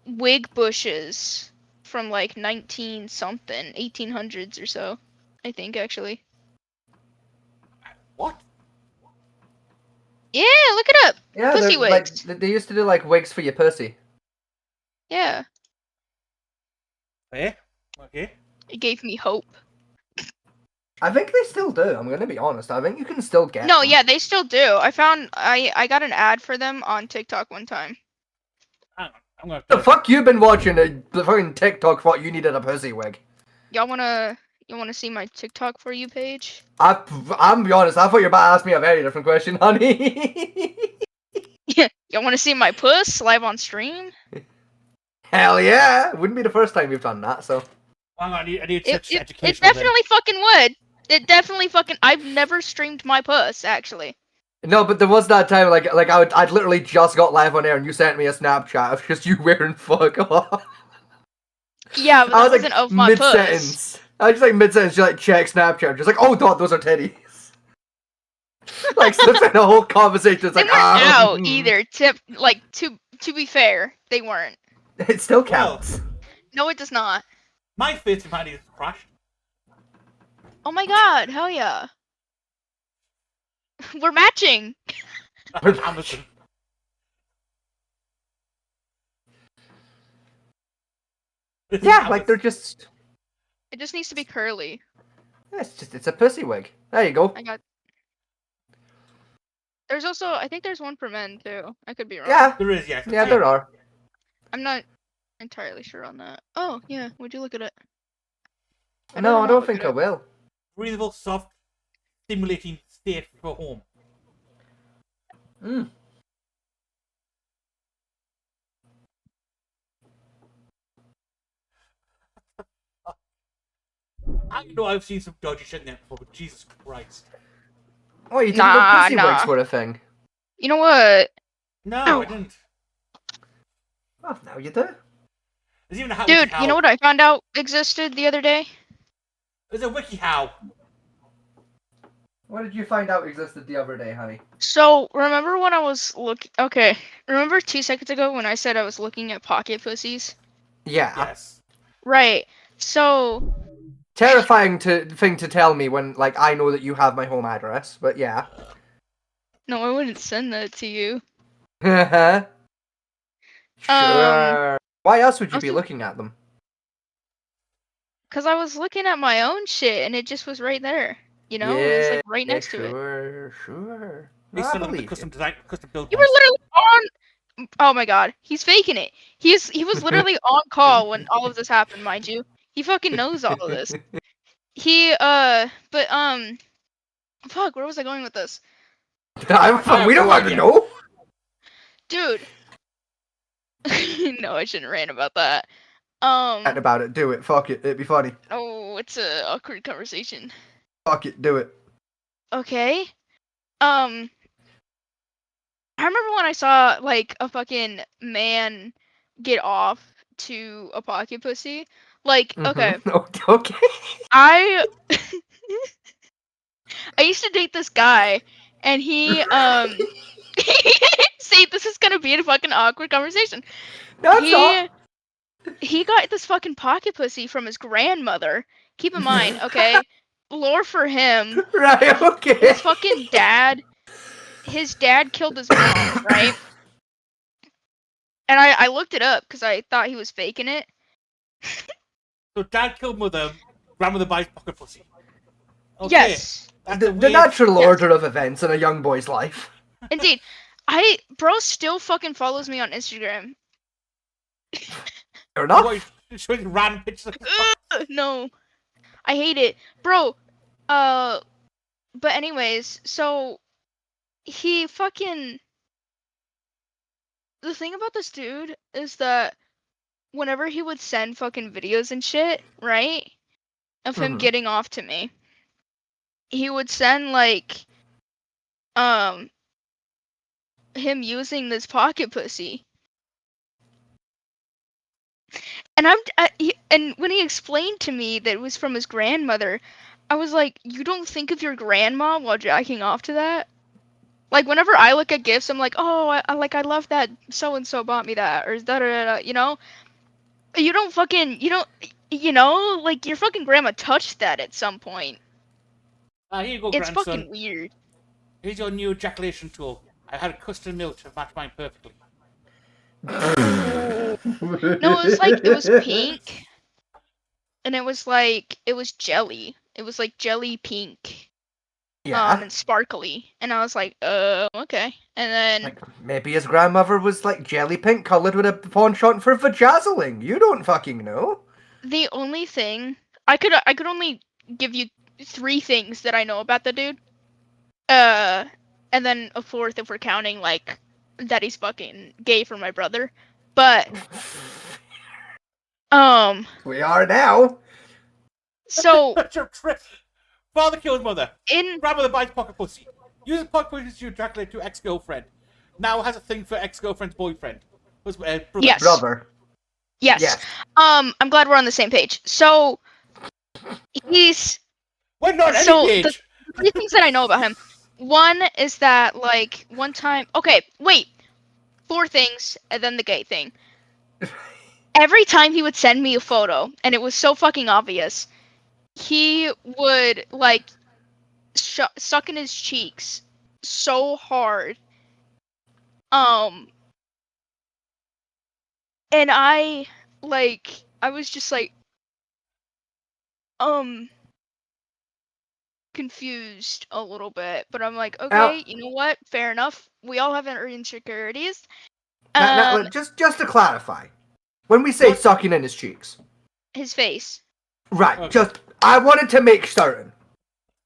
wig bushes from like 19 something, 1800s or so. I think actually. What? Yeah, look it up. Yeah, Pussy like, wigs. they used to do like wigs for your pussy. Yeah, Eh? Okay. it gave me hope. I think they still do. I'm gonna be honest. I think you can still get No, them. yeah, they still do. I got an ad for them on TikTok one time. I'm gonna The fuck you been watching the fucking TikTok for what you needed a pussy wig? You wanna see my TikTok for you page? I'm be honest. I thought you were about to ask me a very different question, honey. You wanna see my puss live on stream? Hell yeah! Wouldn't be the first time we've done that. So Hang on, I need It, such it educational. definitely fucking would. It definitely fucking. I've never streamed my puss actually. no, but there was that time like I'd literally just got live on air and you sent me a Snapchat of just you wearing fuck off. Yeah, but I that was wasn't like of my mid puss. sentence. I was just like mid sentence, just like check Snapchat, just like oh god, those are titties. Like so it's the whole conversation. It's They like weren't out hmm. either. To be fair, they weren't. It still counts. No, it does not. My face humanity is crashed. Oh my god, hell yeah. We're matching. Amazon. Yeah, like they're just. It just needs to be curly. It's a pussy wig. There you go. I got. There's also, I think there's one for men too. I could be wrong. Yeah. There is, yeah. Yeah, there are. I'm not entirely sure on that. Oh yeah, would you look at it? No, I know don't how think to I look it will. Breathable, soft, stimulating, safe for home. Mm. I know I've seen some dodgy shit in there before, but Jesus Christ. Oh, you didn't know Nah, pussy nah. wigs were a thing? You know what? No, Ow. I didn't. Oh, now you do. There's even a how Dude, you know what I found out existed the other day? There's a wiki how. What did you find out existed the other day, honey? So, remember when I was okay, remember 2 seconds ago when I said I was looking at pocket pussies? Yeah. Yes. Right. So, Terrifying thing to tell me when, like, I know that you have my home address, but yeah. no, I wouldn't send that to you. Sure. Why else would you be also- looking at them? Cause I was looking at my own shit and it just was right there. You know, it was like right next to it. Sure. He's I still looking at the believe you. custom design, custom build You were ones. literally on. Oh my god, he's faking it. He was literally on call when all of this happened, mind you. He fucking knows all of this. Fuck, where was I going with this? We don't fucking know. Dude. No, I shouldn't rant about that. Chat about it. Do it. Fuck it. It'd be funny. Oh, it's a awkward conversation. Fuck it. Do it. Okay. I remember when I saw like a fucking man get off to a pocket pussy. Like, okay. Okay. I used to date this guy and he see, this is gonna be a fucking awkward conversation. No, it's not. He got this fucking pocket pussy from his grandmother. Keep in mind, okay? Lore for him. Right, okay. His fucking dad. His dad killed his mom, right? And I looked it up because I thought he was faking it. So dad killed mother, grandmother buys pocket pussy. Okay. Yes. The natural order of events in a young boy's life. Indeed. Bro still fucking follows me on Instagram. Fair enough. What, showing random pictures of No. I hate it. Bro, but anyways, so he fucking the thing about this dude is that whenever he would send fucking videos and shit, right? Of him getting off to me, he would send like him using this pocket pussy. And and when he explained to me that it was from his grandmother, I was like, you don't think of your grandma while jacking off to that? Like whenever I look at gifts, I'm like, oh, I love that so and so bought me that, or da da da da, you know. You don't fucking, like your fucking grandma touched that at some point. Here you go, It's grandson. fucking weird. Here's your new ejaculation tool. I had a custom milk to match mine perfectly. No, it was pink, and it was jelly. It was like jelly pink. Yeah. And sparkly, and I was like, okay. And then Maybe his grandmother was like jelly pink colored with a penchant for vajazzling. You don't fucking know. the only thing I could only give you 3 things that I know about the dude. And then a 4th if we're counting like that he's fucking gay for my brother. But we are now. So father killed mother. In grandmother buys pocket pussy. Uses pocket pussy to ejaculate to ex-girlfriend. Now has a thing for ex-girlfriend's boyfriend. Brother. Yes. Brother. Yes. I'm glad we're on the same page. So he's we're not any so page. The 3 things that I know about him. One is that like one time. Okay, wait. 4 things and then the gay thing. Every time he would send me a photo, and it was so fucking obvious, he would like suck in his cheeks so hard. And I was just like confused a little bit, but I'm like, okay, you know what? Fair enough. We all have our insecurities. Now, just to clarify, when we say sucking in his cheeks, His face. right? Okay. Just I wanted to make certain.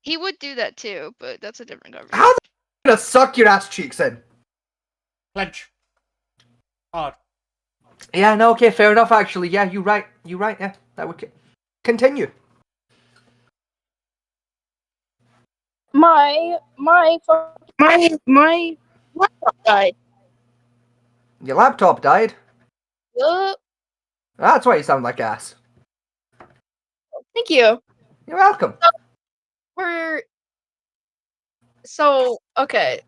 He would do that too, but that's a different conversation. How the gonna suck your ass cheeks in? Clench. Hard. Yeah, no, okay, fair enough. Actually, yeah, you're right. Yeah, that would continue. My laptop died. Your laptop died? Yup. That's why you sound like ass. Thank you. You're welcome. Okay.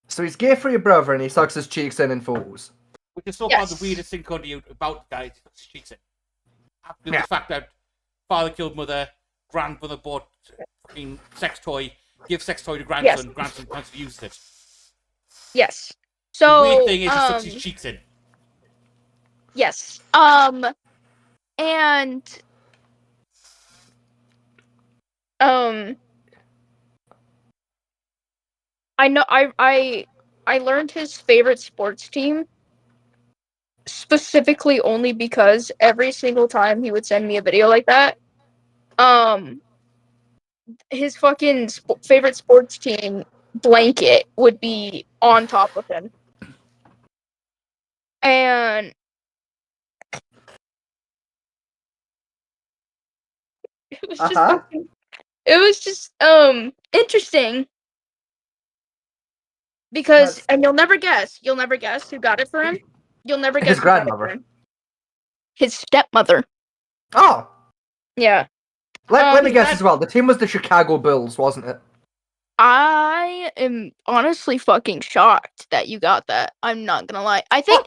So he's gay for your brother and he sucks his cheeks in photos. Which is so far the weirdest thing on you about the guy who sucks his cheeks in. After the fact that father killed mother, grandmother bought fucking sex toy, give sex toy to grandson, grandson uses it. Yes. So the weird thing is, he sucks his cheeks in. Yes. And I know I learned his favorite sports team specifically only because every single time he would send me a video like that, his fucking favorite sports team blanket would be on top of him. And it was just fucking, it was just interesting because and you'll never guess who got it for him. You'll never guess His who got it for grandmother. him. His stepmother. Oh, Yeah. let me guess as well. The team was the Chicago Bulls, wasn't it? I am honestly fucking shocked that you got that. I'm not gonna lie. I think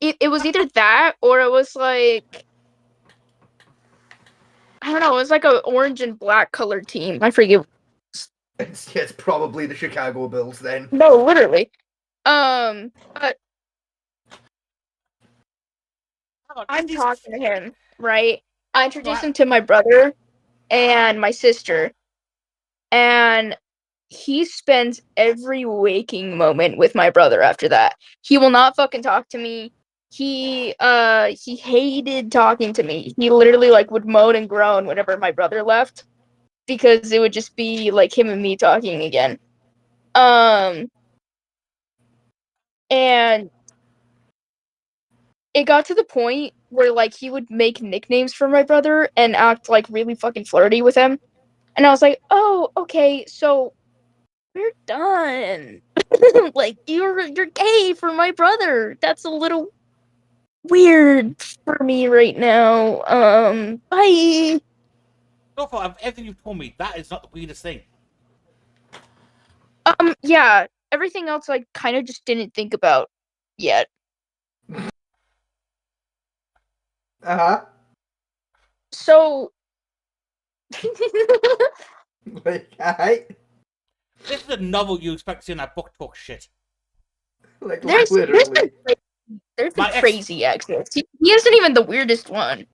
it was either that or it was like I don't know, it was like a orange and black colored team. I forget. It's probably the Chicago Bulls then. No, literally. But I'm talking to him, right? I introduced him to my brother and my sister, and he spends every waking moment with my brother after that. He will not fucking talk to me. He hated talking to me. He literally like would moan and groan whenever my brother left because it would just be like him and me talking again. And it got to the point where like he would make nicknames for my brother and act like really fucking flirty with him. And I was like, "Oh, okay, so we're done." Like you're gay for my brother. That's a little weird for me right now. Bye. So far, of everything you've told me, that is not the weirdest thing. Yeah, everything else I kind of just didn't think about yet. So Like, alright. This is a novel you expect to see in that book talk shit. Like, there's literally. the crazy exes. He isn't even the weirdest one.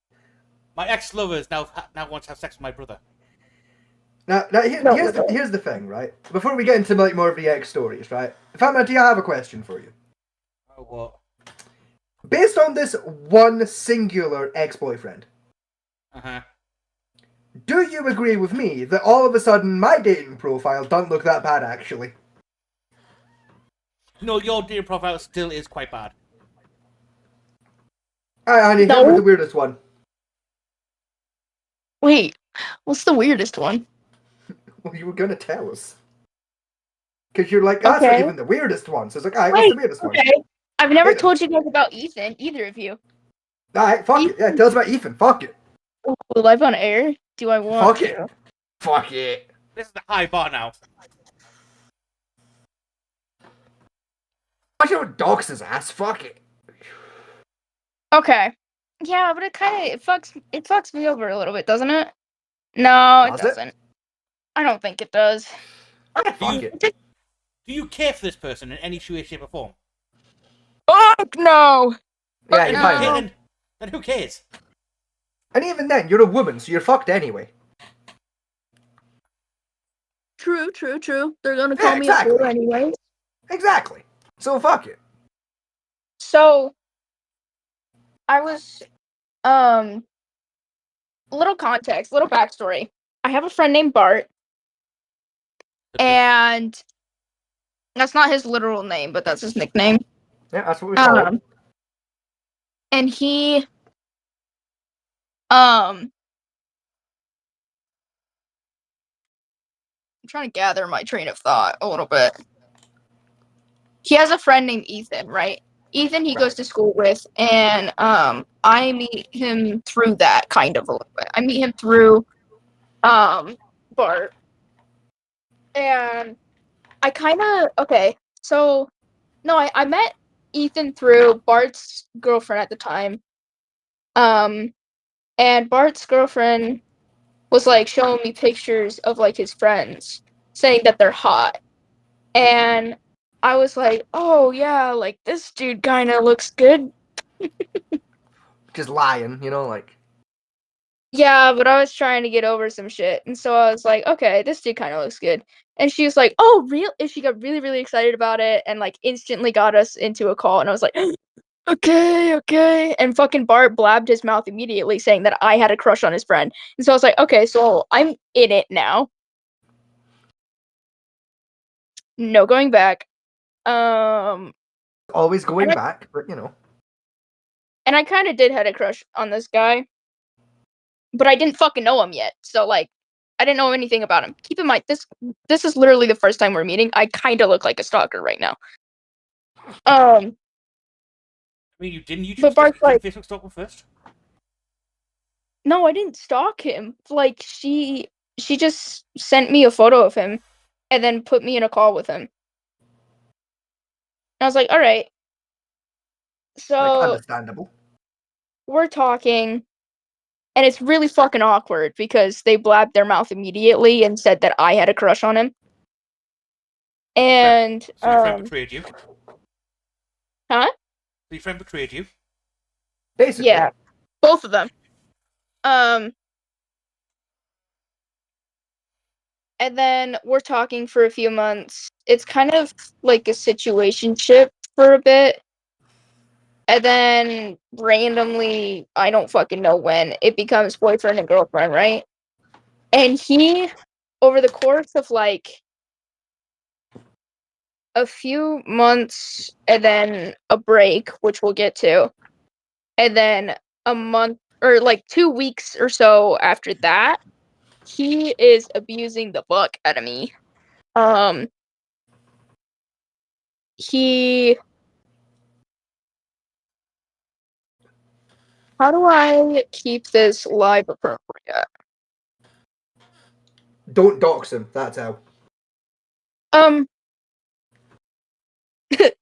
My ex-lovers now want to have sex with my brother. Now here's the thing, right? Before we get into like more of the X stories, right? Fatman, I have a question for you. Oh, what? Based on this one singular ex-boyfriend, do you agree with me that all of a sudden my dating profile don't look that bad actually? No, your dating profile still is quite bad. Alright, honey, hit with the weirdest one. Wait, what's the weirdest one? Well, you were gonna tell us. Because you're like, that's not even the weirdest one. So it's like, alright, what's the weirdest one? I've never told you guys about Ethan, either of you. Alright, fuck it. Yeah, tell us about Ethan. Fuck it. Live on air? Do I want Fuck it. Fuck it. This is the high bar now. I should dox his ass. Fuck it. Okay. Yeah, but it fucks me over a little bit, doesn't it? No, it doesn't. I don't think it does. Do you care for this person in any way, shape, or form? Fuck no. Yeah, you might. Then who cares? And even then, you're a woman, so you're fucked anyway. True. They're gonna call me a fool anyway. Exactly. So fuck it. So I was little context, little backstory. I have a friend named Bart, and that's not his literal name, but that's his nickname. Yeah, that's what we call him. And he I'm trying to gather my train of thought a little bit. He has a friend named Ethan, right? Ethan he goes to school with, and I meet him through that kind of a little bit. I meet him through Bart. And I I met Ethan through Bart's girlfriend at the time. And Bart's girlfriend was like showing me pictures of like his friends, saying that they're hot. And I was like, oh yeah, like this dude kind of looks good. Just lying, you know, like. Yeah, but I was trying to get over some shit, and so I was like, okay, this dude kind of looks good. And she was like, oh, real? And she got really, really excited about it, and like instantly got us into a call. And I was like, okay, okay. And fucking Bart blabbed his mouth immediately, saying that I had a crush on his friend. And so I was like, okay, so I'm in it now. No going back. Always going and I- back, but you know. And I kind of did had a crush on this guy, but I didn't fucking know him yet. So like, I didn't know anything about him. Keep in mind, this is literally the first time we're meeting. I kind of look like a stalker right now. I mean, you didn't YouTube But Bart's like, Facebook stalk him first? no, I didn't stalk him. Like she just sent me a photo of him, and then put me in a call with him. And I was like, all right. So Like, understandable. we're talking, and it's really fucking awkward because they blabbed their mouth immediately and said that I had a crush on him. And So your friend betrayed you? Huh? So your friend betrayed you? Basically. Yeah, both of them. And then we're talking for a few months. It's kind of like a situationship for a bit. And then randomly, I don't fucking know when, it becomes boyfriend and girlfriend, right? And he, over the course of like a few months and then a break, which we'll get to, and then a month or like 2 weeks or so after that, he is abusing the fuck out of me. He How do I keep this live appropriate? Don't dox him, that's how.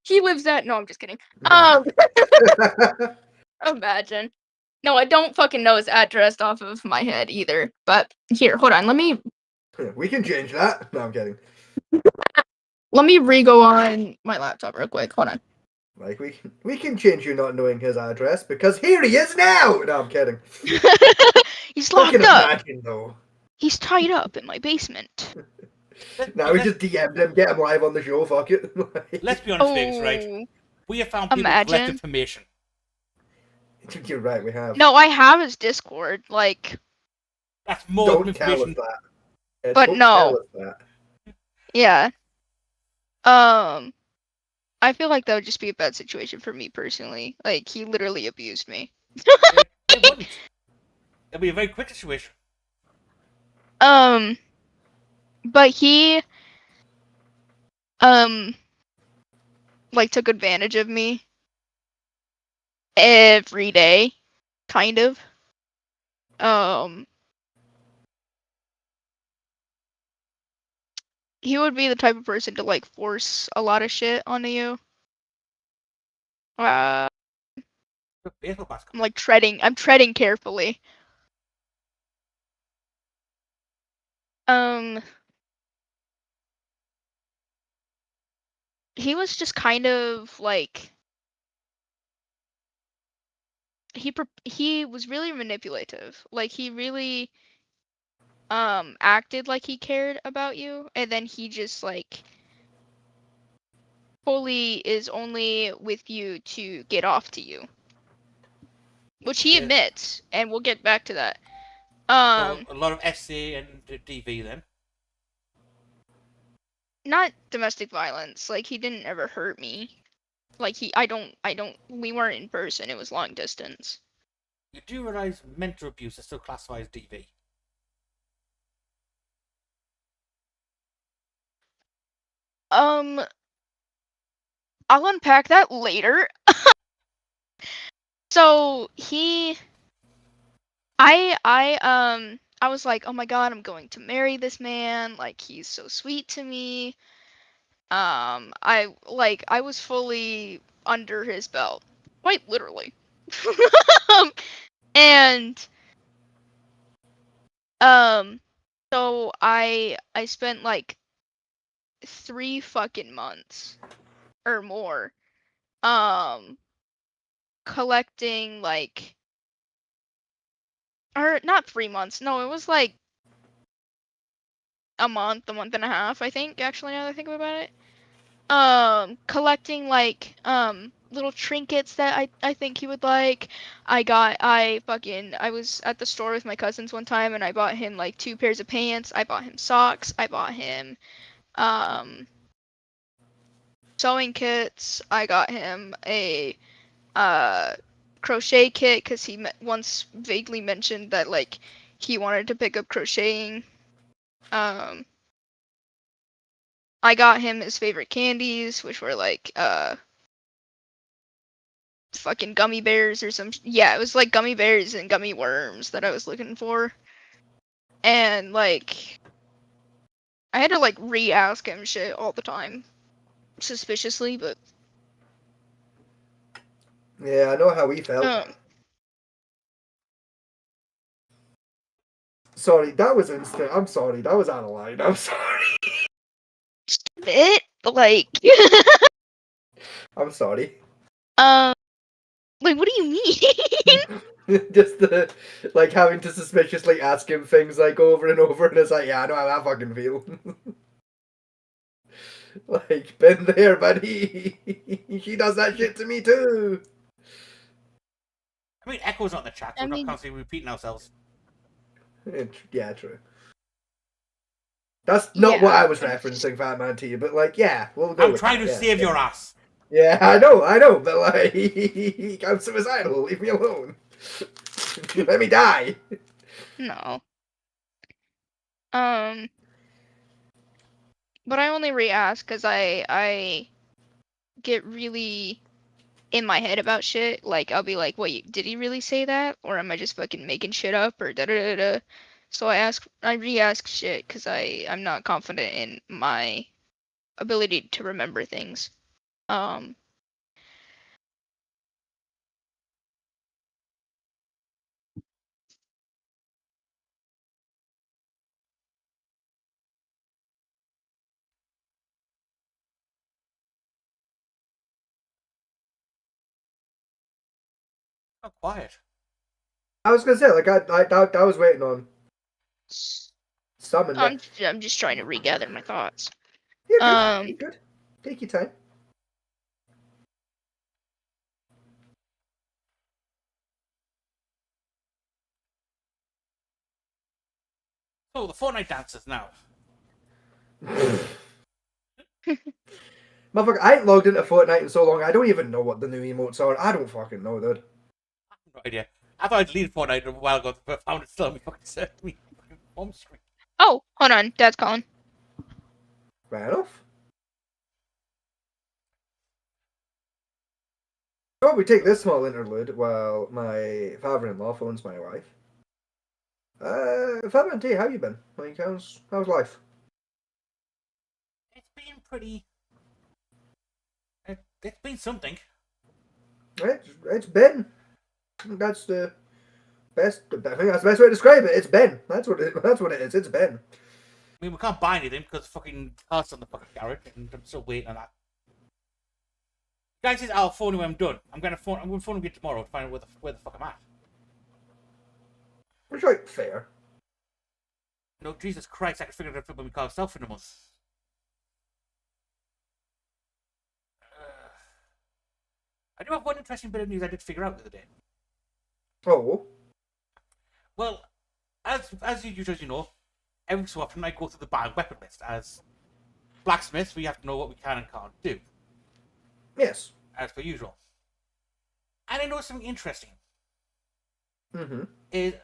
He lives at no, I'm just kidding. Imagine. No, I don't fucking know his address off of my head either. But here, hold on, let me We can change that. No, I'm kidding. re-go on my laptop real quick. Hold on. Like, we can change you not knowing his address, because here he is now! No, I'm kidding. He's locked Fucking up. imagine, though. He's tied up in my basement. Now we just DM'd him, get him live on the show, fuck it. Let's be honest, Vegas, right? We have found people who collect information. You're right, we have. No, I have his Discord, like. That's more Don't tell us information. that. But Don't no. tell us that. Yeah. I feel like that would just be a bad situation for me personally. Like, he literally abused me. It wouldn't. It'd be a very quick situation. But he, like, took advantage of me every day, kind of. He would be the type of person to, like, force a lot of shit onto you. I'm like I'm treading carefully. He was just kind of like he was really manipulative. Like he really acted like he cared about you, and then he just like fully is only with you to get off to you. Which he admits, and we'll get back to that. So a lot of SC and DV then. Not domestic violence. Like he didn't ever hurt me. Like I don't we weren't in person, it was long distance. You do realize mental abuse is still classified as DV? I'll unpack that later. So I was like, oh my god, I'm going to marry this man, like he's so sweet to me. I was fully under his belt. Quite literally. And so I spent like 3 fucking months or more. Collecting like, or not 3 months. No, it was like a month and a half, I think, actually, now that I think about it. Collecting like little trinkets that I think he would like. I was at the store with my cousins one time and I bought him like 2 pairs of pants. I bought him socks. I bought him um sewing kits. I got him a crochet kit because he once vaguely mentioned that like he wanted to pick up crocheting. Um, I got him his favorite candies, which were like fucking gummy bears or some. Yeah, it was like gummy bears and gummy worms that I was looking for, and like I had to like re-ask him shit all the time, suspiciously, but Yeah, I know how he felt. Sorry, that was instant. I'm sorry, that was out of line. I'm sorry. it like I'm sorry. like what do you mean? Just like having to suspiciously ask him things like over and over, and it's like, yeah, I know how that fucking feel. Like, been there, buddy. She does that shit to me too. I mean, Echo's on the chat, so we're not constantly repeating ourselves. Yeah, true. That's not Yeah. what I was referencing, Fat Man to you, but like, yeah, we'll go I'm with trying that, to yeah, save yeah. your ass. Yeah, I know, but like, I'm suicidal. Leave me alone. Let me die. No. But I only re-ask because I get really in my head about shit. Like I'll be like, wait, did he really say that, or am I just fucking making shit up, or da da da da? So I re-ask shit because I'm not confident in my ability to remember things. Oh, quiet. I was gonna say, like, I was waiting on summon. I'm just trying to regather my thoughts. You're good. You're good. Take your time. So the Fortnite dancers now. Motherfucker, I ain't logged into Fortnite in so long. I don't even know what the new emotes are. I don't fucking know, dude. No idea. I thought I deleted Fortnite a while ago, but I found it still on my fucking set. Me fucking home screen. Oh, hold on, Dad's calling. Right enough. So we take this small interlude while my father-in-law phones my wife. Father and T, how you been? Like, how's life? It's been pretty. It's been something. It's been. That's the best. I think that's the best way to describe it. It's been. That's what it is. It's been. I mean, we can't buy anything because fucking car's on the fucking garage, and I'm still waiting on that. Guys, I'll phone you when I'm done. I'm gonna phone him again tomorrow to find out where the fuck I'm at. Which, like, fair. No, Jesus Christ, I could figure it out when we call ourselves in a month. I do have one interesting bit of news I did figure out the other day. Oh. Well, as you know, every so often I go through the banned weapon list. As blacksmiths, we have to know what we can and can't do. Yes. As per usual. And I noticed something interesting. Mm-hmm. Is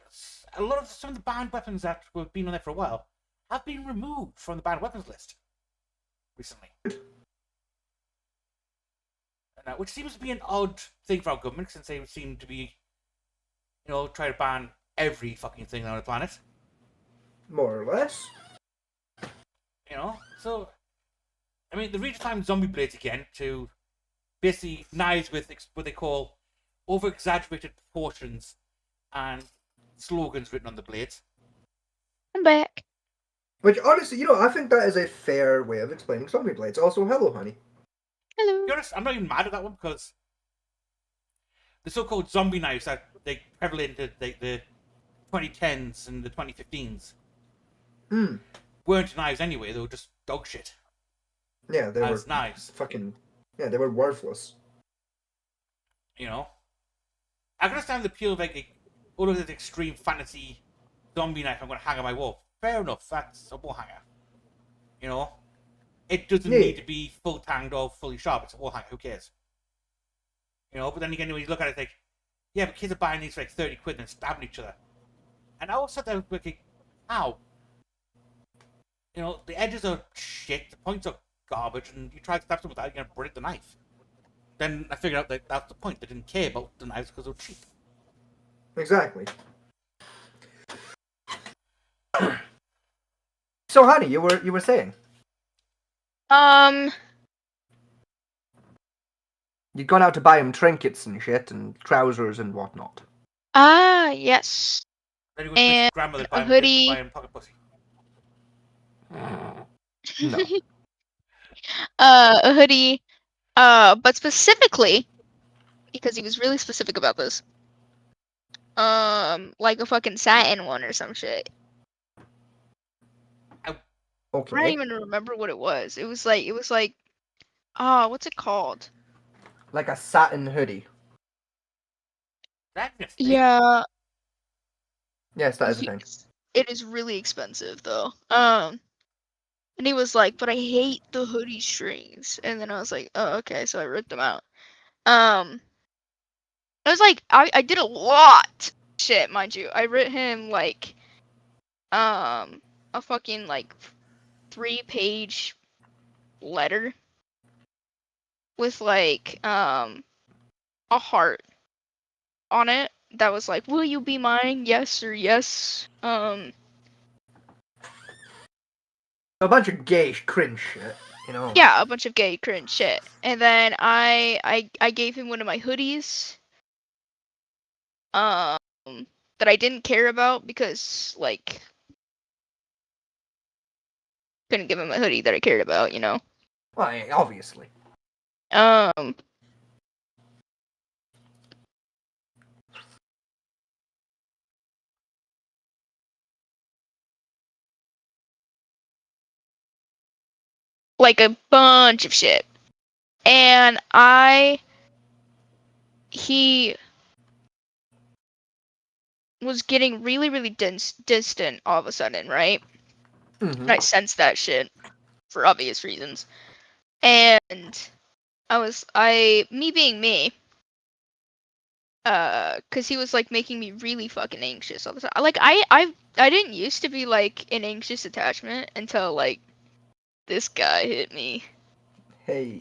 some of the banned weapons that have been on there for a while have been removed from the banned weapons list recently. Which seems to be an odd thing for our government, since they seem to be, trying to ban every fucking thing on the planet. More or less. So, I mean, they redefined zombie blades again to basically knives with what they call over-exaggerated proportions and slogans written on the blades. I'm back. Which, honestly, I think that is a fair way of explaining zombie blades. Also, hello, honey. Hello. To be honest, I'm not even mad at that one because the so-called zombie knives that they prevalent in the 2010s and the 2015s Hmm. weren't knives anyway. They were just dog shit. Yeah, they As were knives. fucking. Yeah, they were worthless. You know, I can understand the appeal of like all of this extreme fantasy zombie knife I'm going to hang on my wall. Fair enough, that's a wall hanger. You know, it doesn't Yeah. need to be full tanged or fully sharp. It's a wall hanger. Who cares? You know, but then again, when you look at it, it's like, yeah, but kids are buying these for like 30 quid and stabbing each other. And I always sat there thinking, how? You know, the edges are shit, the points are garbage, and you try to stab someone with that, you're going to break the knife. Then I figured out that that's the point. They didn't care about the knives because they were cheap. Exactly. So, honey, you were saying you'd gone out to buy him trinkets and shit, and trousers and whatnot. Yes. Then you go to his grandmother A buy hoodie. him pocket pussy. No. A hoodie. But specifically, because he was really specific about this. Like a fucking satin one or some shit. Okay. I don't even remember what it was. It was like, what's it called? Like a satin hoodie. Yeah. Yes, that is a thing. It is really expensive though. And he was like, but I hate the hoodie strings. And then I was like, oh, okay. So I ripped them out. I was like, I did a lot shit, mind you. I wrote him like, a fucking like 3-page letter with like, a heart on it that was like, will you be mine? Yes or yes. A bunch of gay cringe shit, you know. Yeah, a bunch of gay cringe shit. And then I gave him one of my hoodies. That I didn't care about because like couldn't give him a hoodie that I cared about, you know. Well, yeah, obviously. Like a bunch of shit. And he was getting really, really distant all of a sudden, right? Mm-hmm. I sensed that shit for obvious reasons. And me being me, cause he was like making me really fucking anxious all the time. Like I didn't used to be like an anxious attachment until like this guy hit me. Hey.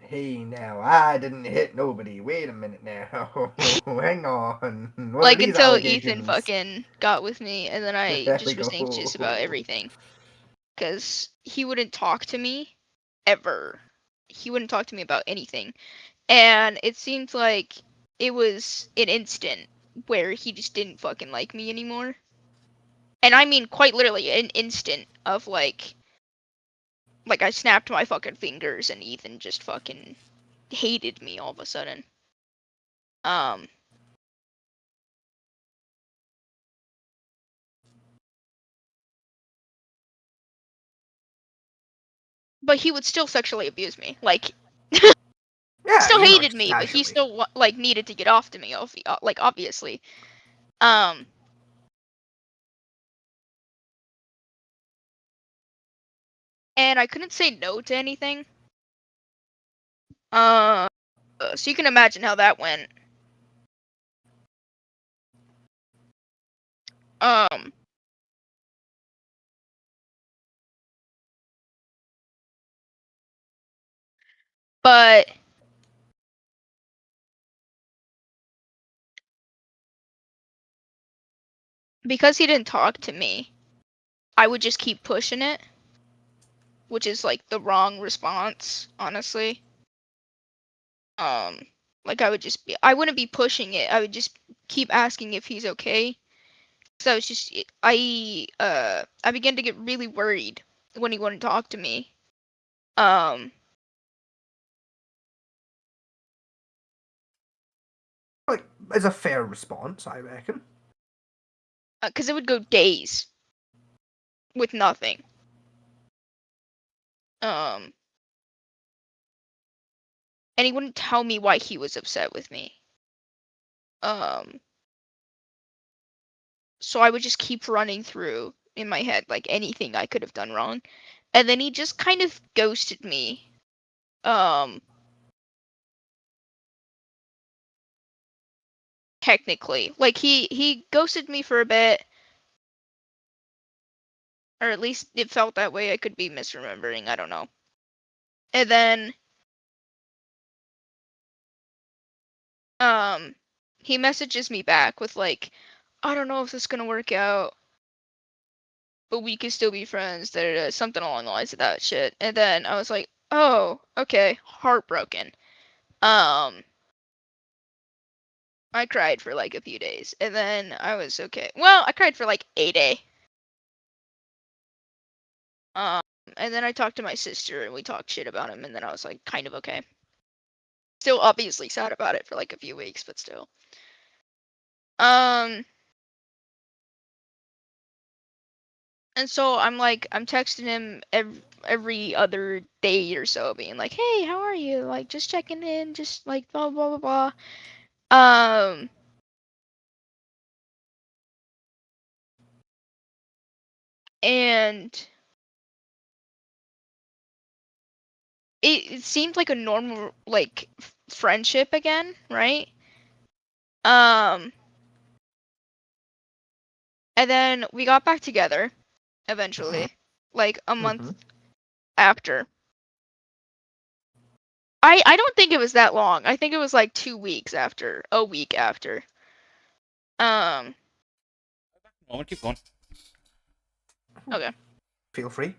Hey, now, I didn't hit nobody. Wait a minute now. Hang on. What like are these until Ethan allegations? fucking got with me, and then I There we just was anxious about go. everything. Cause he wouldn't talk to me ever. He wouldn't talk to me about anything. And it seemed like it was an instant where he just didn't fucking like me anymore. And I mean quite literally an instant of like I snapped my fucking fingers and Ethan just fucking hated me all of a sudden. But he would still sexually abuse me. Like Yeah, still you know, hated just me, but he casually. still like needed to get off to me, like obviously. And I couldn't say no to anything. So you can imagine how that went. But because he didn't talk to me, I would just keep pushing it, which is like the wrong response, honestly. Like I wouldn't be pushing it. I would just keep asking if he's okay. So it's just I began to get really worried when he wouldn't talk to me. Um, Like, it's a fair response, I reckon. because it would go days with nothing. And he wouldn't tell me why he was upset with me. So I would just keep running through in my head like anything I could have done wrong. And then he just kind of ghosted me. Technically. Like he ghosted me for a bit. Or at least it felt that way. I could be misremembering, I don't know. And then he messages me back with like, I don't know if this is gonna work out, but we could still be friends, something along the lines of that shit. And then I was like, oh, okay, heartbroken. I cried for like a few days, and then I was okay. Well, I cried for like a day. Um, and then I talked to my sister, and we talked shit about him, and then I was like, kind of okay. Still obviously sad about it for like a few weeks, but still. And so I'm texting him every other day or so, being like, hey, how are you? Like, just checking in, just like blah blah blah blah. And it seemed like a normal like friendship again, right? And then we got back together eventually, like a month after. I don't think it was that long. I think it was like 2 weeks after, a week after. Moment, keep going. Okay. Feel free.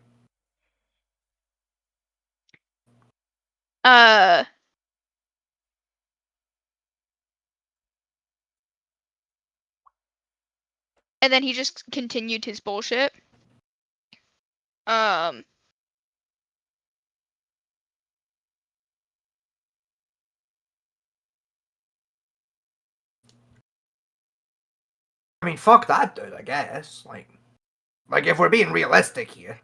And then he just continued his bullshit. I mean, fuck that dude, I guess. Like if we're being realistic here.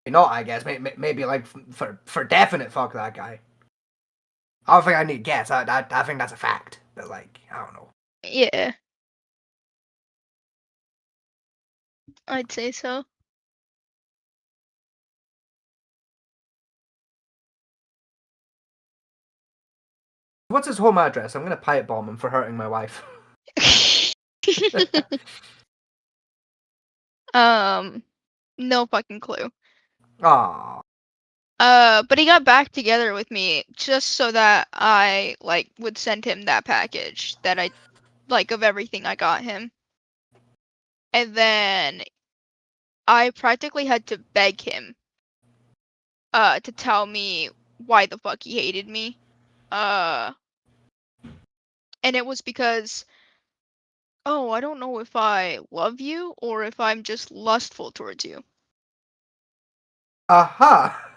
Not, I guess. Maybe like for definite, fuck that guy. I don't think I need guess. I think that's a fact. But like, I don't know. Yeah. I'd say so. What's his home address? I'm gonna pipe bomb him for hurting my wife. No fucking clue. Aww. But he got back together with me just so that I like would send him that package that I like of everything I got him. And then I practically had to beg him to tell me why the fuck he hated me. And it was because, oh, I don't know if I love you or if I'm just lustful towards you. Aha.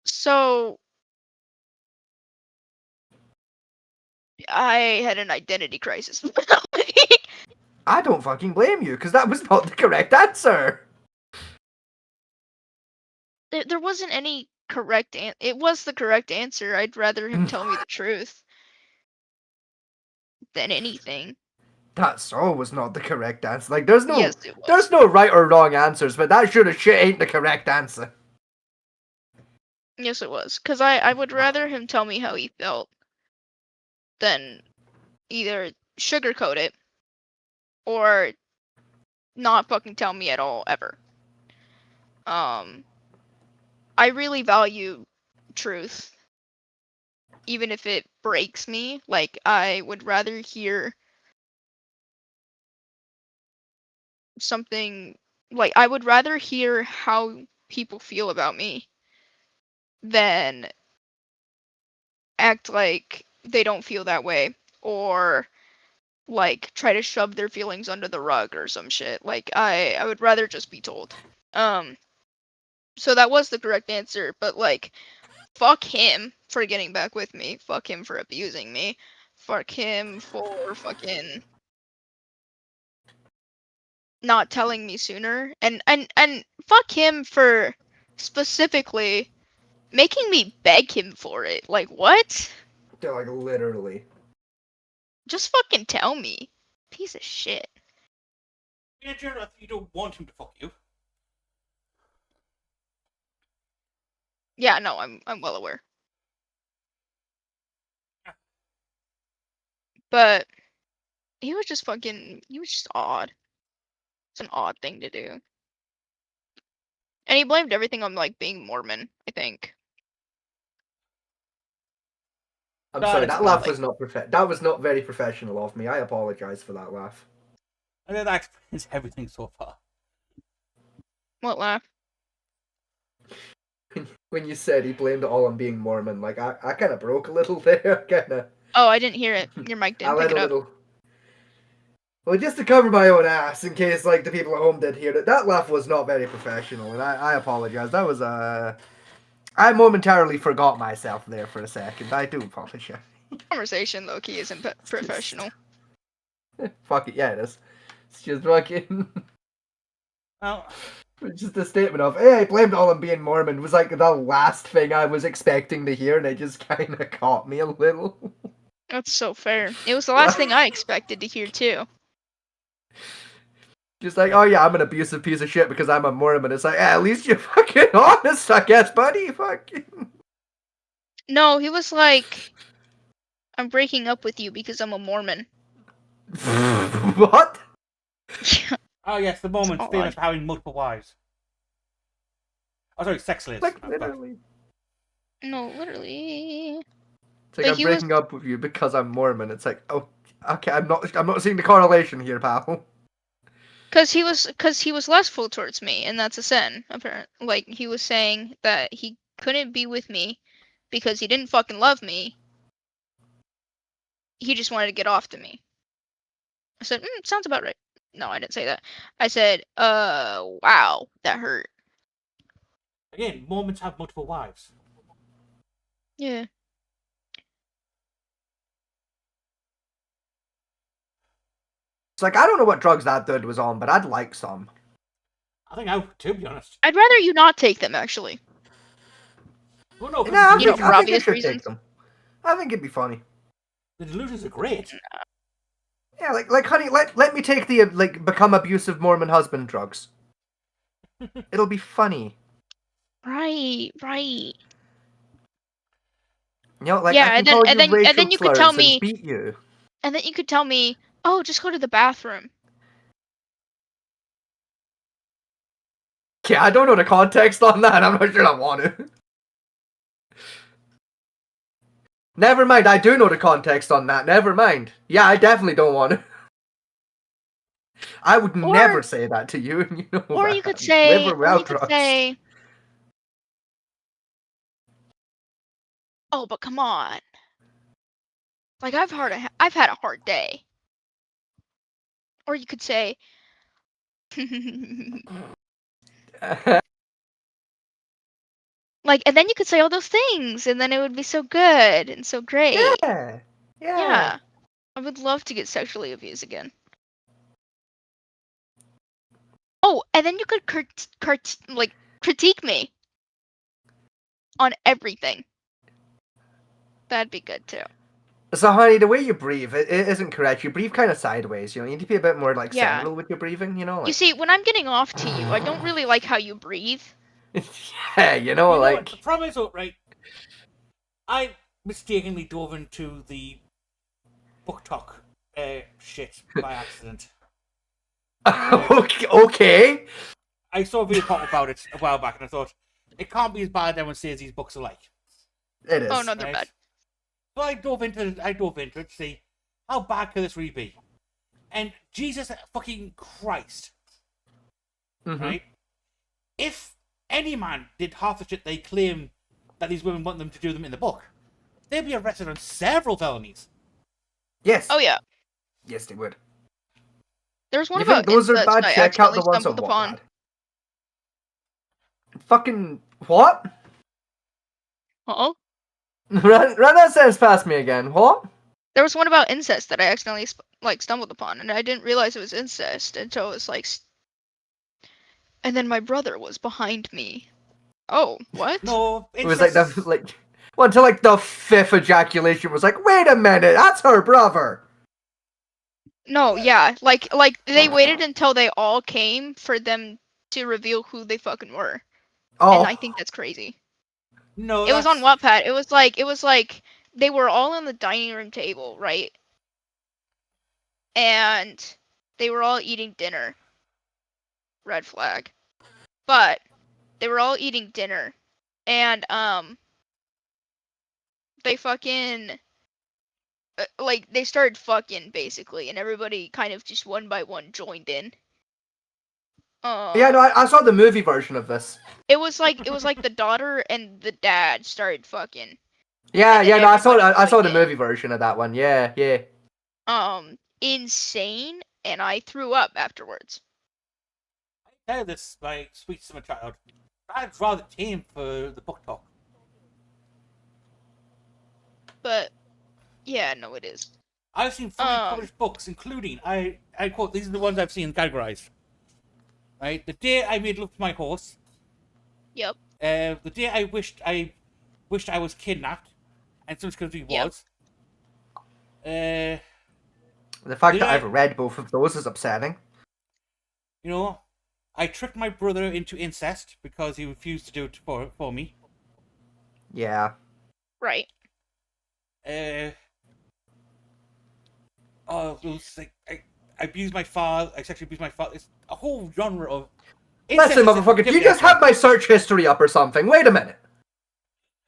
So I had an identity crisis. I don't fucking blame you, because that was not the correct answer. There wasn't any correct answer. It was the correct answer. I'd rather him tell me the truth than anything. That so was not the correct answer. Like, there's no Yes, it was. there's no right or wrong answers, but that sure as shit ain't the correct answer. Yes, it was. Because I would rather him tell me how he felt than either sugarcoat it or not fucking tell me at all, ever. I really value truth. Even if it breaks me, like, I would rather hear something, like, I would rather hear how people feel about me than act like they don't feel that way, or like try to shove their feelings under the rug or some shit. Like I would rather just be told. So that was the correct answer, but like fuck him for getting back with me. Fuck him for abusing me. Fuck him for fucking not telling me sooner. And fuck him for specifically making me beg him for it. Like what? Yeah, like literally. Just fucking tell me. Piece of shit. Yeah, Jared, I think you don't want him to fuck you. Yeah, no, I'm well aware. But he was just odd. It's an odd thing to do. And he blamed everything on like being Mormon, I think. I'm That sorry, is that laugh like- was not that was not very professional of me. I apologize for that laugh. And then that explains everything so far. What laugh? When you said he blamed it all on being Mormon, like I kind of broke a little there, kind of. Oh, I didn't hear it. Your mic I didn't let pick it a up. little. Well, just to cover my own ass, in case like the people at home did hear it, that laugh was not very professional, and I apologize. That was I momentarily forgot myself there for a second. I do apologize. Conversation low key isn't professional. Fuck it, yeah, it is. It's just fucking. Well, It's just a statement of, hey, I blamed it all on being Mormon was like the last thing I was expecting to hear, and it just kind of caught me a little. That's so fair. It was the last thing I expected to hear too. Just like, oh yeah, I'm an abusive piece of shit because I'm a Mormon. It's like, at least you're fucking honest, I guess, buddy. Fucking. No, he was like, I'm breaking up with you because I'm a Mormon. What? oh yes, the Mormons odd. famous for having multiple wives. Oh, sorry, sex slaves. Like Oh, literally. No, literally. It's like But I'm he was- breaking up with you because I'm Mormon. It's like, oh, okay, I'm not seeing the correlation here, pal. Cause he was lustful towards me, and that's a sin, apparently. Like he was saying that he couldn't be with me because he didn't fucking love me. He just wanted to get off to me. I said, sounds about right. No, I didn't say that. I said, wow, that hurt. Again, Mormons have multiple wives. Yeah. It's like, I don't know what drugs that dude was on, but I'd like some. I think I would, to be honest. I'd rather you not take them, actually. Well, no, No, I You know, think, for I think I obvious should reasons. take them. I think it'd be funny. the delusions are great. Yeah, like, honey, let me take the like become abusive Mormon husband drugs. It'll be funny. Right. You know, like Yeah, I can and then- call and you then- and racial then you could slurs tell and me- beat you. And then you could tell me, oh, just go to the bathroom. Yeah, I don't know the context on that. I'm not sure I want to. Never mind, I do know the context on that. Never mind. Yeah, I definitely don't want to. I would never say that to you, and you know Or that. you could say, With or without drugs. oh, but come on. Like I've had a hard day. Or you could say, like, and then you could say all those things, and then it would be so good and so great. Yeah. Yeah. I would love to get sexually abused again. Oh, and then you could critique me on everything. That'd be good too. So, honey, the way you breathe, it isn't correct. You breathe kind of sideways. You know, you need to be a bit more like Yeah. central with your breathing. You know, like You see, when I'm getting off to you, I don't really like how you breathe. yeah, you know, What, like the problem is, right? I mistakenly dove into the book talk shit by accident. okay. I saw a video talk about it a while back, and I thought it can't be as bad as everyone says these books are like. It is. Oh no, they're bad. So I dove into it to see how bad could this really be, and Jesus fucking Christ, right? If any man did half the shit they claim that these women want them to do them in the book, they'd be arrested on several felonies. Yes. Oh yeah. Yes, they would. There's one You about think those are incest bad? I Check out accidentally the ones on stumbled upon. Wattpad. Fucking what? Uh-oh. Run that sentence past me again. What? There was one about incest that I accidentally stumbled upon, and I didn't realize it was incest until it was like. And then my brother was behind me. Oh, what? No, It was like well, until like the fifth ejaculation was like, wait a minute, that's her brother. No, yeah, like they waited until they all came for them to reveal who they fucking were. Oh. And I think that's crazy. No, it was on Wattpad. It was like they were all on the dining room table, right? And they were all eating dinner. Red flag. But they were all eating dinner, and they fucking like they started fucking basically, and everybody kind of just one by one joined in. Yeah, no, I saw the movie version of this. It was like the daughter and the dad started fucking. Yeah, And then no, I saw everybody the joined movie version of that one. Yeah. in. Insane, and I threw up afterwards. Tell this like sweet summer child. I'd rather tame for the book talk. But yeah, no, it is. I've seen 3 published books, including I quote, these are the ones I've seen categorized. Right, The Day I Made Love to My Horse. Yep. The Day I wished I was kidnapped, and someone's country was. The fact that I've read both of those is upsetting. You know, I tricked my brother into incest because he refused to do it for me. Yeah. Right. Oh, it was like I abused my father. I sexually abused my father. It's a whole genre of. Listen, motherfucker, do you just have my search history up or something? Wait a minute.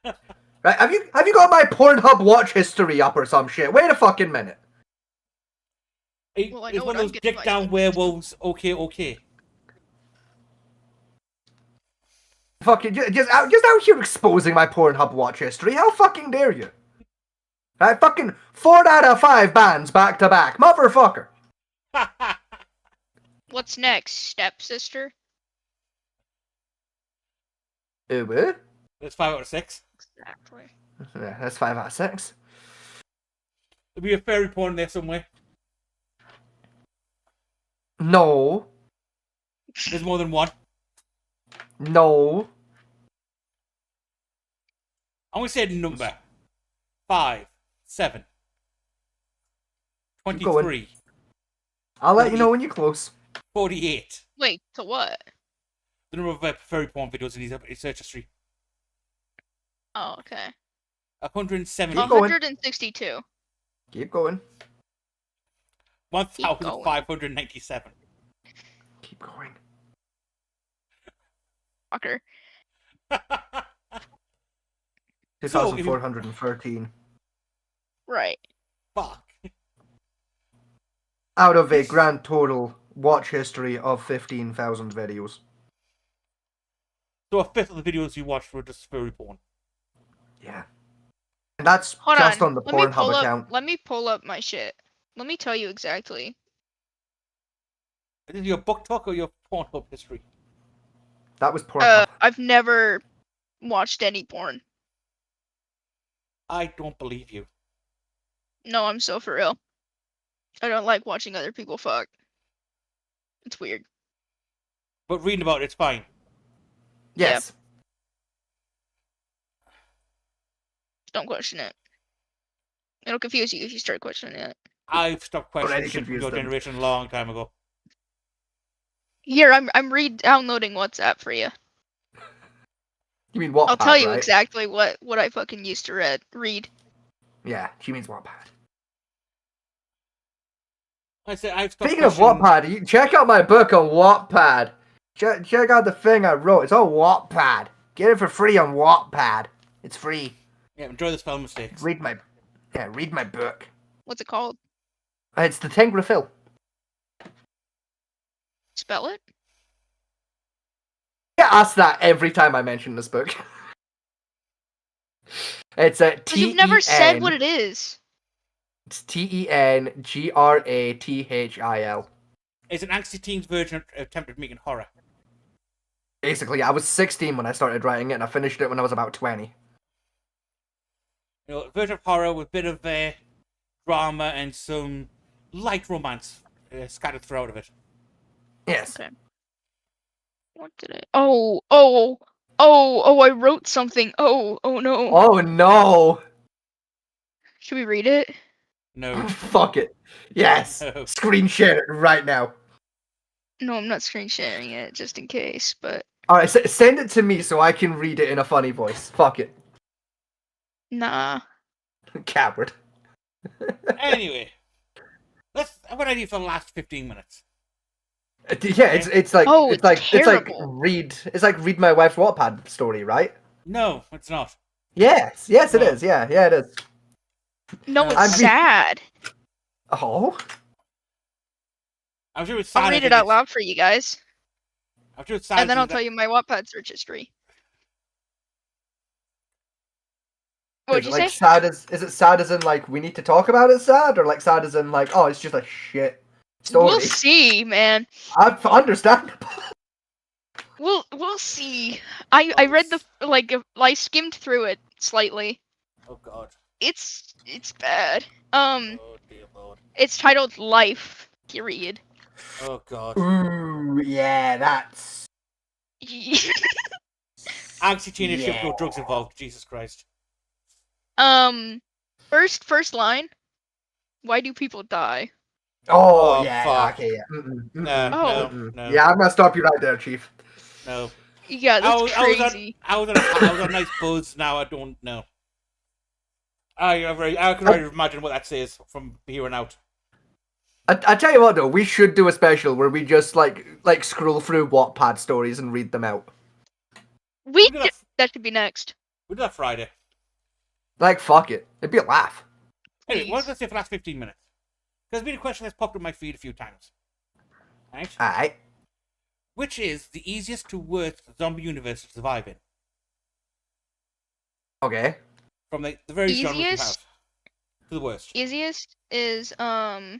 Right? Have you got my Pornhub watch history up or some shit? Wait a fucking minute. It's one of those dick down werewolves. Okay. Fucking just out here exposing my Pornhub watch history. How fucking dare you? Right, fucking 4 out of 5 bands back to back, motherfucker. What's next, stepsister? What? That's 5 out of 6. Exactly. Yeah, that's 5 out of 6. There'll be a fairy porn there somewhere. No. There's more than one. No. I'm gonna say a number. 5, 7, 23. I'll let you know when you're close. 48. Wait, to what? The number of furry porn videos in his search history. Oh, okay. 170. 162. Keep going. 1,597. Keep going. Fucker. 2,413. Right. Fuck. Out of a grand total watch history of 15,000 videos. So a fifth of the videos you watched were just furry porn. Yeah. And that's Hold just on. on the Let me Pornhub pull account. Let me pull up my shit. Let me tell you exactly. Is it your book talk or your Pornhub history? That was Pornhub. I've never watched any porn. I don't believe you. No, I'm so for real. I don't like watching other people fuck. It's weird. But reading about it's fine. Yes. Don't question it. It'll confuse you if you start questioning it. I've stopped Already questioning shit from confused your them. generation a long time ago. Here, I'm re-downloading WhatsApp for you. You mean Wattpad, I'll tell you right? exactly what I fucking used to read. Yeah, she means Wattpad. I said I've stopped Speaking of questioning- Wattpad, you check out my book on Wattpad. Check out the thing I wrote. It's on Wattpad. Get it for free on Wattpad. It's free. Yeah, enjoy the spell mistakes. Read my book. What's it called? It's the Tengrafil. Spell it? I get asked that every time I mention this book. It's a Because you've never said what T-E-N. it is. It's Tengrathil. It's an angsty teen's version of attempted making horror. Basically, I was 16 when I started writing it, and I finished it when I was about 20. You know, a version of horror with a bit of drama and some light romance scattered throughout of it. Yes. Okay. What did I? Oh, I wrote something. Oh no. Oh no! Should we read it? No. Fuck it. Yes. No. Screen share it right now. No, I'm not screen sharing it just in case, but Alright, send it to me so I can read it in a funny voice. Fuck it. nah. Coward. Anyway, I've got an idea for the last 15 minutes. Yeah, it's like Oh, it's like terrible. read my wife's Wattpad story, right? No, it's not. Yes, it No. is. Yeah, it is. No, No. it's I'm be- sad. Oh, I'm sure it's sad. I'll read it out loud for you guys, I'm sure it's sad. and then I'll tell you my Wattpad search history. What'd is you it like say? sad as is it sad as in like we need to talk about it sad, or like sad as in like oh it's just a shit story? We'll see, man. Understandable. We'll see. I read the I skimmed through it slightly. Oh god. It's bad. Oh dear lord. It's titled Life. Period. Oh god. Ooh, yeah, that's Angsty teenage ship, Yeah. no drugs involved. Jesus Christ. First line. Why do people die? oh Oh, yeah, fuck. okay, yeah. Mm-mm, No, mm-mm, Oh. no. Yeah, I'm gonna stop you right there, Chief. No. Yeah, that's I was crazy. I was on a nice buzz. Now I don't know. I can already imagine what that says from here on out. I tell you what though, we should do a special where we just like scroll through Wattpad stories and read them out. That could be next. We'll do that Friday. Like fuck it, it'd be a laugh. Anyway, what was I say for the last 15 minutes? There's been a question that's popped up my feed a few times. Right? Alright. Which is the easiest to worst zombie universe to survive in? Okay. From the various genres you have Easiest? to the worst. Easiest is So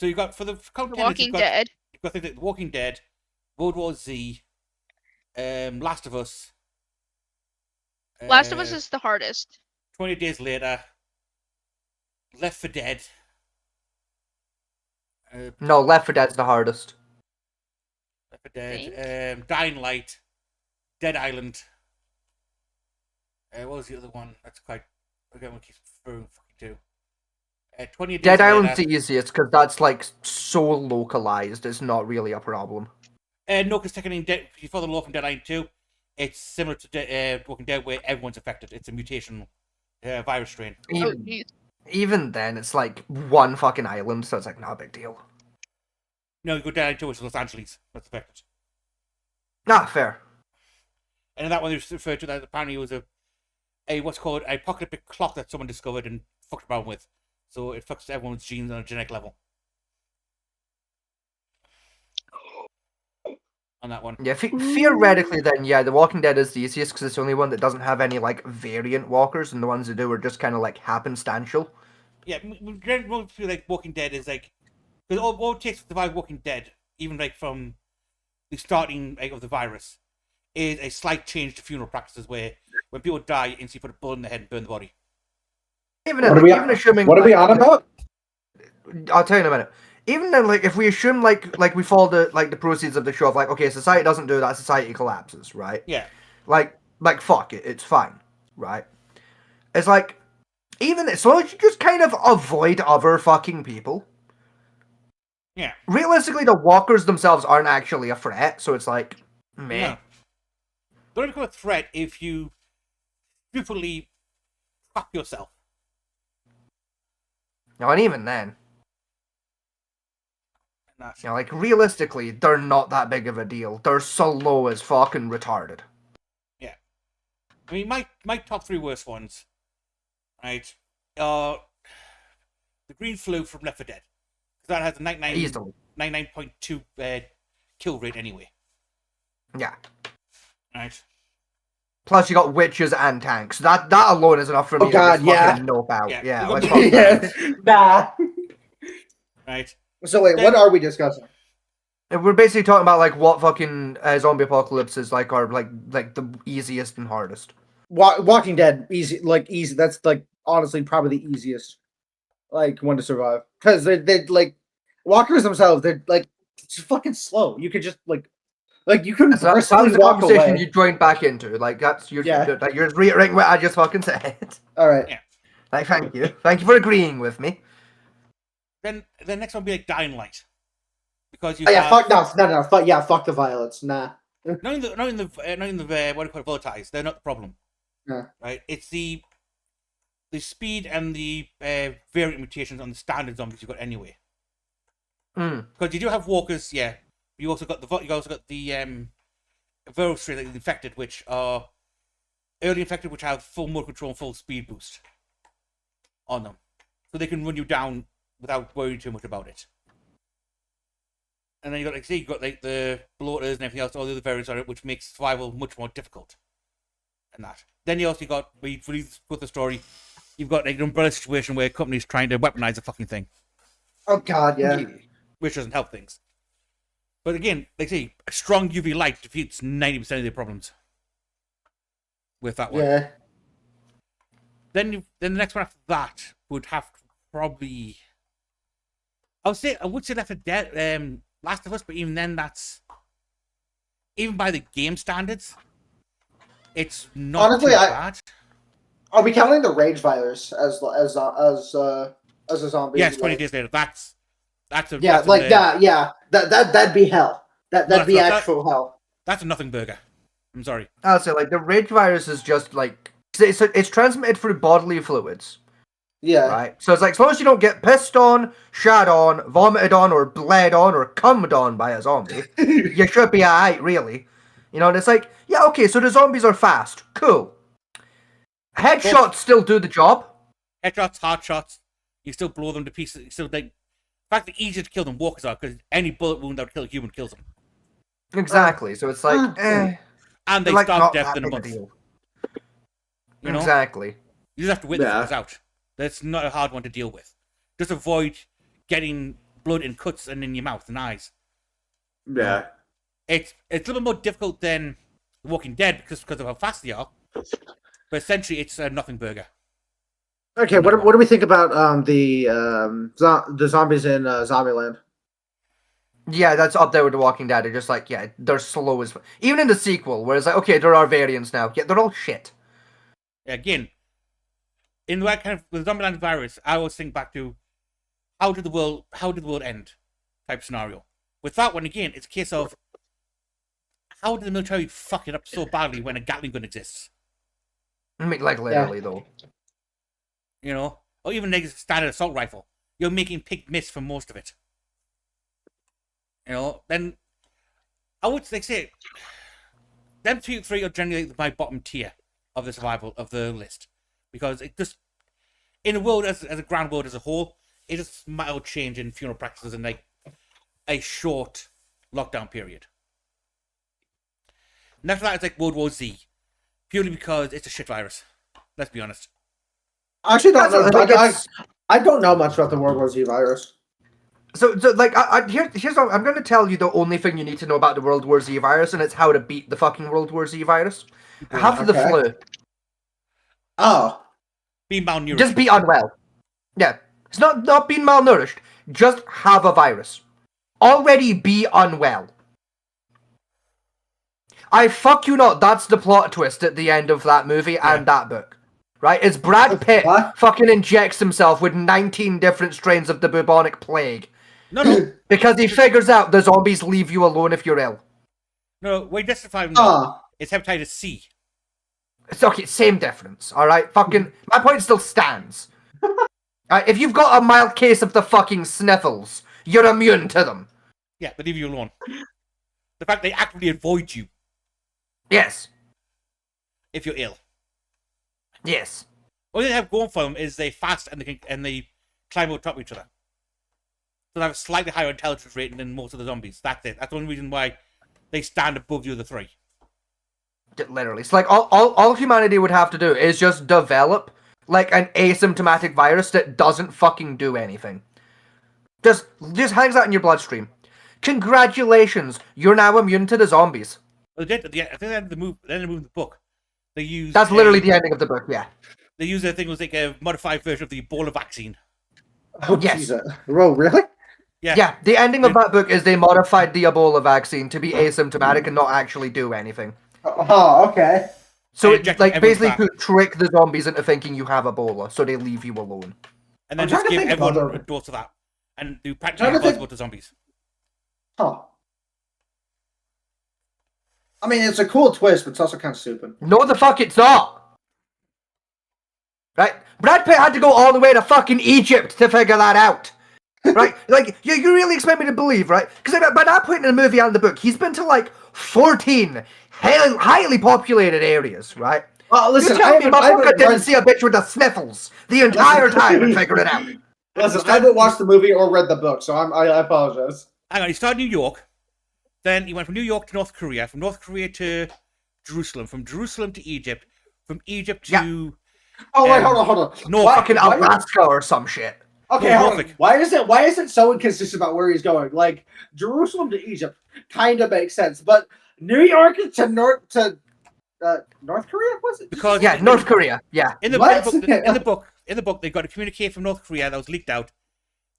you've got for the The contenders, Walking Dead. You've got things like The Walking Dead, World War Z, Last of Us. Last of Us is the hardest. 20 Days Later, Left 4 Dead. No, Left 4 Dead's the hardest. Left 4 Dead, Dying Light, Dead Island. What was the other one? That's quite. Again, we keep throwing fucking two. 20 Days Dead Later. Island's the easiest because that's like so localized. It's not really a problem. No, because technically, if you follow the law from Dead Island 2, it's similar to Walking Dead where everyone's affected. It's a mutation virus strain. Even then, it's like one fucking island, so it's like not a big deal. No, you go Dead Island 2, it's Los Angeles that's affected. Nah, fair. And in that one, they referred to that apparently it was a what's called a apocalyptic clock that someone discovered and fucked around with. So it fucks everyone's genes on a genetic level. On that one. Yeah, theoretically, then, yeah, The Walking Dead is the easiest because it's the only one that doesn't have any like variant walkers, and the ones that do are just kind of like happenstantial. Yeah, most feel like Walking Dead is like because all it takes to survive Walking Dead, even like from the starting of the virus, is a slight change to funeral practices where when people die, you instantly put a bullet in the head and burn the body. Even assuming what are we on about? I'll tell you in a minute. Even then, like if we assume like we follow the proceeds of the show of like okay, society doesn't do that, society collapses, right? Yeah. Like fuck it, it's fine, right? It's like even as long as you just kind of avoid other fucking people. Yeah. Realistically, the walkers themselves aren't actually a threat, so it's like meh. No. They don't become a threat if you stupidly fuck yourself. No, and even then. You know, like, realistically, they're not that big of a deal. They're so low as fucking retarded. Yeah. I mean, my top three worst ones, right, the green flu from Left 4 Dead. Because that has a 99.2 kill rate anyway. Yeah. Right. Plus, you got witches and tanks. That alone is enough for me Oh God, to just yeah. fucking nope out. Yeah, Yeah, you got let's me- fuck that. Nah. Right. So wait, Then- what are we discussing? And we're basically talking about like what fucking zombie apocalypse is like, are like the easiest and hardest. Walking Dead, easy, like easy. That's like honestly probably the easiest, like one to survive because they like walkers themselves. They're like just fucking slow. You could just like you can So that briskly was the walk conversation away. you joined back into. Like that's you're just reiterating what I just fucking said. All right. Yeah. Like thank you for agreeing with me. Then the next one would be like Dying Light, because you Oh, yeah, have fuck no, fuck the violence. Nah. not in the what do you call it, volatiles. They're not the problem. Yeah. Right. It's the speed and the variant mutations on the standard zombies you've got anyway. Because you do have walkers, yeah. You also got the viral strain, like the infected, which are early infected, which have full motor control and full speed boost on them, so they can run you down without worrying too much about it. And then you got like the bloaters and everything else, all the other variants on it, which makes survival much more difficult. And that. Then you also got with the story, you've got like an umbrella situation where companies trying to weaponize the fucking thing. Oh God, yeah. Which doesn't help things. But again, like I say, a strong UV light defeats 90% of their problems. With that one. Yeah. Then the next one after that would have to probably, I would say Left 4 Dead, Last of Us, but even then even by the game standards, it's not Honestly, too bad. Are we counting the rage virus as a zombie? Yes, 20 days later. That's a Yeah, that's like a, that. Yeah, that'd be hell. That'd No, be that's not- actual hell. That's a nothing burger. I'm sorry. I'll say like the rage virus is just like it's transmitted through bodily fluids. Yeah. Right. So it's like as long as you don't get pissed on, shat on, vomited on, or bled on, or cummed on by a zombie, you should be alright, really. You know, and it's like, yeah, okay, so the zombies are fast. Cool. Headshots still do the job. Headshots, hard shots, you still blow them to pieces. You still like, in fact, the easier to kill than walkers are, because any bullet wound that would kill a human kills them. Exactly. So it's like, And they like, starve not death that in a big a month. deal. You know? Exactly. You just have to wait the Yeah. fuckers out. That's not a hard one to deal with. Just avoid getting blood in cuts and in your mouth and eyes. Yeah. It's a little bit more difficult than The Walking Dead because of how fast they are. But essentially, it's a nothing burger. Okay, what do we think about the zombies in Zombieland? Yeah, that's up there with The Walking Dead. They're just like, yeah, they're slow as even in the sequel, where it's like, okay, there are variants now. Yeah, they're all shit. Again, in that kind of the Zombieland virus, I always think back to how did the world end type scenario. With that one, again, it's a case of how did the military fuck it up so badly when a Gatling gun exists? I mean, like literally though. You know, or even a standard assault rifle. You're making pig miss for most of it. You know, then I would say them 2, 3 are generally my bottom tier of the survival of the list, because it just in a world as a grand world as a whole, it just mild change in funeral practices in like a short lockdown period. And after that, it's like World War Z, purely because it's a shit virus. Let's be honest. I actually don't know. It's- I don't know much about the World War Z virus. So like, here's what I'm going to tell you the only thing you need to know about the World War Z virus, and it's how to beat the fucking World War Z virus. Have the Okay. flu. Oh. Be malnourished. Just be unwell. Yeah. It's not being malnourished. Just have a virus. Already be unwell. I fuck you not, that's the plot twist at the end of that movie and that book. Right? It's Brad Pitt fucking injects himself with 19 different strains of the bubonic plague. No. Because he figures out the zombies leave you alone if you're ill. No, wait, that's the 5 now. It's hepatitis C. It's okay, same difference, alright? Fucking, my point still stands. If you've got a mild case of the fucking sniffles, you're immune to them. Yeah, they leave you alone. The fact they actively avoid you. Yes. If you're ill. Yes. All they have going for them is they fast and they climb on top of each other. So they have a slightly higher intelligence rating than most of the zombies. That's it. That's the only reason why they stand above the other 3. Literally. It's like all humanity would have to do is just develop like an asymptomatic virus that doesn't fucking do anything. Just hangs out in your bloodstream. Congratulations, you're now immune to the zombies. Well, they did. Yeah, I think they had the move. Then they moved the book. They used. That's literally the ending of the book. Yeah. They used a thing was like a modified version of the Ebola vaccine. Oh, yes. Jesus. Bro, really? Yeah. The ending of that book is they modified the Ebola vaccine to be asymptomatic and not actually do anything. Oh, okay. So And it inject like everyone's basically back. to trick the zombies into thinking you have Ebola, so they leave you alone. And then I'm just trying to give think everyone about a dose of that. And do Trying practically to think- impossible to zombies. Huh. I mean, it's a cool twist, but it's also kind of stupid. No, the fuck it's not. Right? Brad Pitt had to go all the way to fucking Egypt to figure that out. Right? Like, you really expect me to believe, right? Because by that point in the movie and the book, he's been to like 14 highly populated areas, right? Listen, you tell me I motherfucker haven't didn't read- see a bitch with the sniffles the entire time and figured it out. Listen, I haven't watched the movie or read the book, so I apologize. Hang on, he started in New York. Then he went from New York to North Korea. From North Korea to Jerusalem. From Jerusalem to Egypt. From Egypt to... Oh, wait, hold on. Norfolk. Fucking Alaska or some shit. Okay, No, hold on. Norfolk. Why is it so inconsistent about where he's going? Like Jerusalem to Egypt kind of makes sense, but New York to North Korea was it? Because Yeah, North Korea. Yeah. In the, What? in the book, they got a communique from North Korea that was leaked out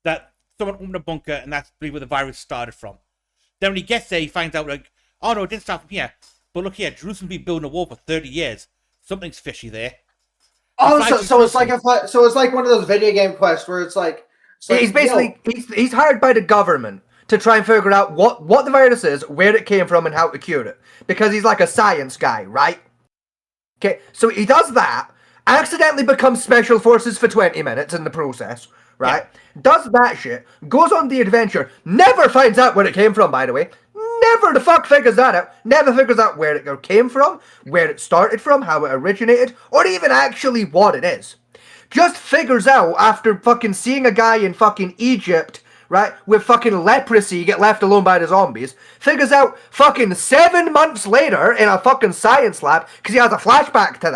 that someone opened a bunker and that's where the virus started from. Then when he gets there, he finds out like, oh no, it didn't start from here. But look here, Jerusalem's been building a wall for 30 years. Something's fishy there. Oh, Besides so it's like it's like one of those video game quests where it's like He's basically he's hired by the government to try and figure out what the virus is, where it came from, and how to cure it. Because he's like a science guy, right? Okay, so he does that, accidentally becomes special forces for 20 minutes in the process, right? Does that shit, goes on the adventure, never finds out where it came from, by the way. Never the fuck figures that out. Never figures out where it came from, where it started from, how it originated, or even actually what it is. Just figures out after fucking seeing a guy in fucking Egypt, right, with fucking leprosy get left alone by the zombies, figures out fucking 7 months later in a fucking science lab, because he has a flashback to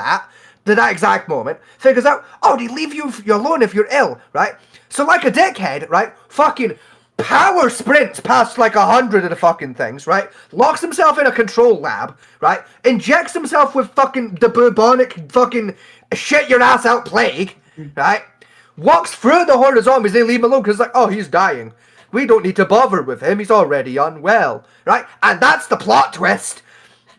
that exact moment, figures out, oh, they leave you alone if you're ill, right? So like a dickhead, right, fucking power sprints past like 100 of the fucking things, right? Locks himself in a control lab, right? Injects himself with fucking the bubonic fucking shit your ass out plague, right? Walks through the horde of zombies, they leave him alone because it's like, oh, he's dying. We don't need to bother with him, he's already unwell, right? And that's the plot twist.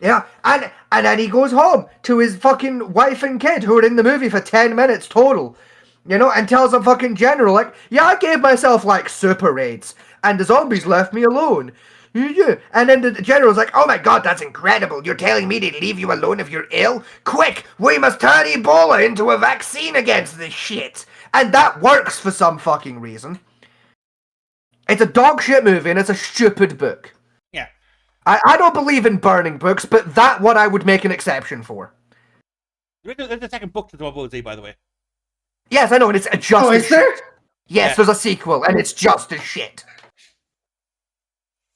Yeah, and then he goes home to his fucking wife and kid who are in the movie for 10 minutes total. You know, and tells a fucking general, like, yeah, I gave myself, like, super AIDS, and the zombies left me alone. Yeah. And then the general's like, oh my god, that's incredible. You're telling me they leave you alone if you're ill? Quick, we must turn Ebola into a vaccine against this shit. And that works for some fucking reason. It's a dog shit movie, and it's a stupid book. Yeah. I don't believe in burning books, but that one I would make an exception for. There's a second book to Double Z, by the way. Yes, I know, and it's just as is there? shit. Yes, Yeah. there's a sequel, and it's just as shit.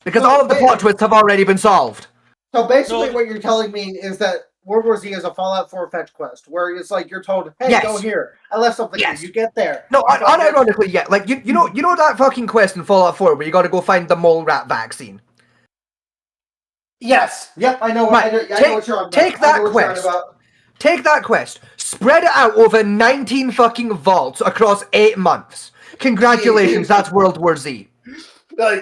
Because So, all of the plot twists have already been solved. So basically, what you're telling me is that World War Z is a Fallout 4 fetch quest, where it's like you're told, "Hey, Yes. go here. I left something Yes. here. You get there." No, You go there. unironically, yeah. Like, you know that fucking quest in Fallout 4 where you gotta go find the mole rat vaccine? Yes. Yep. I know. Right, I know what you're on about. take I know that what you're on quest. about. Take that quest, spread it out over 19 fucking vaults across 8 months. Congratulations, that's World War Z.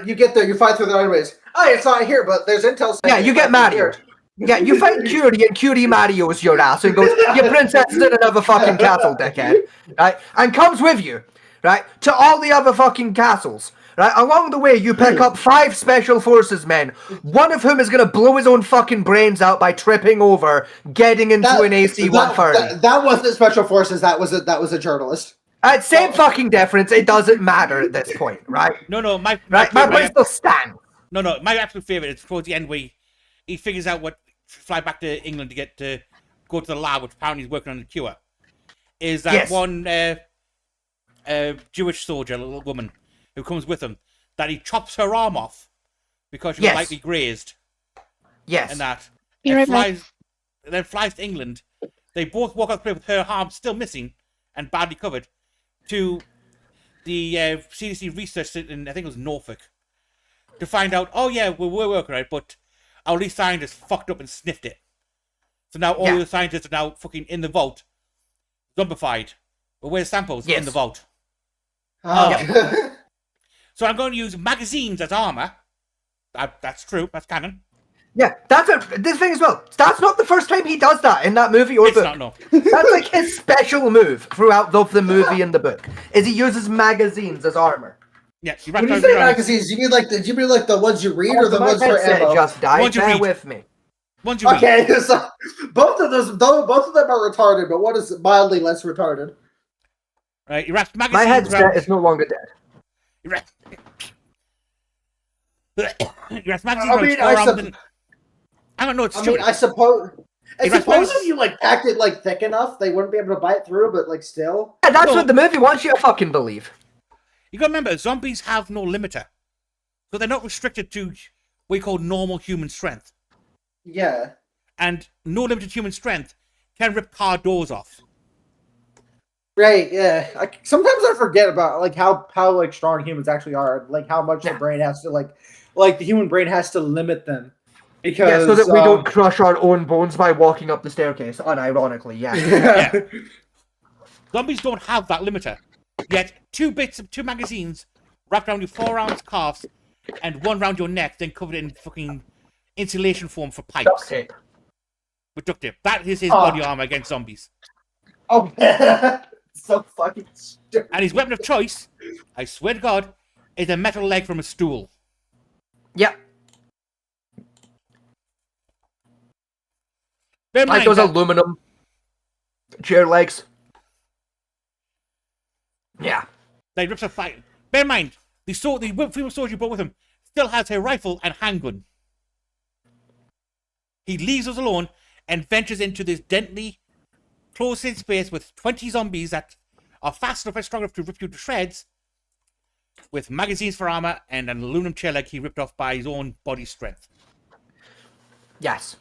You get there, you fight through the enemies. Oh, it's not here, but there's intel saying Yeah, you it's get not Mario. Yeah, you find Curie, and Curie Mario's your ass and goes, your princess is in another fucking castle, dickhead. Right? And comes with you, right, to all the other fucking castles. Right? Along the way, you pick up 5 special forces men, one of whom is going to blow his own fucking brains out by tripping over, getting into an AC-130. That wasn't special forces. That was a journalist. Same fucking difference. It doesn't matter at this point, right? No, my point still stands. No, my absolute favorite is towards the end where he figures out what fly back to England to get to go to the lab, which apparently he's working on the cure. Is that Yes. one Jewish soldier, a little woman, who comes with him, that he chops her arm off because she was Yes. lightly grazed. Yes. And that Be it right back. flies. then flies to England. They both walk out the plane with her arm still missing and badly covered to the CDC research in, I think it was Norfolk, to find out, oh yeah, we're working right, but our lead scientist fucked up and sniffed it. So now all the scientists are now fucking in the vault, zombified. But where's samples? In the vault. Oh. So I'm going to use magazines as armor. That's true. That's canon. Yeah, this thing as well. That's not the first time he does that in that movie or It's book. not, no. That's like his special move throughout both the movie and the book. Is he uses magazines as armor. Yeah, you When you say magazines, you mean like the ones you read or the ones for ammo? Just died. Bear with me. Ones you read. Okay, so both of them are retarded, but one is mildly less retarded. Right, you wrap magazines. My headset is no longer dead. You wrap magazines I mean, I don't know. It's I stupid. mean, I suppose magazines- if you like packed it like thick enough, they wouldn't be able to bite through. But like still, Yeah, that's what the movie wants you to fucking believe. You gotta remember, zombies have no limiter. So they're not restricted to what you call normal human strength. Yeah. And no limited human strength can rip car doors off. Right, yeah. Sometimes I forget about like how like strong humans actually are, like how much the brain has to like the human brain has to limit them. Because Yeah, so that we don't crush our own bones by walking up the staircase, unironically, Yeah. Zombies don't have that limiter. Yet two magazines wrapped around your forearms, calves, and one around your neck, then covered in fucking insulation foam for pipes. Duct tape. With duct tape. That is his body armor against zombies. Oh, so fucking stupid. And his weapon of choice, I swear to God, is a metal leg from a stool. Yep. Bear in Like mind those that- aluminum chair legs. Yeah. They rips a fight. Bear in mind, the female soldier you brought with him still has her rifle and handgun. He leaves us alone and ventures into this deadly, closed-in space with 20 zombies that are fast enough and strong enough to rip you to shreds, with magazines for armor and an aluminum chair leg he ripped off by his own body strength. Yes.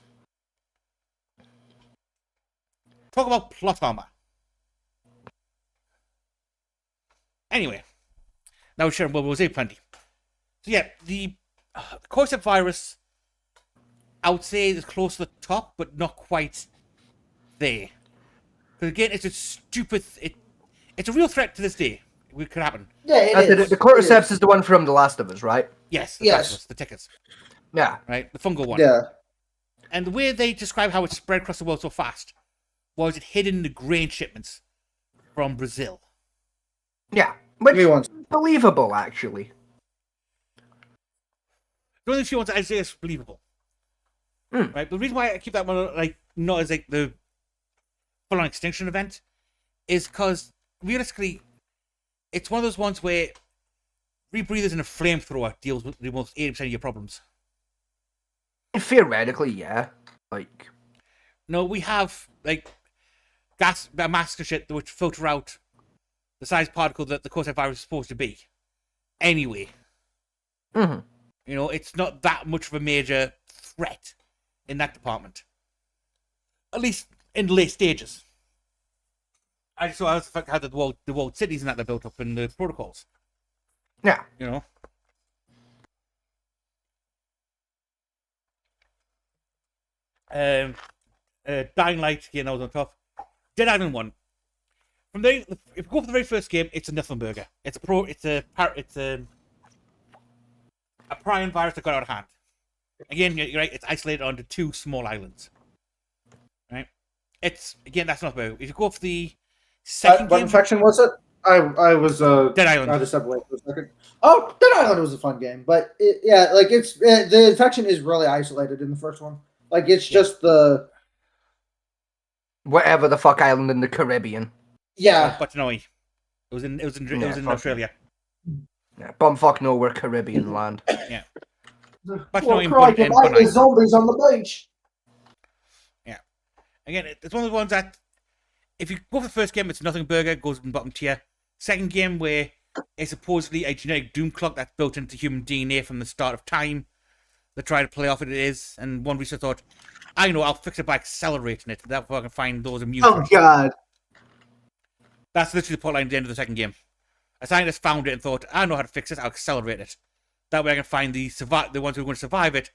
Talk about plot armor. Anyway, now we're sharing World War Z plenty. So yeah, the cordyceps virus, I would say, is close to the top, but not quite there. Because again, it's a stupid. It's a real threat to this day. It could happen. Yeah, it is. The cordyceps is the one from The Last of Us, right? Yes. Yes. The tickets. Yeah. Right, the fungal one. Yeah. And the way they describe how it spread across the world so fast was it hid in the grain shipments from Brazil. Yeah. Which is believable, actually. The only few ones I say is believable. Right, but the reason why I keep that one like not as like the full-on extinction event is because realistically, it's one of those ones where rebreathers and a flamethrower deals with the most 80% of your problems. Theoretically, yeah. Like, no, we have like gas masks and shit which filter out the size particle that the cordyceps virus is supposed to be. Anyway, mm-hmm. You know, it's not that much of a major threat in that department. At least in the late stages. I just saw how the walled cities and that are built up in the protocols. Yeah. You know? Dying Light, again, I was on top. Dead Island 1. If you go for the very first game, it's a nothing burger. It's a prion virus that got out of hand. Again, you're right, it's isolated onto 2 small islands. Right? That's not burger. If you go for the second What game... infection was it? I was Dead Island. I just stepped away for a second. Oh, Dead Island was a fun game, but the infection is really isolated in the first one. Like it's just the whatever the fuck island in the Caribbean. Yeah. Butanoy. It was in Australia. Yeah, bumfuck nowhere Caribbean land. Yeah. Well, crikey, there's zombies on the beach. Yeah. Again, it's one of the ones that if you go for the first game, it's nothing burger, goes in bottom tier. Second game where it's supposedly a genetic doom clock that's built into human DNA from the start of time. they try to play off it is, and one researcher thought, I know, I'll fix it by accelerating it. Therefore, I can find those immune. Oh god. That's literally the plotline at the end of the second game. A scientist found it and thought, I know how to fix it. I'll accelerate it. That way, I can find the ones who are going to survive it,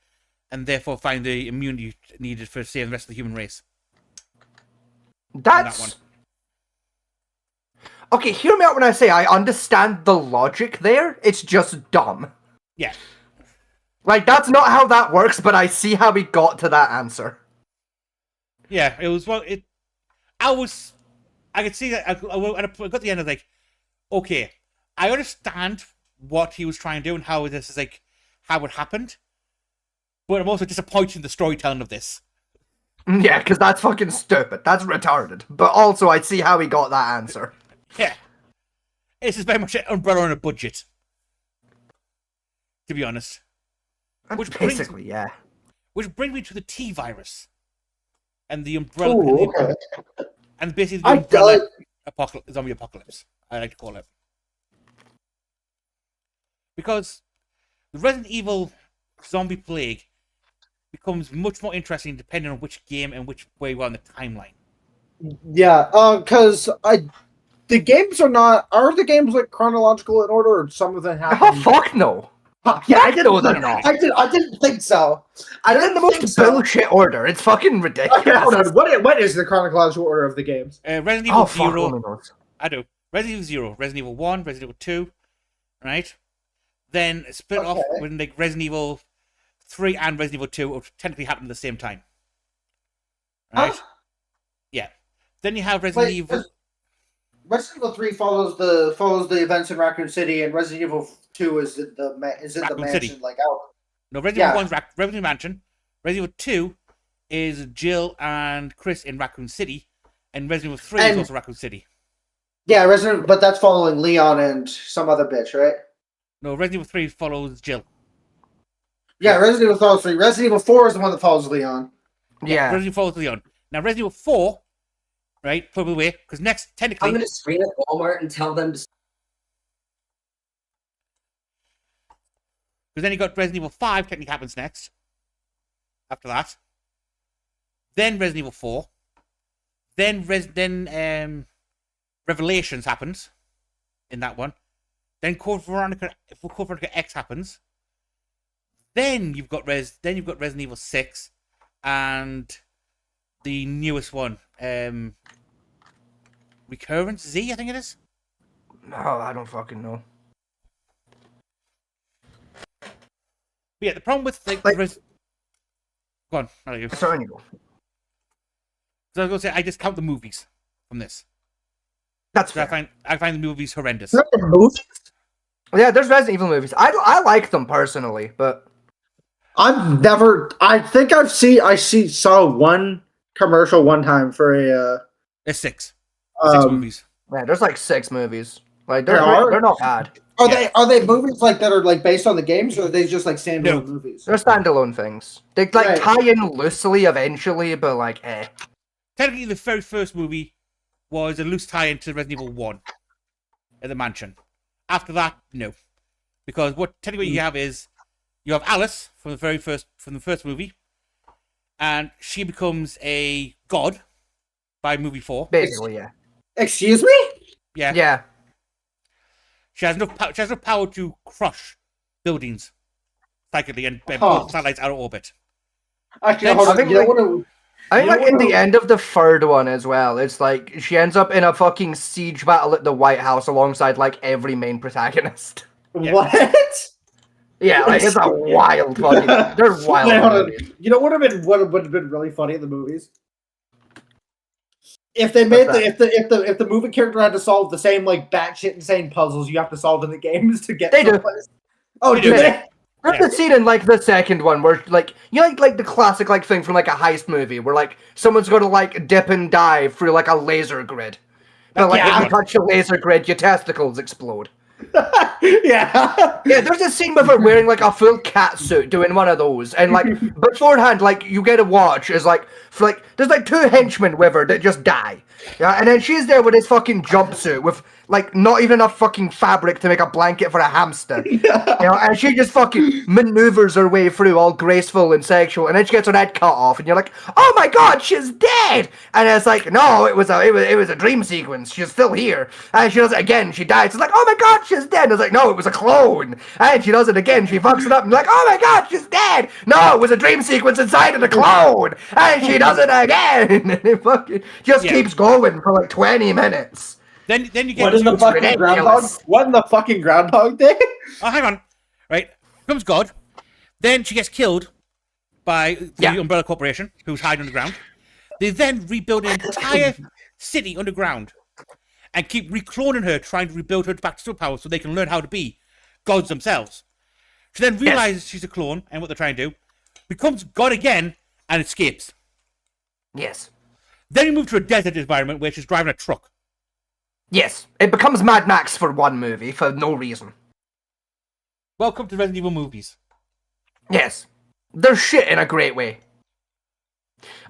and therefore find the immunity needed for saving the rest of the human race. That's... That one. Okay, hear me out when I say I understand the logic there. It's just dumb. Yeah. Like, that's not how that works, but I see how we got to that answer. Yeah, it was, well, I could see that, I got to the end of like, okay, I understand what he was trying to do and how this is like, how it happened, but I'm also disappointed in the storytelling of this. Yeah, because that's fucking stupid. That's retarded. But also, I see how he got that answer. Yeah. This is very much an umbrella on a budget. To be honest. Basically, yeah. Which brings me to the T-virus. And the umbrella. Ooh, okay. And basically the umbrella zombie apocalypse, I like to call it. Because the Resident Evil zombie plague becomes much more interesting depending on which game and which way we're on the timeline. Yeah, because the games are the games like chronological in order, or some of them happen? Oh fuck no! Yeah, I didn't know they're not. I didn't think so. They're in the most bullshit order. It's fucking ridiculous. Okay, hold on. What is the chronological order of the games? Resident Evil fuck, 0. only knows. I do. Resident Evil 0, Resident Evil 1, Resident Evil 2, right? Then split off when like Resident Evil 3 and Resident Evil 2 will technically happen at the same time. Right? Yeah. Then you have Resident Evil. Resident Evil 3 follows the events in Raccoon City, and Resident Evil 2 is in the mansion, City. like out. No, Resident Evil 1's Resident Evil Mansion. Resident Evil 2 is Jill and Chris in Raccoon City, and Resident Evil 3 is also Raccoon City. Yeah, but that's following Leon and some other bitch, right? No, Resident Evil 3 follows Jill. Yeah, Resident Evil follows 3. Resident Evil 4 is the one that follows Leon. Yeah. Resident Evil follows Leon. Now, Resident Evil 4, right, put it away, because next, technically... I'm going to scream at Walmart and tell them to... Because then you got Resident Evil 5, technically happens next. After that. Then Resident Evil 4. Then Revelations happens. In that one. Then Code Veronica X happens. Then you've got Resident Evil 6. And the newest one. Recurrence Z, I think it is? No, I don't fucking know. But yeah, the problem with go on, how are you? Sorry, you go. So I was gonna say I just count the movies from this. That's fair. I find the movies horrendous. Yeah, there's Resident Evil movies. I like them personally, but I think I saw one commercial one time for a. There's six movies. Yeah, there's like 6 movies. Like they're not bad. Are they movies like that are like based on the games, or are they just like standalone movies? They're standalone things. They like tie in loosely eventually, but like Technically, the very first movie was a loose tie-in to Resident Evil 1 at the mansion. After that, no, because what technically you have is you have Alice from the first movie, and she becomes a god by movie 4. Basically, yeah. Excuse me? Yeah. Yeah. She has enough power to crush buildings psychically and pull satellites out of orbit. Actually, I think like in the end of the third one as well, it's like she ends up in a fucking siege battle at the White House alongside like every main protagonist. Yeah. What? Yeah, like it's a wild fucking. They're wild. You know what would have been really funny in the movies? If they made if the movie character had to solve the same like batshit insane puzzles you have to solve in the games to get. They do. someplace. Oh, do they? There's the scene in like the second one where like you know like the classic like thing from like a heist movie where like someone's going to like dip and dive through like a laser grid, but like if you touch a laser grid, your testicles explode. Yeah. Yeah, there's a scene with her wearing like a full cat suit doing one of those, and like beforehand, like you get a watch is like there's like 2 henchmen with her that just die. Yeah, and then she's there with this fucking jumpsuit with like not even enough fucking fabric to make a blanket for a hamster. You know, and she just fucking maneuvers her way through all graceful and sexual, and then she gets her head cut off, and you're like, oh my god, she's dead! And it's like, no, it was a dream sequence. She's still here. And she does it again, she dies. It's like, oh my god, she's dead. And it's like, no, it was a clone. And she does it again, she fucks it up, and like, oh my god, she's dead. No, it was a dream sequence inside of the clone. And she does it again, and it fucking just keeps going for like 20 minutes. Then you get What in the fucking groundhog? What in the fucking Groundhog Day? Oh, hang on. Right, comes God. Then she gets killed by the Umbrella Corporation, who's hiding underground. They then rebuild an entire city underground and keep recloning her, trying to rebuild her back to superpower so they can learn how to be gods themselves. She then realizes she's a clone and what they're trying to do, becomes God again, and escapes. Yes. Then you move to a desert environment where she's driving a truck. Yes, it becomes Mad Max for one movie for no reason. Welcome to Resident Evil movies. Yes, they're shit in a great way.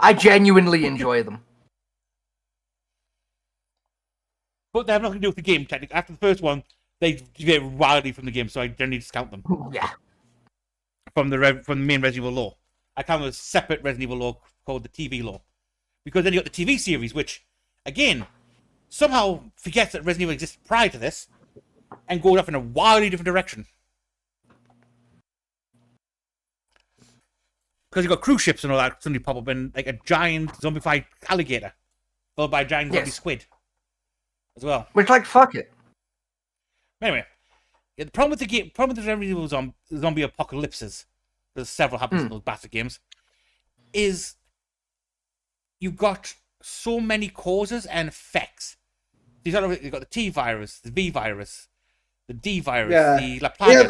I genuinely enjoy them. But they have nothing to do with the game, technically. After the first one, they deviate wildly from the game, so I don't need to discount them. Yeah. From the main Resident Evil lore. I count them as separate Resident Evil lore called the TV lore. Because then you got the TV series, which, again, somehow forgets that Resident Evil existed prior to this, and goes off in a wildly different direction. Because you got cruise ships and all that suddenly pop up, and like a giant zombified alligator, followed by a giant zombie squid, as well. Which, like, fuck it. Anyway, the problem with the game, problem with the Resident Evil zombie apocalypses, there's several happens in those bastard games, is you've got so many causes and effects. You've got the T virus, the V virus, the D virus, the La Plaga.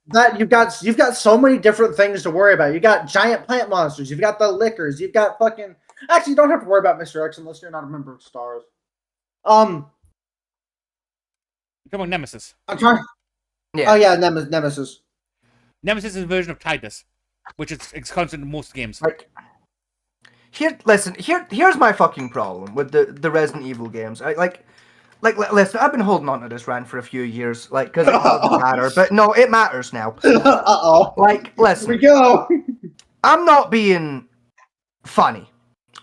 That you've got so many different things to worry about. You got giant plant monsters. You've got the lickers. You've got fucking. Actually, you don't have to worry about Mr. X unless you're not a member of Stars. Come on, Nemesis. I'm trying. Yeah. Oh yeah, Nemesis. Nemesis is a version of Tidus, which is constant in most games. Like, here's my fucking problem with the Resident Evil games. Listen, I've been holding on to this rant for a few years, like, because it doesn't matter, but no, it matters now. Uh-oh. Like, listen. Here we go. I'm not being funny,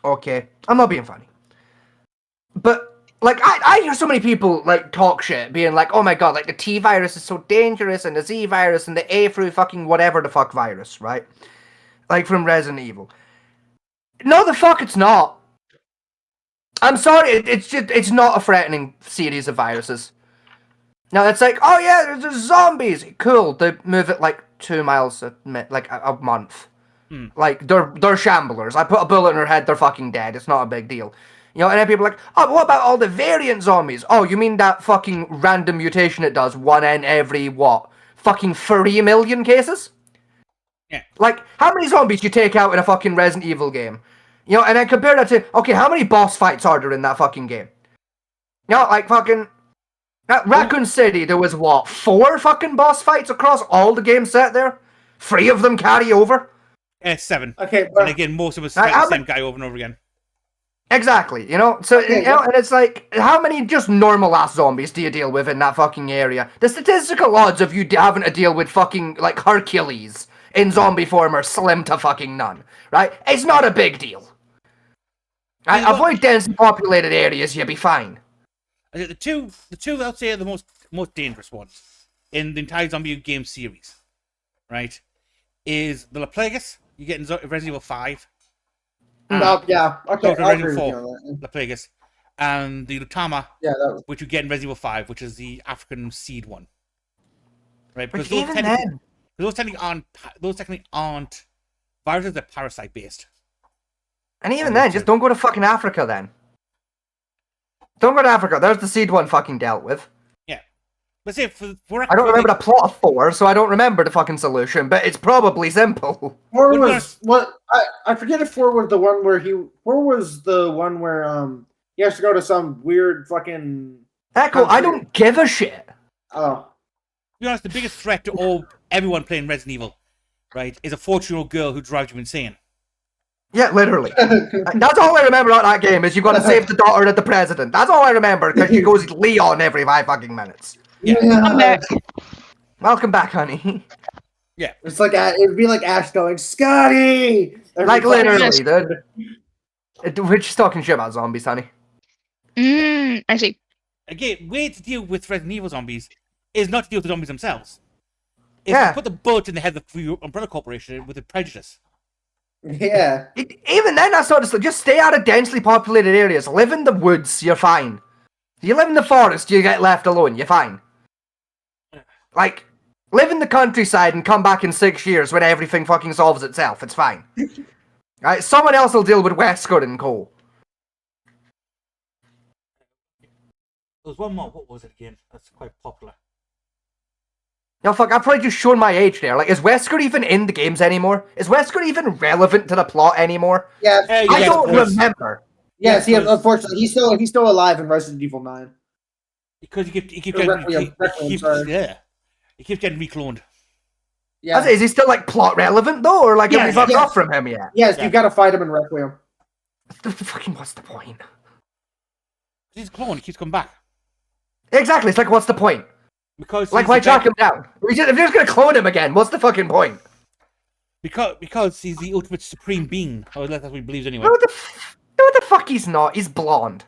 okay? I'm not being funny. But, like, I hear so many people, like, talk shit, being like, oh my god, like, the T virus is so dangerous, and the Z virus, and the A through fucking whatever the fuck virus, right? Like, from Resident Evil. No, the fuck it's not. I'm sorry, it's not a threatening series of viruses. Now, it's like, oh yeah, there's zombies. Cool, they move at like 2 miles a month. Like, they're shamblers. I put a bullet in their head, they're fucking dead. It's not a big deal. You know, and then people are like, oh, but what about all the variant zombies? Oh, you mean that fucking random mutation it does, one in every, what? Fucking 3 million cases? Yeah. Like, how many zombies do you take out in a fucking Resident Evil game? You know, and then compare that to, okay, how many boss fights are there in that fucking game? You know, like fucking... At Raccoon City, there was, what, 4 fucking boss fights across all the game set there? 3 of them carry over? 7. Okay, but... And again, most of us fight the same guy over and over again. Exactly, you know? So, you know, and it's like, how many just normal-ass zombies do you deal with in that fucking area? The statistical odds of you having to deal with fucking, like, Hercules in zombie form are slim to fucking none, right? It's not a big deal. Avoid densely populated areas, you'll be fine. The two I'd say are the most dangerous ones in the entire zombie game series, right? Is the La Plagas you get in Resident Evil 5. Yeah, okay. Resident Evil 4, La Plagas, and the Lutama, which you get in Resident Evil 5, which is the African seed one, right? Because those technically aren't viruses; they're parasite based. And even then, just don't go to fucking Africa then. Don't go to Africa. There's the seed one fucking dealt with. Yeah. Let's say I don't remember the plot of 4, so I don't remember the fucking solution, but it's probably simple. 4 was what I forget if 4 was the one where he has to go to some weird fucking Echo, I don't give a shit. Oh. be honest, the biggest threat to everyone playing Resident Evil, right, is a 14-year-old girl who drives you insane. Yeah, literally. That's all I remember about that game is you got to save the daughter of the president. That's all I remember because she goes Leon every 5 fucking minutes. Yeah. I'm back. Welcome back, honey. Yeah. It's like it'd be like Ash going, Scotty! Like literally, dude. We're just talking shit about zombies, honey. I see. Again, way to deal with Resident Evil zombies is not to deal with the zombies themselves. It's to put the bullet in the head of the Umbrella Corporation with a prejudice. Yeah. Even then, that's not just stay out of densely populated areas. Live in the woods, you're fine. You live in the forest, you get left alone, you're fine. Like, live in the countryside and come back in 6 years when everything fucking solves itself. It's fine. Right? Someone else will deal with Wesker and Co. There was one more. What was it again? That's quite popular. No, fuck, I've probably just shown my age there. Like, is Wesker even in the games anymore? Is Wesker even relevant to the plot anymore? Yeah, I don't remember. Yes, unfortunately, he's still alive in Resident Evil 9. Because he keeps Or getting Requiem, sorry. he keeps getting recloned. Yeah. Is he still like plot relevant though, or like have we fucked off from him yet? Yes, you've got to fight him in Requiem. Fucking what's the point? He's a clone. He keeps coming back. Exactly. It's like what's the point? Because like why track him down? If you're just gonna clone him again, what's the fucking point? Because he's the ultimate supreme being. Or that's what he believes anyway. No, the fuck he's not. He's blonde.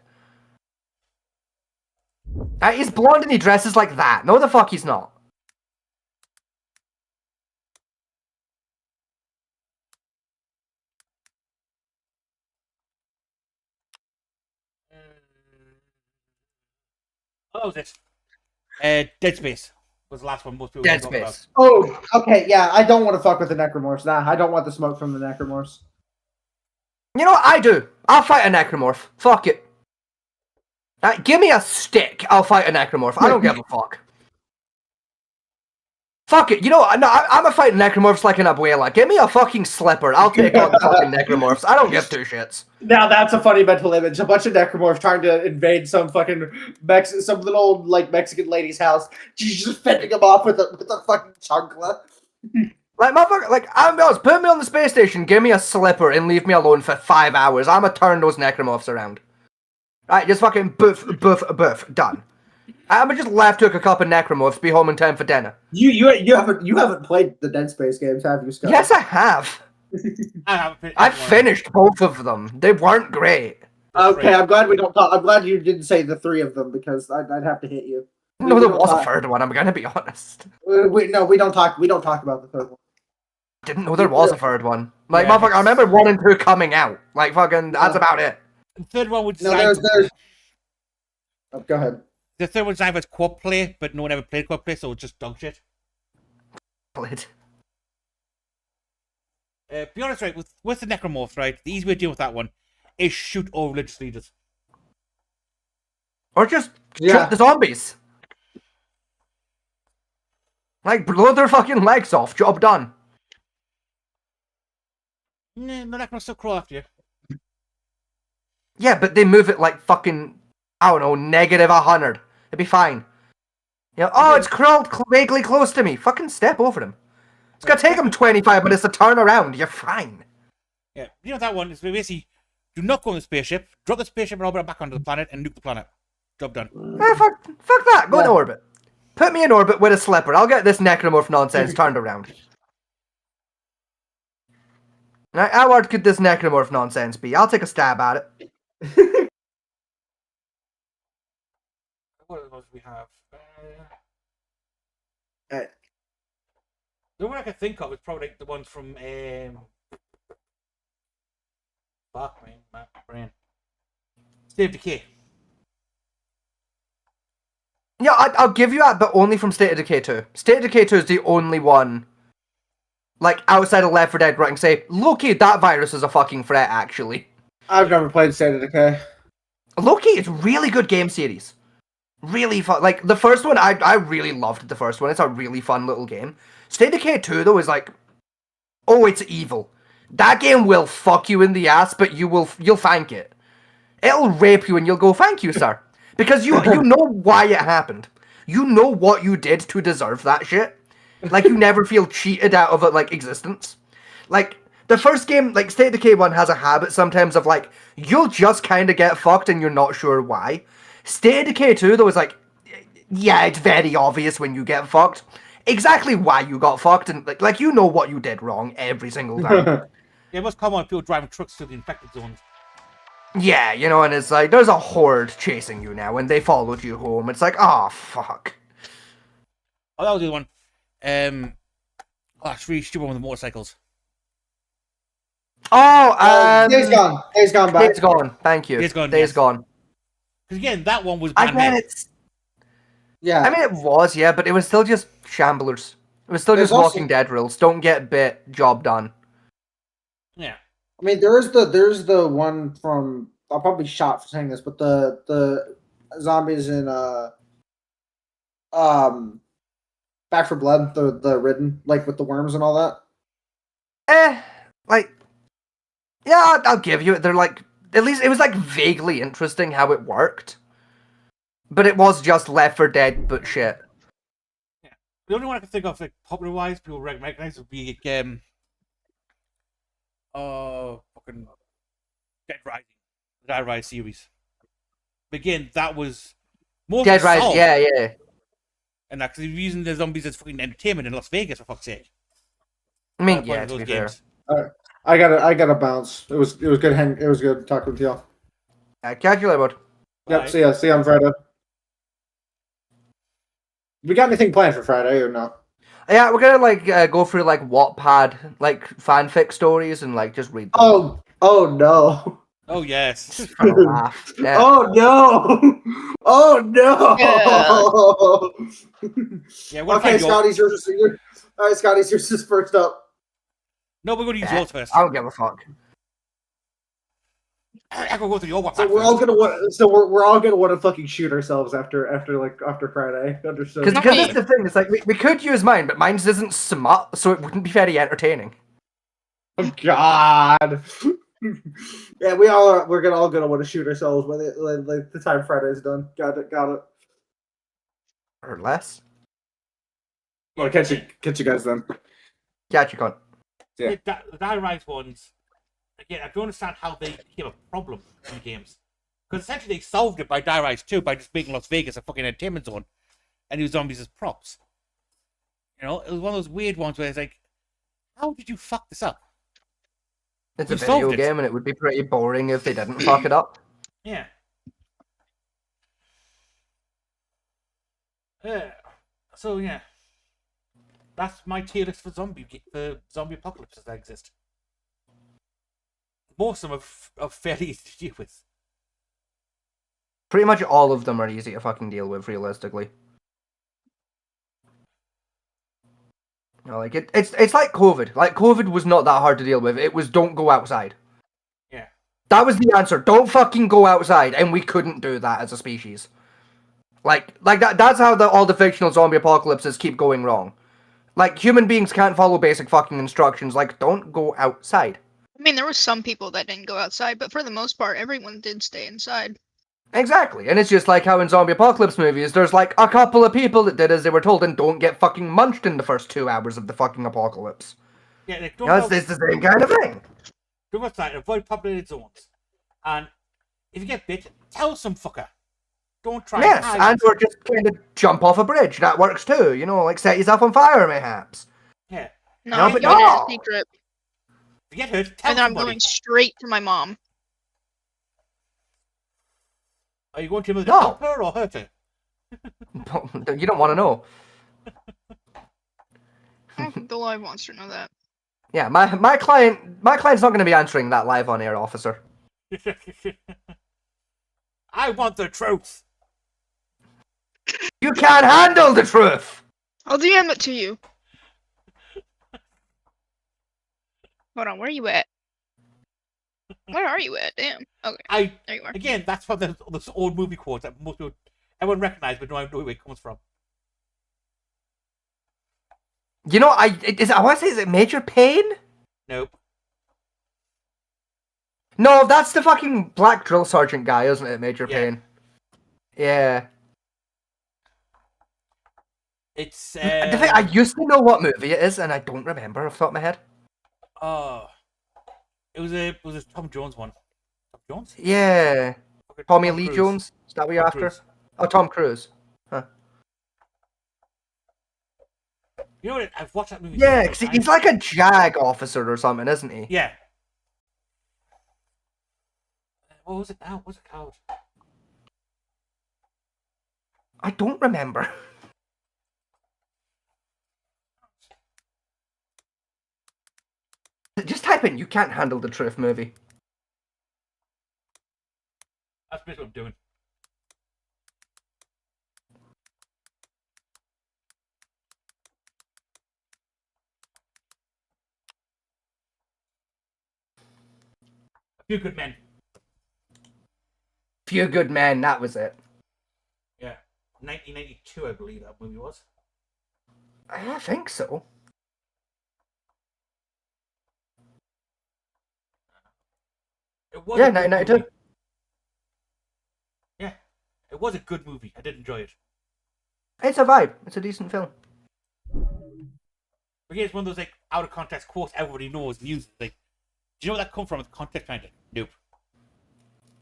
He's blonde and he dresses like that. No, the fuck he's not. What was it? Dead Space was the last one most people Dead talk about. Space. Oh, okay, yeah, I don't want to fuck with the Necromorphs. Nah, I don't want the smoke from the Necromorphs. You know what? I do. I'll fight a necromorph. Fuck it. Give me a stick. I'll fight a necromorph. I don't give a fuck. Fuck it. You know, I'm a fighting necromorphs like an abuela. Give me a fucking slipper. I'll take on the fucking necromorphs. I don't give two shits. Now that's a funny mental image. A bunch of Necromorphs trying to invade some fucking some little like Mexican lady's house. She's just fending them off with a fucking chancla. Like, motherfucker, like, I'm honest, put me on the space station, give me a slipper, and leave me alone for 5 hours. I'ma turn those necromorphs around. Right, just fucking boof, boof, boof, done. I'ma just left hook a couple of necromorphs, be home in time for dinner. You haven't played the Dead Space games, have you, Scott? Yes, I have. I finished both of them. They weren't great. Okay, I'm glad we don't talk. I'm glad you didn't say the 3 of them because I'd have to hit you. No, there was a third one. I'm gonna be honest. We don't talk. We don't talk about the third one. Didn't know there was a third one. Like, motherfucker, I remember 1 and 2 coming out. Like, fucking, that's about it. The third one would No, there's. Oh, go ahead. The third one's either co-op play, but no one ever played co-op play, so it's just dog shit. Played. Be honest, right, with the necromorphs, right, the easy way to deal with that one is shoot all religious leaders. Or just shoot the zombies. Like, blow their fucking legs off. Job done. Nah, the necromorphs still crawl after you. Yeah, but they move it like fucking, I don't know, -100. It'd be fine. You know, oh, it's crawled vaguely close to me. Fucking step over him. It's gonna take him 25 minutes to turn around. You're fine. Yeah, you know that one is basically do not go on the spaceship, drop the spaceship and orbit back onto the planet, and nuke the planet. Job done. Fuck that. Go in orbit. Put me in orbit with a slipper. I'll get this necromorph nonsense turned around. Now, how hard could this necromorph nonsense be? I'll take a stab at it. What else we have? The one I can think of is probably like the ones from fuck me, my brain. State of Decay. Yeah, I'll give you that, but only from State of Decay 2. State of Decay 2 is the only one, like, outside of Left 4 Dead where I can say, Loki, that virus is a fucking threat, actually. I've never played State of Decay. Loki is a really good game series. Really fun. Like, the first one, I really loved the first one. It's a really fun little game. State of Decay 2, though, is like, oh, it's evil. That game will fuck you in the ass, but you'll thank it. It'll rape you and you'll go, thank you, sir. Because you know why it happened. you know what you did to deserve that shit. Like, you never feel cheated out of it, like, existence. Like, the first game, like, State of Decay 1 has a habit sometimes of, like, you'll just kind of get fucked and you're not sure why. State of Decay 2, though, is like, yeah, it's very obvious when you get fucked. Exactly why you got fucked, and, like you know what you did wrong every single time. Yeah, it must come on people driving trucks to the infected zones. Yeah, you know, and it's like, there's a horde chasing you now, and they followed you home. It's like, oh, fuck. Oh, that was the other one. Oh, it's really stupid one with the motorcycles. Oh, Days Gone. Days Gone back. Days Gone. Thank you. Days Gone. Days Gone. Because again, that one was Again, bad. it's... Yeah. I mean, it was, yeah, but it was still just shamblers. It was still just Walking Dead rules. Don't get bit, job done. Yeah. I mean, there's the one from, I'll probably be shot for saying this, but the zombies in Back for Blood, the Ridden, like with the worms and all that. Like, yeah, I'll give you it. They're like, at least it was like vaguely interesting how it worked, but it was just Left 4 Dead, but shit. Yeah. The only one I can think of, like popular wise, people recognize would be fucking Dead Rising, the Dead Rise series. But again, that was more Dead Rising, yeah. And that's using the zombies as fucking entertainment in Las Vegas, for fuck's sake. I mean, yeah, to be fair. I gotta bounce. It was good. It was good talking with y'all. Catch you later, bud. Yep. See you on Friday. We got anything planned for Friday or no? Yeah, we're gonna like go through like Wattpad like fanfic stories and like just read them. Oh no. Oh yes. Yeah. Oh no. Oh no. Yeah. Okay, Scotty's yours. All right, Scotty's yours is first up. No, we're gonna use yours first. I don't give a fuck. I can go through your Wattpad. So we're all gonna want. So we're all gonna want to fucking shoot ourselves after Friday. Understood? Because that's the thing. It's like we could use mine, but mine's isn't smart, so it wouldn't be very entertaining. Oh God. Yeah, we're all gonna want to shoot ourselves when the time Friday's done. Got it. Or less. Well, catch you guys then. Catch you, cunt. Yeah. The Die Rise ones. Again, I don't understand how they became a problem in the games. Because essentially they solved it by Die Rise 2 by just making Las Vegas a fucking entertainment zone and use zombies as props. You know, it was one of those weird ones where it's like, how did you fuck this up? It's a video game and it would be pretty boring if they didn't fuck it up. Yeah. Yeah. So yeah. That's my tier list for zombie apocalypses that exist. Most of them are fairly easy to deal with. Pretty much all of them are easy to fucking deal with, realistically. You know, like it's like COVID. Like COVID was not that hard to deal with. It was don't go outside. Yeah. That was the answer. Don't fucking go outside, and we couldn't do that as a species. Like that. That's how all the fictional zombie apocalypses keep going wrong. Like human beings can't follow basic fucking instructions. Like don't go outside. I mean, there were some people that didn't go outside, but for the most part, everyone did stay inside. Exactly, and it's just like how in zombie apocalypse movies, there's like a couple of people that did as they were told and don't get fucking munched in the first 2 hours of the fucking apocalypse. Yeah, like, it's the same kind of thing. Go outside, avoid populated zones. And if you get bit, tell some fucker. Don't try. Yes, and or just kind of jump off a bridge. That works too. You know, like set yourself on fire, mayhaps. Yeah. No, I'm but doing it no. in secret. If you get hurt, tell And then I'm somebody. going straight to my mom. Are you going to either No. help her or hurt her? You don't want to know. I don't think the live wants to know that. Yeah, my client's not going to be answering that live on air, officer. I want the truth. You can't handle the truth. I'll DM it to you. Hold on, where are you at? Where are you at? Damn. Okay. There you are. Again, that's one of those old movie quotes that most people, everyone recognize, but don't know where it comes from. You know, I want to say, is it Major Payne? Nope. No, that's the fucking black drill sergeant guy, isn't it, Major Payne? Yeah. It's The thing, I used to know what movie it is, and I don't remember off the top of my head. It was a Tom Jones one. Tom Jones? Yeah. Tommy Tom Lee Cruise. Jones? Is that what you're Tom after? Cruise. Oh, Tom Cruise. Huh. You know what? I've watched that movie. Yeah, so many 'cause times. he's like a JAG officer or something, isn't he? Yeah. What was it now? What's it called? I don't remember. Just type in "You Can't Handle the Truth" movie. That's basically what I'm doing. A Few Good Men. Few Good Men, that was it. Yeah. 1992, I believe that movie was. I think so. It was Yeah, a good 1992. movie. Yeah. It was a good movie. I did enjoy it. It's a vibe. It's a decent film. But yeah, it's one of those like out of context quotes everybody knows music. Like, do you know where that come from? The context behind it? Nope.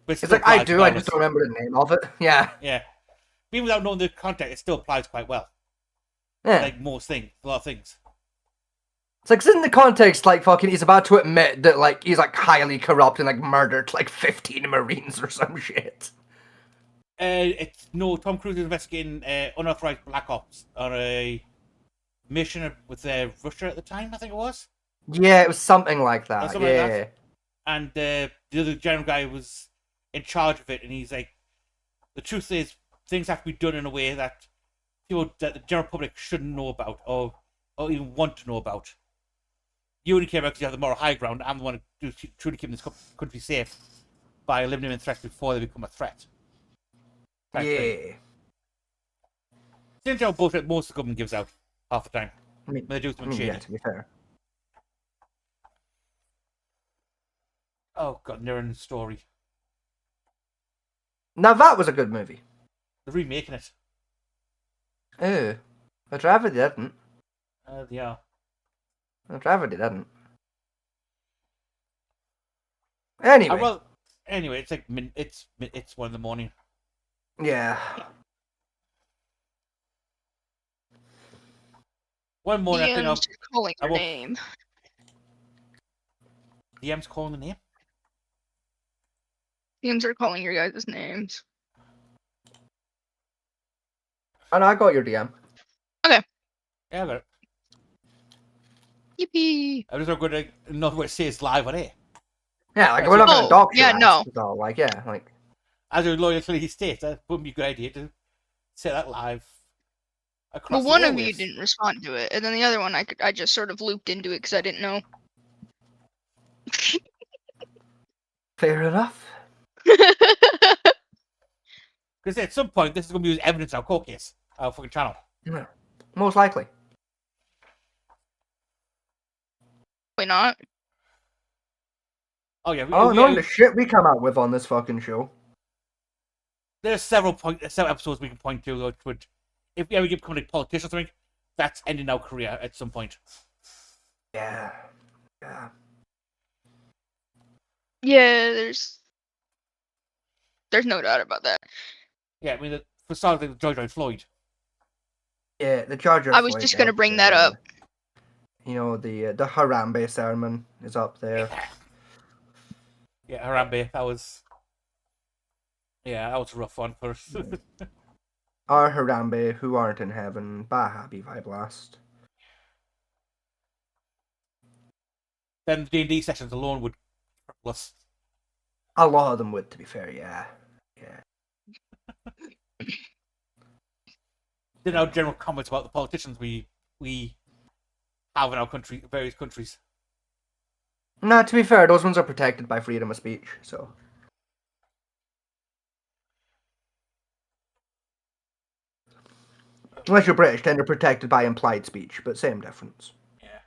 But It's still like, I applies do, I just regardless. don't remember the name of it. Yeah. Yeah. Even without knowing the context, it still applies quite well. Yeah. Like most things, a lot of things. It's like, 'cause in the context, like, fucking, he's about to admit that, like, he's, like, highly corrupt and, like, murdered, like, 15 Marines or some shit. Tom Cruise is investigating unauthorized black ops on a mission with Russia at the time, I think it was. Yeah, it was something like that. Something like Yeah. that. And the other general guy was in charge of it, and he's like, the truth is, things have to be done in a way that that the general public shouldn't know about, or even want to know about. You only care about because you have the moral high ground. I'm the one who truly keeping this country safe by eliminating threats before they become a threat. Type thing. Yeah. It's general bullshit most of the government gives out half the time. I mean, When they do something shady. yeah, to be fair. Oh god, Niren's story. Now that was a good movie. They're remaking it. Oh. I'd rather they didn't. Yeah. I'd rather they didn't. Anyway. Anyway, it's like it's 1 in the morning. Yeah. One morning, I DM's think calling your name. DM's calling the name. DMs are calling your guys' names. And I got your DM. Okay. Yeah, I got it. Yippee! I'm just not going to not going to say it's live on air. Yeah, like, we're not going to dox yeah, your no. ass, so, like, yeah, like. As a loyalty state, that would be a good idea to say that live across Well, one the of you airwaves. didn't respond to it, and then the other one I just sort of looped into it because I didn't know. Fair enough. Because at some point, this is going to be used evidence in our court case, our fucking channel. Yeah. Most likely. Why not? Oh yeah. Knowing the shit we come out with on this fucking show. There's several episodes we can point to which would, if we ever become like politicians or something, that's ending our career at some point. Yeah. Yeah. Yeah, there's no doubt about that. Yeah, I mean, for starting with George Floyd. Yeah, the George I was just gonna bring that up. You know, the Harambe sermon is up there. Yeah, Harambe, that was a rough one for us. Our Harambe, who aren't in heaven, bah happy vibe blast. Then the D&D sessions alone would cripple us. A lot of them would, to be fair, yeah. Yeah. Then our general comments about the politicians we have in our country, various countries. No, to be fair, those ones are protected by freedom of speech, so. Unless you're British, then they're protected by implied speech, but same difference. Yeah.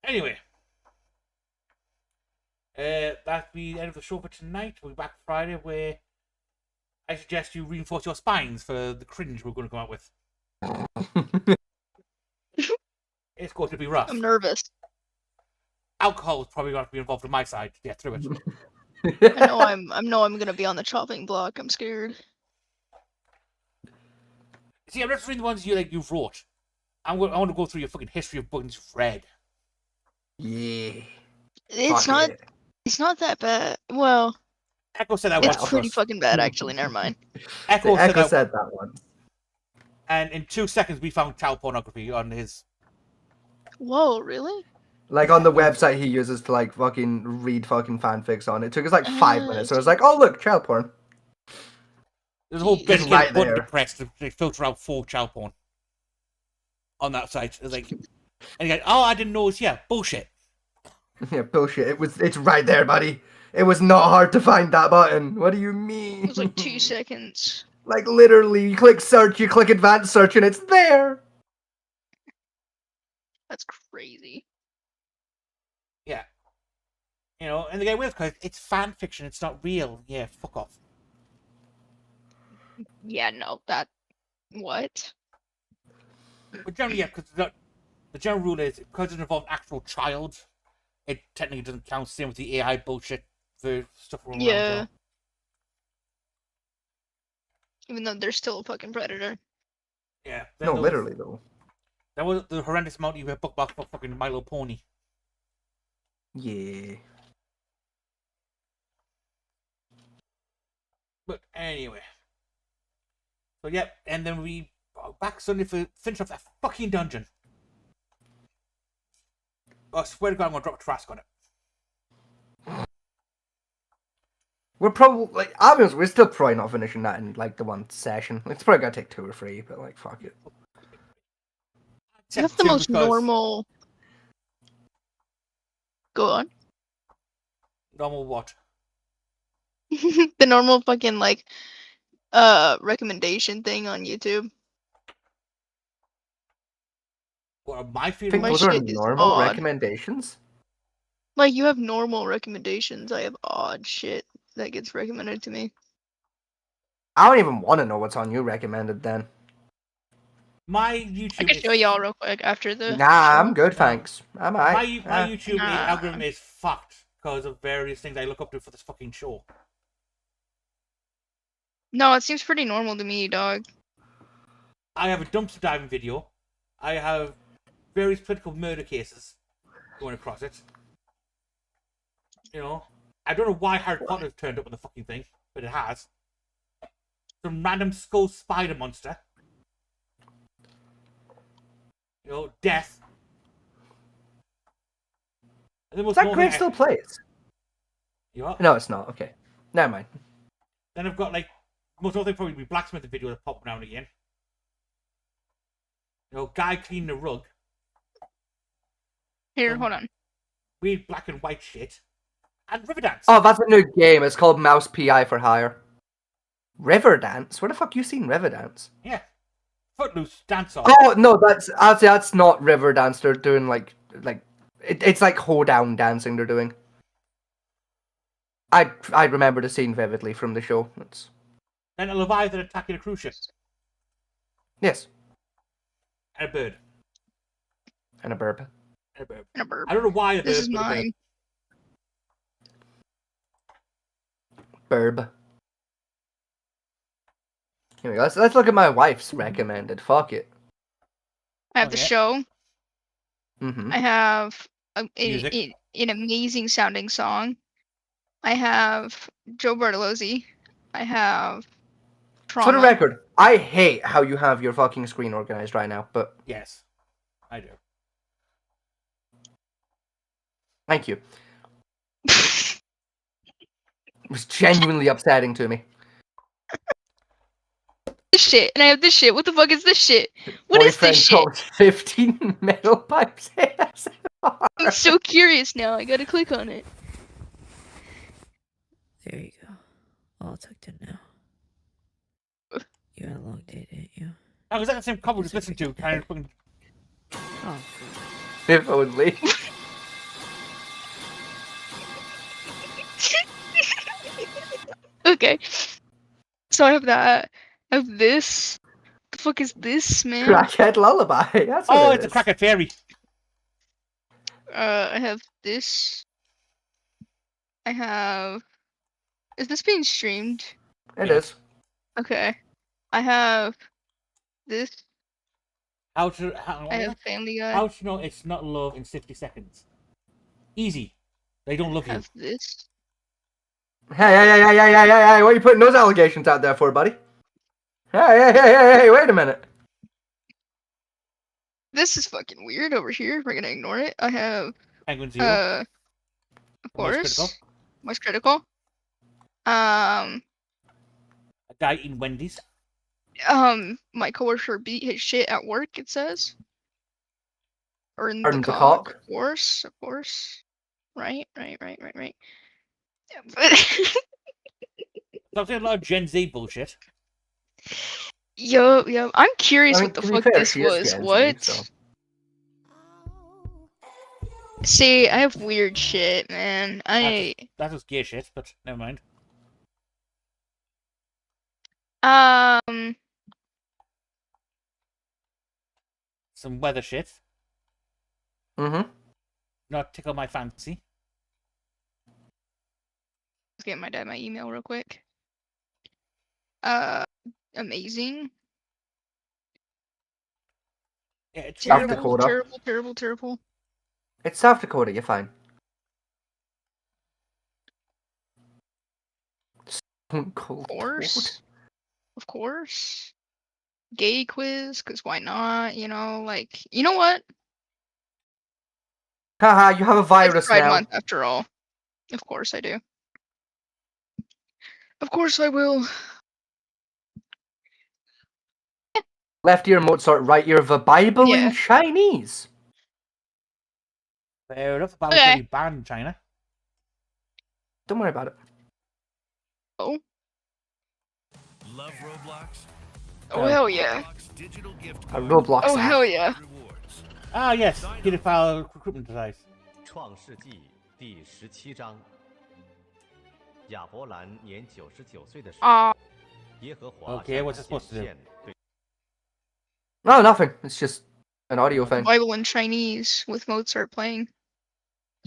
Anyway. That'll be the end of the show for tonight. We'll be back Friday where I suggest you reinforce your spines for the cringe we're going to come out with. It's going to be rough. I'm nervous. Alcohol is probably going to be involved on my side to get through it. I know I'm gonna be on the chopping block. I'm scared. See, I'm not reading the ones you wrote. I want to go through your fucking history of books you've read. Yeah. It's Fuck not. it. It's not that bad. Well, Echo said that it's once. pretty fucking bad, actually. Never mind. Echo said that one. And in 2 seconds, we found child pornography on his. Whoa, really? Like on the website he uses to like fucking read fucking fanfics on. It took us like 5 minutes. So I was like, oh look, child porn. There's a whole It's right button there. press to filter out full child porn on that site. It's like, and you're like, oh, I didn't know it was here. Bullshit. Yeah, bullshit. It's right there, buddy. It was not hard to find that button. What do you mean? It was like 2 seconds. Like literally, you click search, you click advanced search, and it's there. That's crazy. Yeah. You know, and the guy with because it's fan fiction. It's not real. Yeah, fuck off. Yeah, no, that. What? But generally, yeah, because the general rule is because it involves actual child, it technically doesn't count. Same with the AI bullshit for stuff around. Yeah. Even though they're still a fucking predator. Yeah. No, literally though. That was the horrendous amount you had bookmarked for fucking My Little Pony. Yeah. But anyway. So yeah, and then we back Sunday for finish off that fucking dungeon. I swear to God, I'm gonna drop a Trask on it. We're probably like, obviously, we're still probably not finishing that in like the one session. It's probably gonna take 2 or 3, but like, fuck it. You have the most normal. Go on. Normal what? The normal fucking like recommendation thing on YouTube. What my I feeling? think those are normal recommendations. Like you have normal recommendations. I have odd shit that gets recommended to me. I don't even want to know what's on you recommended then. My YouTube. I can show y'all real quick after the. Nah, I'm good, thanks. I'm My alright. YouTube algorithm is fucked because of various things I look up to for this fucking show. No, it seems pretty normal to me, dog. I have a dumpster diving video. I have various political murder cases going across it. You know, I don't know why Harry Potter turned up on the fucking thing, but it has. Some random skull spider monster. You know, death. And then Is that Greg still plays? You what? No, it's not. Okay. Never mind. Then I've got like most of the probably be blacksmith video that pop now and again. You know, guy cleaning a rug. Here, hold on. Weird black and white shit. And Riverdance. Oh, that's a new game. It's called Mouse PI for Hire. Riverdance? Where the fuck you seen Riverdance? Yeah. Footloose dance off. Oh no, that's not Riverdance. They're doing like it's like hoedown dancing. They're doing. I remember the scene vividly from the show. It's... Then a Leviathan attacking a cruise ship. Yes. And a bird. And a burp. And a bird. And a bird. I don't know why a bird. This is mine. Burb. Here we go. Let's look at my wife's recommended. Fuck it. I have the show. Mm-hmm. I have an amazing sounding song. I have Joe Bartolozzi. I have Trauma. For the record, I hate how you have your fucking screen organized right now, but... Yes, I do. Thank you. It was genuinely upsetting to me. This shit, and I have this shit. What the fuck is this shit? What is Boyfriend this shit? calls 15 metal pipes ASMR. I'm so curious now. I gotta click on it. There you go. All tucked in now. You had a long day, didn't you? Oh, was that the same couple we just listened to? Kind of fucking... Oh. If only. Okay. So I have that. I have this. The fuck is this, man? Crackhead lullaby. That's what Oh, it it's a is. crackhead fairy. I have this. I have. Is this being streamed? It is. Okay. I have this. How I have Family Guy. how to know it's not love in 60 seconds? Easy. They don't love I you. have this. Hey, what are you putting those allegations out there for, buddy? Hey, wait a minute. This is fucking weird over here. We're gonna ignore it. I have Penguin Zero. of Moist Critical. course. Most critical. A guy in Wendy's. My coworker beat his shit at work, it says. Or in Earned the the cock. cock. Of course. Right. Yeah, but So I'm saying a lot of Gen Z bullshit. yo, I'm curious I mean, what the to be fuck fair, this she is was. Gen Z, What? so. See, I have weird shit, man. That was gay shit, but never mind. Some weather shit. Mm-hmm. Not tickle my fancy. Let's get my dad my email real quick. Amazing. Yeah, it's South Dakota. Terrible. It's South Dakota, you're fine. Cold Of course. Gay quiz, cause why not? You know, like, you know what? Haha, you have a virus It's Pride now. Month after all. Of course I do. Of course I will. Left ear Mozart, right ear the Bible in Yeah. Chinese. Fair enough. That was really banned in China. Don't worry about it. Oh. Love Roblox? Oh, hell yeah. A Roblox Oh, app. hell yeah. Ah, yes. Pedophile recruitment device. 创世纪第17章，亚伯兰年99岁的时候，耶和华 Okay, what's it supposed to do? 显对 No, nothing. It's just an audio thing. Bible in Chinese with Mozart playing.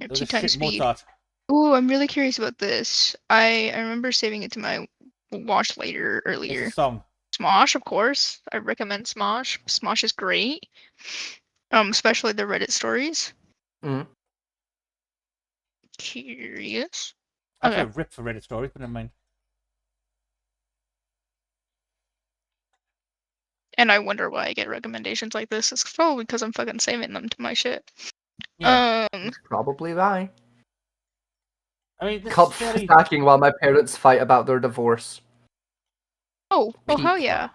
At Those 2 are times shit speed. Mozart. Ooh, I'm really curious about this. I remember saving it to my watch later earlier. It's a song. Smosh, of course. I recommend Smosh. Smosh is great. Especially the Reddit stories. Mm. Curious. I've Okay. got ripped for Reddit stories, but never mind. And I wonder why I get recommendations like this. It's probably because I'm fucking saving them to my shit. Yeah, probably why. I mean, this Cup is fairly... stacking while my parents fight about their divorce. Oh, hell yeah.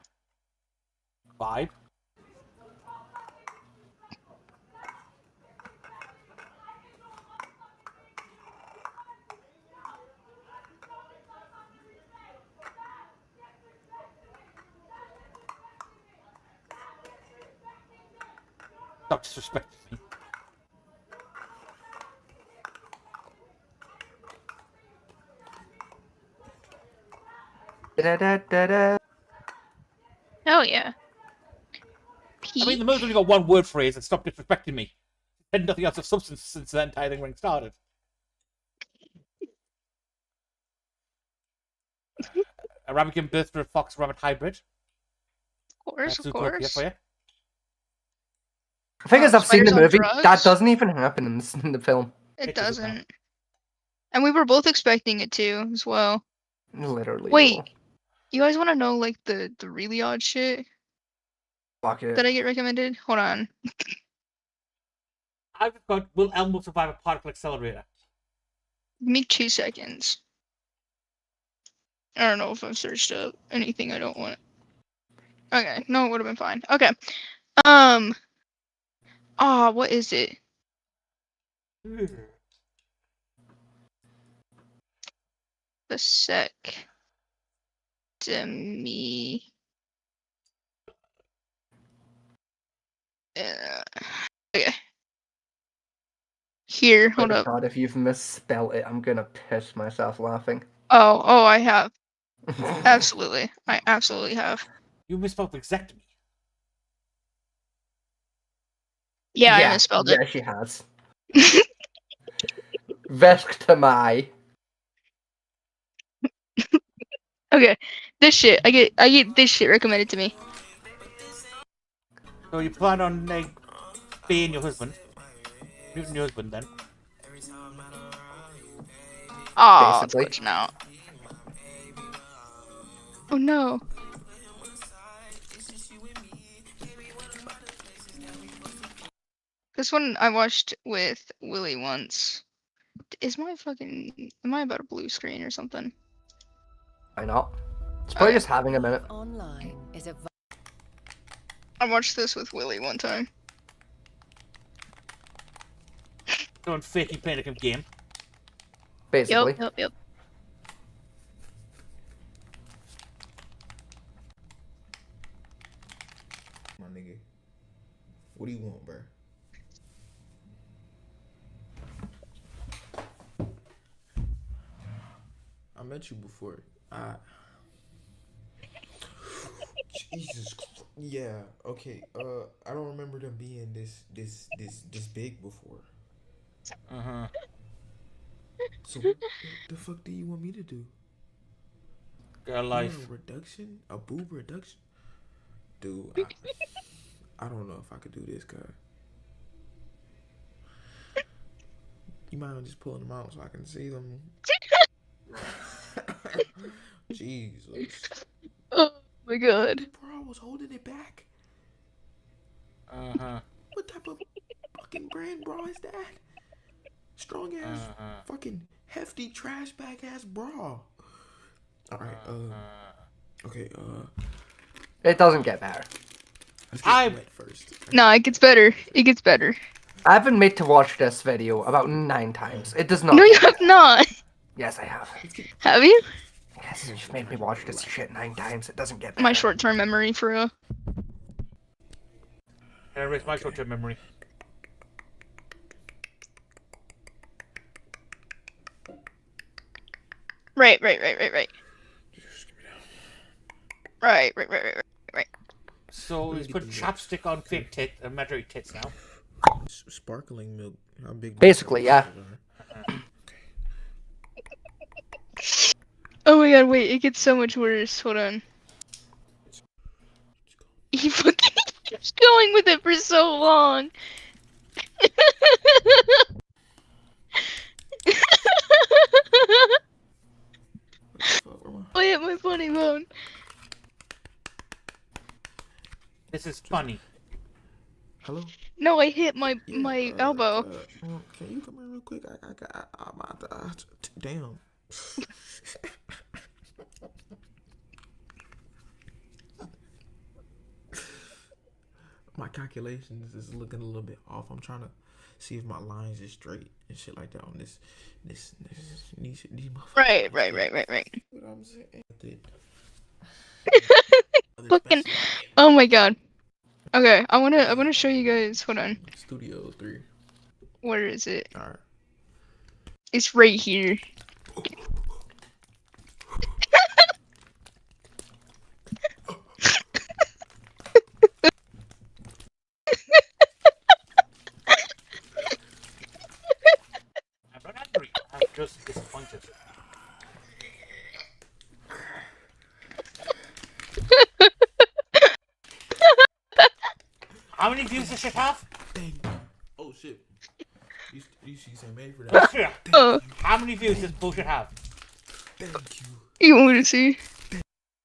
Vibe. Stop disrespecting me. Hell yeah. I mean, the movie's only got one word phrase and stop disrespecting me. And nothing else of substance since the entire thing started. A rabbit giving birth to a fox-rabbit hybrid. Of course, That's of Zootopia course. for you. The thing is, I've seen the spiders on movie. drugs? That doesn't even happen in the film. It doesn't. And we were both expecting it to as well. Literally. Wait, though. you guys want to know like the really odd shit Fuck it. that I get recommended? Hold on. I've got Will Elmo survive a particle accelerator? Give me 2 seconds. I don't know if I've searched up anything I don't want. Okay, no, it would have been fine. Okay. What is it? The sec. Demi. Okay. Here, hold Oh up. God, if you've misspelled it, I'm gonna piss myself laughing. Oh, I have. Absolutely. I absolutely have. You misspelled vasectomy. Yeah, I misspelled it. Yeah, she has. Vesctomy. Okay. This shit. I get this shit recommended to me. So you plan on like being your husband, muting your husband then? Oh, it's Basically. glitching out. Oh no. This one I watched with Willie once. Am I about a blue screen or something? Why not? It's probably Okay. just having a minute. Online is a I watched this with Willie one time. Someone faking playing a game. Basically. Yep. My nigga. What do you want, bro? I met you before. Jesus. Yeah. Okay. I don't remember them being this big before. So what the fuck do you want me to do? Girl You life. want a reduction? A boob reduction? Dude, I don't know if I could do this, cuz. You mind just pulling them out so I can see them? Jesus. Oh my god. Bro, I was holding it back. Uh-huh. What type of fucking brand bra is that? Strong ass, fucking hefty trash bag ass bra. Alright, okay, It doesn't get better. I wet first. No, it gets better. It gets better. I've been made to watch this video about 9 times. It does not. No, you have not. Yes, I have. Have you? Yes, you've made me watch this shit 9 times. It doesn't get better. My short-term memory for real. Can I erase my short-term memory? Right. Right. So he's put chapstick on fake tit and imaginary tits now. Sparkling milk. How big? Basically, yeah. Oh my god, wait, it gets so much worse. Hold on. He fucking keeps going with it for so long. I hit my funny bone. This is funny. Hello? No, I hit my elbow. Can you come here real quick? Damn. My calculations is looking a little bit off. I'm trying to see if my lines is straight and shit like that on these motherfuckers. Right. What I'm saying. Fucking. Oh my god. Okay, I wanna show you guys. Hold on. Studio 3. Where is it? Alright. It's right here. I'm not angry. I'm just disappointed. How many views does shit have? Oh shit. You see some made for Oh, that. shit. How many views does bullshit have? Thank you. You want me to see?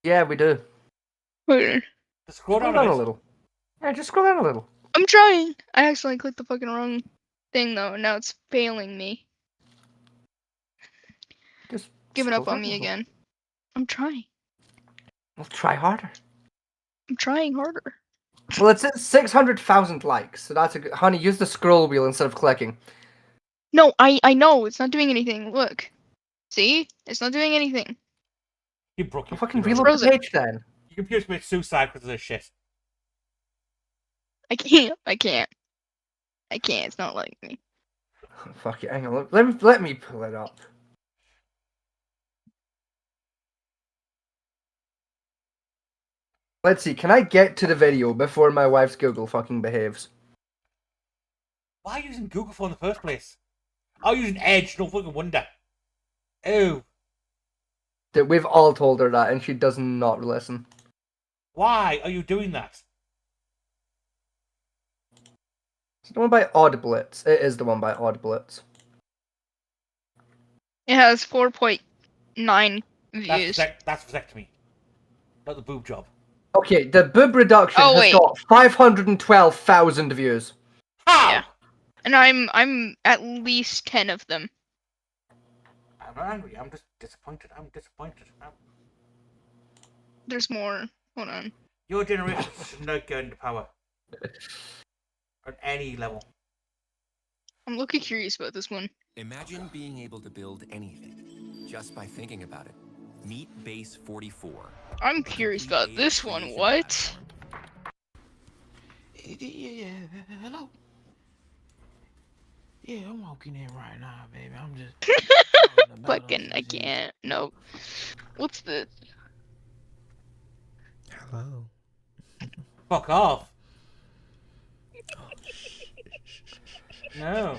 Yeah, we do. Wait. Scroll down a little. Yeah, just scroll down a little. I'm trying. I accidentally clicked the fucking wrong thing though, and now it's failing me. Just giving up scroll on down me a little. again. I'm trying. Well, try harder. I'm trying harder. Well, it's at 600,000 likes, so that's a good. Honey, use the scroll wheel instead of clicking. No, I know it's not doing anything. Look, see, it's not doing anything. You broke your Fucking computer. reload the page then. Your computer's commit suicide because of this shit. I can't. It's not letting me. Fuck it, hang on. Let me pull it up. Let's see. Can I get to the video before my wife's Google fucking behaves? Why are you using Google for in the first place? I'm using Edge. No fucking wonder. Oh. That we've all told her that, and she does not listen. Why are you doing that? It's the one by Oddblitz. It is the one by Oddblitz. It has 4.9 views. That's vasectomy. Not the boob job. Okay, the boob reduction has got 512,000 views. How? Yeah. And I'm at least 10 of them. I'm not angry. I'm just disappointed. I'm disappointed. There's more. Hold on. Your generation should not go into power. At any level. I'm looking curious about this one. Imagine being able to build anything just by thinking about it. Meet Base 44. I'm curious about this one. What? Yeah, hello. Yeah, I'm walking in right now, baby. I'm just Fucking, I can't. No. What's this? Hello. Fuck off. No.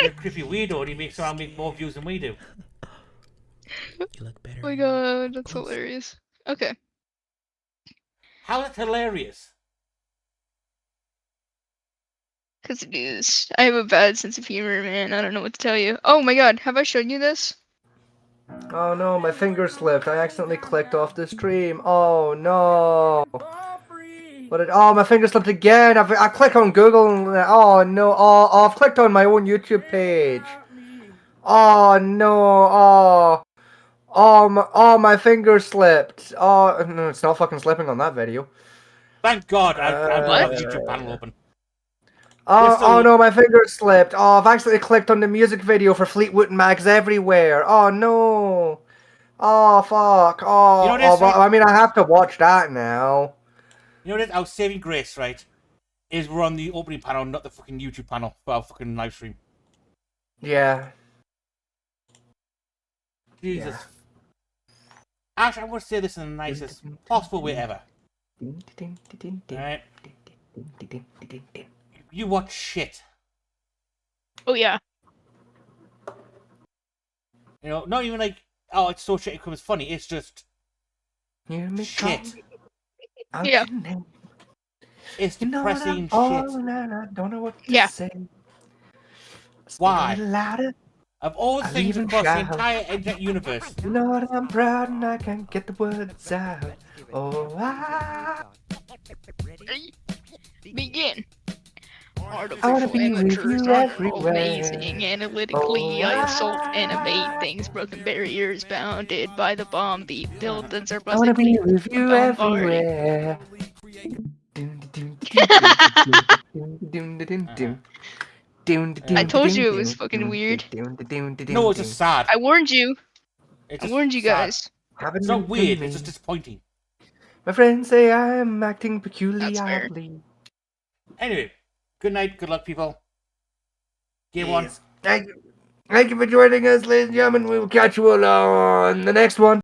You're a creepy weirdo and he makes around make more views than we do. You look better. Oh my god, that's hilarious. Okay. How is it hilarious? Because it is. I have a bad sense of humor, man. I don't know what to tell you. Oh my god, have I shown you this? Oh no, my finger slipped. I accidentally clicked off the stream. Oh no. Oh, my finger slipped again. I click on Google and oh no. Oh, I've clicked on my own YouTube page. Oh no. My finger slipped. Oh no, it's not fucking slipping on that video. Thank God I don't have a YouTube panel open. Oh no, my finger slipped. Oh, I've accidentally clicked on the music video for Fleetwood Mac's Everywhere. Oh no. Oh fuck. Oh, You know this, right? I mean, I have to watch that now. You know what? Our saving grace, right, is we're on the opening panel, not the fucking YouTube panel for our fucking live stream. Yeah. Jesus. Actually, I'm going to say this in the nicest possible way ever. Alright? You watch shit. Oh yeah. You know, not even like, oh, it's so shit because it's funny. It's just shit. Yeah. It's depressing shit. I don't know what to say. Why? Louder. Of all the I'll things even across the shout. entire internet universe, You know what? I'm proud and I can't get the words out. Oh, Begin. I wanna Artificial be with amateurs you are everywhere. amazing. Analytically, I assault, animate things, broken barriers bounded by the bomb beat. Buildings are I wanna be busted. with you everywhere. I told you it was fucking weird. no, it's just sad. I warned you. It's I just warned you sad. guys. It's not weird, it's just disappointing. My friends say I'm acting peculiarly. Anyway, good night, good luck, people. Game Thank you for joining us, ladies and gentlemen. We will catch you all on the next one.